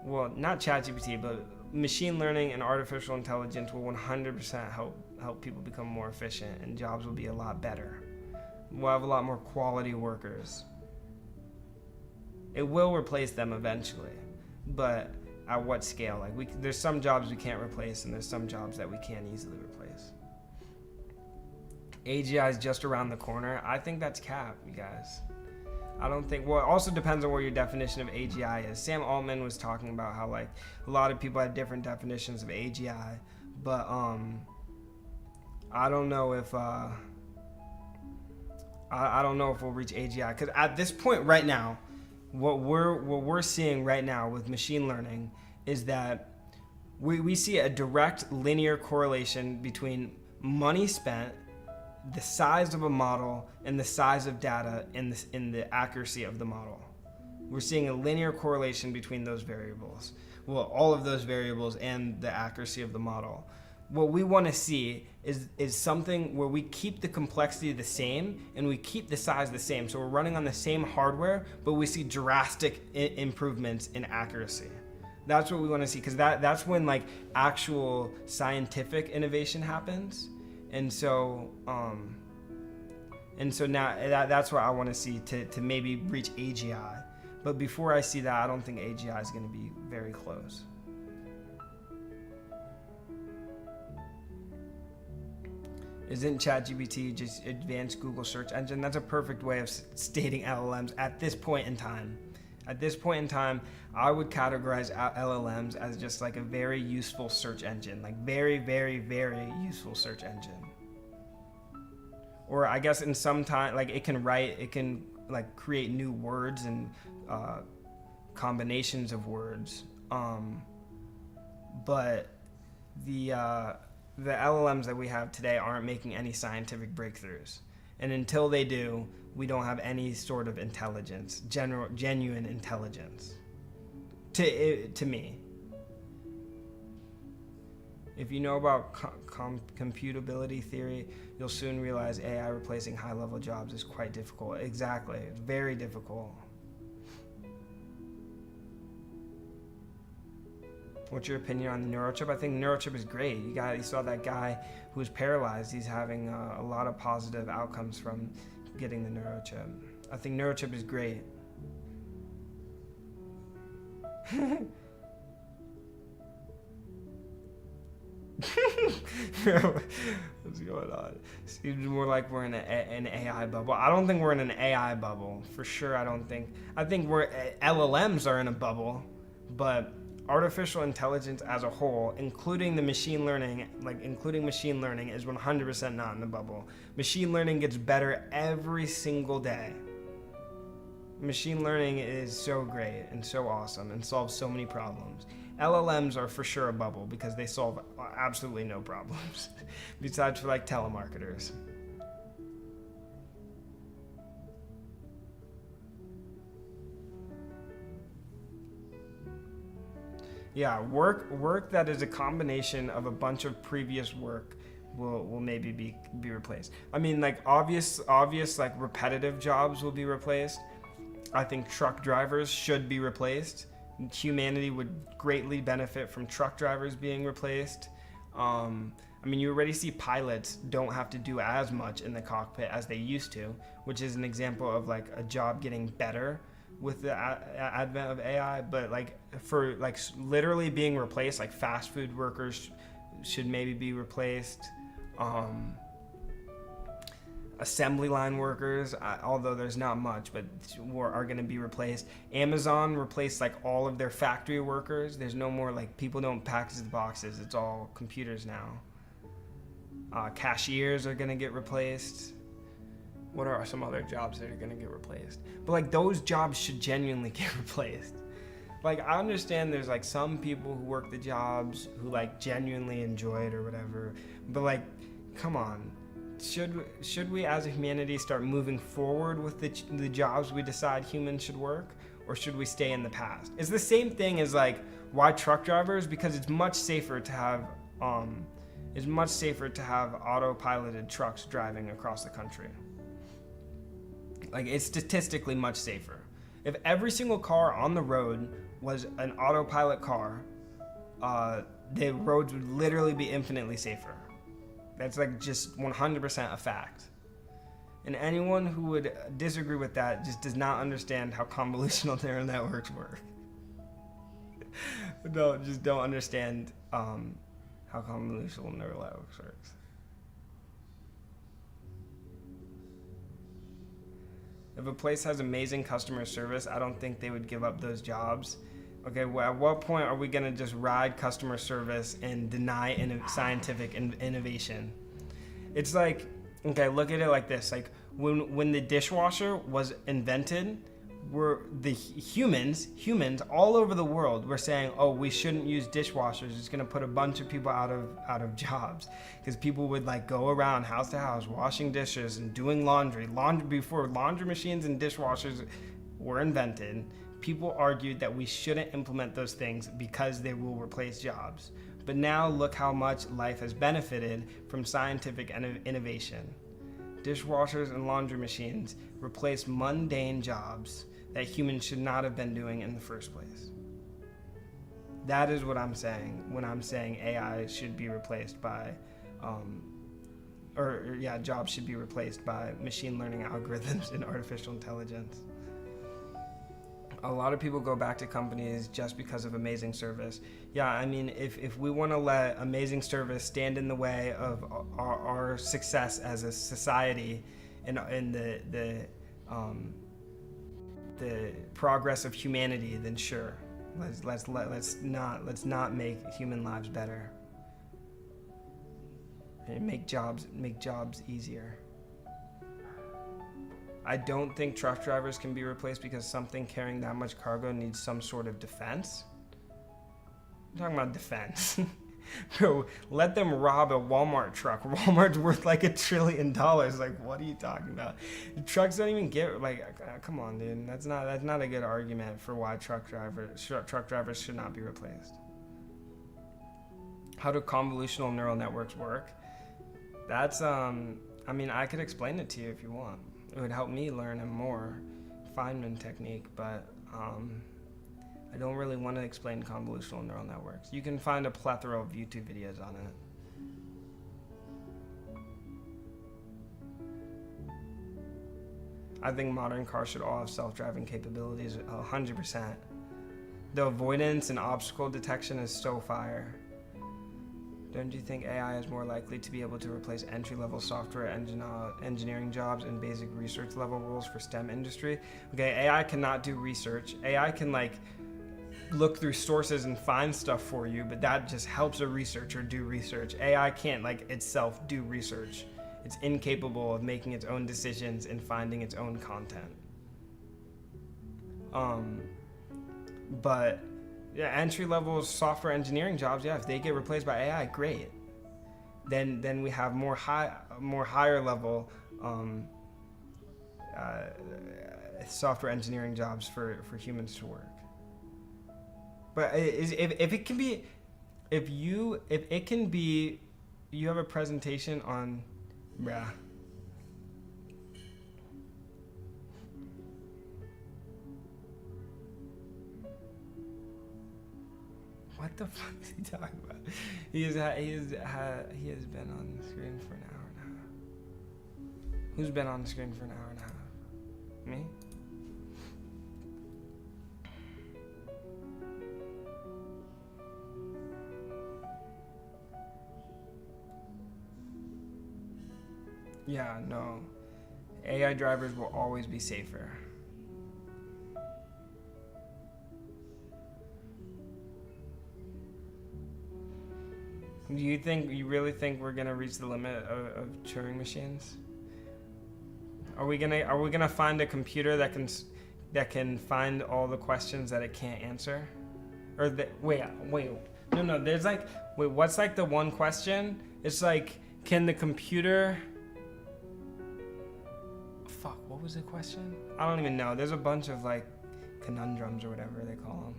Speaker 3: well, not ChatGPT, but machine learning and artificial intelligence will 100% help people become more efficient, and jobs will be a lot better. We'll have a lot more quality workers. It will replace them eventually, but at what scale? There's some jobs we can't replace, and there's some jobs that we can't easily replace. AGI is just around the corner. I think that's cap, you guys. I don't think, well, it also depends on where your definition of AGI is. Sam Altman was talking about how a lot of people have different definitions of AGI, but I don't know if I don't know if we'll reach AGI, because at this point right now, what we're seeing right now with machine learning is that we see a direct linear correlation between money spent, the size of a model, and the size of data in the accuracy of the model. We're seeing a linear correlation between those variables. Well, all of those variables and the accuracy of the model. What we want to see is something where we keep the complexity the same and we keep the size the same. So we're running on the same hardware, but we see drastic improvements in accuracy. That's what we want to see, because that's when actual scientific innovation happens. And so now that's what I want to see to maybe reach AGI. But before I see that, I don't think AGI is going to be very close. Isn't ChatGPT just advanced Google search engine? That's a perfect way of stating LLMs at this point in time. At this point in time, I would categorize LLMs as just a very useful search engine, very, very, very useful search engine. Or I guess in some time, it can create new words and combinations of words. But the LLMs that we have today aren't making any scientific breakthroughs. And until they do, we don't have any sort of intelligence, genuine intelligence. To me. If you know about computability theory, you'll soon realize AI replacing high-level jobs is quite difficult. Exactly. It's very difficult. What's your opinion on the neurochip? I think neurochip is great. You saw that guy who was paralyzed. He's having a lot of positive outcomes from getting the neurochip. I think neurochip is great. What's going on? Seems more like we're in an AI bubble. I don't think we're in an AI bubble. For sure, I think LLMs are in a bubble, but artificial intelligence as a whole, including machine learning, is 100% not in a bubble. Machine learning gets better every single day. Machine learning is so great and so awesome and solves so many problems. LLMs are for sure a bubble because they solve absolutely no problems, besides for like telemarketers. Yeah, work that is a combination of a bunch of previous work will maybe be replaced. I mean, like obvious like repetitive jobs will be replaced. I think truck drivers should be replaced. Humanity would greatly benefit from truck drivers being replaced. I mean, you already see pilots don't have to do as much in the cockpit as they used to, which is an example of like a job getting better with the advent of AI. But like for like literally being replaced, like fast food workers should maybe be replaced. Assembly line workers, although there's not much, but are going to be replaced. Amazon replaced like all of their factory workers. There's no more like people don't package the boxes. It's all computers now. Cashiers are going to get replaced. What are some other jobs that are going to get replaced? But like those jobs should genuinely get replaced. Like I understand there's like some people who work the jobs who like genuinely enjoy it or whatever, but like come on. Should we as a humanity start moving forward with the jobs we decide humans should work, or should we stay in the past? It's the same thing as like why truck drivers, because it's much safer to have autopiloted trucks driving across the country. Like it's statistically much safer. If every single car on the road was an autopilot car, the roads would literally be infinitely safer. That's like just 100% a fact. And anyone who would disagree with that just does not understand how convolutional neural networks work. Don't understand how convolutional neural networks works. If a place has amazing customer service, I don't think they would give up those jobs. Okay, well, at what point are we going to just ride customer service and deny scientific innovation? It's like, okay, look at it like this. Like when the dishwasher was invented, the humans all over the world were saying, oh, we shouldn't use dishwashers. It's going to put a bunch of people out of jobs, because people would like go around house to house washing dishes and doing laundry before laundry machines and dishwashers were invented. People argued that we shouldn't implement those things because they will replace jobs. But now look how much life has benefited from scientific innovation. Dishwashers and laundry machines replace mundane jobs that humans should not have been doing in the first place. That is what I'm saying when I'm saying AI should be replaced by, jobs should be replaced by machine learning algorithms and artificial intelligence. A lot of people go back to companies just because of amazing service. Yeah, I mean, if we want to let amazing service stand in the way of our success as a society and the progress of humanity, then sure, let's not make human lives better and make jobs easier. I don't think truck drivers can be replaced because something carrying that much cargo needs some sort of defense. I'm talking about defense. Bro, let them rob a Walmart truck. Walmart's worth like $1 trillion. Like, what are you talking about? Trucks don't even get come on, dude. That's not a good argument for why truck drivers should not be replaced. How do convolutional neural networks work? That's I mean, I could explain it to you if you want. It would help me learn a more Feynman technique, but I don't really want to explain convolutional neural networks. You can find a plethora of YouTube videos on it. I think modern cars should all have self-driving capabilities 100%. The avoidance and obstacle detection is so fire. Don't you think AI is more likely to be able to replace entry-level software engineering jobs and basic research level roles for STEM industry? Okay, AI cannot do research. AI can look through sources and find stuff for you, but that just helps a researcher do research. AI can't itself do research. It's incapable of making its own decisions and finding its own content. But yeah, entry-level software engineering jobs, yeah, if they get replaced by AI, great. Then we have more higher level software engineering jobs for humans to work. But if you have a presentation on, bruh. What the fuck is he talking about? He has been on the screen for an hour and a half. Who's been on the screen for an hour and a half? Me? Yeah, no. AI drivers will always be safer. Do you really think we're gonna reach the limit of Turing machines? Are we gonna find a computer that can find all the questions that it can't answer? Or wait. No. There's what's the one question? It's can the computer? Fuck, what was the question? I don't even know. There's a bunch of conundrums or whatever they call them.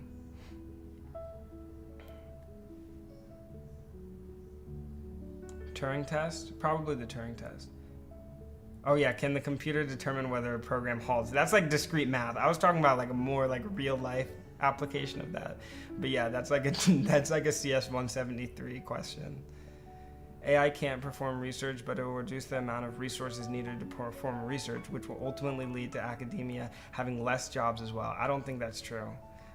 Speaker 3: Turing test? Probably the Turing test. Oh yeah, can the computer determine whether a program halts? That's discrete math. I was talking about a more real life application of that. But yeah, that's a CS 173 question. AI can't perform research, but it will reduce the amount of resources needed to perform research, which will ultimately lead to academia having less jobs as well. I don't think that's true.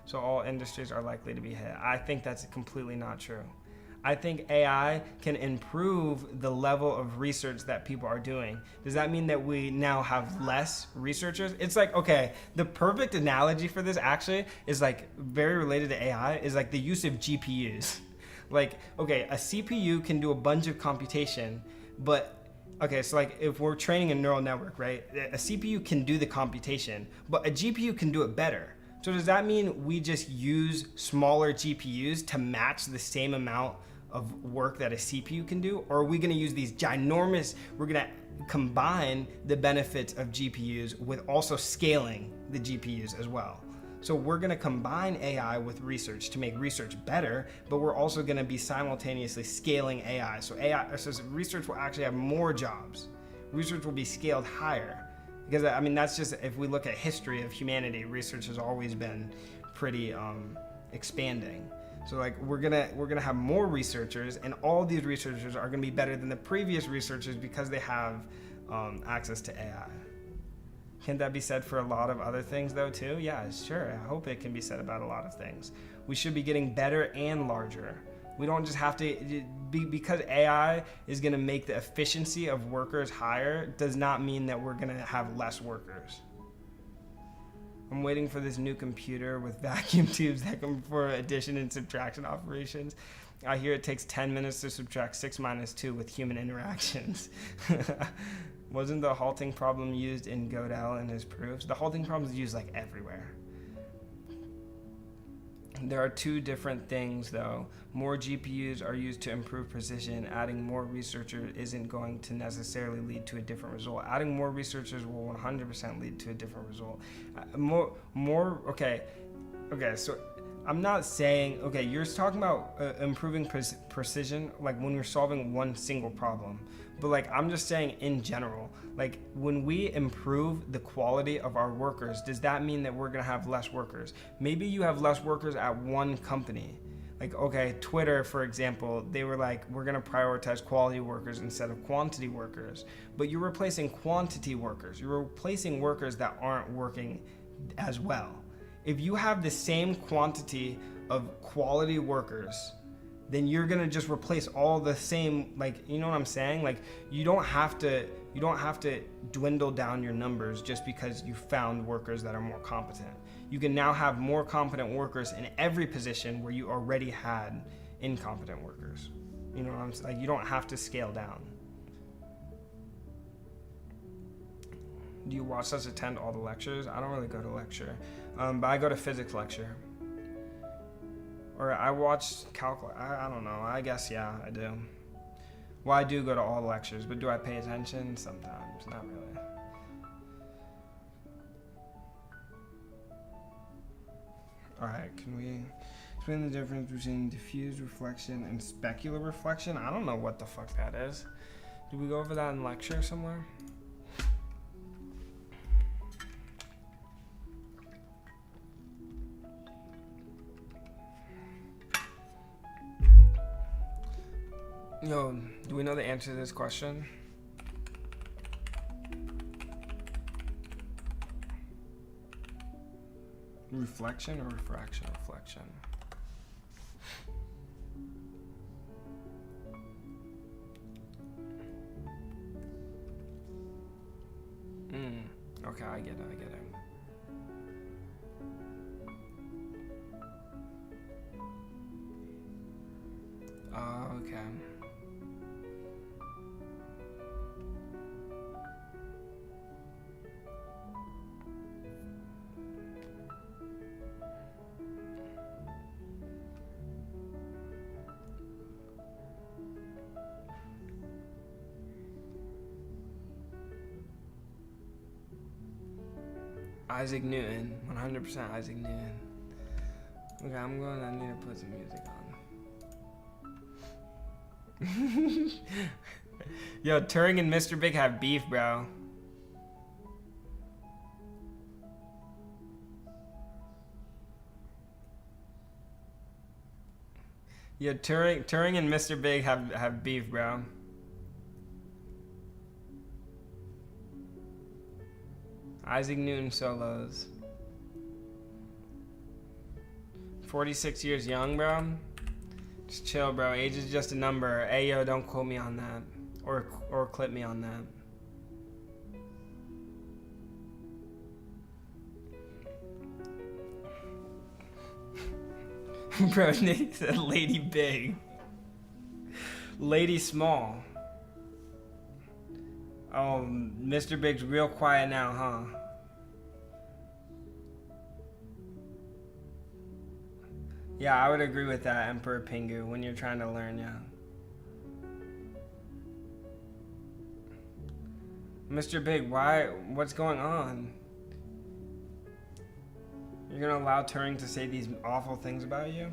Speaker 3: So all industries are likely to be hit. I think that's completely not true. I think AI can improve the level of research that people are doing. Does that mean that we now have less researchers? It's okay, the perfect analogy for this actually is very related to AI is the use of GPUs. Okay, a CPU can do a bunch of computation, but okay, so if we're training a neural network, right? A CPU can do the computation, but a GPU can do it better. So does that mean we just use smaller GPUs to match the same amount of work that a CPU can do? Or are we gonna use these we're gonna combine the benefits of GPUs with also scaling the GPUs as well? So we're gonna combine AI with research to make research better, but we're also gonna be simultaneously scaling AI. So research will actually have more jobs. Research will be scaled higher. Because that's just, if we look at history of humanity, research has always been pretty expanding. So we're gonna have more researchers, and all these researchers are gonna be better than the previous researchers because they have access to AI. Can't that be said for a lot of other things though too? Yeah, sure. I hope it can be said about a lot of things. We should be getting better and larger. We don't just have to because AI is going to make the efficiency of workers higher does not mean that we're going to have less workers. I'm waiting for this new computer with vacuum tubes that can for addition and subtraction operations. I hear it takes 10 minutes to subtract 6 minus 2 with human interactions. Wasn't the halting problem used in Gödel and his proofs? The halting problem is used everywhere. There are two different things, though. More GPUs are used to improve precision. Adding more researchers isn't going to necessarily lead to a different result. Adding more researchers will 100% lead to a different result. Okay, so I'm not saying, okay, you're talking about improving precision, like when you're solving one single problem. But like, I'm just saying in general, like when we improve the quality of our workers, does that mean that we're gonna have less workers? Maybe you have less workers at one company. Like, okay, Twitter, for example, they were like, we're gonna prioritize quality workers instead of quantity workers. But you're replacing quantity workers. You're replacing workers that aren't working as well. If you have the same quantity of quality workers, then you're gonna just replace all the same, like, you know what I'm saying? Like, you don't have to dwindle down your numbers just because you found workers that are more competent. You can now have more competent workers in every position where you already had incompetent workers. You know what I'm saying? Like, you don't have to scale down. Do you watch us attend all the lectures? I don't really go to lecture, but I go to physics lecture. Or I watch calc. I don't know. I guess, yeah, I do. Well, I do go to all the lectures, but do I pay attention? Sometimes, not really. All right, can we explain the difference between diffuse reflection and specular reflection? I don't know what the fuck that is. Did we go over that in lecture somewhere? Yo, do we know the answer to this question? Reflection or refraction? Reflection. Okay, I get it. Okay. Isaac Newton, 100% Isaac Newton. Okay, I need to put some music on. Yo, Turing and Mr. Big have beef, bro. Yo, Turing and Mr. Big have beef, bro. Isaac Newton solos. 46 years young, bro. Just chill, bro. Age is just a number. Hey, yo, don't quote me on that. Or clip me on that. Bro, Nick said lady big. Lady small. Oh, Mr. Big's real quiet now, huh? Yeah, I would agree with that, Emperor Pingu, when you're trying to learn, yeah. Mr. Big, what's going on? You're gonna allow Turing to say these awful things about you?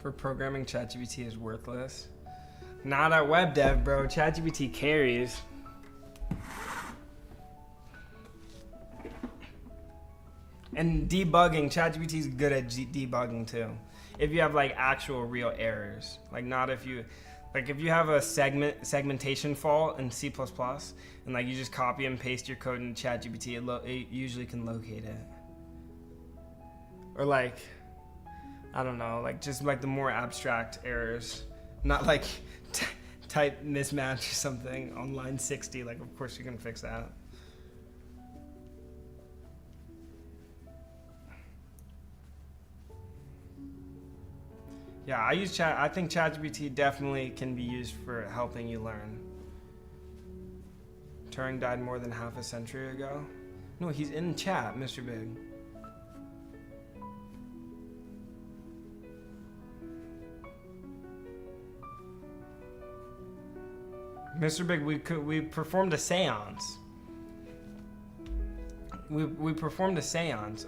Speaker 3: For programming, ChatGPT is worthless. Not at web dev, bro. ChatGPT carries. And debugging, ChatGPT is good at debugging too. If you have like actual real errors, like not if you, like if you have a segmentation fault in C++ and like you just copy and paste your code in ChatGPT, it usually can locate it. or like, I don't know, like just like the more abstract errors, not like type mismatch or something on line 60. Like, of course you can fix that. Yeah, I use chat. I think ChatGPT definitely can be used for helping you learn. Turing died more than half a century ago. No, he's in chat, Mr. Big. Mr. Big, we performed a seance. We performed a seance.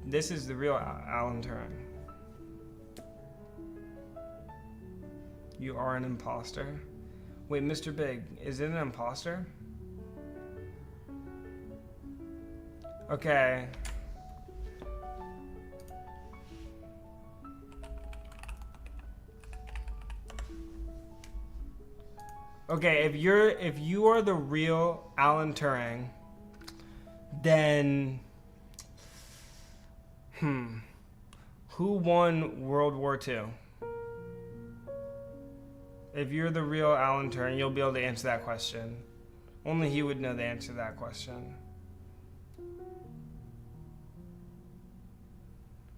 Speaker 3: This is the real Alan Turing. You are an imposter. Wait, Mr. Big, is it an imposter? Okay. Okay, if you are the real Alan Turing, then who won World War II? If you're the real Alan Turing, you'll be able to answer that question. Only he would know the answer to that question.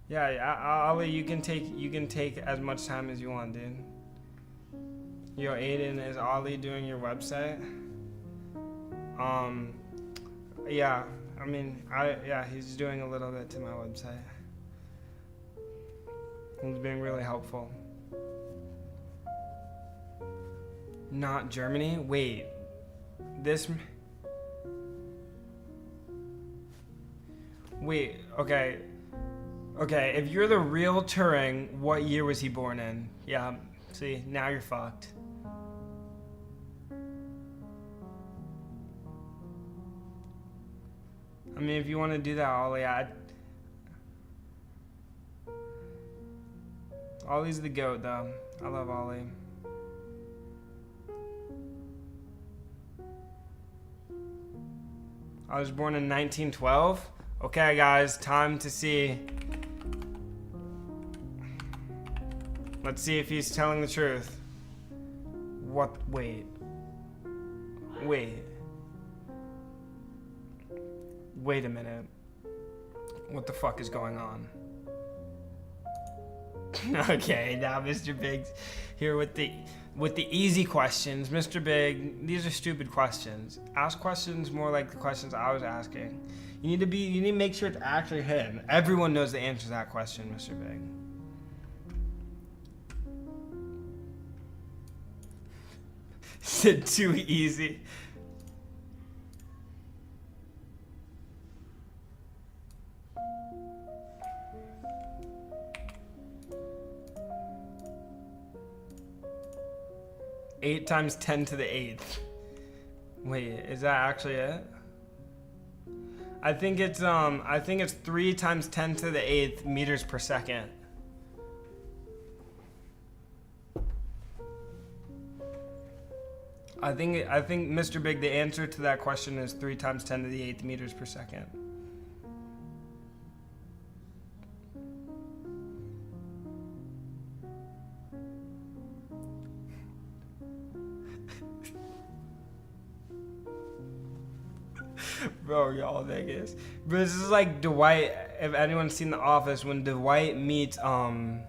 Speaker 3: Yeah, Ali, you can take as much time as you want, dude. Yo, Aiden, is Ali doing your website? Yeah, I mean, he's doing a little bit to my website. He's being really helpful. Not Germany? Wait, Wait, okay. Okay, if you're the real Turing, what year was he born in? Yeah, see, now you're fucked. I mean, if you want to do that, Ollie, Ollie's the GOAT, though. I love Ollie. I was born in 1912. Okay, guys, time to see. Let's see if he's telling the truth. What? Wait. Wait a minute. What the fuck is going on? Okay, now Mr. Big's here with the easy questions. Mr. Big, these are stupid questions. Ask questions more like the questions I was asking. You need to make sure it's actually him. Everyone knows the answer to that question, Mr. Big. Said too easy. Eight times 10 to the 8th. Wait, is that actually it? I think it's 3 times 10 to the 8th meters per second. I think Mr. Big, the answer to that question is 3 times 10 to the 8th meters per second. Bro, y'all Vegas. But this is like Dwight. If anyone's seen The Office, when Dwight meets I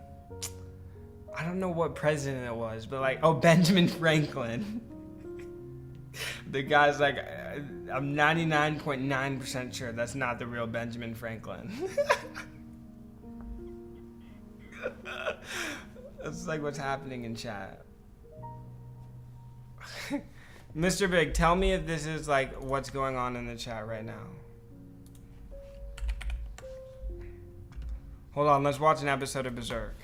Speaker 3: don't know what president it was, but like, Benjamin Franklin. The guy's like, I'm 99.9% sure that's not the real Benjamin Franklin. That's like what's happening in chat. Mr. Big, tell me if this is like what's going on in the chat right now. Hold on, let's watch an episode of Berserk.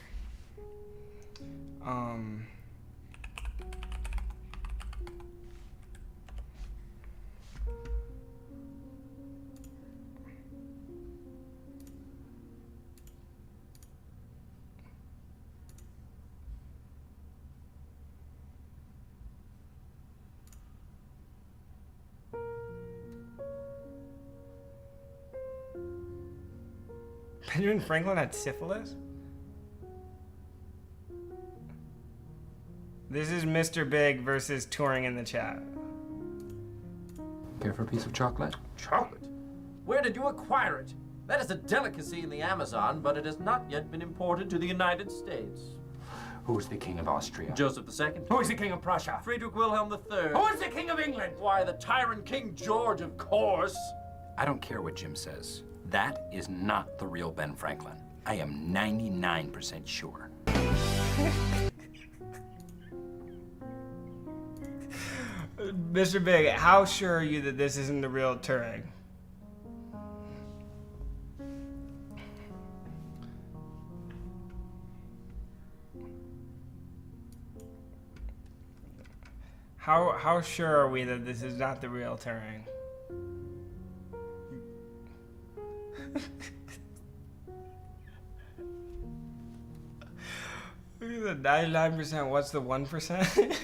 Speaker 3: Benjamin Franklin had syphilis? This is Mr. Big versus Turing in the chat.
Speaker 4: Care for a piece of chocolate?
Speaker 5: Chocolate? Where did you acquire it? That is a delicacy in the Amazon, but it has not yet been imported to the United States.
Speaker 4: Who was the king of Austria?
Speaker 5: Joseph II.
Speaker 4: Who is the king of Prussia?
Speaker 5: Friedrich Wilhelm III.
Speaker 4: Who is the king of England?
Speaker 5: Why, the tyrant King George, of course.
Speaker 4: I don't care what Jim says. That is not the real Ben Franklin. I am 99% sure.
Speaker 3: Mr. Big, how sure are you that this isn't the real Turing? How sure are we that this is not the real Turing? Look at the 99%. What's the 1%?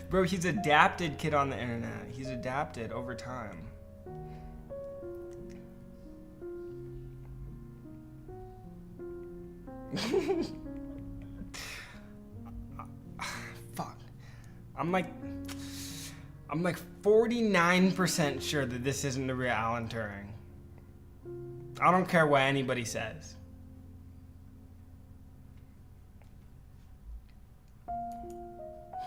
Speaker 3: Bro, he's adapted, kid, on the internet. He's adapted over time. Fuck. I'm like 49% sure that this isn't the real Alan Turing. I don't care what anybody says.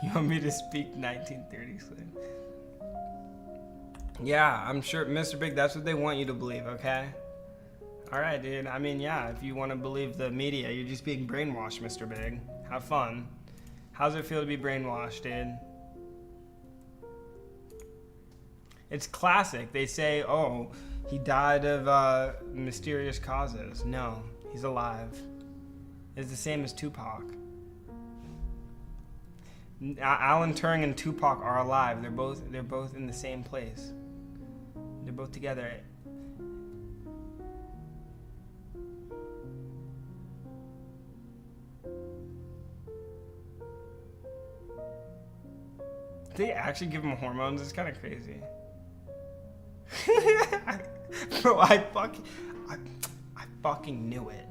Speaker 3: You want me to speak 1930s? Yeah, I'm sure, Mr. Big, that's what they want you to believe, okay? All right, dude. I mean, yeah, if you want to believe the media, you're just being brainwashed, Mr. Big. Have fun. How's it feel to be brainwashed, dude? It's classic. They say, oh, he died of mysterious causes. No, he's alive. It's the same as Tupac. Alan Turing and Tupac are alive. They're both in the same place. They're both together. They actually give him hormones. It's kind of crazy. Bro, I fucking knew it.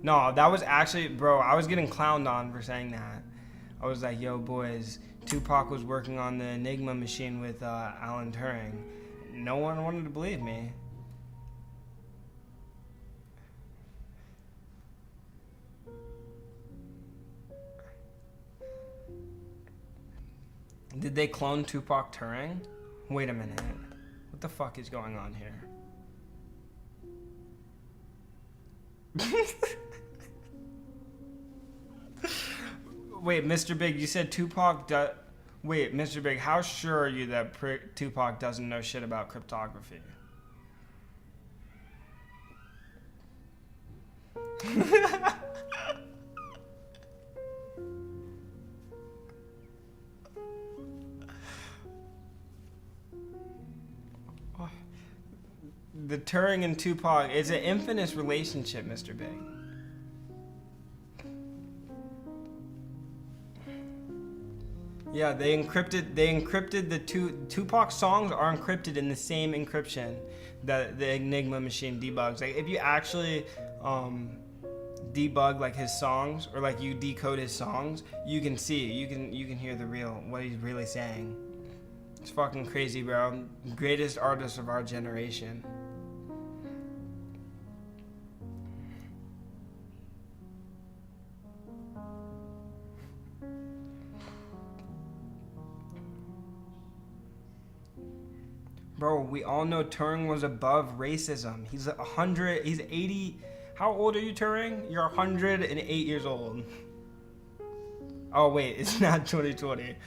Speaker 3: No, that was actually, bro, I was getting clowned on for saying that. I was like, yo, boys, Tupac was working on the Enigma machine with Alan Turing. No one wanted to believe me. Did they clone Tupac Turing? Wait a minute. What the fuck is going on here? Wait, Mr. Big, you said Tupac Wait, Mr. Big, how sure are you that Tupac doesn't know shit about cryptography? The Turing and Tupac is an infinite relationship, Mr. Big. Yeah, they encrypted the Tupac songs are encrypted in the same encryption that the Enigma machine debugs. Like if you actually debug like his songs or like you decode his songs, you can see, you can hear what he's really saying. It's fucking crazy, bro. Greatest artist of our generation. Bro, we all know Turing was above racism. He's 100, he's 80. How old are you, Turing? You're 108 years old. Oh, wait, it's not 2020.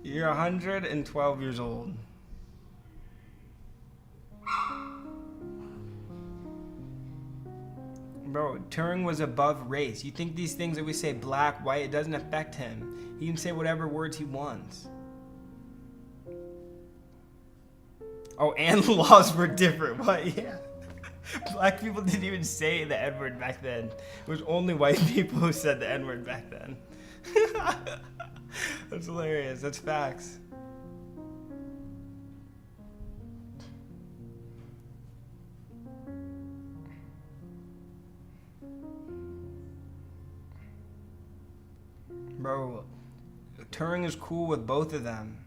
Speaker 3: You're 112 years old. Bro, Turing was above race. You think these things that we say black, white, it doesn't affect him. He can say whatever words he wants. Oh, and the laws were different. What? Yeah. Black people didn't even say the N-word back then. It was only white people who said the N-word back then. That's hilarious. That's facts. Bro, Turing is cool with both of them.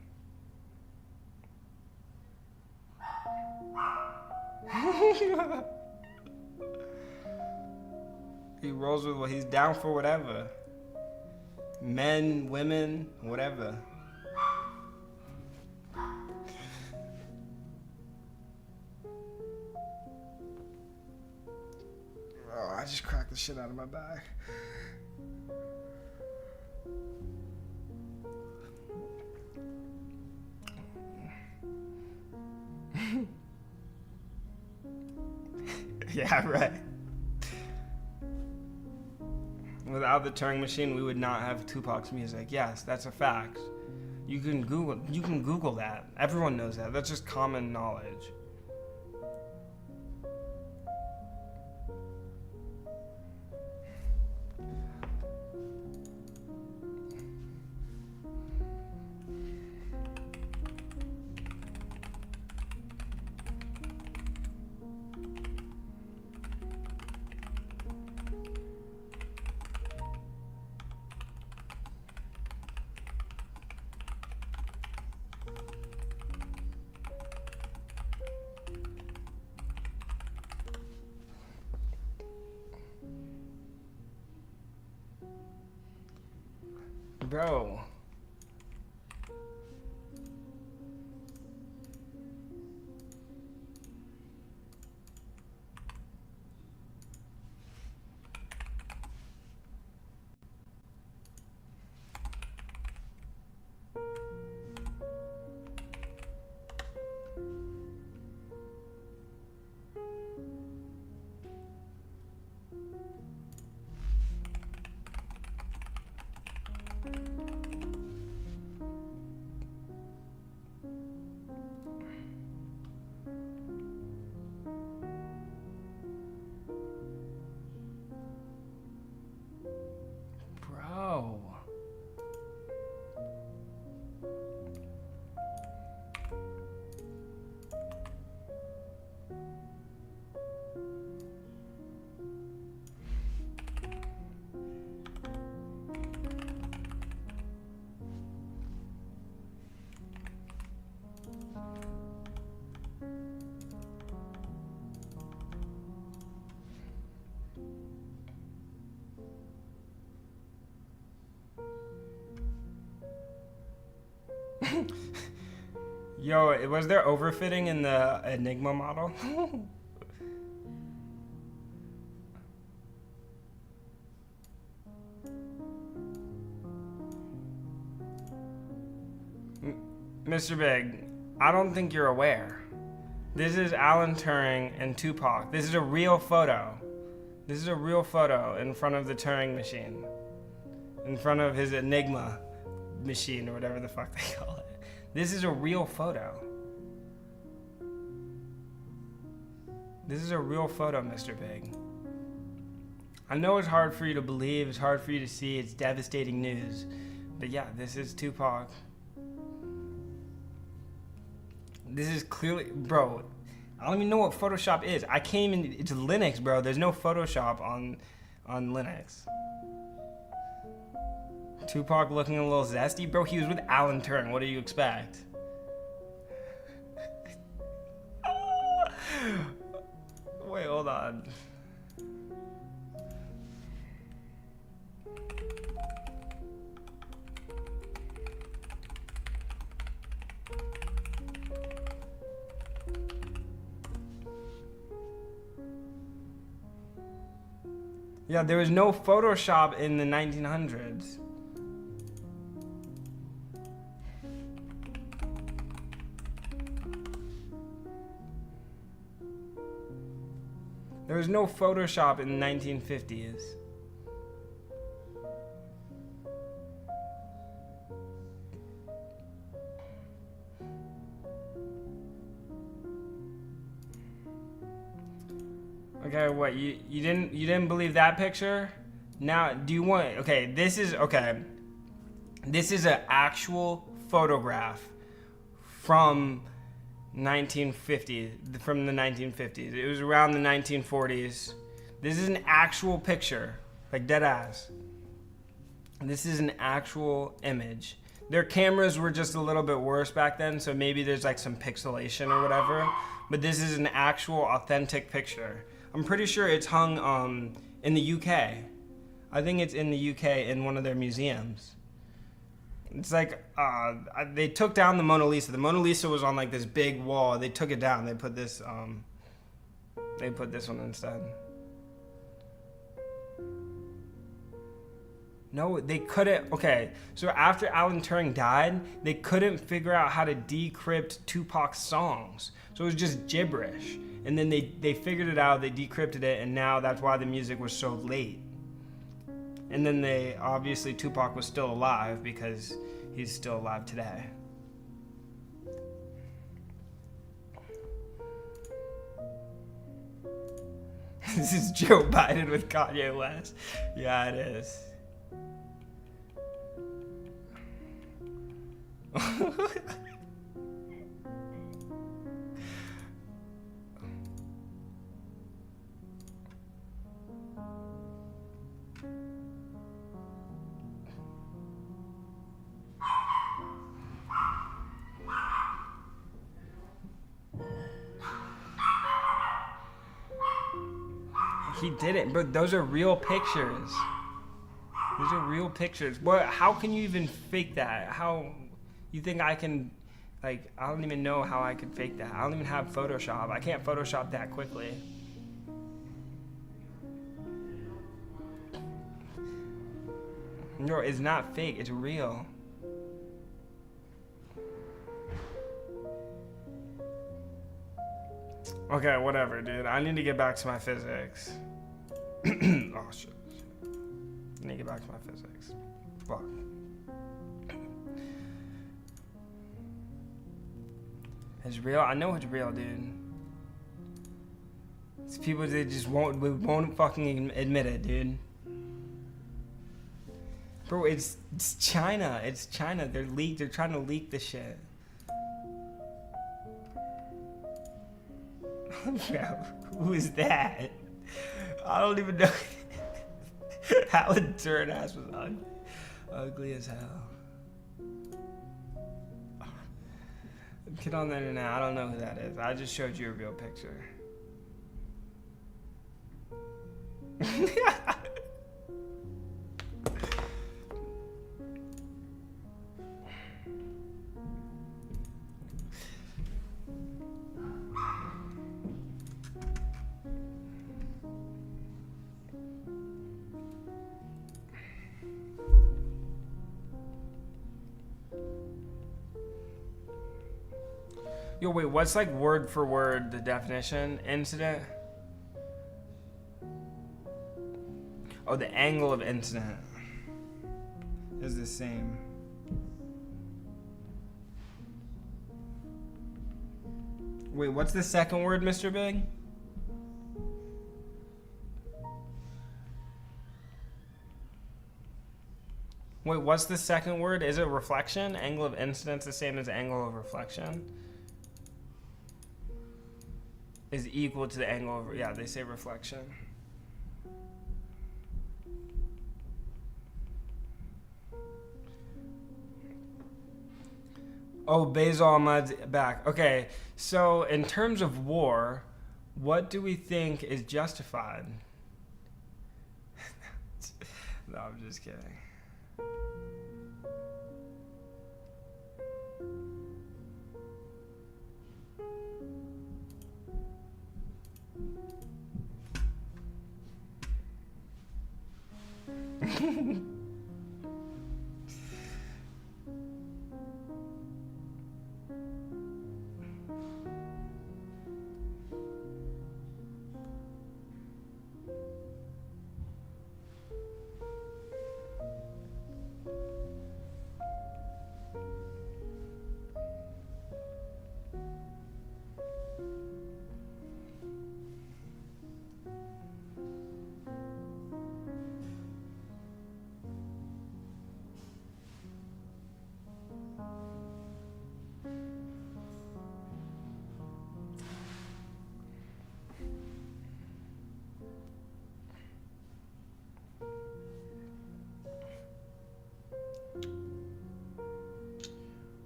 Speaker 3: He rolls with what he's down for, whatever. Men, women, whatever. Oh, I just cracked the shit out of my back. Yeah, right. Without the Turing machine, we would not have Tupac's music. Yes, that's a fact. You can Google that. Everyone knows that. That's just common knowledge. Bro. Bro. Yo, was there overfitting in the Enigma model? Mr. Big, I don't think you're aware. This is Alan Turing and Tupac. This is a real photo. This is a real photo in front of the Turing machine. In front of his Enigma machine, or whatever the fuck they call it. This is a real photo. This is a real photo, Mr. Big. I know it's hard for you to believe, it's hard for you to see, it's devastating news. But yeah, this is Tupac. This is clearly, bro, I don't even know what Photoshop is. I came in, it's Linux, bro. There's no Photoshop on Linux. Tupac looking a little zesty. Bro, he was with Alan Turing. What do you expect? Wait, hold on. Yeah, there was no Photoshop in the 1900s. There was no Photoshop in the 1950s. Okay, what you didn't believe that picture? Now, do you want? Okay, this is okay. This is an actual photograph from 1950, from the 1950s. It was around the 1940s. This is an actual picture, like dead ass. This is an actual image. Their cameras were just a little bit worse back then, so maybe there's like some pixelation or whatever. But this is an actual authentic picture. I'm pretty sure it's hung in the UK. I think it's in the UK in one of their museums. It's like they took down the Mona Lisa. The Mona Lisa was on like this big wall. They took it down. They put this one instead. No, they couldn't. Okay, so after Alan Turing died, they couldn't figure out how to decrypt Tupac's songs. So it was just gibberish. And then they figured it out, they decrypted it, and now that's why the music was so late. And then obviously Tupac was still alive because he's still alive today. This is Joe Biden with Kanye West. Yeah, it is. He didn't, but those are real pictures. Those are real pictures. What? How can you even fake that? How? You think I can, like, I don't even know how I could fake that. I don't even have Photoshop. I can't Photoshop that quickly. No, it's not fake. It's real. Okay, whatever, dude. I need to get back to my physics. Oh, shit. I need to get back to my physics. Fuck. It's real? I know it's real, dude. It's people that just won't fucking admit it, dude. Bro, it's China. It's China. They're trying to leak the shit. Who is that? I don't even know. Alan Turing ass was ugly as hell. Kid on the internet, I don't know who that is. I just showed you a real picture. Yo, wait, what's like word for word the definition? Incident? Oh, the angle of incident is the same. Wait, what's the second word, Mr. Big? Wait, what's the second word? Is it reflection? Angle of incidence the same as angle of reflection? Is equal to the angle of, yeah, they say reflection. Oh, Basil Ahmad's back. Okay, so in terms of war, what do we think is justified? No, I'm just kidding.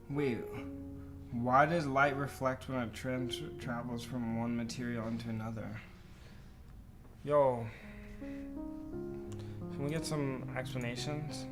Speaker 3: Wait, why does light reflect when it travels from one material into another?
Speaker 1: Yo, can we get some explanations?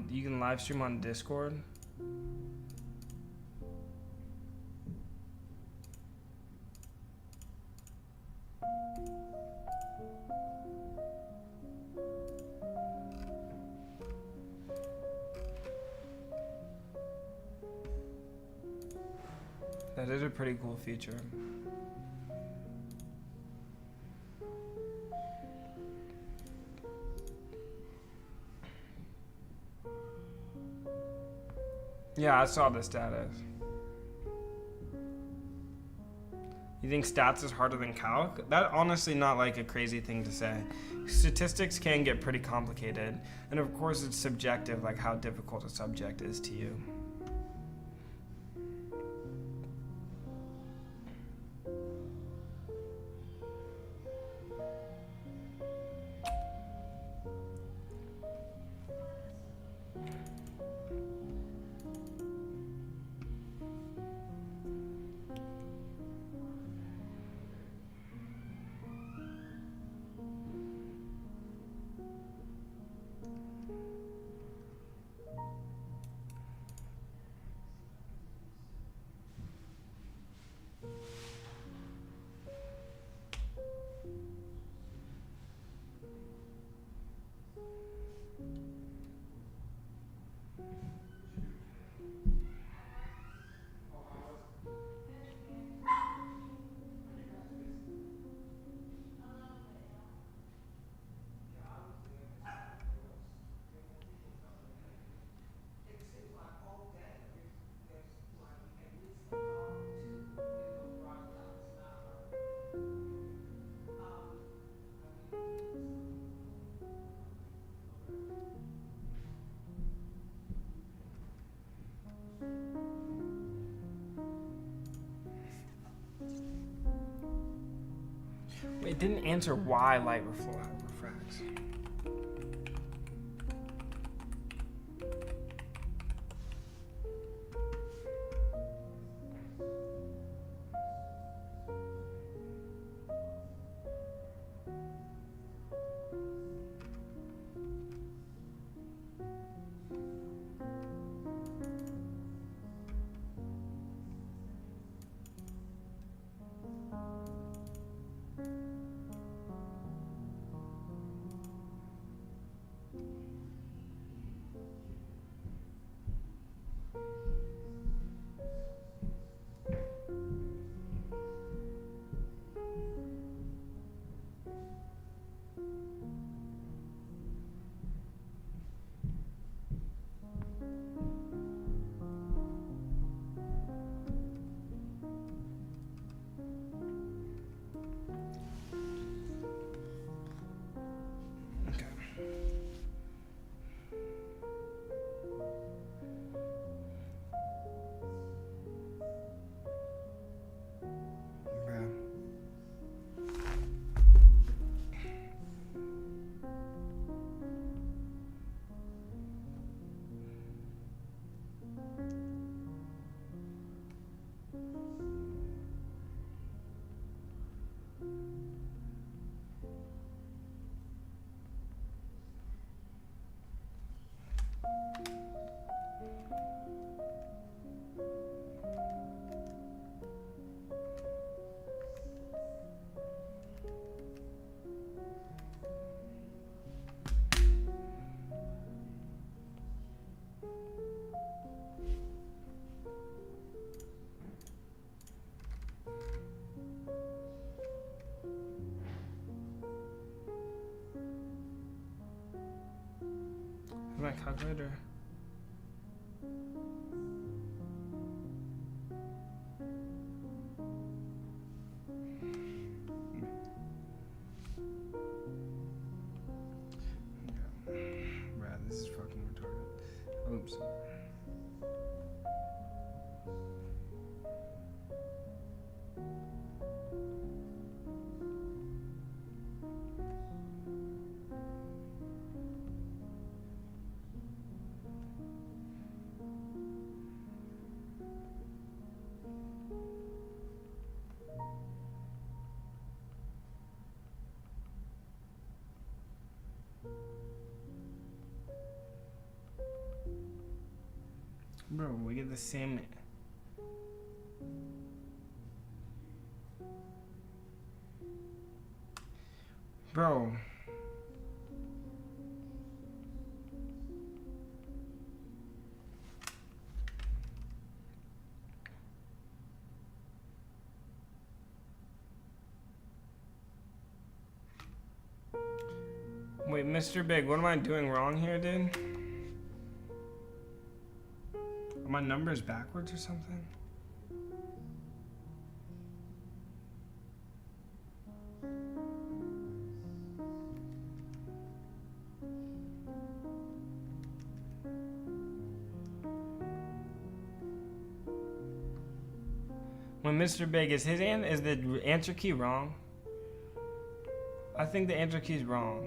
Speaker 1: You can live stream on Discord. That is a pretty cool feature. Yeah, I saw the status. You think stats is harder than calc? That honestly not like a crazy thing to say. Statistics can get pretty complicated, and of course it's subjective, like how difficult a subject is to you. It didn't answer why light refracts. My calculator.
Speaker 3: Brad, this is fucking retarded. Oops. Bro, we get the same. Bro. Wait, Mr. Big, what am I doing wrong here, dude? Are my numbers backwards or something? When Mr. Big, is the answer key wrong? I think the answer key is wrong.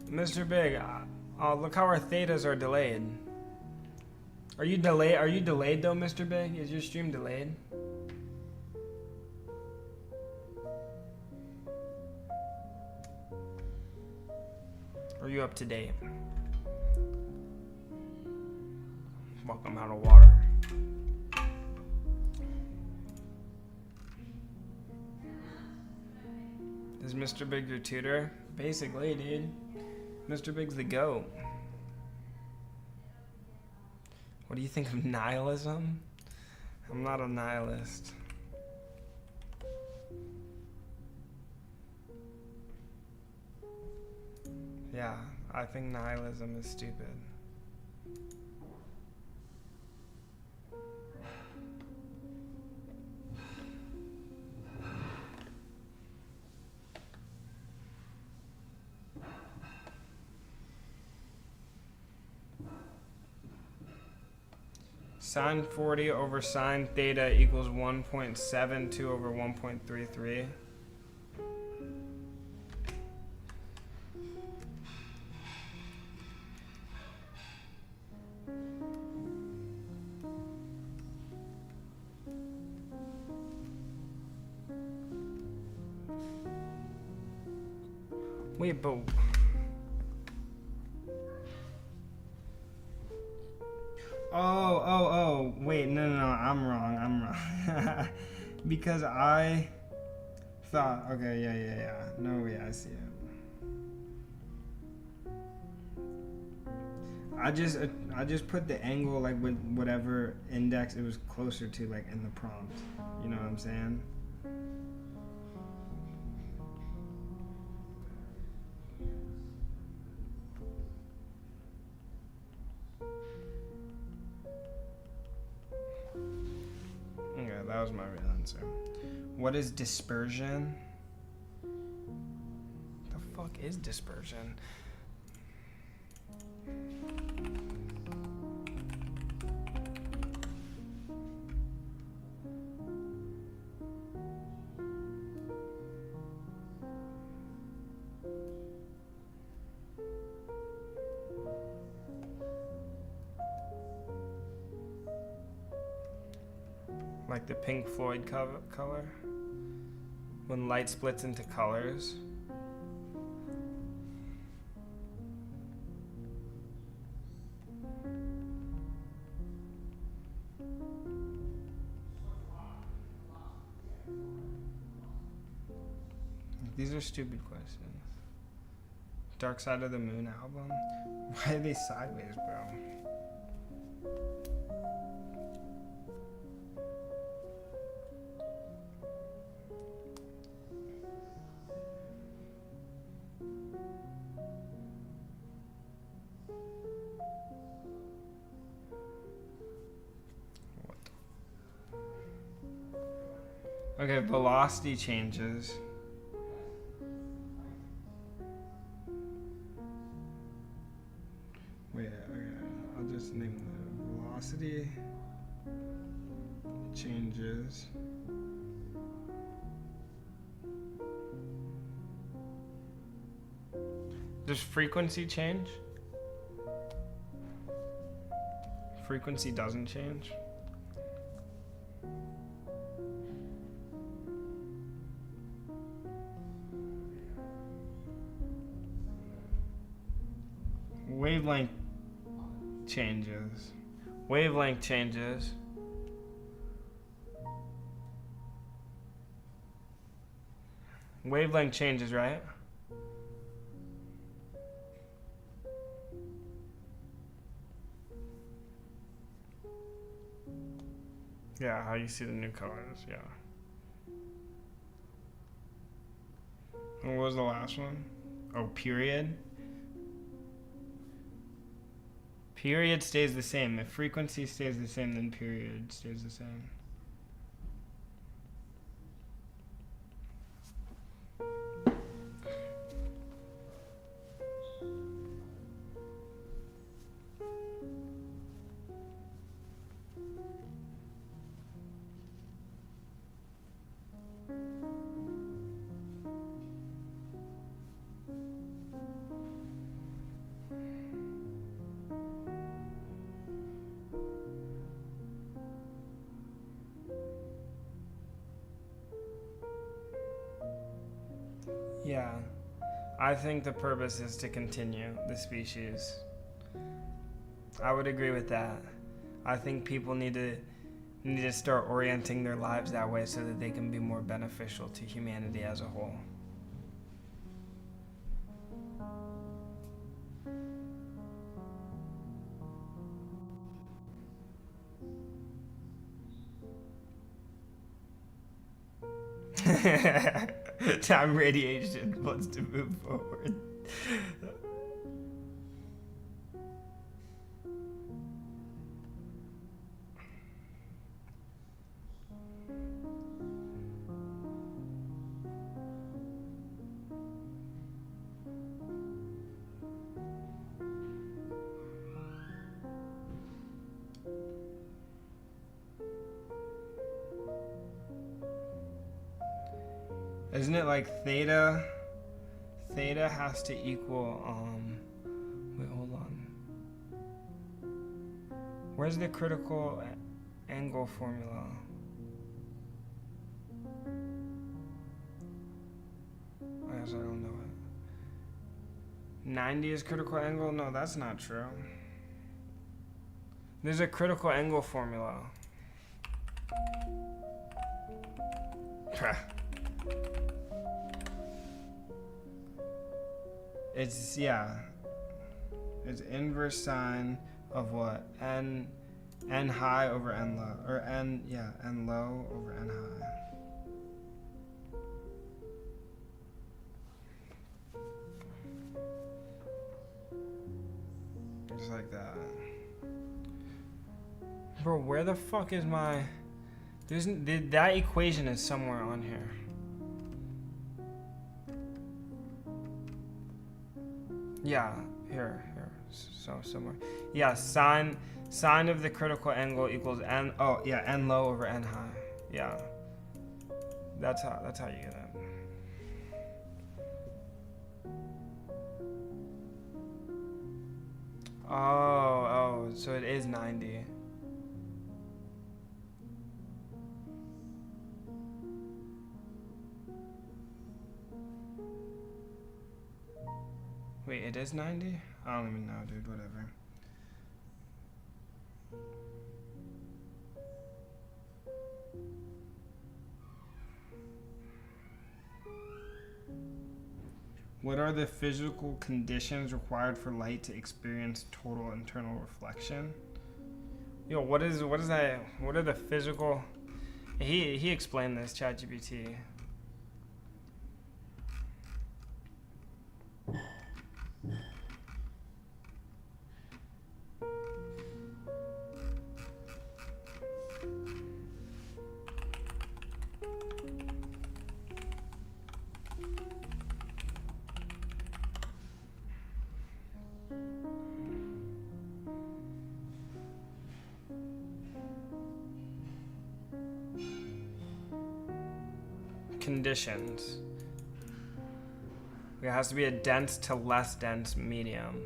Speaker 3: Mr. Big, look how our thetas are delayed. Are you delayed though, Mr. Big? Is your stream delayed? Are you up to date? Welcome out of water. Is Mr. Big your tutor? Basically, dude. Mr. Big's the GOAT. What do you think of nihilism? I'm not a nihilist. Yeah, I think nihilism is stupid. Sine 40 over sine theta equals 1.72 over 1.33.
Speaker 1: Wait, but oh, wait, no, I'm wrong. Because I thought, okay, yeah. No, wait, I see it. I just put the angle like with whatever index it was closer to, like in the prompt. You know what I'm saying? Okay, that was my real answer. What is dispersion? The fuck is dispersion? Like the Pink Floyd color? When light splits into colors? These are stupid questions. Dark Side of the Moon album? Why are they sideways, bro? Okay, velocity changes. Wait, okay, I'll just name the velocity changes. Does frequency change? Frequency doesn't change. Wavelength changes. Wavelength changes. Wavelength changes, right? Yeah, how you see the new colors, yeah. And what was the last one? Oh, period. Period stays the same. If frequency stays the same, then period stays the same. Yeah, I think the purpose is to continue the species. I would agree with that. I think people need to start orienting their lives that way so that they can be more beneficial to humanity as a whole. Time radiation wants to move forward. Isn't it like theta? Theta has to equal, wait, hold on. Where's the critical angle formula? I guess I don't know it.
Speaker 3: 90 is critical angle? No, that's not true. There's a critical angle formula. It's, yeah. It's inverse sine of what? N high over n low. Or n low over n high. Just like that. Bro, where the fuck is my... that equation is somewhere on here. Yeah, here. So somewhere. Yeah, sine of the critical angle equals n. Oh yeah, n low over n high. Yeah, that's how you get it. Oh, so it is 90. Wait, it is 90? I don't even know, dude, whatever. What are the physical conditions required for light to experience total internal reflection? Yo, what is that? What are the physical... He explained this, ChatGPT. Conditions. It has to be a dense to less dense medium.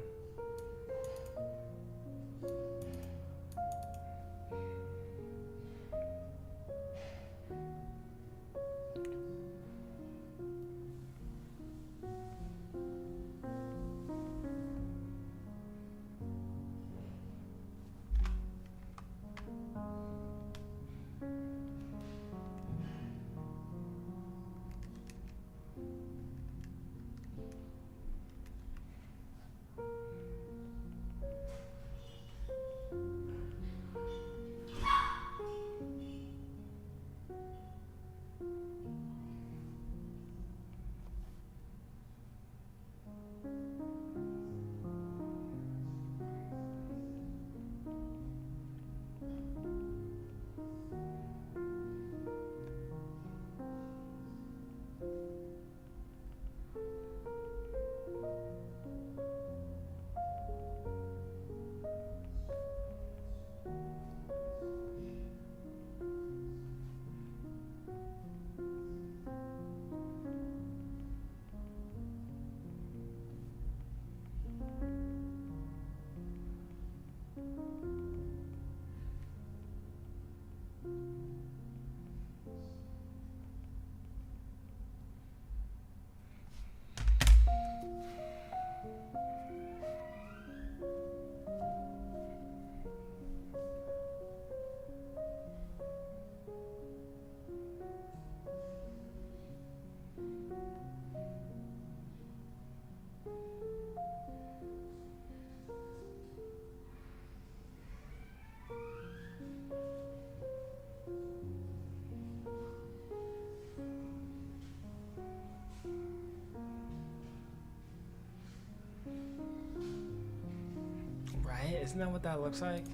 Speaker 3: Isn't that what that looks like?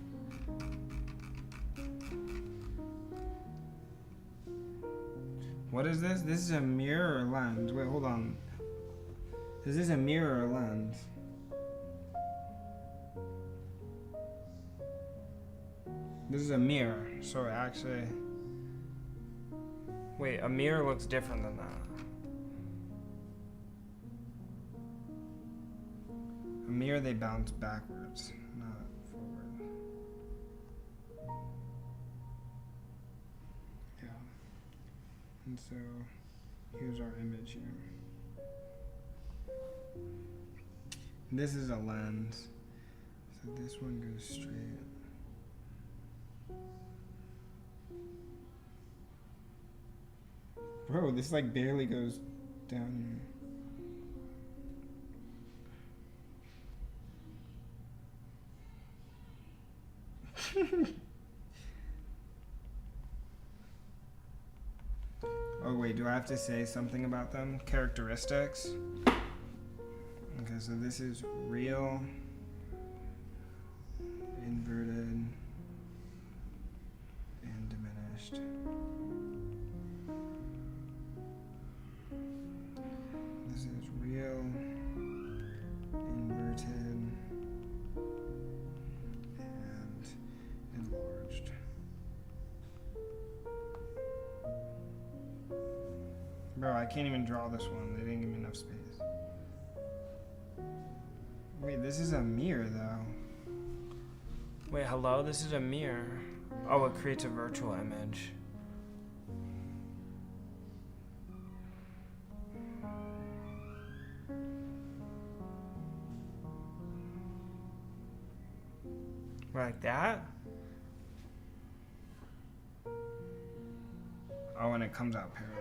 Speaker 3: What is this? This is a mirror or lens. Wait, hold on. Is this a mirror or lens? This is a mirror, so actually... Wait, a mirror looks different than that. A mirror, they bounce backwards. And so here's our image here. This is a lens. So this one goes straight. Bro, this like barely goes down here. Oh wait, do I have to say something about them? Characteristics. Okay, so this is real, inverted, and diminished. This is real, inverted, and enlarged. Bro, I can't even draw this one. They didn't give me enough space. Wait, this is a mirror though.
Speaker 1: Wait, hello? This is a mirror. Oh, it creates a virtual image. Like that?
Speaker 3: Oh, and it comes out parallel.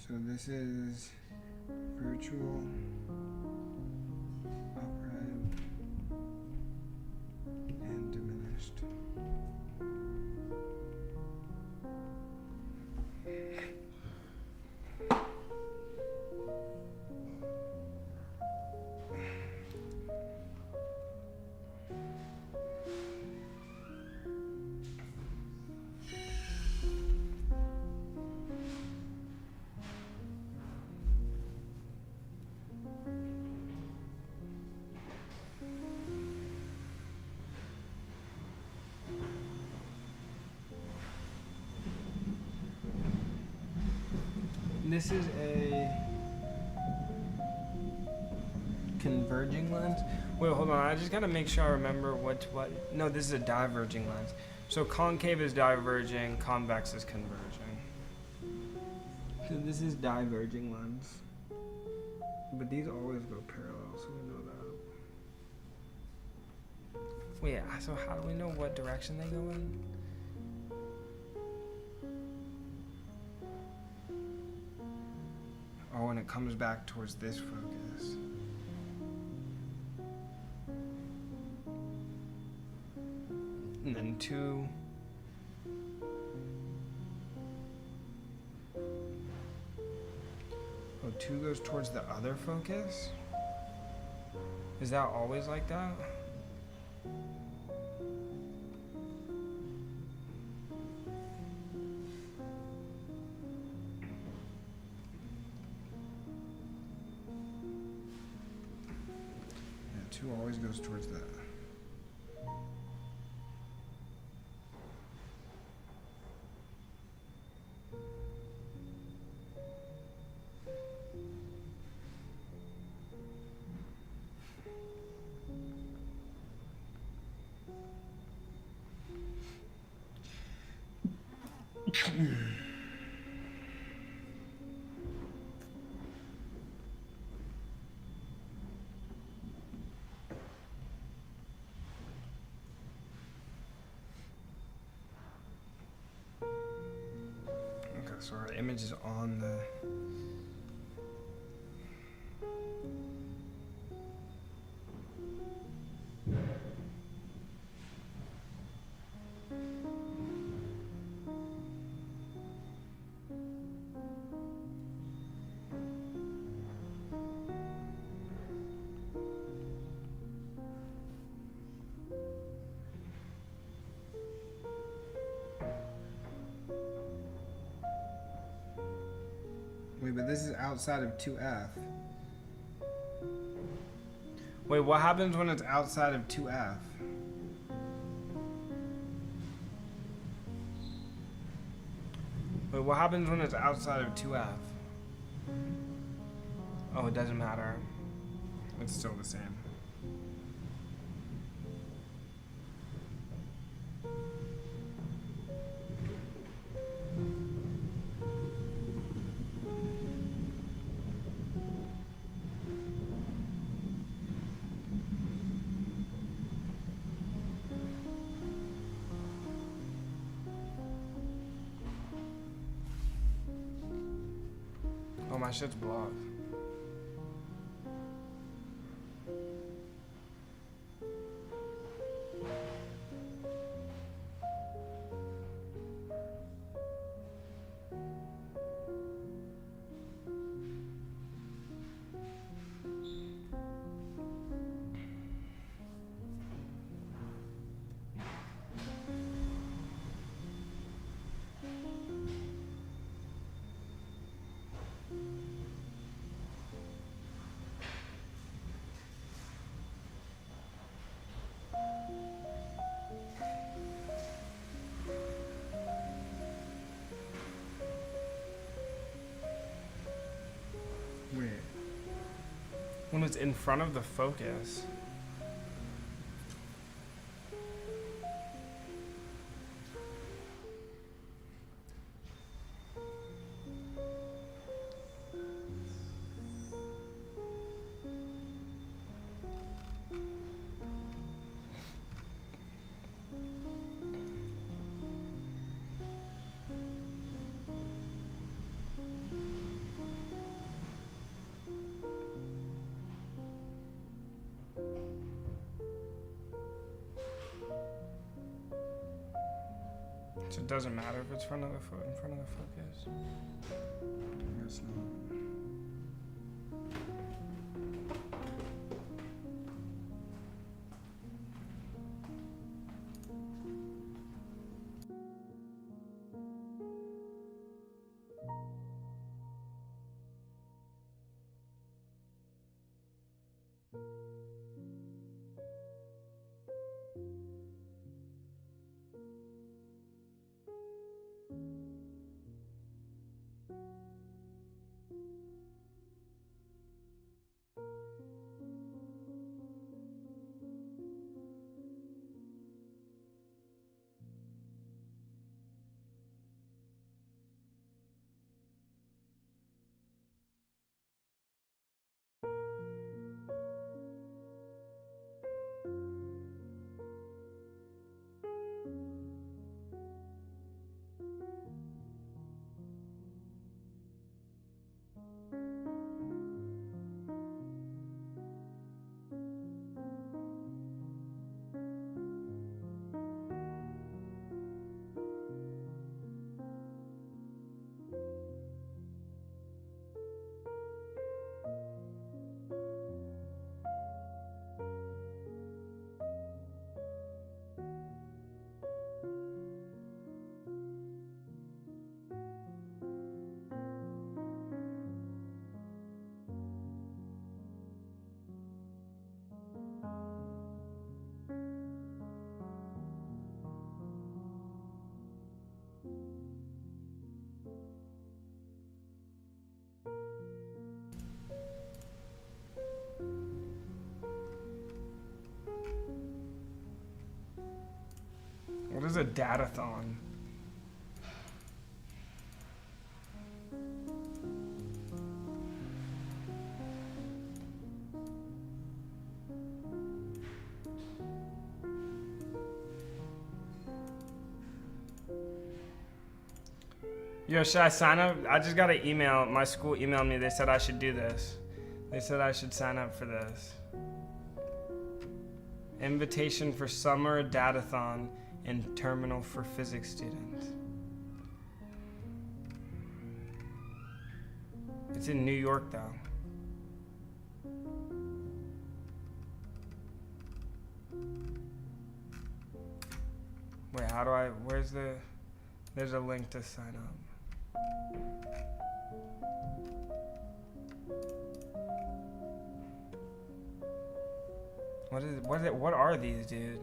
Speaker 3: So this is virtual, upright, and diminished. This is a converging lens.
Speaker 1: Wait, hold on. I just gotta make sure I remember what. No, this is a diverging lens. So concave is diverging, convex is converging.
Speaker 3: So this is diverging lens. But these always go parallel, so we know that.
Speaker 1: Wait, so how do we know what direction they go in?
Speaker 3: Oh, and it comes back towards this focus.
Speaker 1: And then 2.
Speaker 3: Oh, 2 goes towards the other focus?
Speaker 1: Is that always like that?
Speaker 3: Yeah, 2 always goes towards that. Okay, so our image is on the... Wait, but this is outside of 2F. Wait, what happens when it's outside of 2F?
Speaker 1: Wait, what happens when it's outside of 2F? Oh, it doesn't matter.
Speaker 3: It's still the same.
Speaker 1: shit's blocked. Weird. When it's in front of the focus. So it doesn't matter if it's in front of the focus. I guess not. What is a datathon? Yo, should I sign up? I just got an email. My school emailed me. They said I should do this. They said I should sign up for this. Invitation for summer datathon in terminal for physics students. It's in New York though. Wait, how do I, there's a link to sign up. What are these, dude?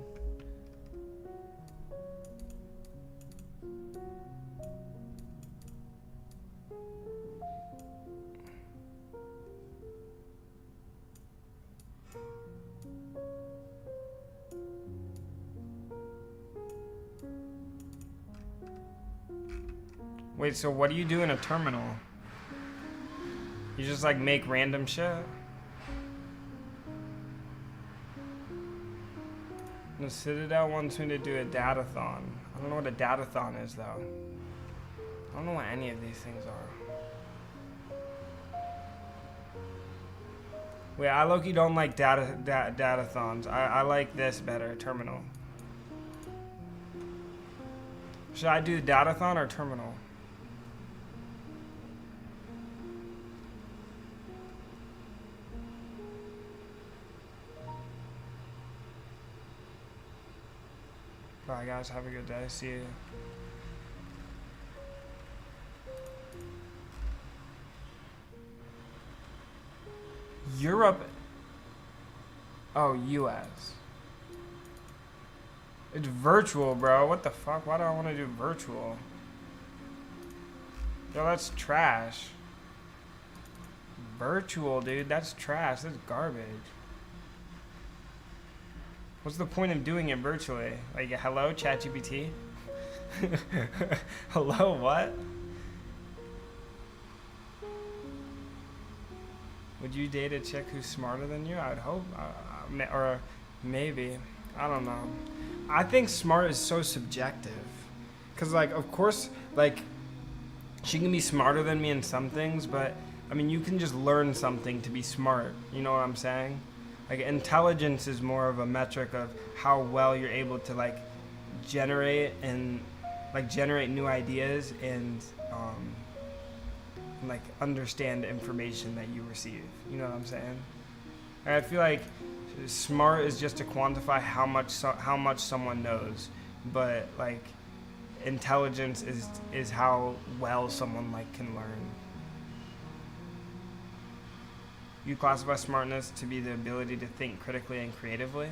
Speaker 1: Wait, so what do you do in a terminal? You just like make random shit? The Citadel wants me to do a datathon. I don't know what a datathon is though. I don't know what any of these things are.
Speaker 3: Wait, I low-key don't like datathons. I like this better, terminal. Should I do datathon or terminal? Bye guys, have a good day. See you. Europe. Oh, US. It's virtual, bro. What the fuck? Why do I want to do virtual? Yo, that's trash. Virtual, dude. That's trash. That's garbage. What's the point of doing it virtually? Like, hello, ChatGPT? Hello, what? Would you date a chick who's smarter than you? I'd hope. Or maybe. I don't know. I think smart is so subjective. Because, like, of course, like, she can be smarter than me in some things, but, I mean, you can just learn something to be smart. You know what I'm saying? Like, intelligence is more of a metric of how well you're able to, like, generate new ideas and, like, understand the information that you receive. You know what I'm saying? And I feel like smart is just to quantify how much someone knows, but, like, intelligence is how well someone, like, can learn. You classify smartness to be the ability to think critically and creatively?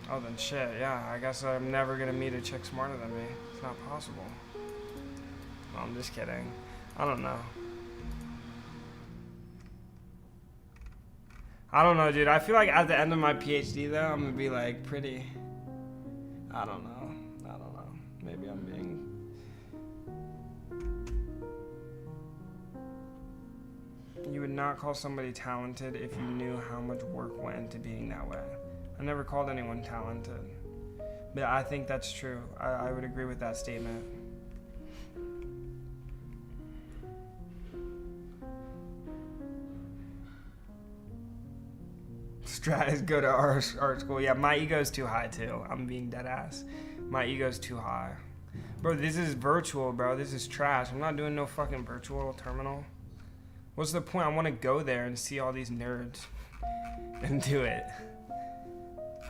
Speaker 3: Oh, then shit, yeah. I guess I'm never gonna meet a chick smarter than me. It's not possible. No, I'm just kidding. I don't know. I don't know, dude. I feel like at the end of my PhD, though, I'm gonna be, like, pretty... I don't know. Maybe I'm being... You would not call somebody talented if you knew how much work went into being that way. I never called anyone talented. But I think that's true. I would agree with that statement. Strat is go to art school. Yeah, my ego's too high too. I'm being dead ass. My ego's too high. Bro, this is virtual, bro. This is trash. I'm not doing no fucking virtual terminal. What's the point? I want to go there and see all these nerds and do it.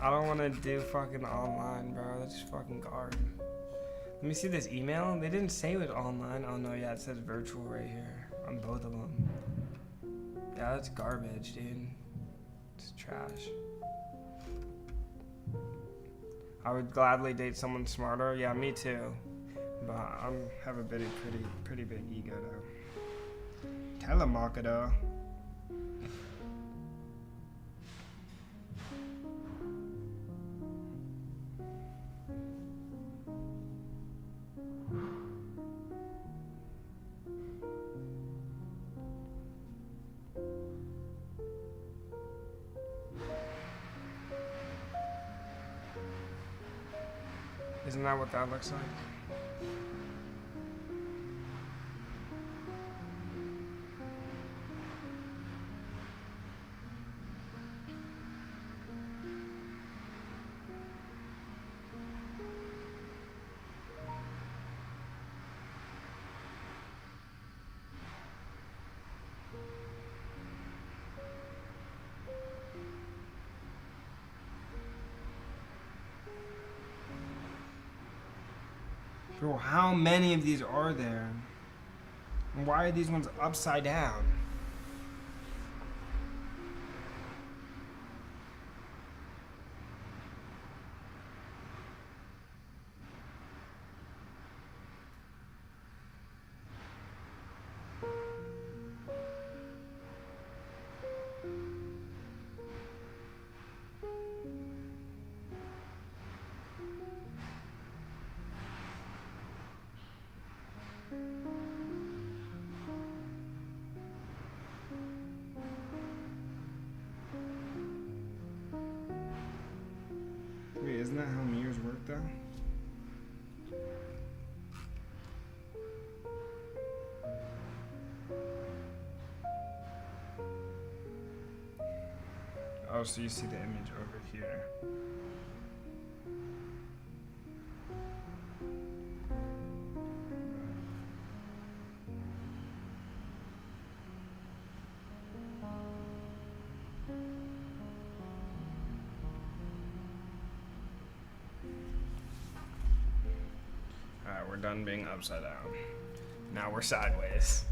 Speaker 3: I don't want to do fucking online, bro. That's fucking garb. Let me see this email. They didn't say it was online. Oh no, yeah, it says virtual right here on both of them. Yeah, that's garbage, dude. It's trash. I would gladly date someone smarter. Yeah, me too. But I have a pretty big ego though. Telemarketer. Isn't that what that looks like? Bro, how many of these are there? And why are these ones upside down? Wait, isn't that how mirrors work though?
Speaker 1: Oh, so you see the image over here. Alright, we're done being upside down. Now we're sideways.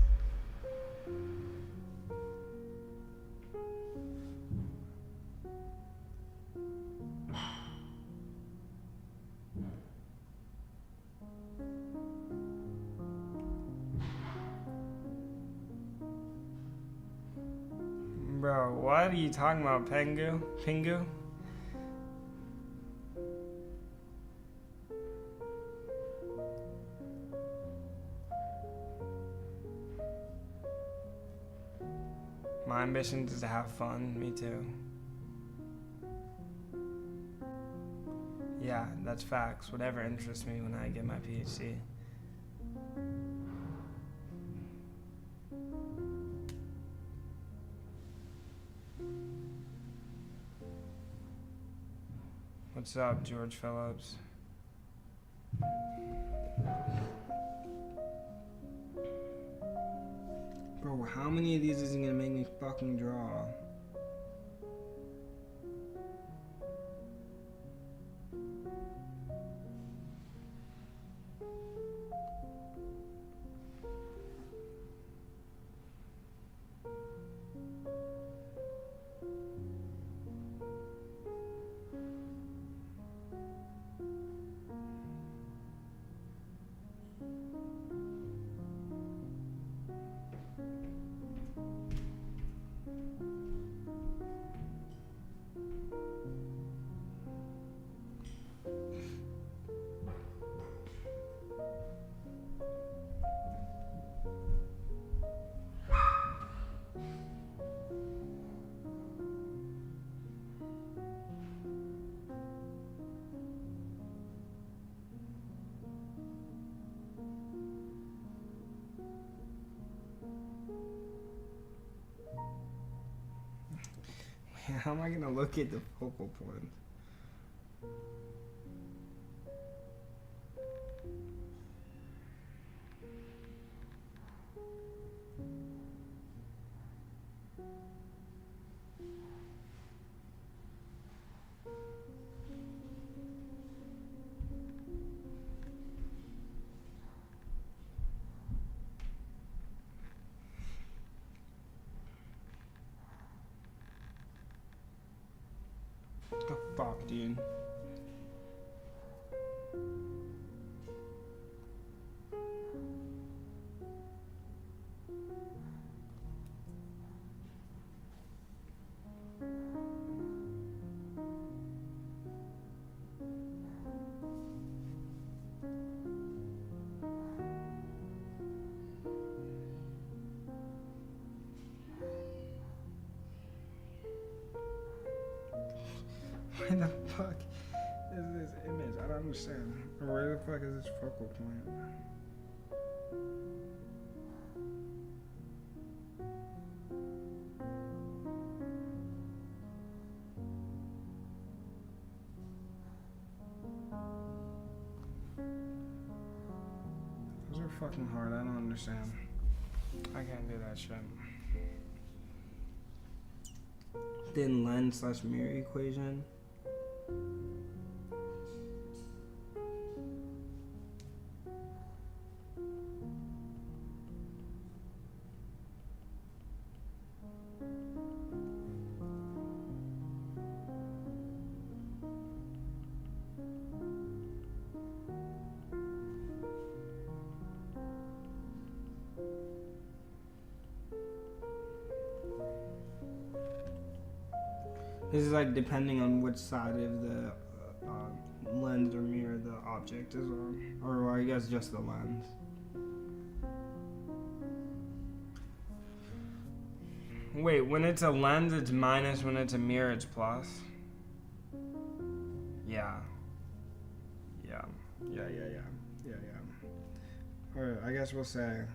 Speaker 1: Bro, what are you talking about, Pingu? Pingu? My ambition is to have fun. Me too. Yeah, that's facts. Whatever interests me when I get my PhD. What's up, George Phillips? Bro, how many of these is he gonna make me fucking draw? How am I gonna look at the focal point? What the fuck, dude? Where the fuck is this image? I don't understand. Where the fuck is this focal point? Those are fucking hard. I don't understand. I can't do that shit. Thin lens / mirror equation. This is like depending on which side of the lens or mirror the object is on. Or I guess just the lens. Wait, when it's a lens it's minus, when it's a mirror it's plus? Yeah. Yeah. Alright, I guess we'll say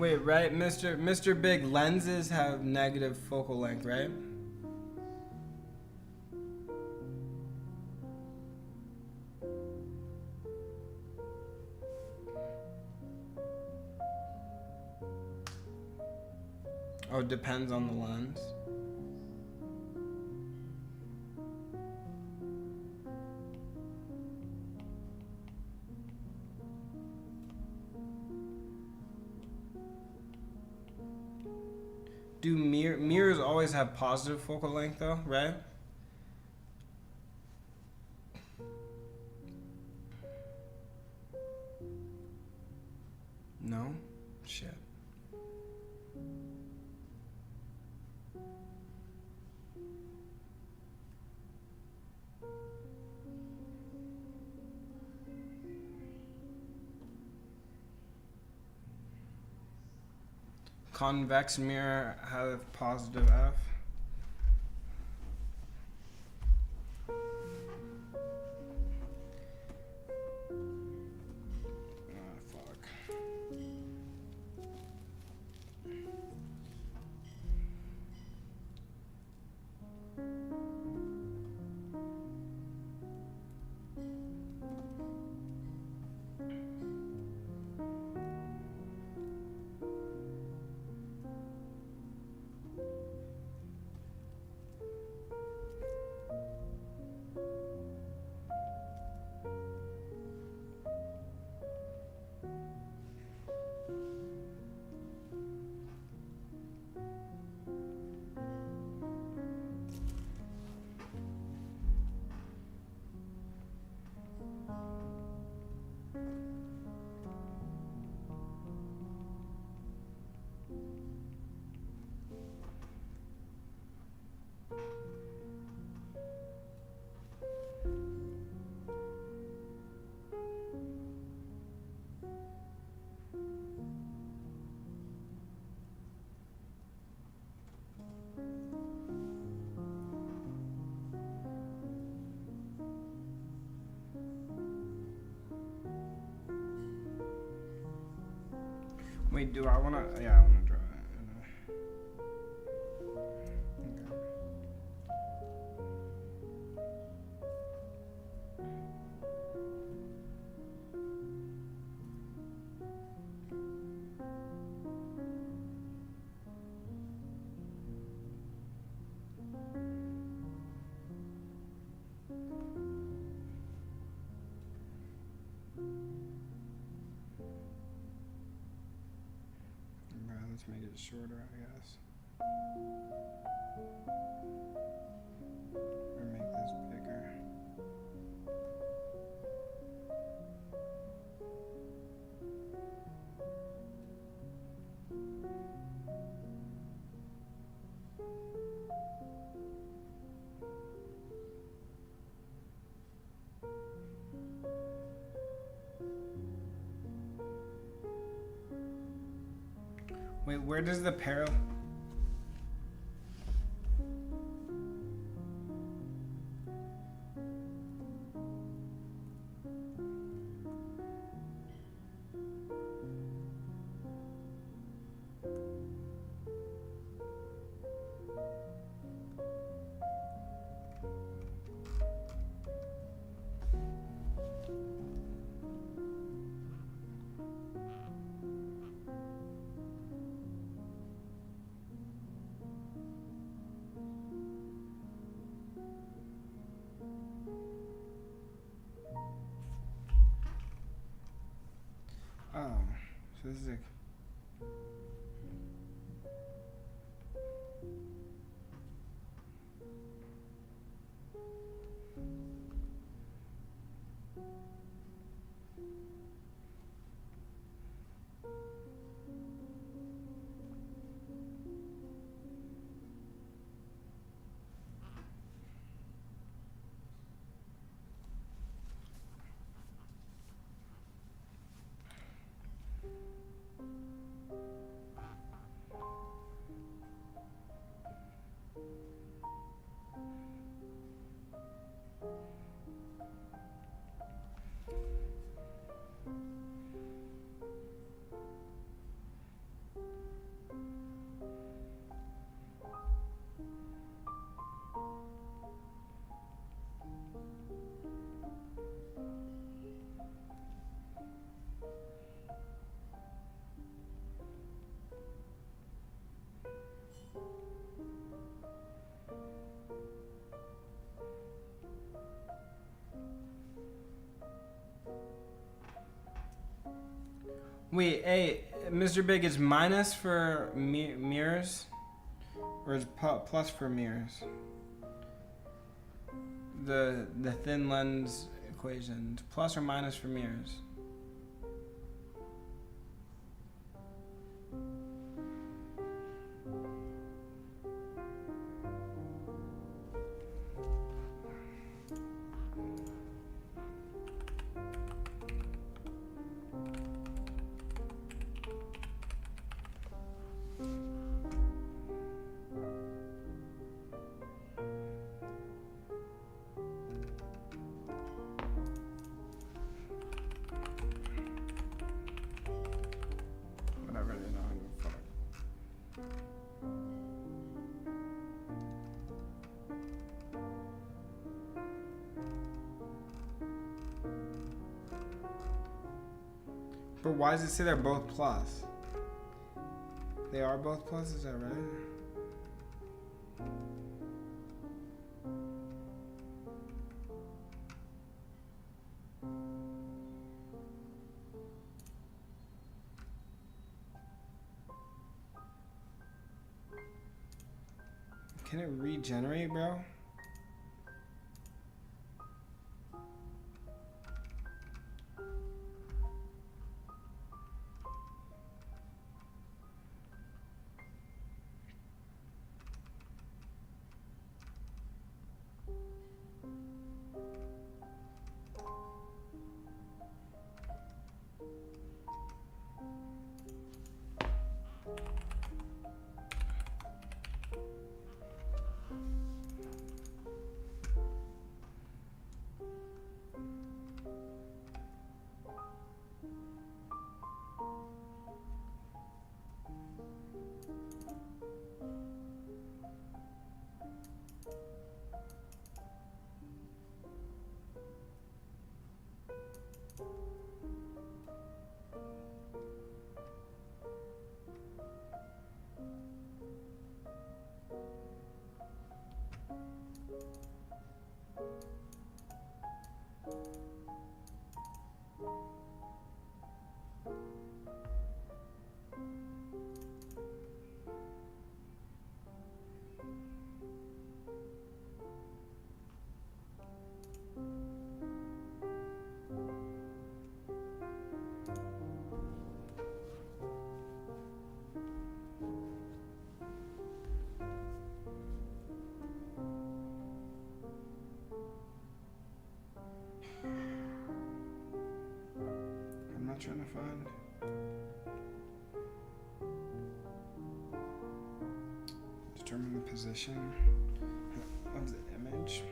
Speaker 3: Wait, right, Mr. Big, lenses have negative focal length, right? Oh, it depends on the lens. Do mirrors always have positive focal length though, right? No? Shit. Convex mirror have positive F. Ah, fuck. Wait, do I wanna? Yeah, I wanna draw it. Okay. Alright, let's make it shorter, I guess. Or make this bigger. Wait, where does the parallel? Oh, so this is a. Wait, hey, Mr. Big, is minus for mirrors? Or is plus for mirrors? The thin lens equation. Plus or minus for mirrors? Whatever, you know, I don't give a fuck. But why does it say they're both plus? They are both plus, is that right? Can it regenerate, bro? I'm not trying to find. Determine the position of the image.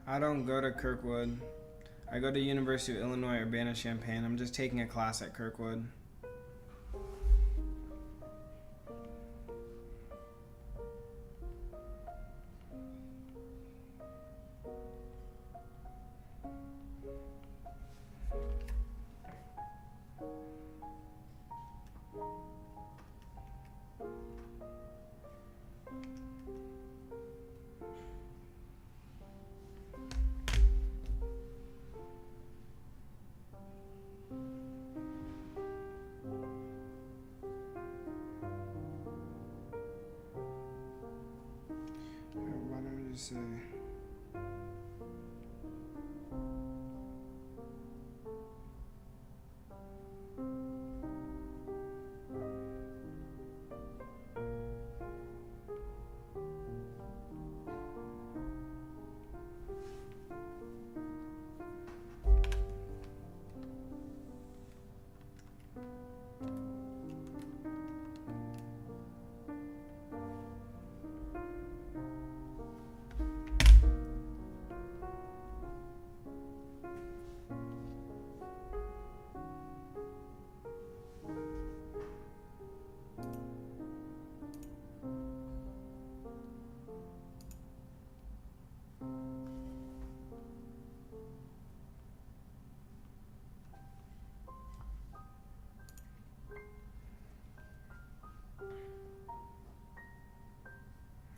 Speaker 3: I don't go to Kirkwood. I go to University of Illinois Urbana-Champaign. I'm just taking a class at Kirkwood. see.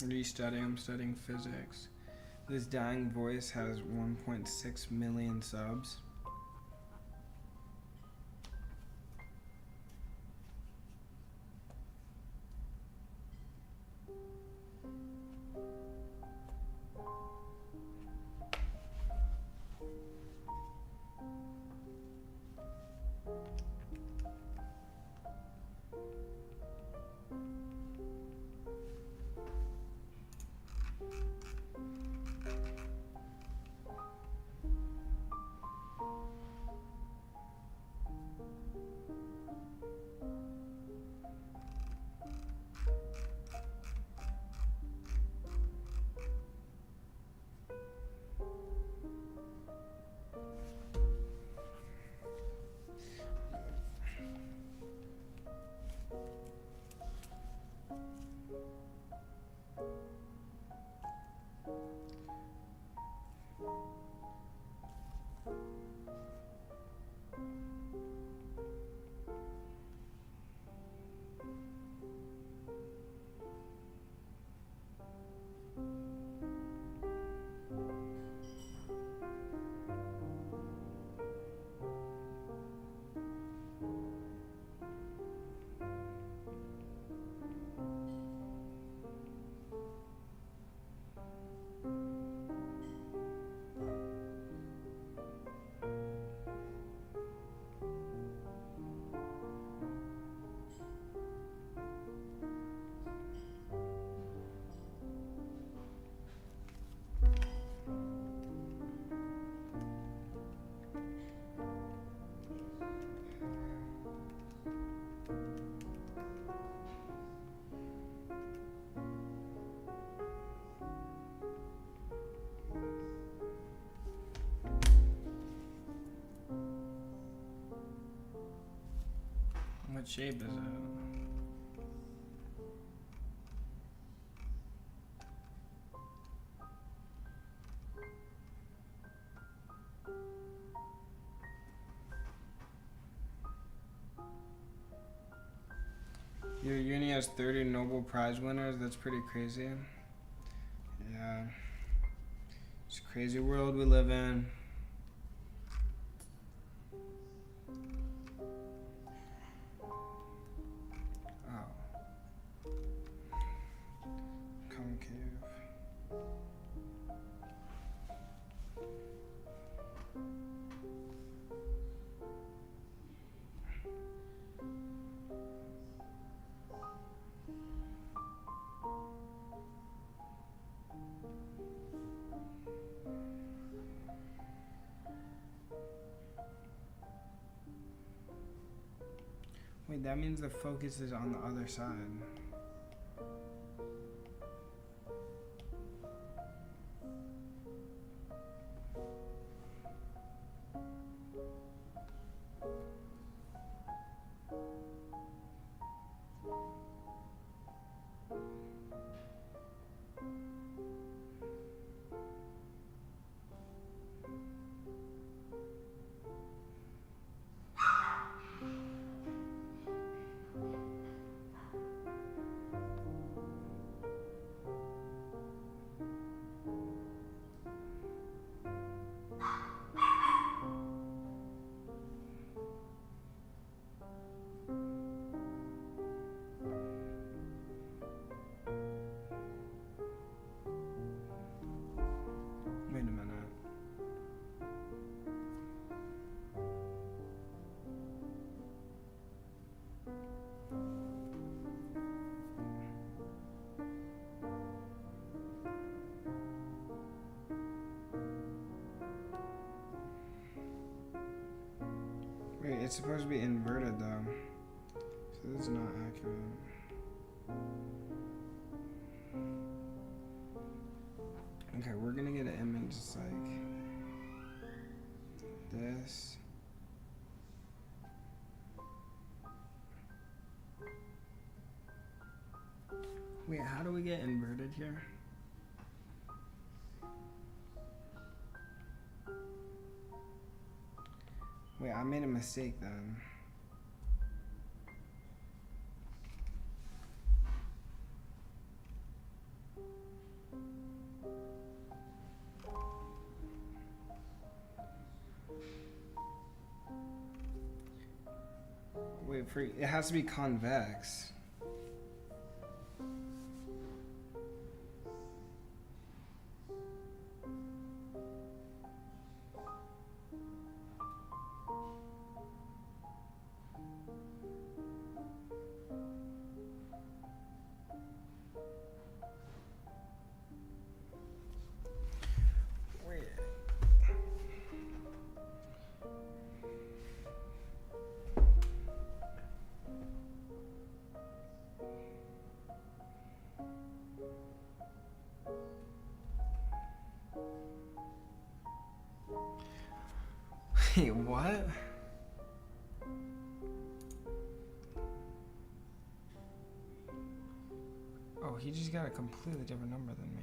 Speaker 3: What are you studying? I'm studying physics. This dying voice has 1.6 million subs. What shape is it? Your uni has 30 Nobel Prize winners. That's pretty crazy. Yeah. It's a crazy world we live in. Oh. Concave. Wait, that means the focus is on the other side. Wait, it's supposed to be inverted though. So this is not accurate. Okay, we're gonna get an image just like this. Wait, how do we get inverted here? Wait, I made a mistake then. Wait, it has to be convex. Wait, what? Oh, he just got a completely different number than me.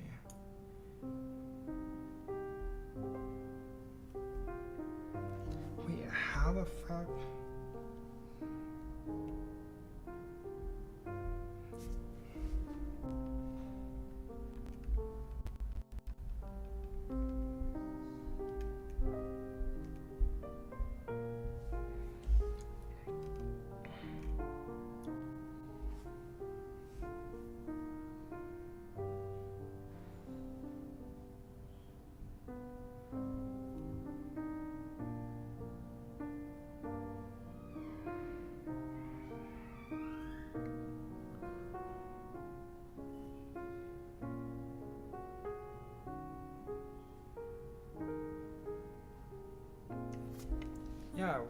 Speaker 3: Wait, how the fuck? Yeah,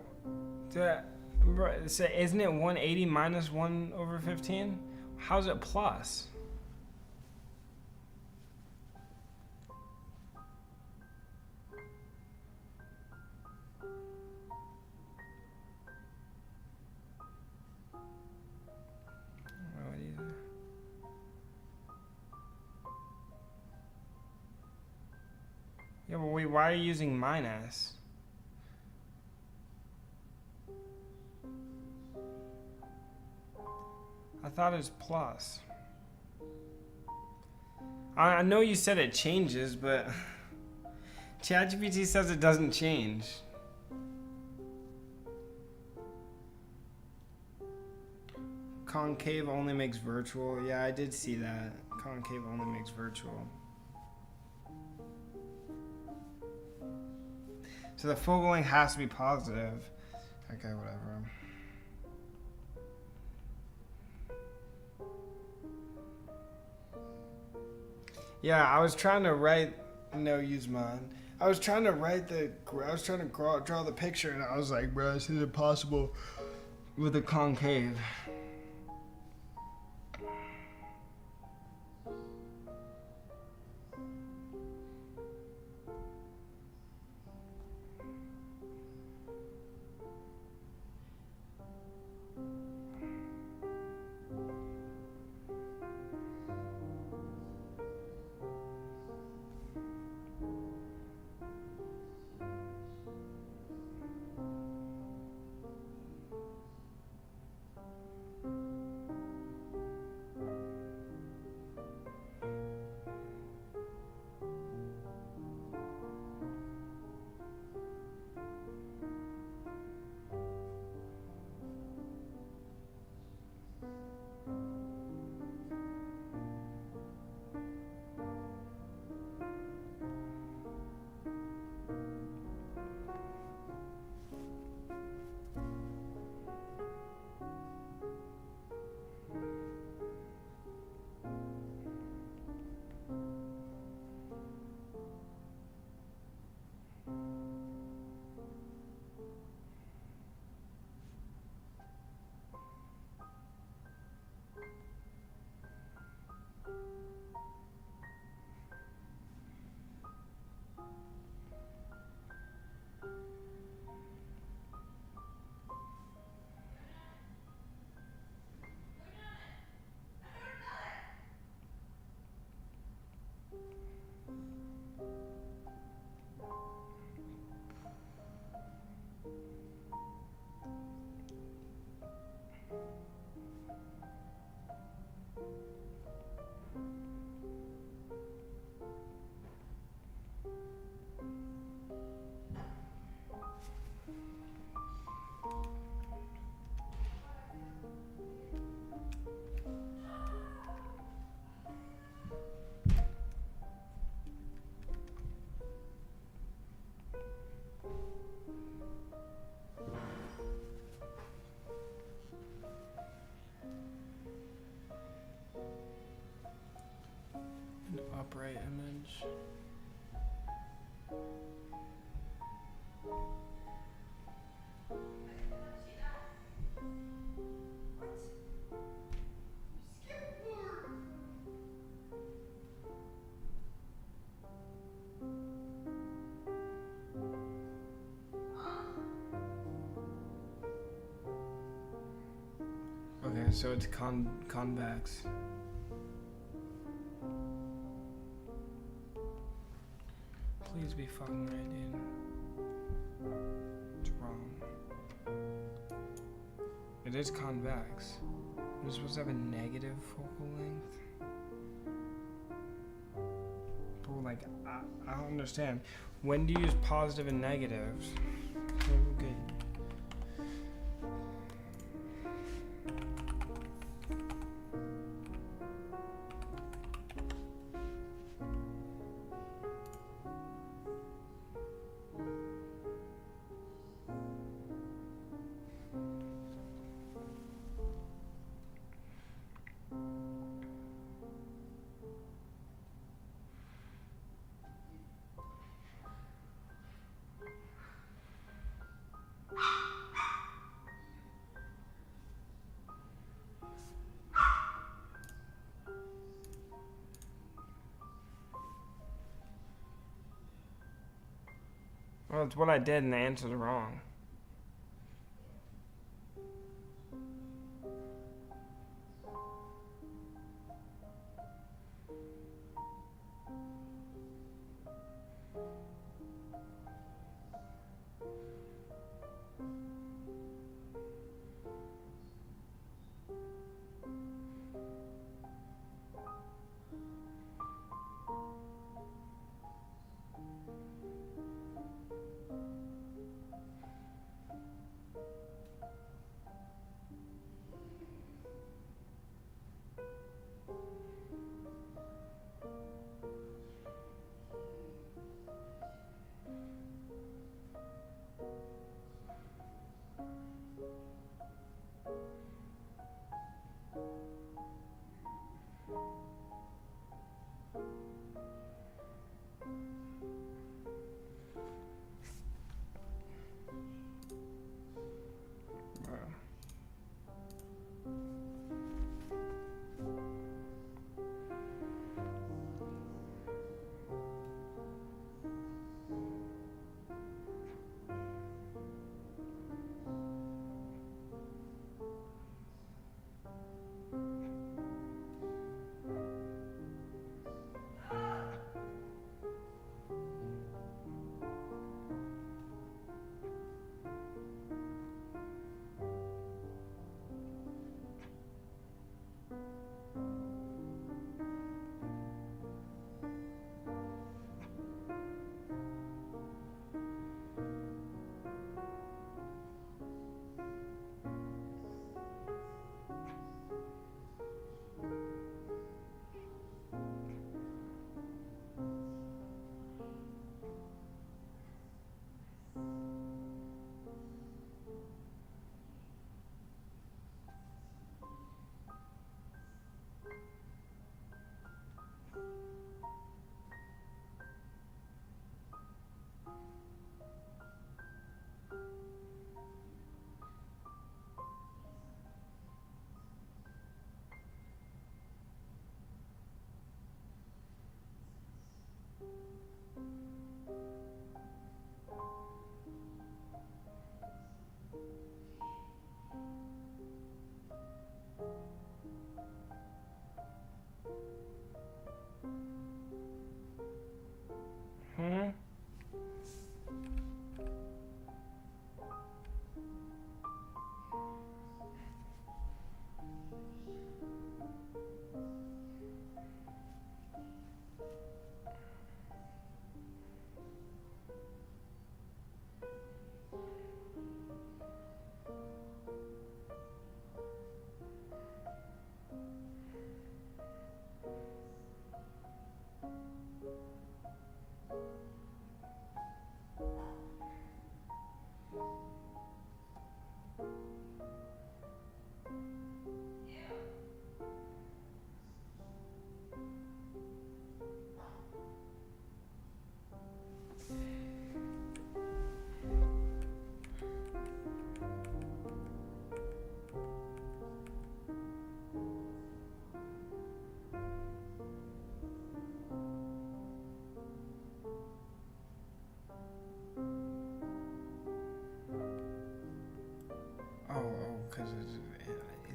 Speaker 3: so isn't it 180 minus 1 over 15? How's it plus? Yeah, but wait, why are you using minus? I thought it was plus. I know you said it changes, but ChatGPT says it doesn't change. Concave only makes virtual. Yeah, I did see that. Concave only makes virtual. So the focal has to be positive. Okay, whatever. Yeah, I was trying to write. No, use mine. I was trying to write draw the picture, and I was like, bro, this is impossible with a concave.
Speaker 1: right image. Okay, so it's convex. Please be fucking right, dude. It's wrong. It is convex. You're supposed to have a negative focal length. But like, I don't understand. When do you use positive and negatives? Okay. Well, it's what I did and the answer's wrong.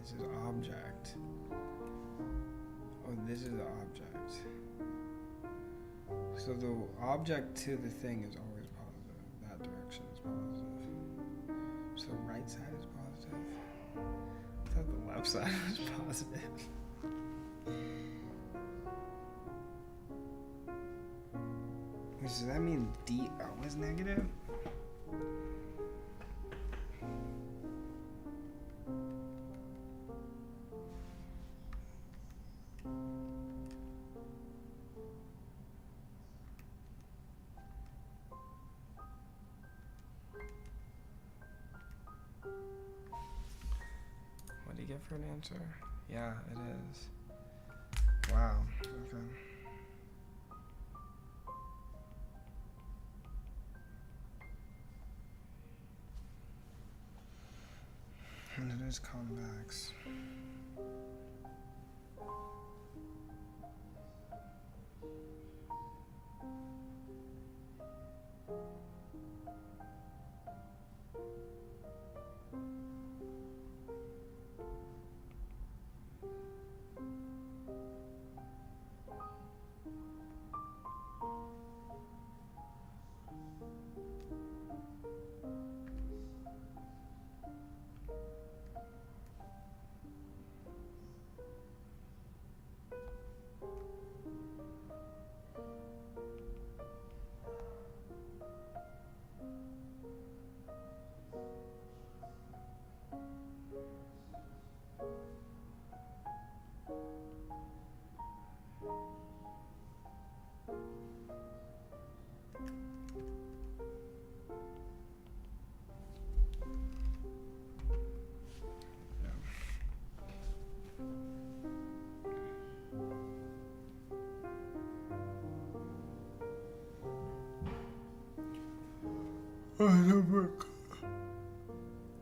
Speaker 3: This is object. Oh, this is the object. So the object to the thing is always positive. That direction is positive. So the right side is positive. I thought the left side was positive. Does that mean DO is negative? What do you get for an answer? Yeah, it is. Wow. Okay. And it is convex.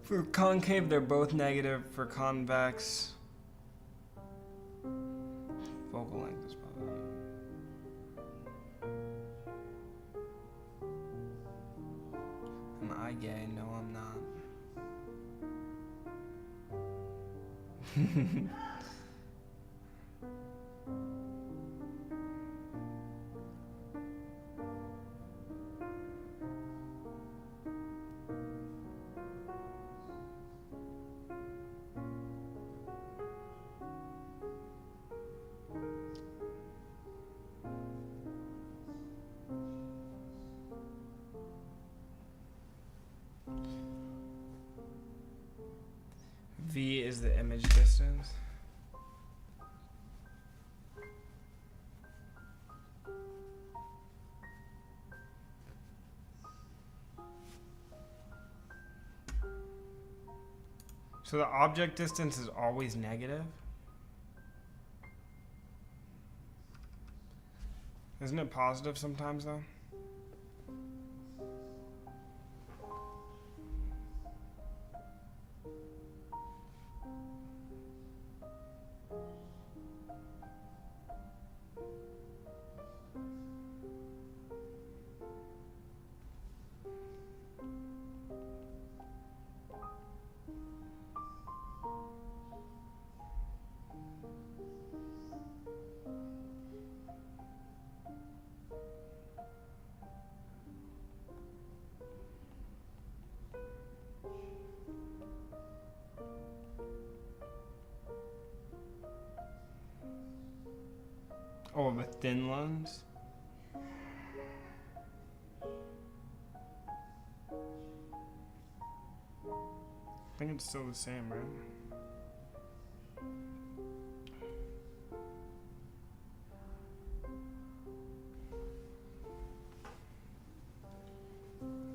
Speaker 3: For concave, they're both negative. For convex, focal length is positive. Am I gay? No, I'm not. V is the image distance. So the object distance is always negative? Isn't it positive sometimes though? Oh, the thin lens? I think it's still the same, right?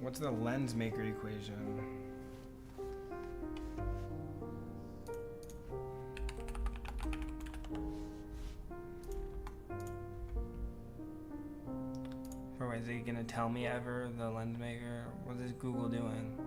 Speaker 3: What's the lens maker equation? Or is he gonna tell me ever, the lens maker? What is Google doing?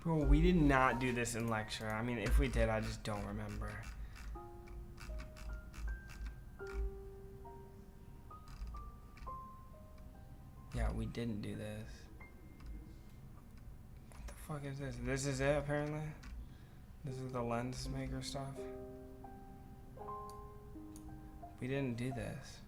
Speaker 3: Bro, we did not do this in lecture. I mean, if we did, I just don't remember. Yeah, we didn't do this. What the fuck is this? This is it, apparently? This is the lens maker stuff? We didn't do this.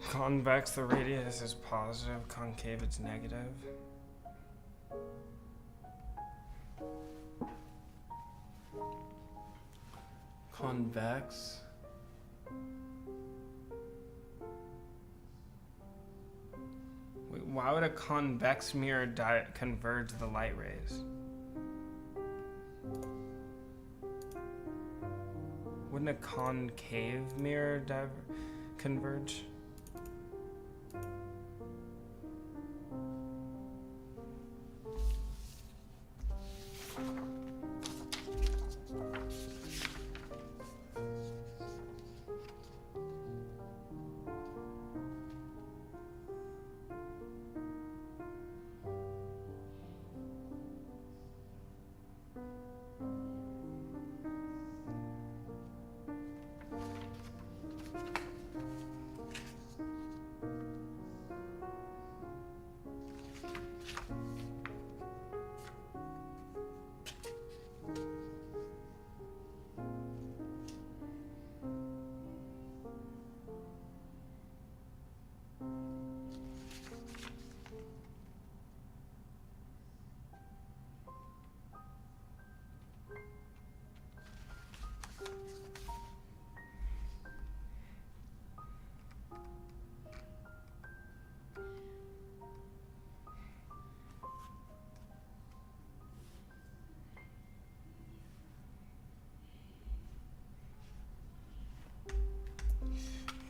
Speaker 3: Convex, the radius is positive. Concave, it's negative. Convex. Wait, why would a convex mirror converge the light rays? Wouldn't a concave mirror converge?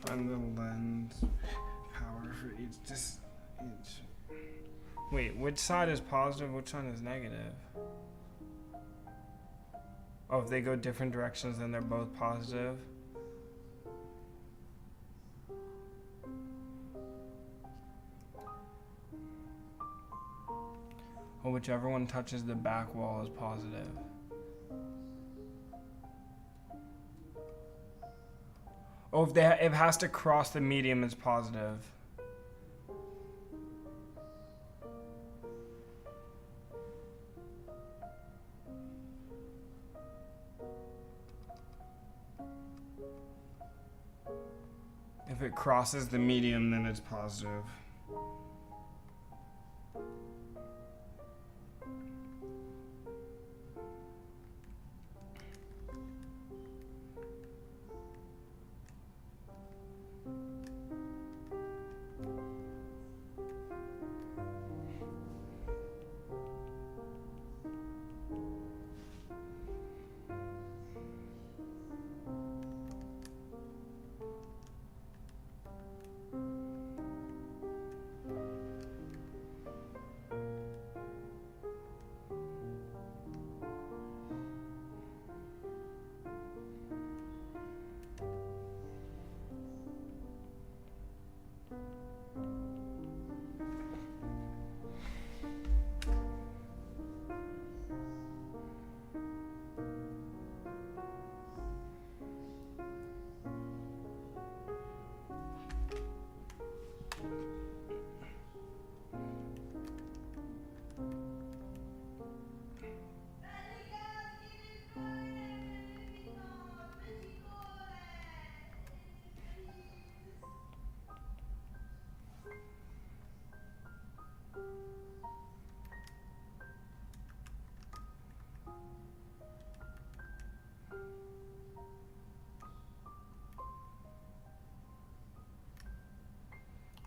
Speaker 3: Find the lens power for each. Wait, which side is positive? Which one is negative? Oh, if they go different directions, then they're both positive. Or whichever one touches the back wall is positive. Oh, if it has to cross the medium, it's positive. If it crosses the medium, then it's positive.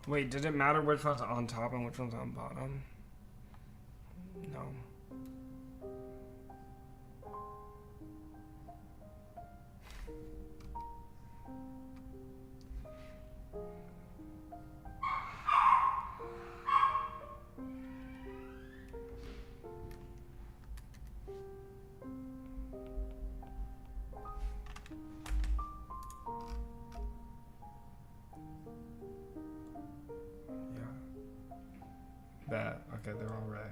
Speaker 3: Wait, did it matter which one's on top and which one's on bottom? No. Bet. Okay, they're all right.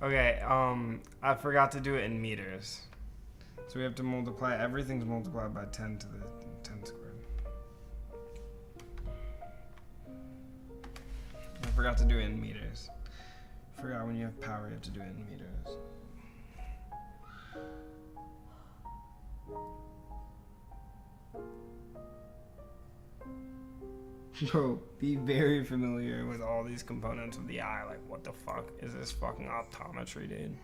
Speaker 3: Okay, I forgot to do it in meters. So we have to multiply, everything's multiplied by 10 to the 10 squared. I forgot to do it in meters. Forgot when you have power, you have to do it in meters. Bro, be very familiar with all these components of the eye. Like, what the fuck is this fucking optometry, dude?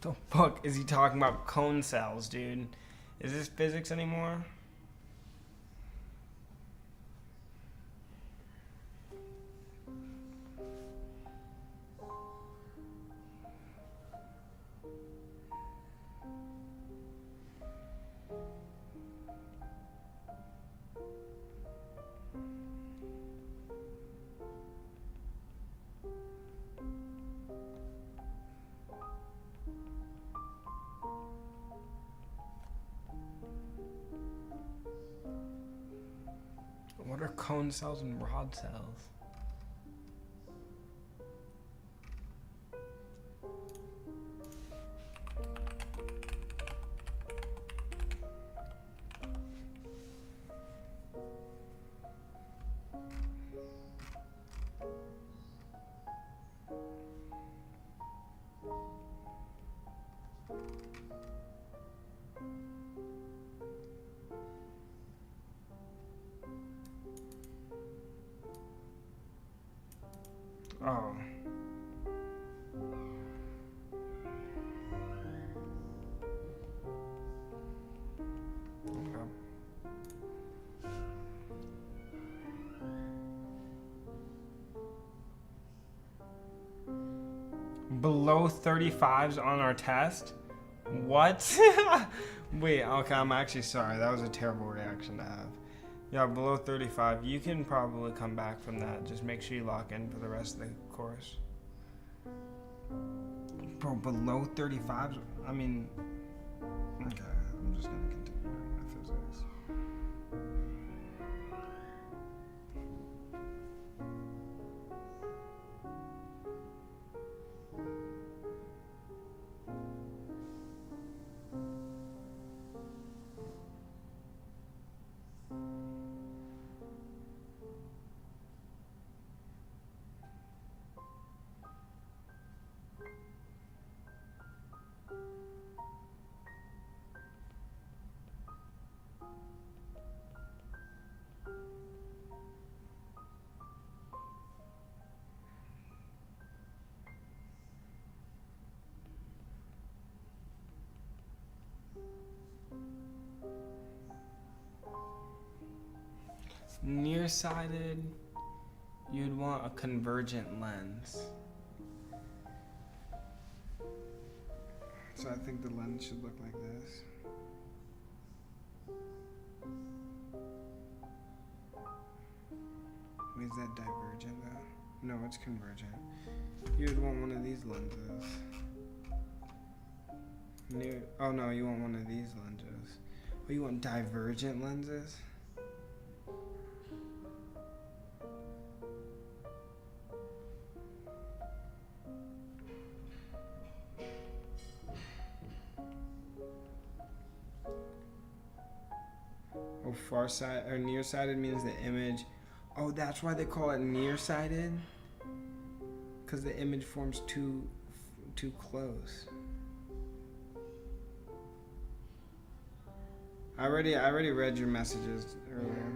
Speaker 3: The fuck is he talking about? Cone cells, dude? Is this physics anymore? What are cone cells and rod cells? Oh. Okay. Below 35s on our test? What? Wait, okay, I'm actually sorry. That was a terrible reaction to have. Yeah, below 35. You can probably come back from that. Just make sure you lock in for the rest of the course. Bro, below 35s? I mean, okay, I'm just gonna continue doing my physics. Nearsighted, you'd want a convergent lens. So I think the lens should look like this. Wait, is that divergent though? No, it's convergent. You would want one of these lenses. Oh no, you want one of these lenses. Oh, you want divergent lenses? Oh, far side or nearsighted means the image. Oh, that's why they call it nearsighted. Because the image forms too close. I already read your messages earlier.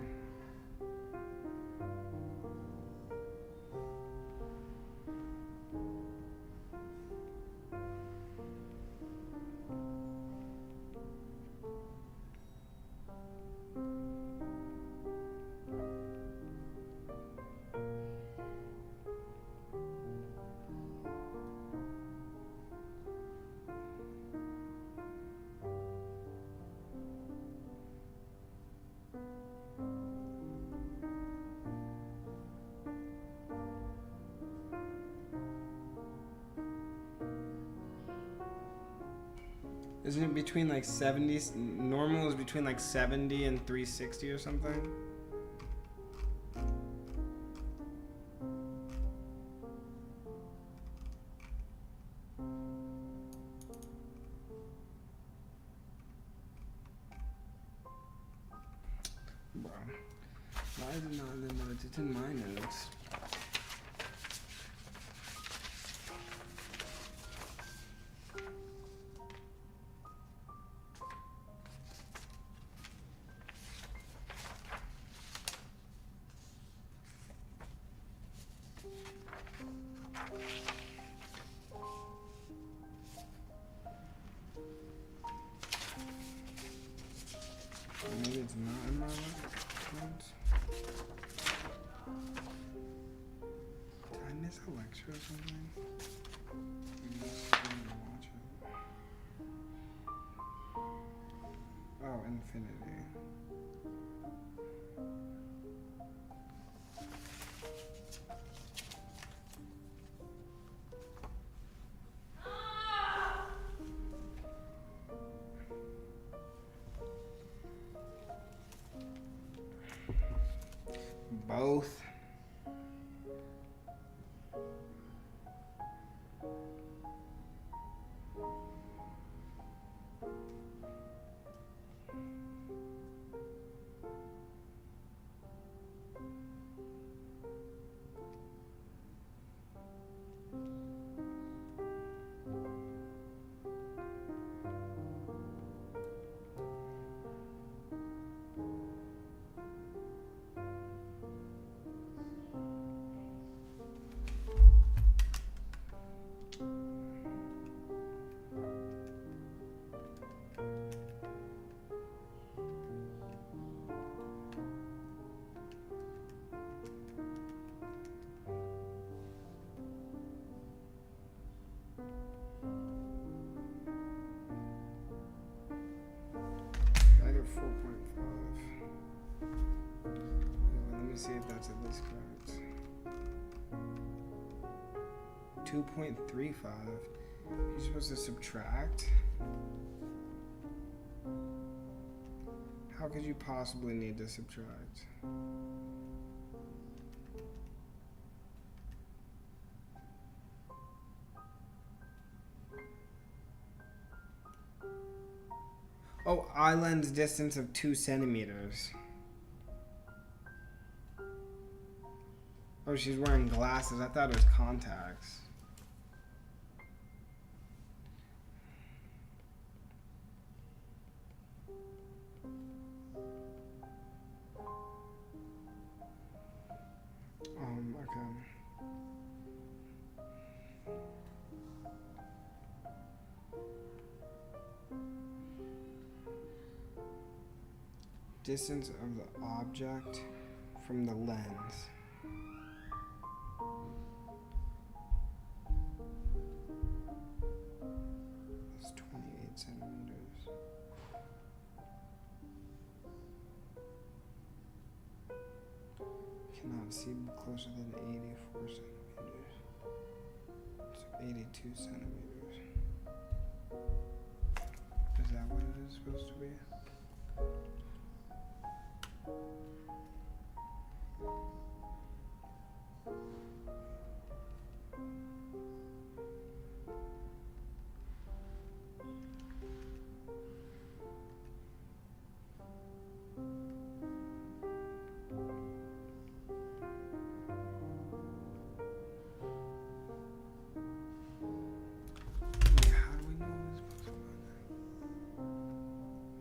Speaker 3: Isn't it between like 70? Normal is between like 70 and 360 or something? Bro. Why is it not in the notes? It's in my notes. Maybe it's not in my notes. Did I miss a lecture or something? Maybe I just didn't watch it. Oh, infinity. Both. I got 4.5. Let me see if that's at least correct. 2.35. You're supposed to subtract? How could you possibly need to subtract? Oh, island's distance of 2 centimeters. Oh, she's wearing glasses. I thought it was contacts. Okay. Distance of the object from the lens. It's 20. see closer than 84 centimeters. So 82 centimeters. Is that what it is supposed to be? How do we know it's supposed to be?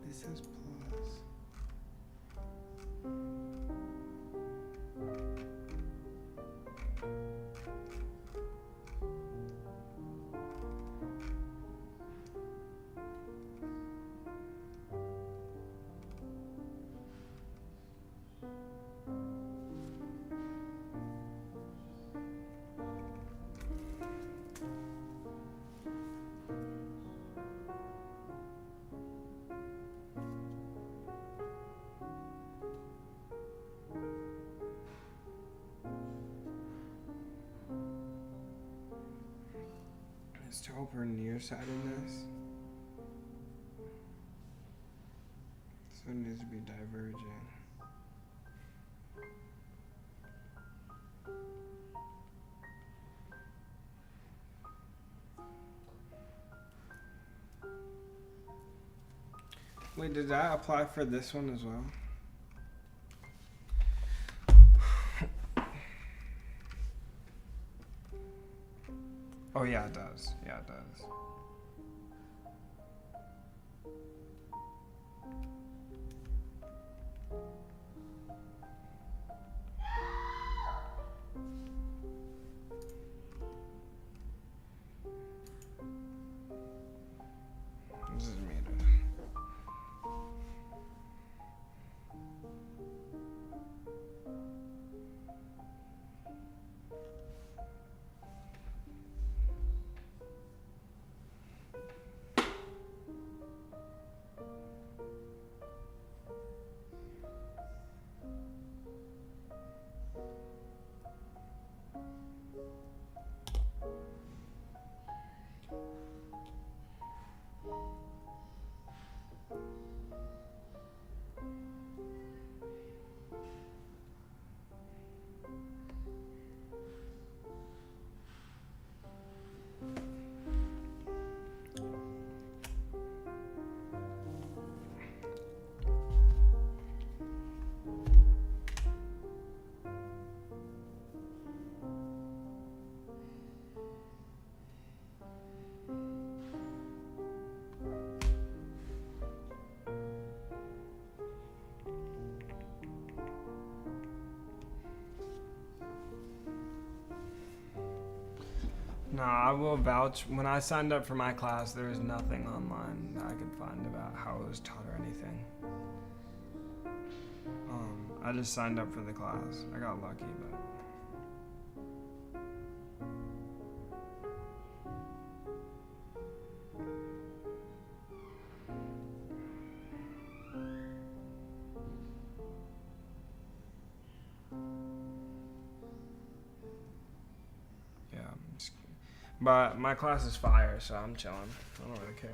Speaker 3: This says plus. Is to hope we're nearsightedness. So it needs to be diverging. Wait, did that apply for this one as well? Oh yeah, it does. Yeah, it does. This is meters. No, I will vouch. When I signed up for my class, there was nothing online that I could find about how it was taught or anything. I just signed up for the class. I got lucky, but. But my class is fire, so I'm chilling. I don't really care.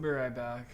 Speaker 1: be right back.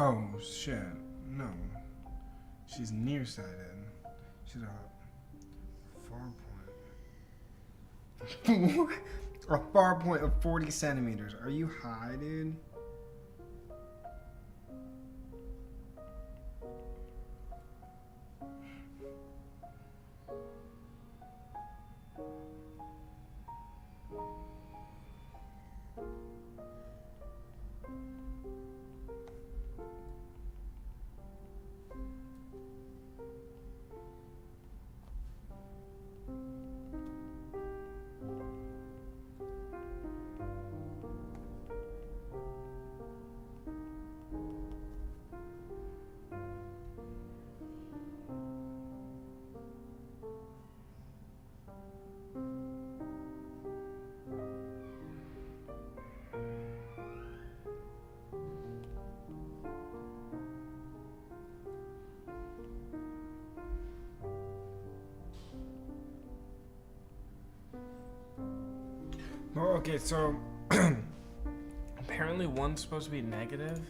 Speaker 1: Oh, shit. No. She's nearsighted. She's a far point. A far point of 40 centimeters. Are you high, dude? Oh, okay, so apparently one's supposed to be negative.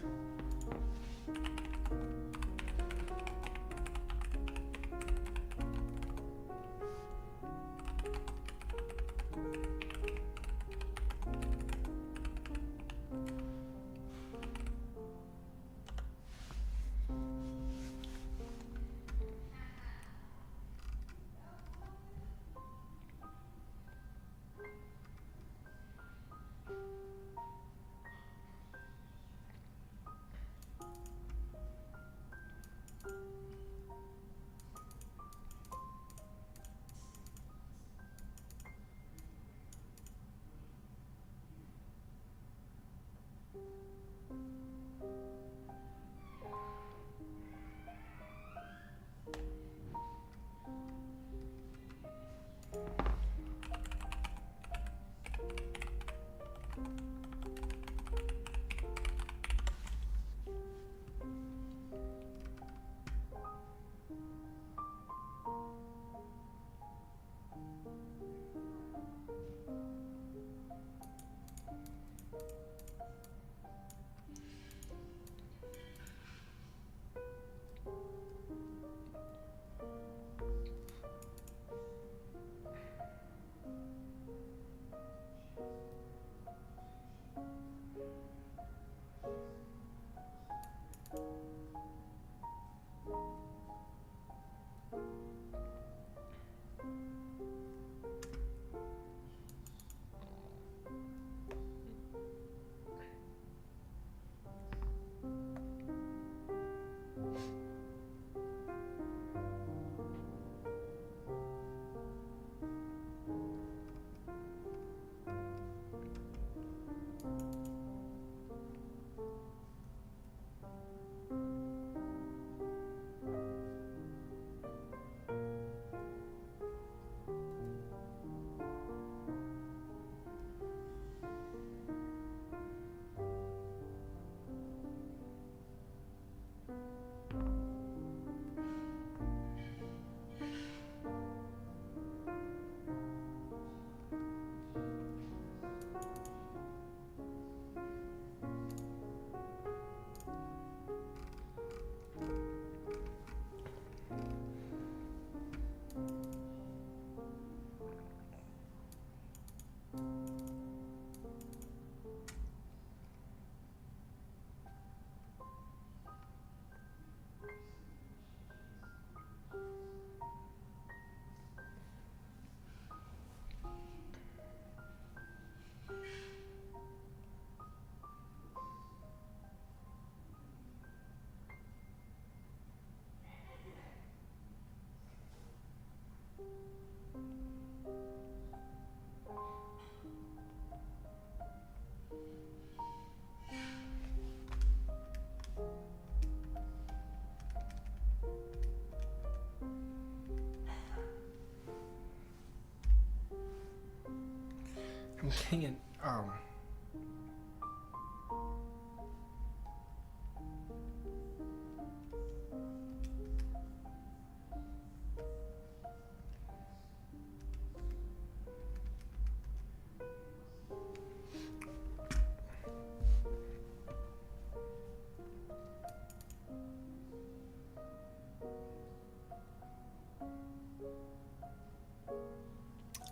Speaker 1: I'm getting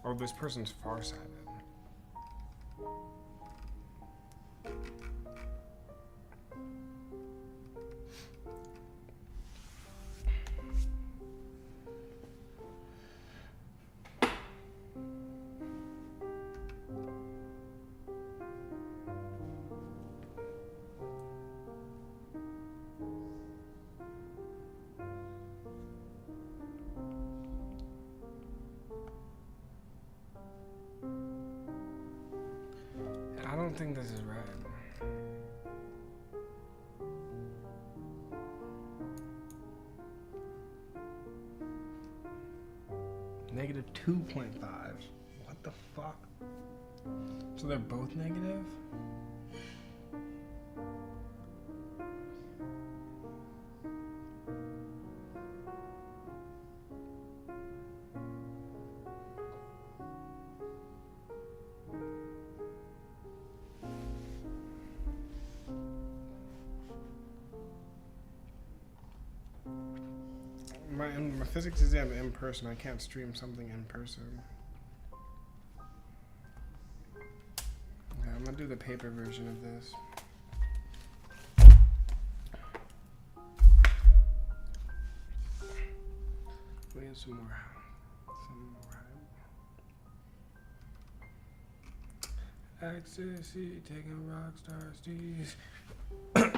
Speaker 1: Oh, this person's farsighted. I don't think this is right. Negative 2.5. What the fuck? So they're both negative? My physics exam in person. I can't stream something in person. Okay, I'm gonna do the paper version of this. We have some more. Ecstasy, taking rock star steez. Okay.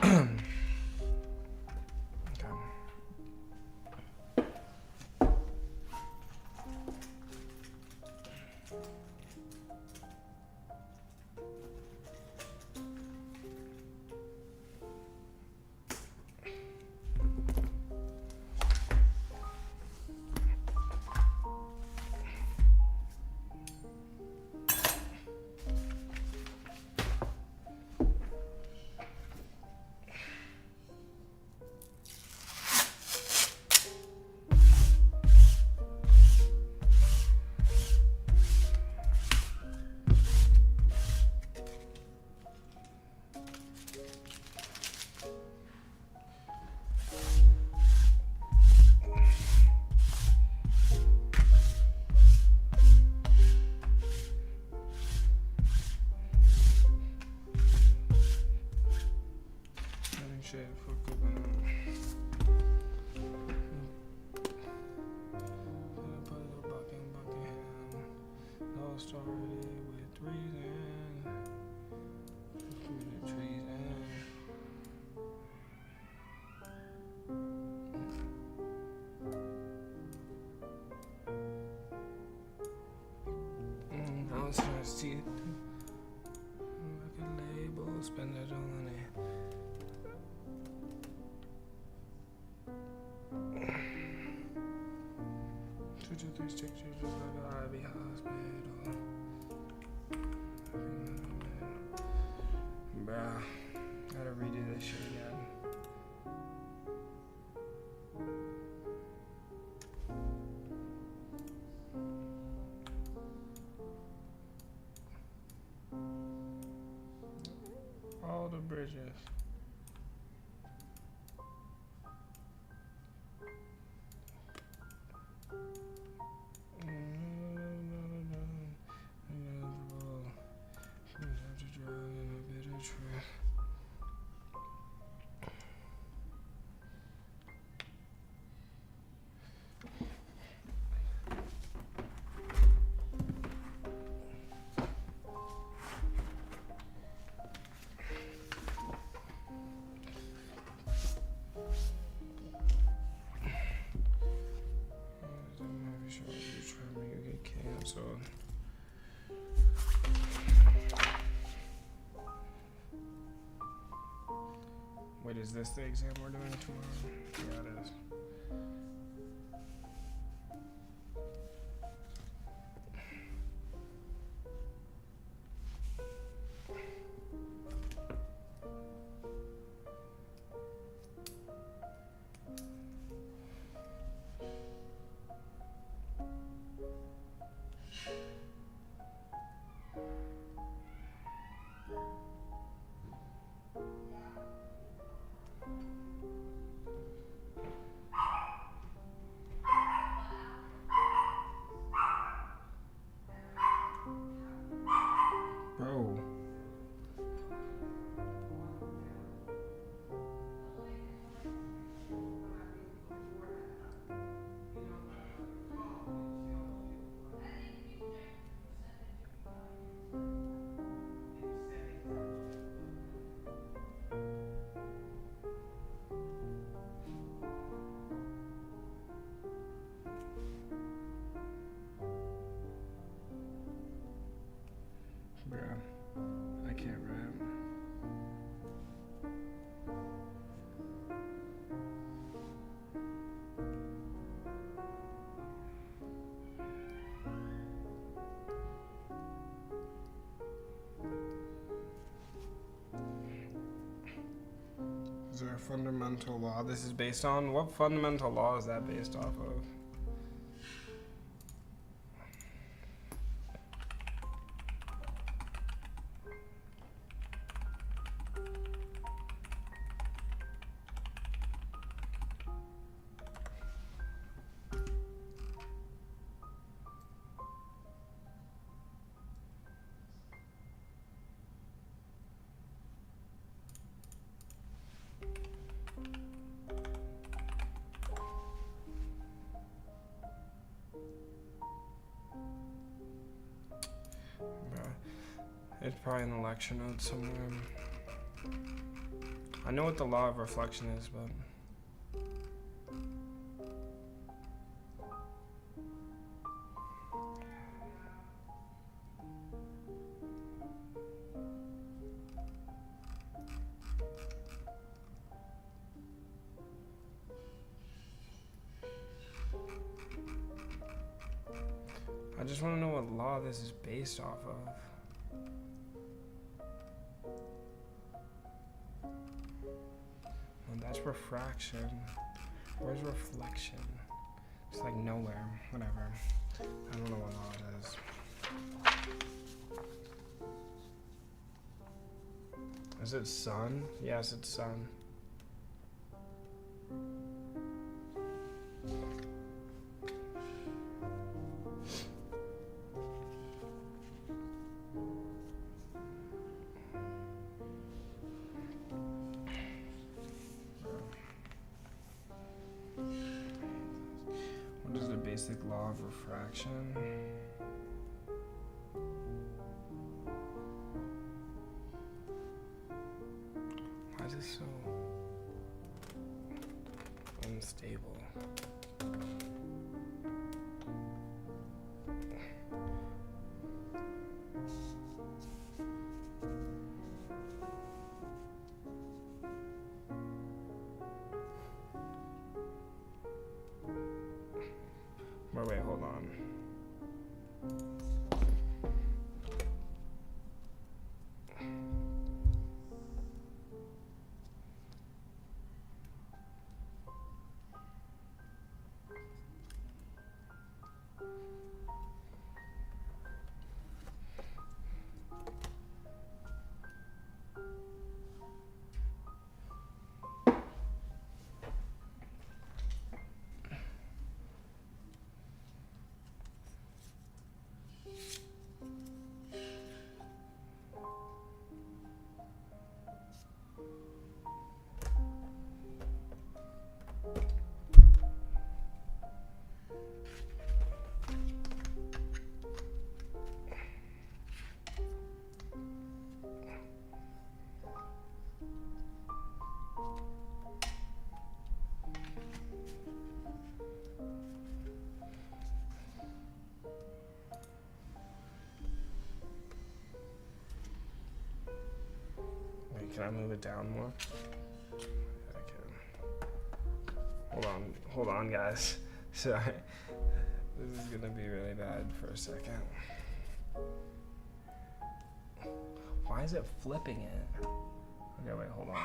Speaker 1: Shit, fuck up. No started with reason. I was trying to see it. Like a label, spend it on it. 2, 2, 3 6, just like an Ivy Hospital. Bruh, gotta redo this shit again. All the bridges. Canceled. Wait, is this the exam we're doing tomorrow? Yeah, it is. there a fundamental law this is based on? What fundamental law is that based off of? It's probably in the lecture notes somewhere. I know what the law of reflection is, but I just want to know what law this is based off of. That's refraction. Where's reflection? It's like nowhere. Whatever. I don't know what law it is. Is it sun? Yes, it's sun. What is the basic law of refraction? Why is it so unstable? Wait, hold on. Can I move it down more? Yeah, I can. Hold on, guys. Sorry. This is gonna be really bad for a second. Why is it flipping it? Okay, wait, hold on.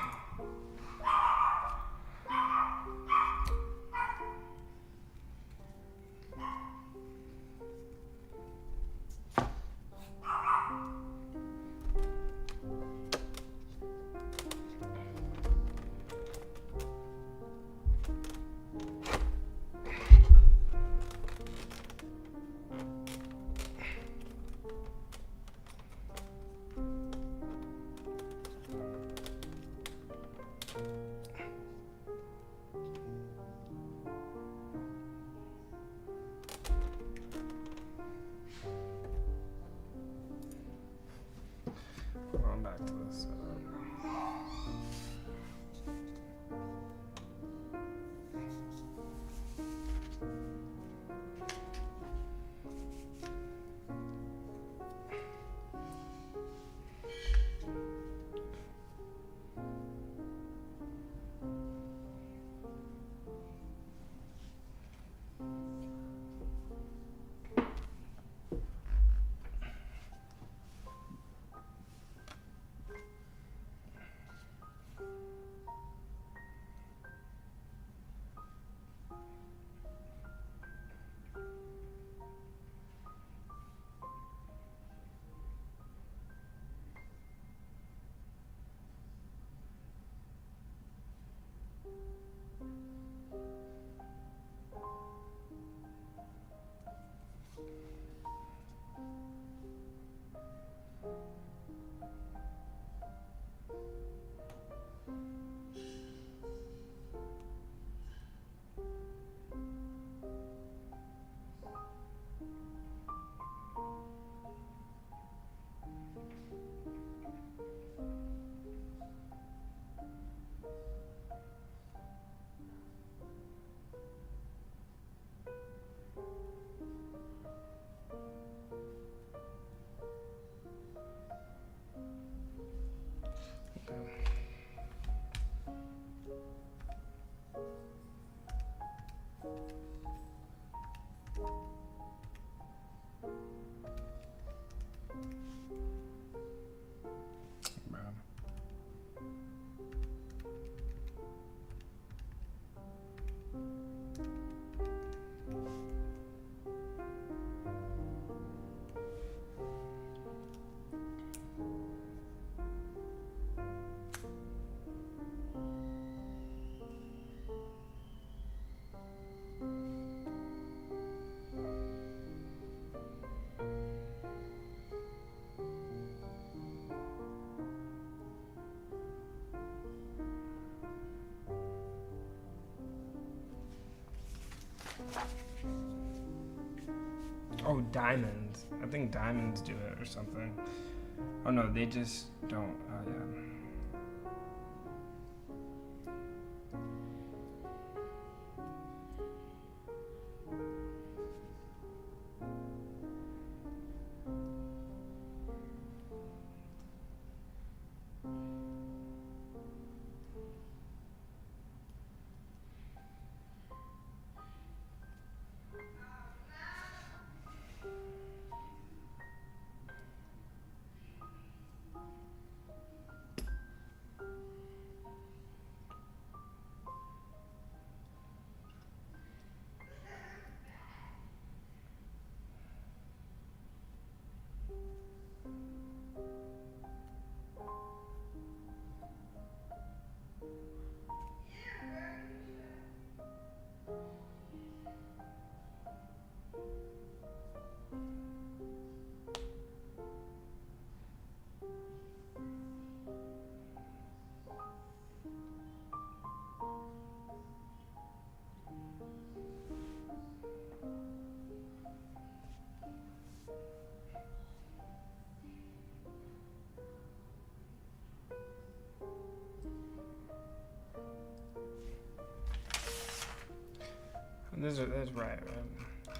Speaker 1: Bro. Oh, diamonds. I think diamonds do it or something. Oh no, they just don't. Oh yeah. That's right.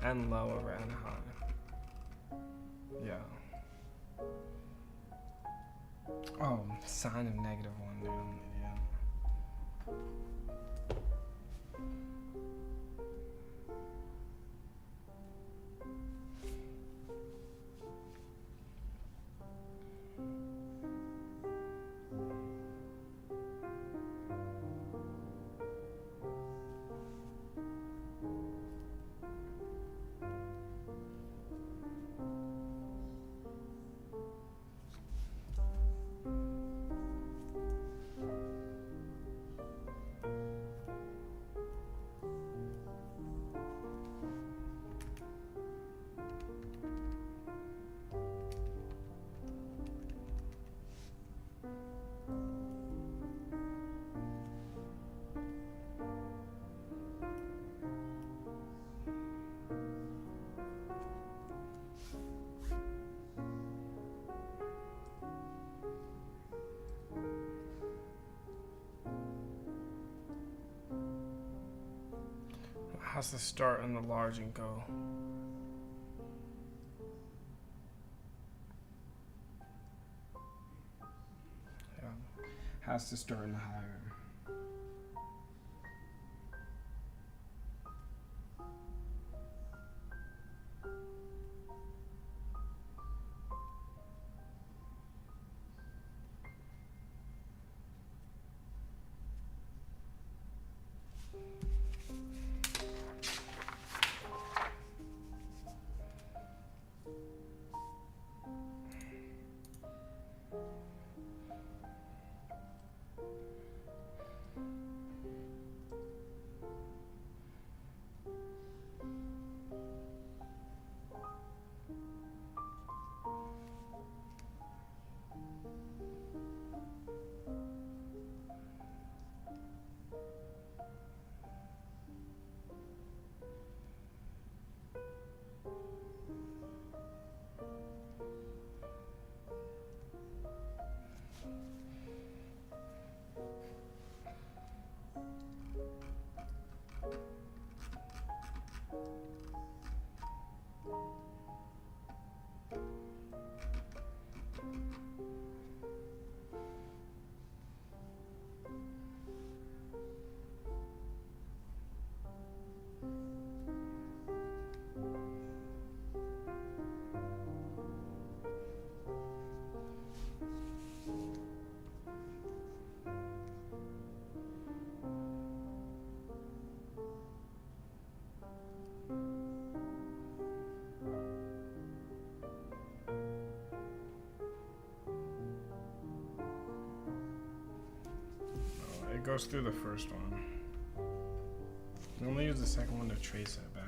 Speaker 1: And lower and high. Yeah. Oh, sine of -1, dude. I'm an idiot. Has to start in the large and go. Yeah. Has to start in the higher. goes through the first one. You only use the second one to trace it back.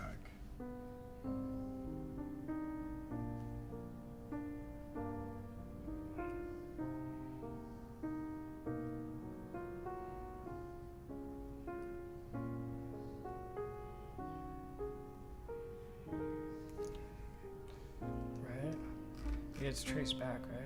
Speaker 3: Right? It gets traced back, right?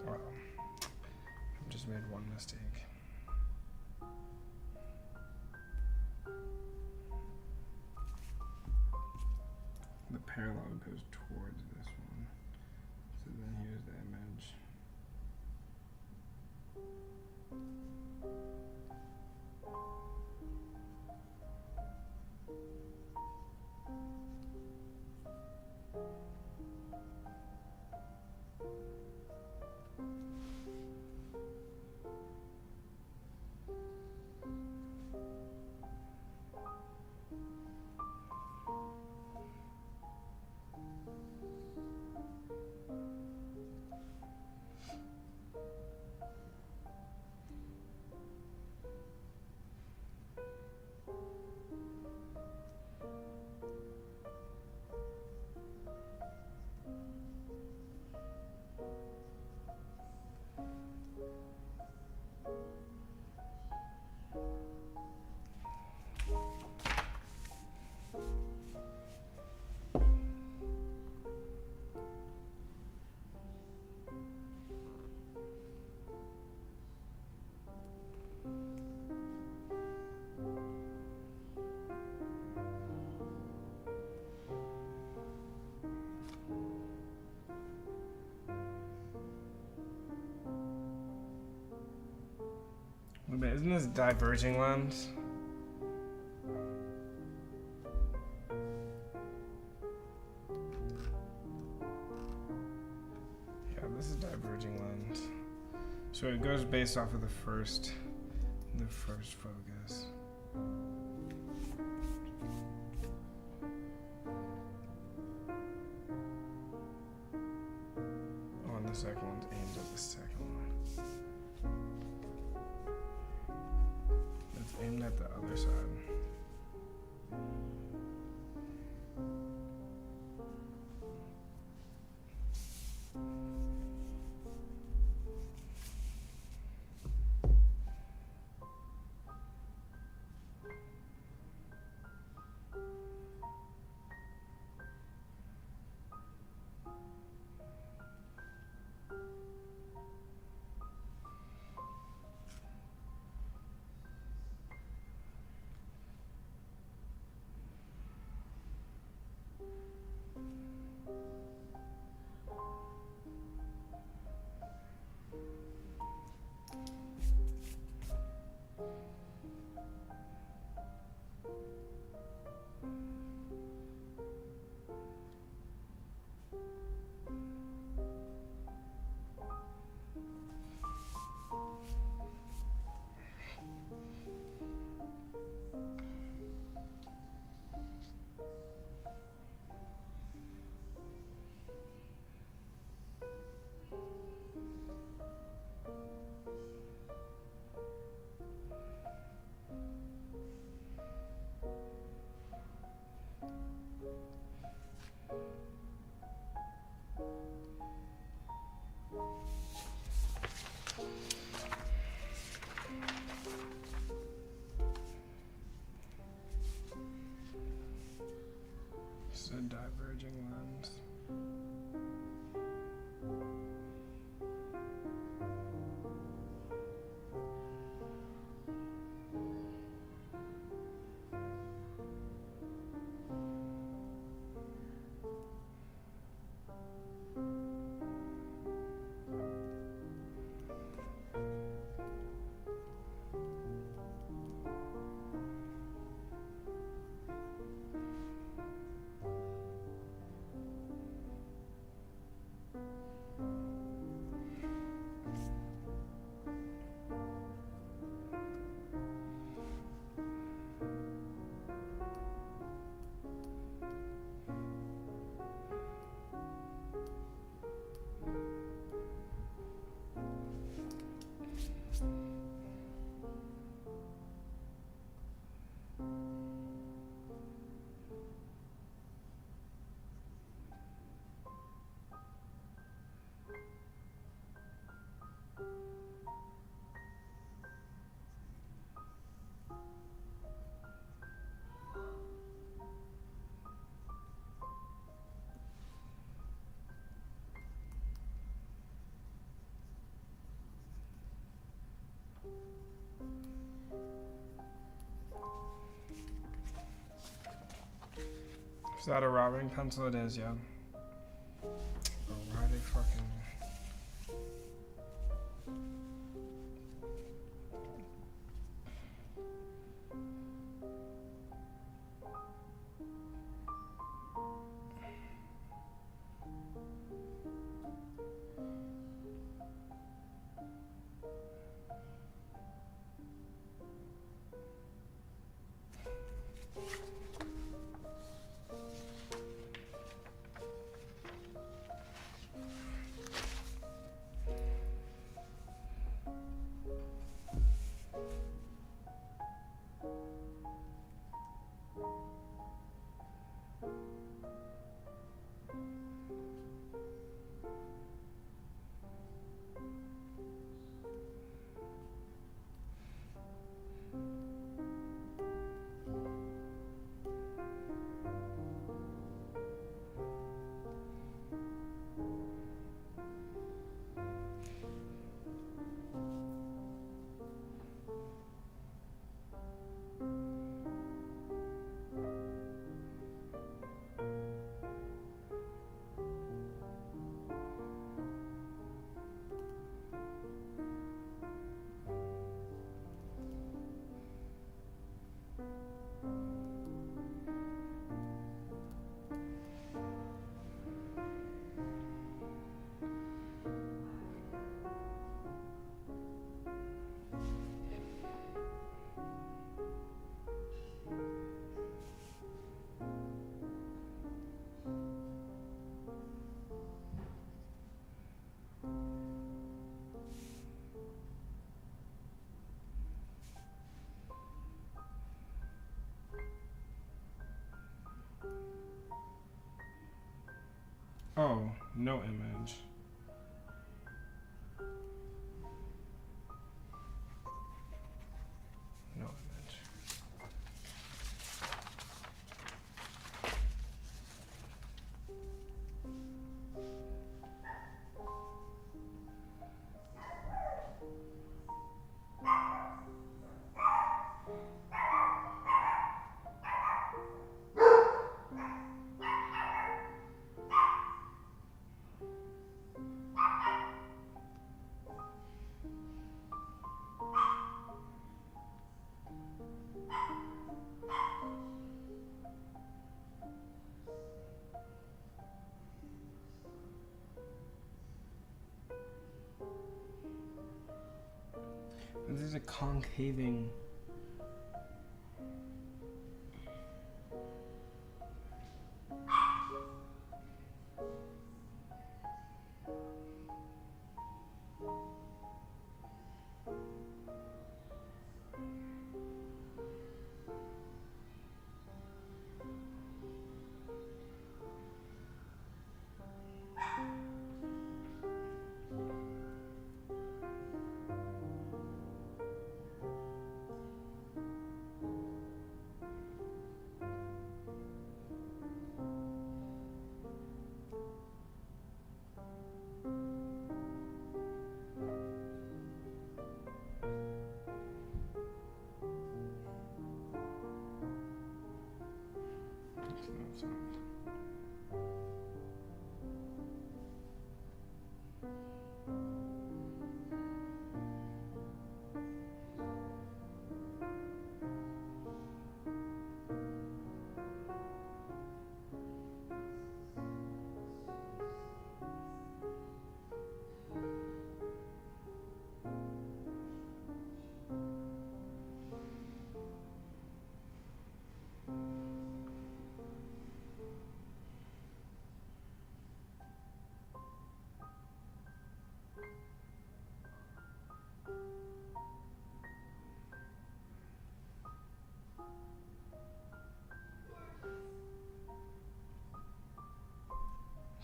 Speaker 1: Wow. I've just made one mistake. The parallel goes towards this one. So then here's the image. But isn't this diverging lens? Yeah, this is diverging lens. So it goes based off of the first focus. Oh, and the second one's aimed at the second one. It's aimed at the other side. Is that a routing pencil? It is, yeah. Oh, why they fucking... Oh, no image. No image. This is a concaving.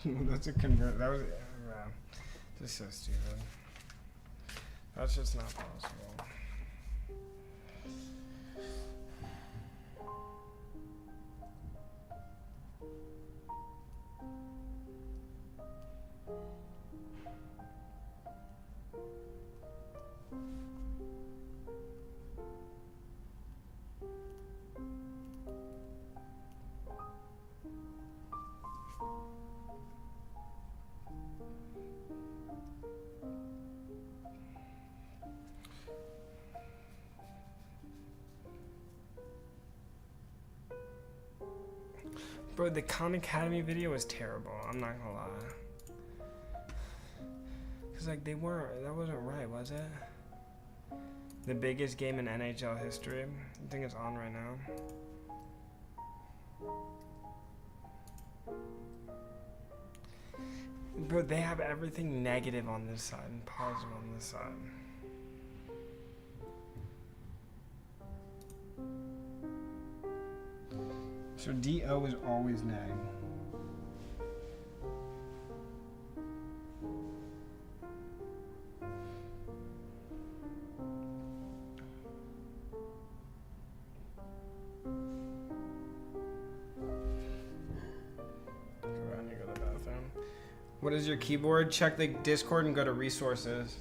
Speaker 1: That's a convert. That was. This is so stupid. That's just not possible.
Speaker 3: Bro, the Khan Academy video was terrible. I'm not gonna lie. Cause like that wasn't right, was it? The biggest game in NHL history. I think it's on right now. Bro, they have everything negative on this side and positive on this side. So DO is always neg. What is your keyboard? Check the Discord and go to resources.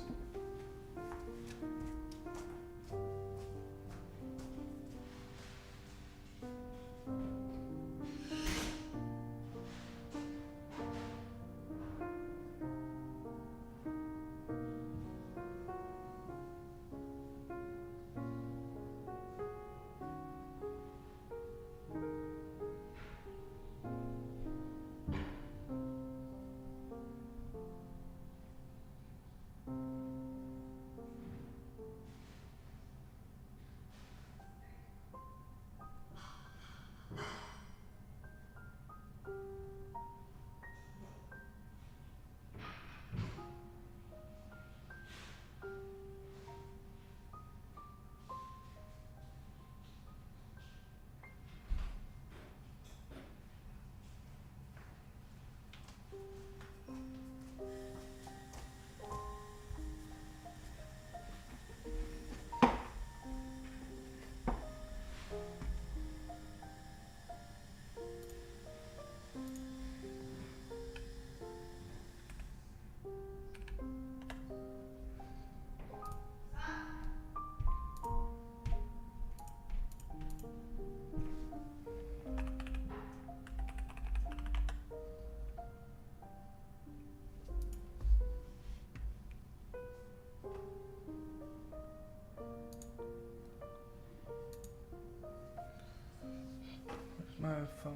Speaker 3: My phone.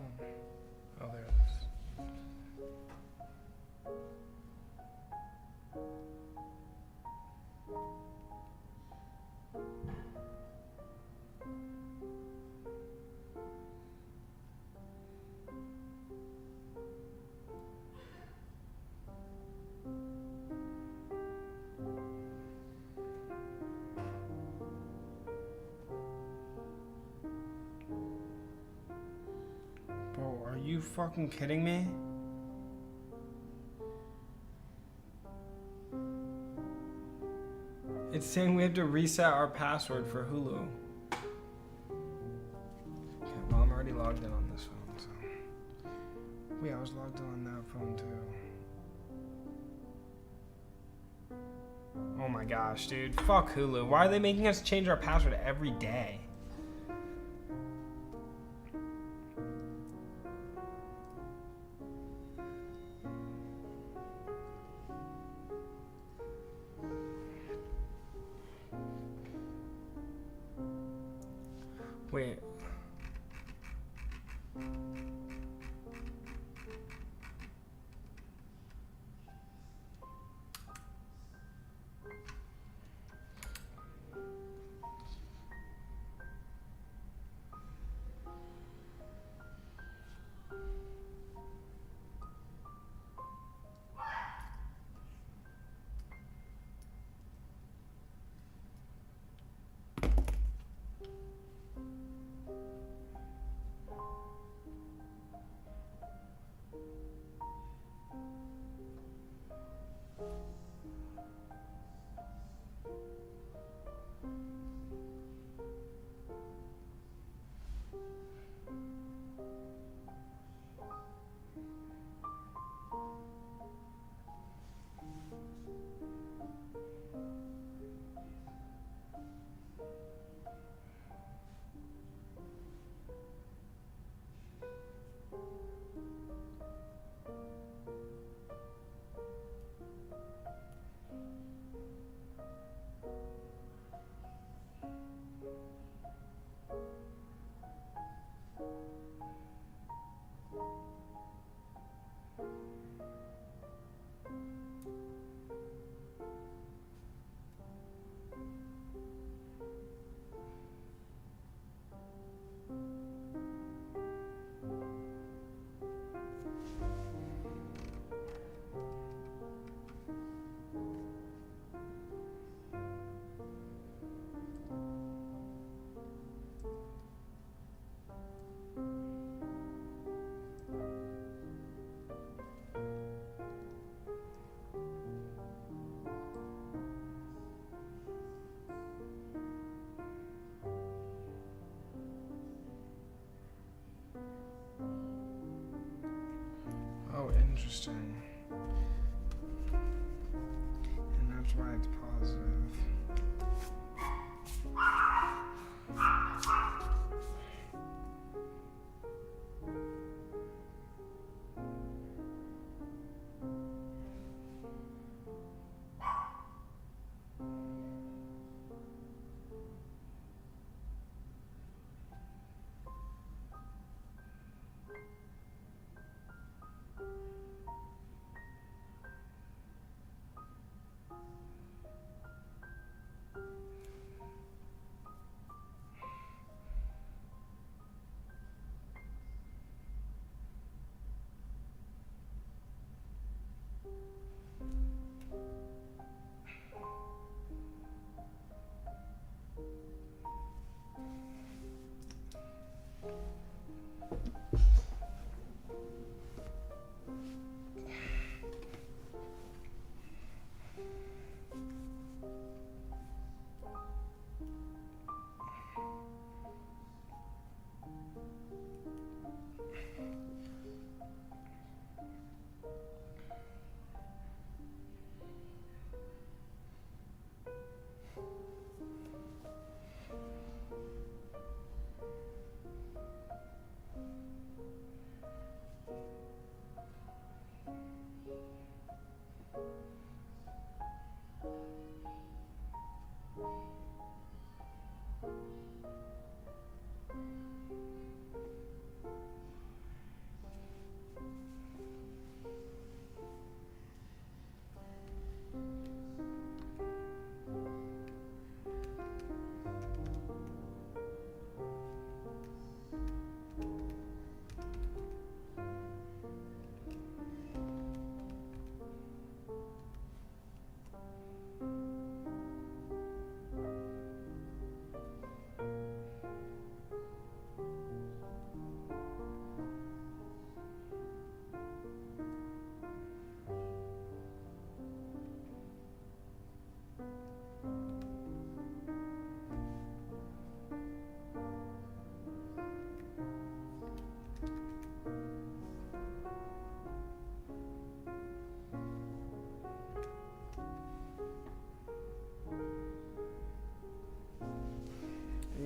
Speaker 3: Oh, there it is. Bro, are you fucking kidding me? It's saying we have to reset our password for Hulu. Okay, well, I'm already logged in on this phone, so. Wait, I was logged in on that phone too. Oh my gosh, dude. Fuck Hulu. Why are they making us change our password every day? Wait.
Speaker 1: Interesting. And that's why it's positive.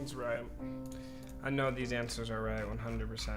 Speaker 1: He's right. I know these answers are right 100%.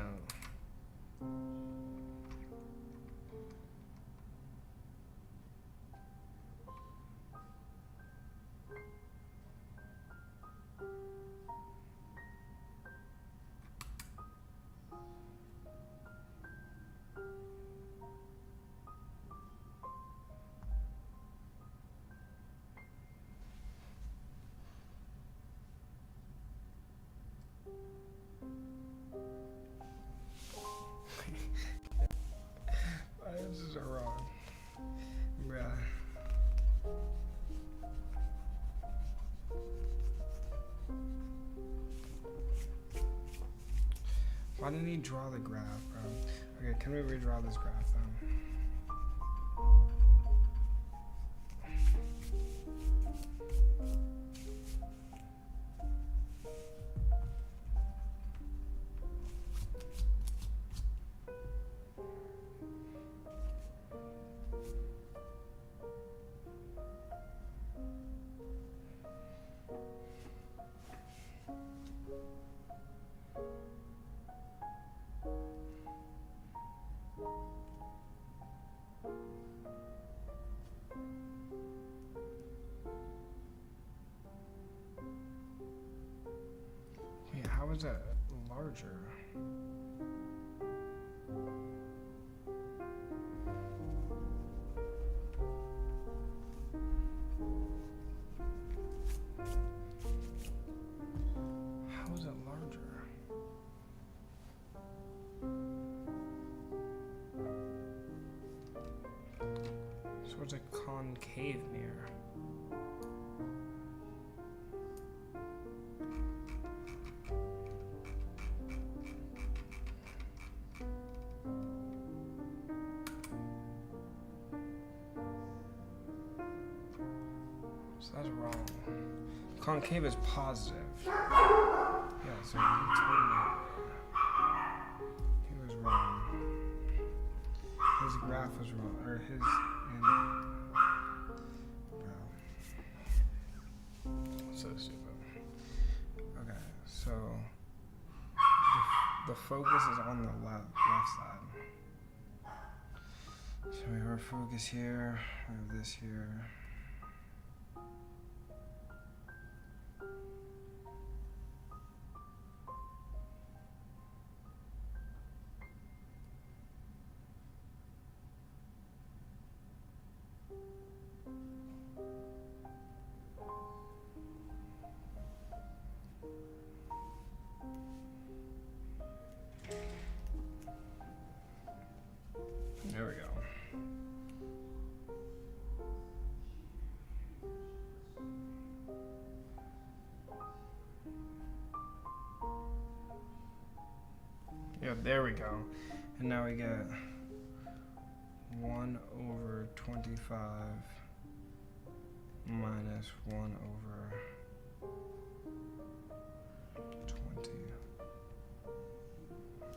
Speaker 1: My answers are wrong. Bruh. Why didn't he draw the graph, bro? Okay, can we redraw this graph then? Wait, how is that larger? How is it larger? So it's a concave mirror. So that's wrong. Concave is positive. Yeah, so he was wrong. His
Speaker 3: his graph was wrong, or his.
Speaker 1: So stupid. Okay, so the focus is on the left side. So we have our focus here. We have this here. There we go. Yeah, there we go. And now we get 1 over 25 minus 1 over 20.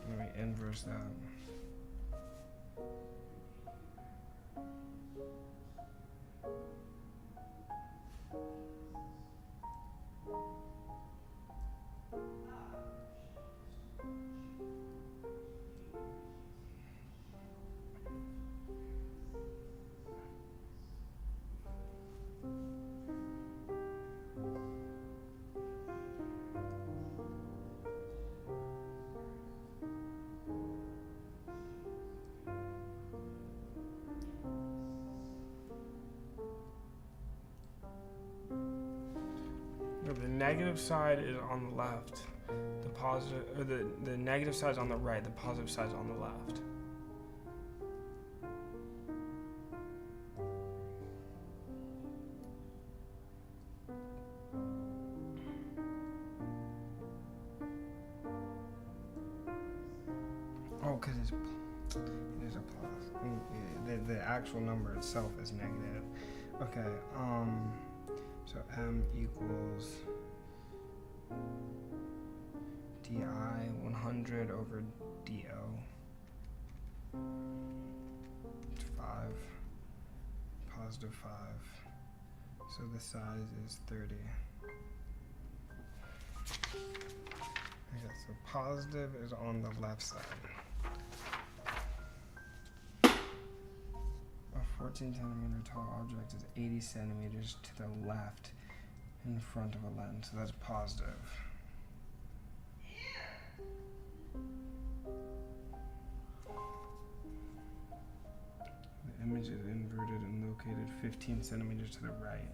Speaker 1: And we inverse that. The negative side is on the left. The positive, or the negative side is on the right. The positive side is on the left. Oh, because it is a plus. The actual number itself is negative. Okay. So m equals di 100 over do. It's 5, positive 5. So the size is 30. Okay, so positive is on the left side. A 14 centimeter tall object is 80 centimeters to the left in front of a lens, so that's positive. The image is inverted and located 15 centimeters to the right.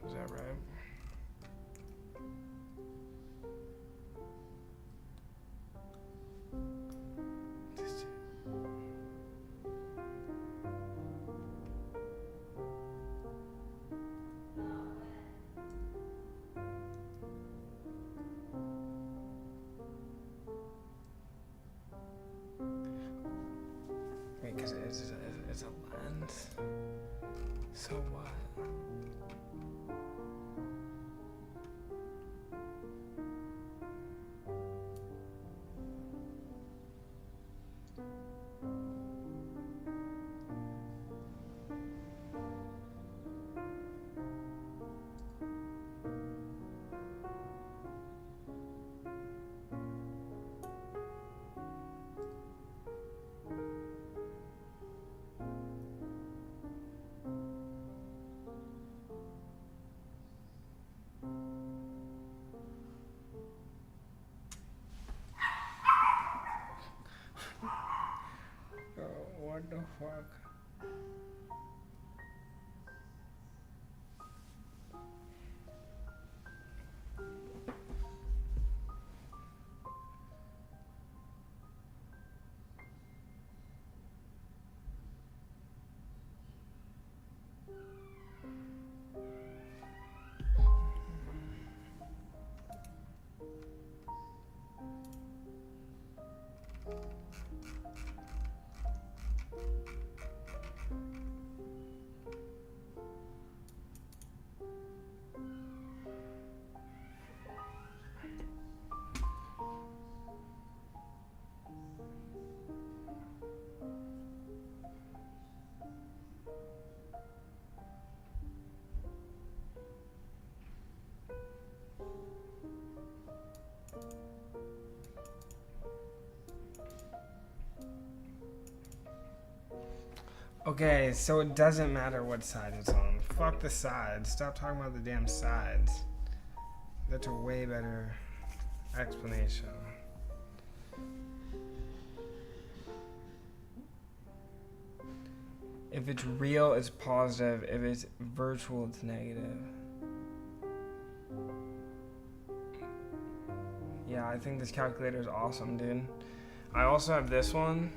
Speaker 1: Is that right? Wait, because it's a lens. So what?
Speaker 3: fuck? Okay, so it doesn't matter what side it's on. Fuck the sides. Stop talking about the damn sides. That's a way better explanation. If it's real, it's positive. If it's virtual, it's negative. Yeah, I think this calculator is awesome, dude. I also have this one,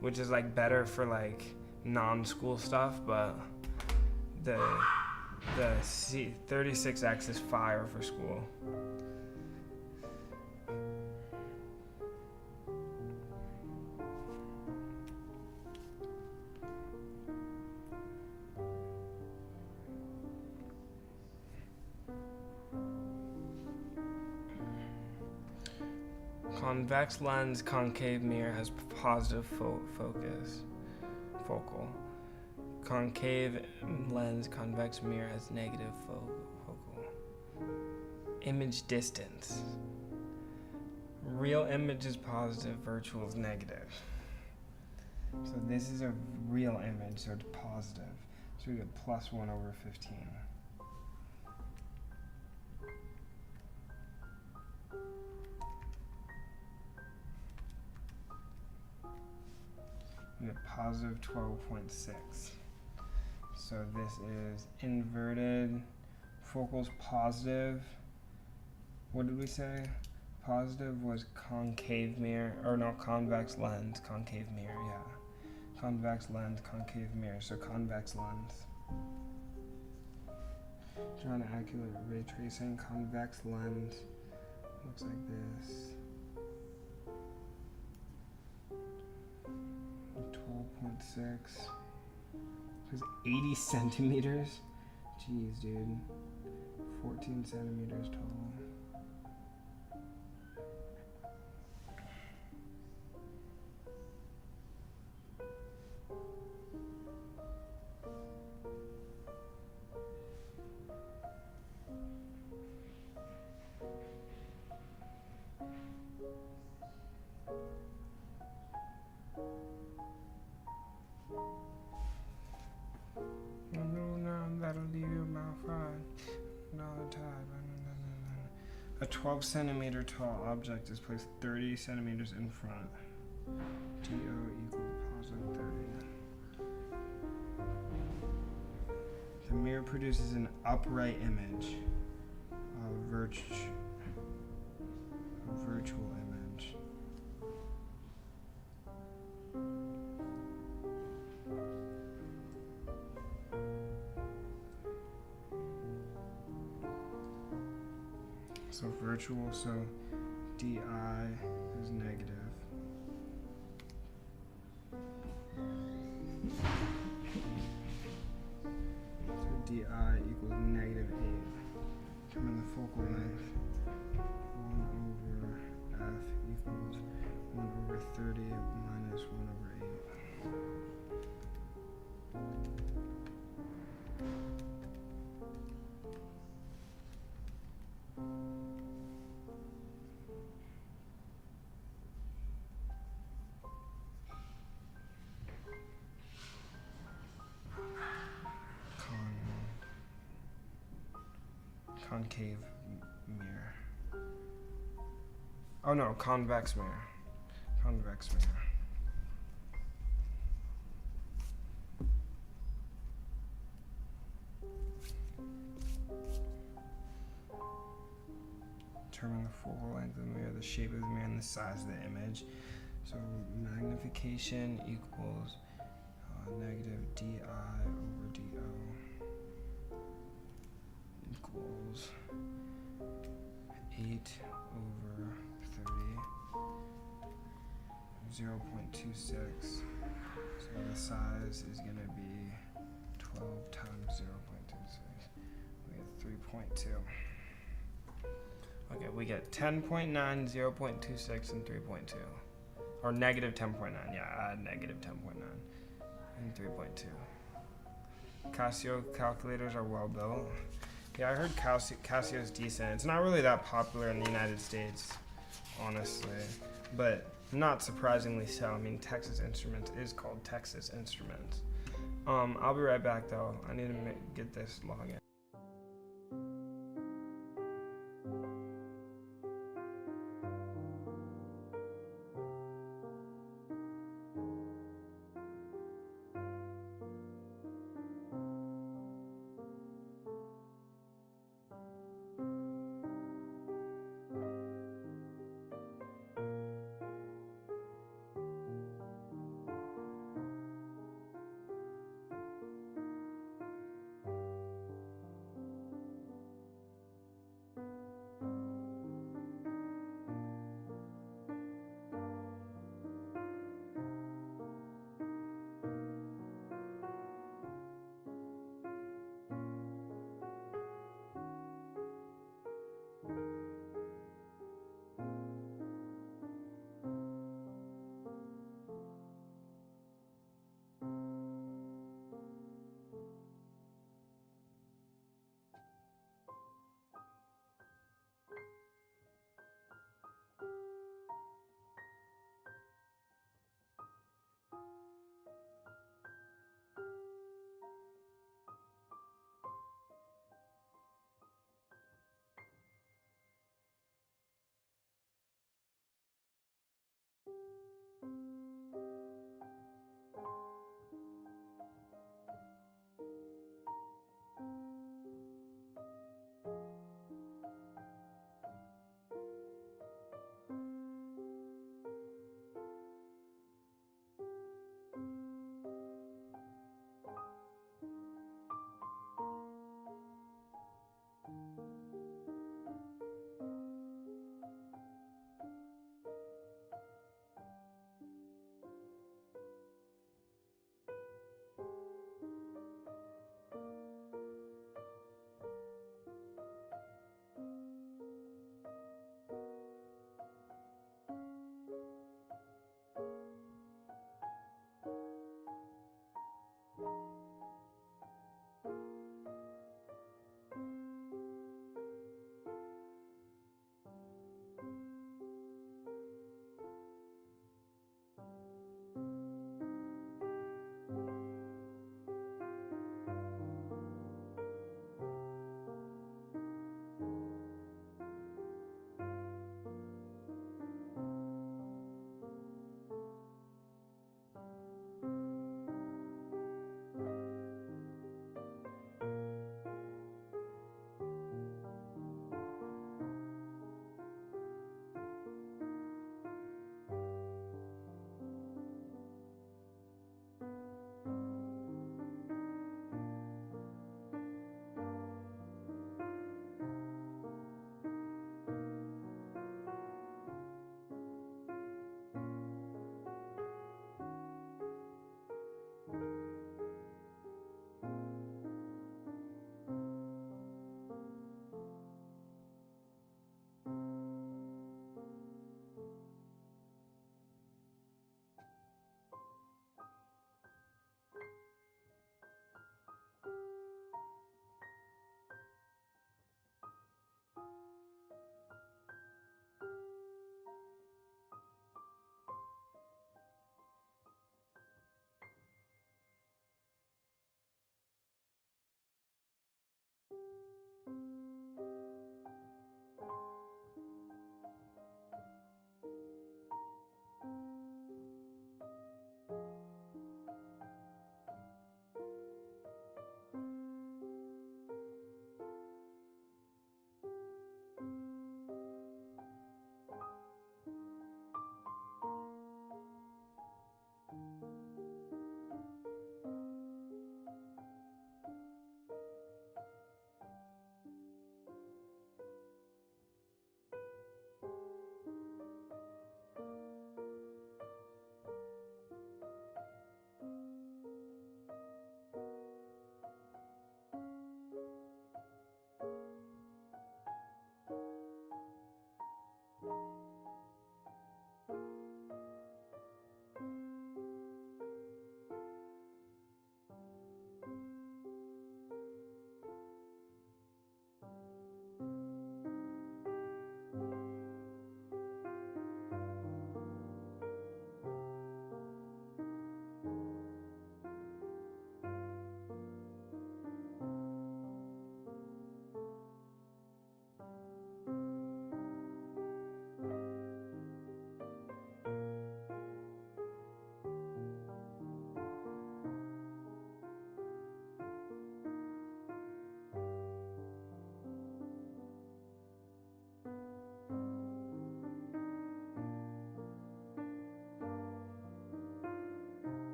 Speaker 3: which is like better for like non-school stuff, but the 36X is fire for school. Convex lens, concave mirror has positive focal. Concave lens, convex mirror has negative focal. Image distance. Real image is positive, virtual is negative. So this is a real image, so it's positive. So we get plus 1 over 15. We get positive 12.6. So this is inverted. Focal's positive. What did we say? Positive was concave mirror, or no, convex lens, concave mirror, yeah. Convex lens, concave mirror, so convex lens. Drawing accurate ray tracing, convex lens, looks like this. 12.6. It's 80 centimeters. Jeez, dude. 14 centimeters tall. That'll leave your mouth fried. A 12 centimeter tall object is placed 30 centimeters in front. DO equals positive 30. The mirror produces an upright image, a virtual image. So virtual, so DI is negative. So DI equals negative 8. Come in the focal length. 1 over F equals 1 over 30 minus 1 over 8. Concave mirror. Oh no, convex mirror. Convex mirror. determine the focal length of the mirror, the shape of the mirror, and the size of the image. So magnification equals negative di over do equals 8 over 30, 0.26. So the size is going to be 12 times 0.26. We get 3.2. Okay, we get 10.9, 0.26, and 3.2. Or negative 10.9, yeah, negative 10.9 and 3.2. Casio calculators are well built. Yeah, I heard Casio's decent. It's not really that popular in the United States, honestly, but not surprisingly so. I mean, Texas Instruments is called Texas Instruments. I'll be right back though. I need to get this login.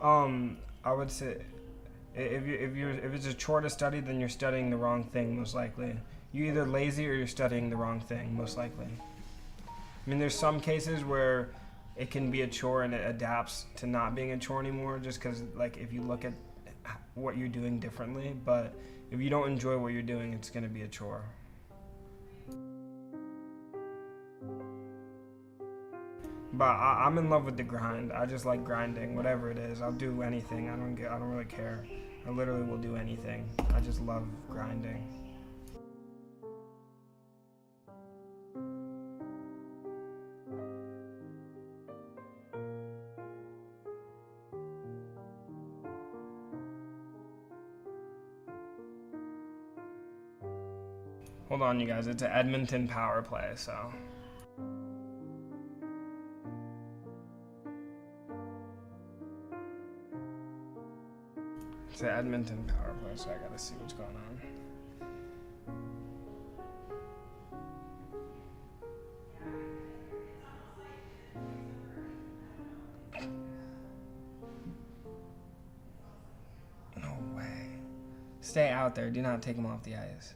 Speaker 1: I would say if it's a chore to study, then you're studying the wrong thing most likely. You're either lazy or you're studying the wrong thing most likely. I mean, there's some cases where it can be a chore and it adapts to not being a chore anymore, just because like if you look at what you're doing differently. But if you don't enjoy what you're doing, it's gonna be a chore. But I'm in love with the grind. I just like grinding, whatever it is. I'll do anything. I don't really care. I literally will do anything. I just love grinding. Hold on, you guys. It's an Edmonton power play, so. It's an Edmonton power play, so I gotta see what's going on. No way. Stay out there. Do not take him off the ice.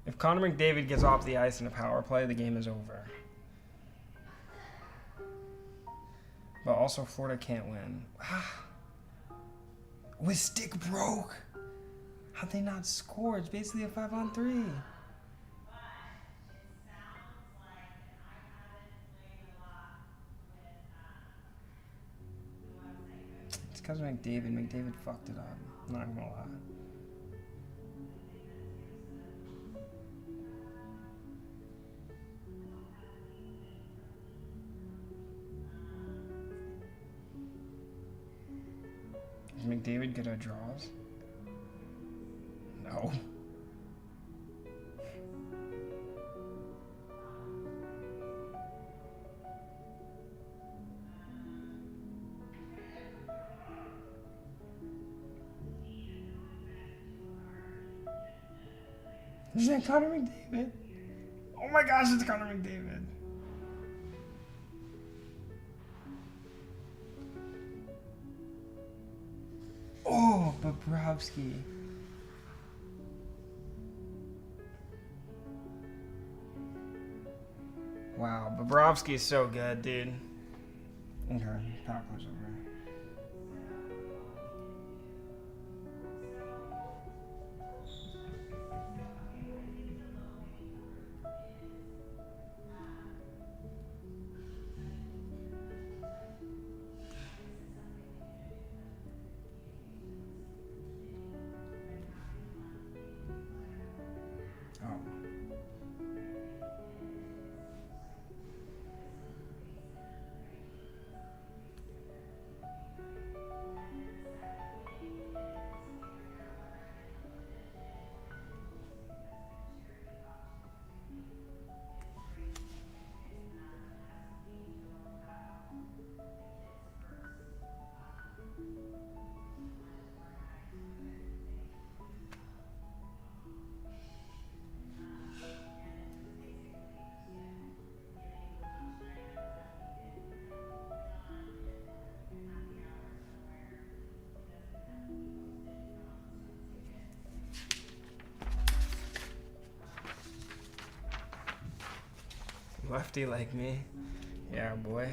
Speaker 1: If Connor McDavid gets off the ice in a power play, the game is over. But also, Florida can't win. With stick broke. How'd they not score? It's basically a 5-on-3. It's because of McDavid. McDavid fucked it up. I'm not gonna lie. Is McDavid good at draws? No. Is that Connor McDavid? Oh my gosh, it's Connor McDavid. Oh, Bobrovsky. Wow, Bobrovsky is so good, dude. Okay, power play's over. Lefty like me. Yeah, boy.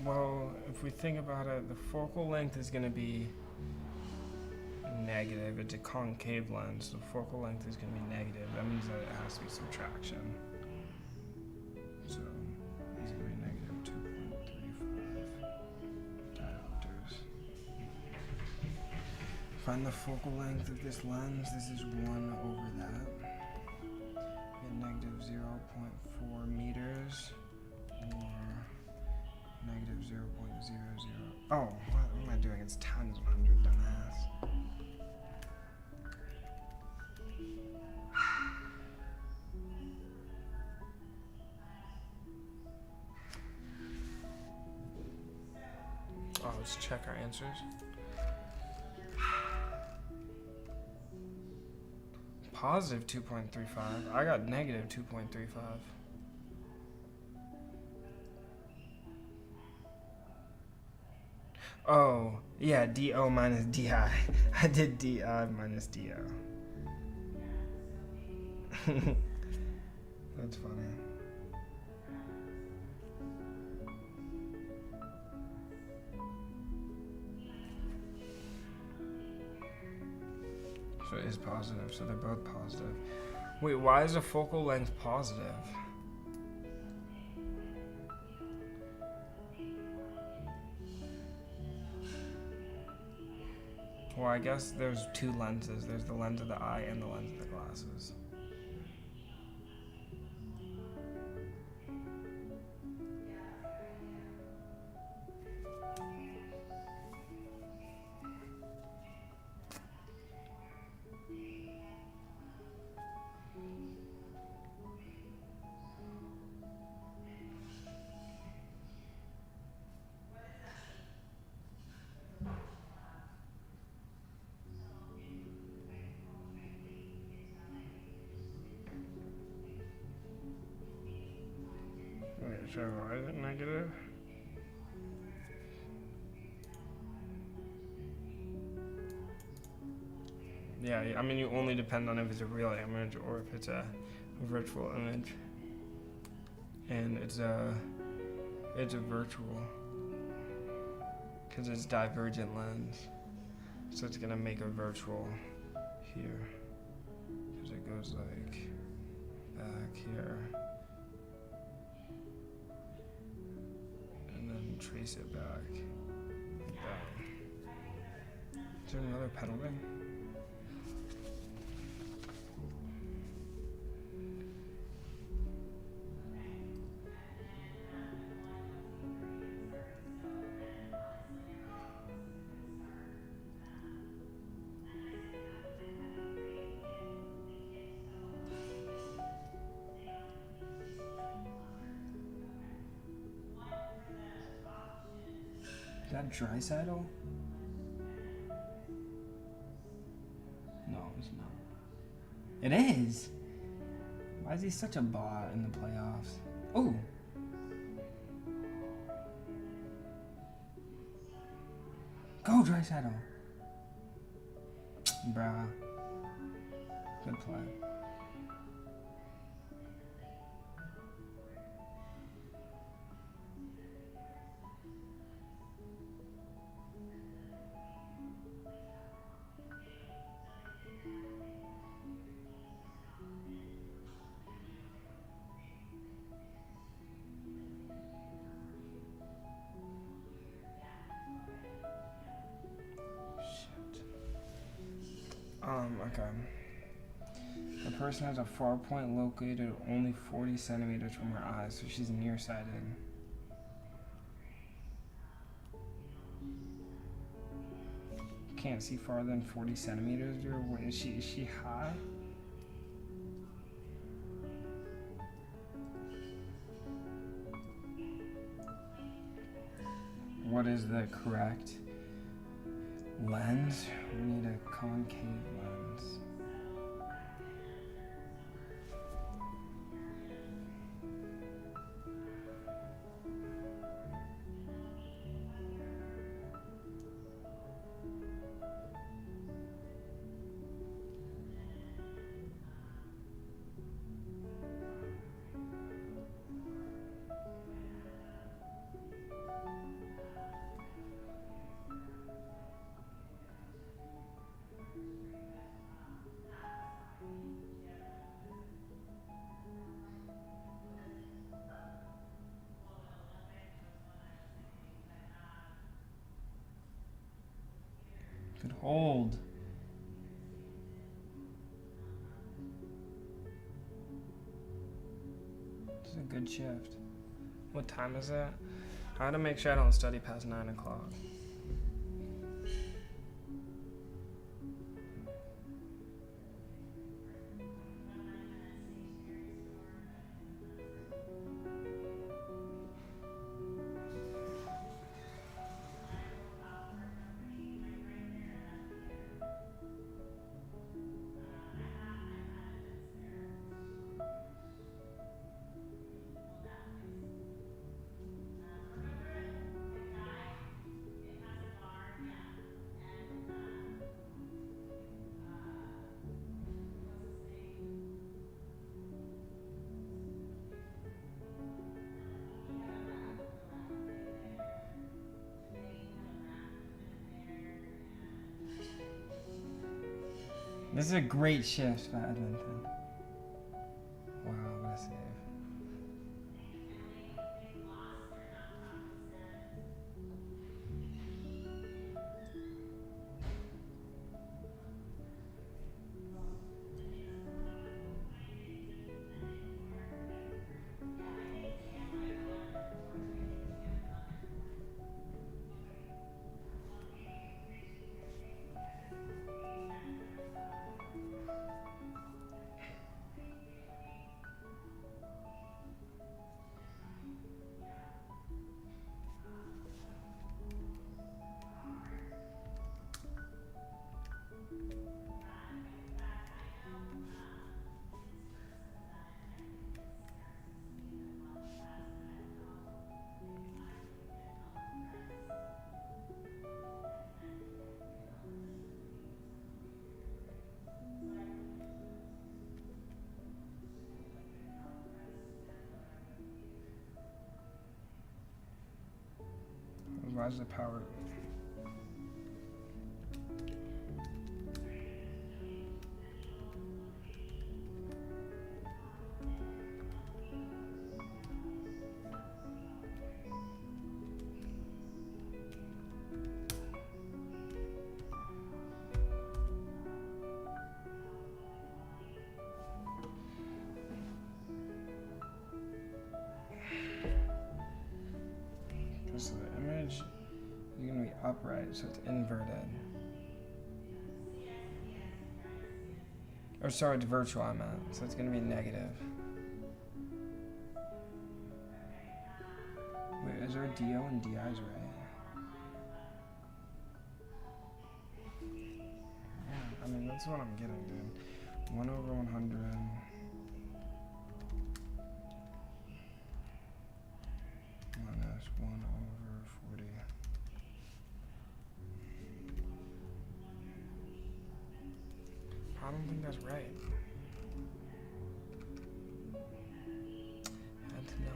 Speaker 1: Well, if we think about it, the focal length is going to be negative. It's a concave lens. The focal length is going to be negative. That means that it has to be subtraction. So it's going to be negative 2.35 diopters. Find the focal length of this lens. This is 1 over that. Get negative 0.4 meters or negative 0.00. Oh, what am I doing? It's times 100, dumbass. Oh, let's check our answers. Positive 2.35. I got negative 2.35. Oh, yeah, DO minus DI. I did DI minus DO. That's funny. So it is positive, so they're both positive. Wait, why is the focal length positive? Well, I guess there's two lenses. There's the lens of the eye and the lens of the glasses. Wait, so why is it negative? Yeah, I mean, you only depend on if it's a real image or if it's a virtual image. And it's a virtual, because it's divergent lens. So it's gonna make a virtual here, because it goes like back here. Trace it back like that. Is there another penalty? Is that Dreisaitl? No, it's not. It is! Why is he such a bot in the playoffs? Oh! Go, Dreisaitl! Bruh. Good play. Okay. The person has a far point located only 40 centimeters from her eyes, so she's nearsighted. Can't see farther than 40 centimeters, dude. What, is she high? What is the correct lens? We need a concave lens.
Speaker 3: cold. This is a good shift.
Speaker 1: What time is it? I gotta make sure I don't study past 9 o'clock.
Speaker 3: This is a great shift by Edmonton. Wow, what a save. Why is the power? So the image is going to be upright, so it's inverted. Or sorry, it's virtual, I meant. So it's going to be negative. Wait, is there a DO and DI's right? Yeah, I mean, that's what I'm getting, dude. 1 over 100. Minus 1 over 40. I don't think that's right. That's not.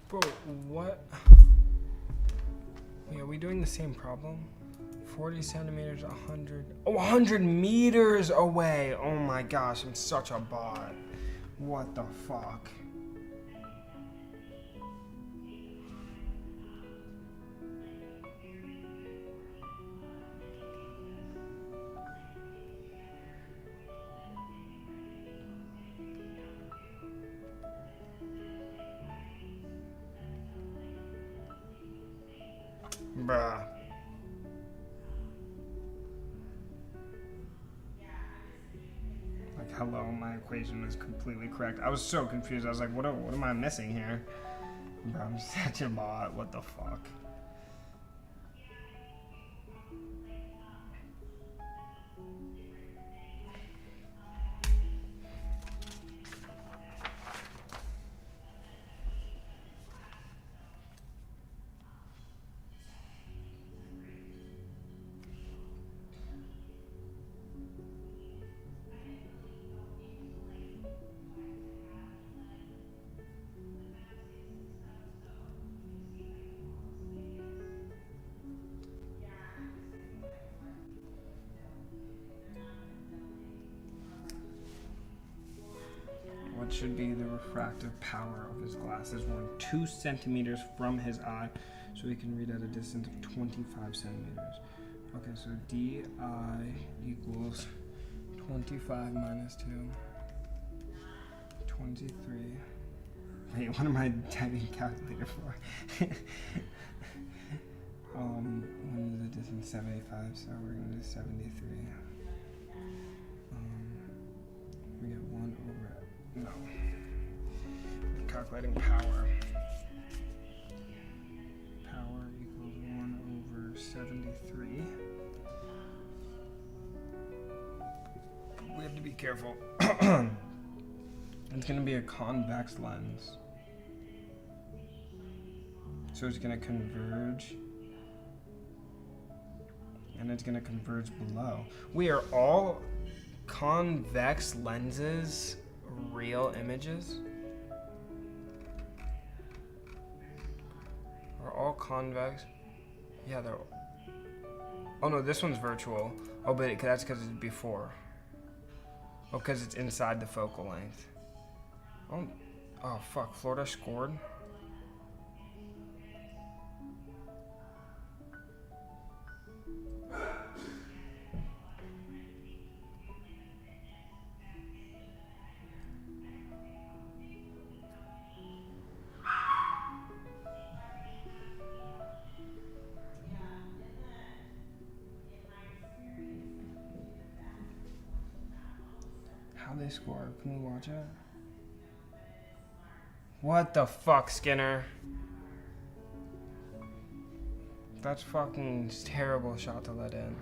Speaker 1: Bro, what? Wait, are we doing the same problem? 40 centimeters, 100. Oh, 100 meters away. Oh my gosh, I'm such a bot. What the fuck? Bruh. Like, hello, my equation is completely correct. I was so confused. I was like, what am I missing here? Bro, I'm such a bot. What the fuck? What should be the refractive power of his glasses when 2 centimeters from his eye, so he can read at a distance of 25 centimeters. Okay, so di equals 25 minus 2, 23. Wait, what am I typing calculator for? When is the distance? 75, so we're going to do 73. We get 1 over... No. We're calculating power. Power equals 1 over 73. We have to be careful. It's going to be a convex lens. So it's going to converge. And it's going to converge below. We are all convex lenses real images? Are all convex? Yeah, they're... Oh no, this one's virtual. Oh, but that's because it's before. Oh, because it's inside the focal length. Oh, fuck. Florida scored? How they score? Can we watch it? What the fuck, Skinner? That's fucking terrible shot to let in.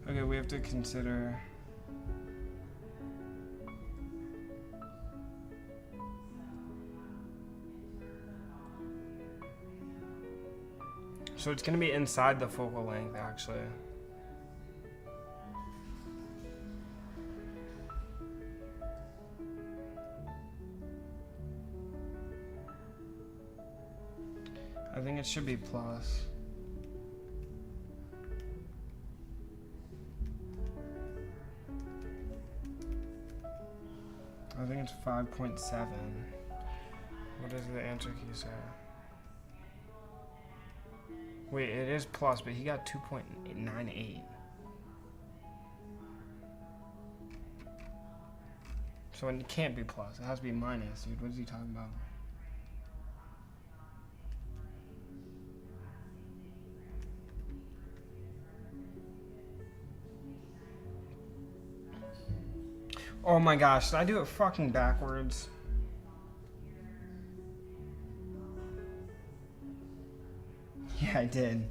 Speaker 1: Okay, we have to consider... So it's gonna be inside the focal length, actually. I think it should be plus. I think it's 5.7. What does the answer key say? Wait, it is plus, but he got 2.98. So it can't be plus. It has to be minus, dude. What is he talking about? Oh my gosh, did I do it fucking backwards? Yeah, I did.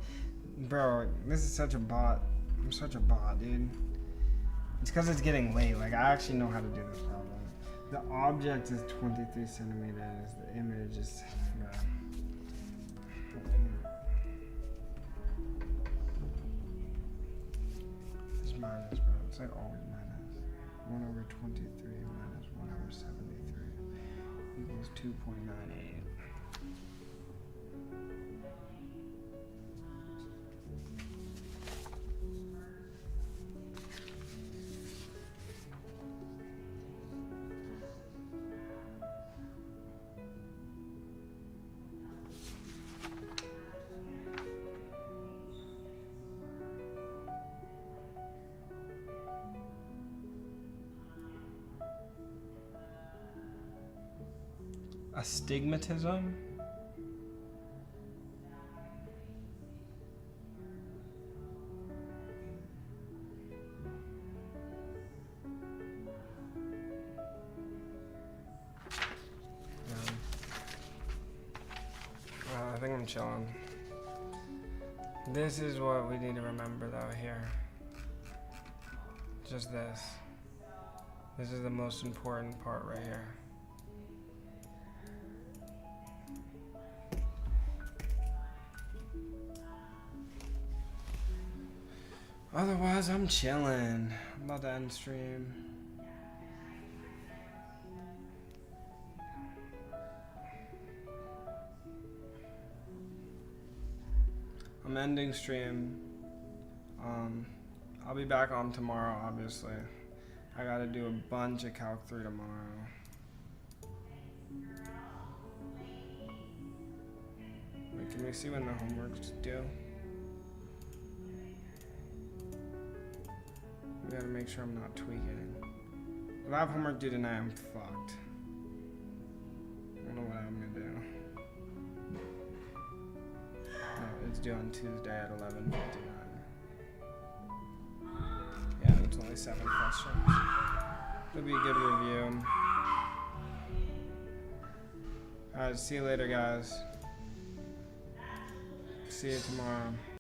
Speaker 1: Bro, this is such a bot. I'm such a bot, dude. It's because it's getting late. Like, I actually know how to do this problem. The object is 23 centimeters. The image is... It's minus, bro. It's like always minus. 1 over 23 minus 1 over 73 equals
Speaker 3: equals 2.98.
Speaker 1: Astigmatism? I think I'm chilling. This is what we need to remember though here. Just this. This is the most important part right here. Otherwise, I'm chilling. I'm about to end stream. I'm ending stream. I'll be back on tomorrow, obviously. I gotta do a bunch of Calc 3 tomorrow. Wait, can we see when the homework's due? We gotta make sure I'm not tweaking. If I have homework due tonight, I'm fucked. I don't know what I'm gonna do. No, it's due on Tuesday at 11:59. Yeah, it's only 7 questions. It'll be a good review. Alright, see you later, guys. See you tomorrow.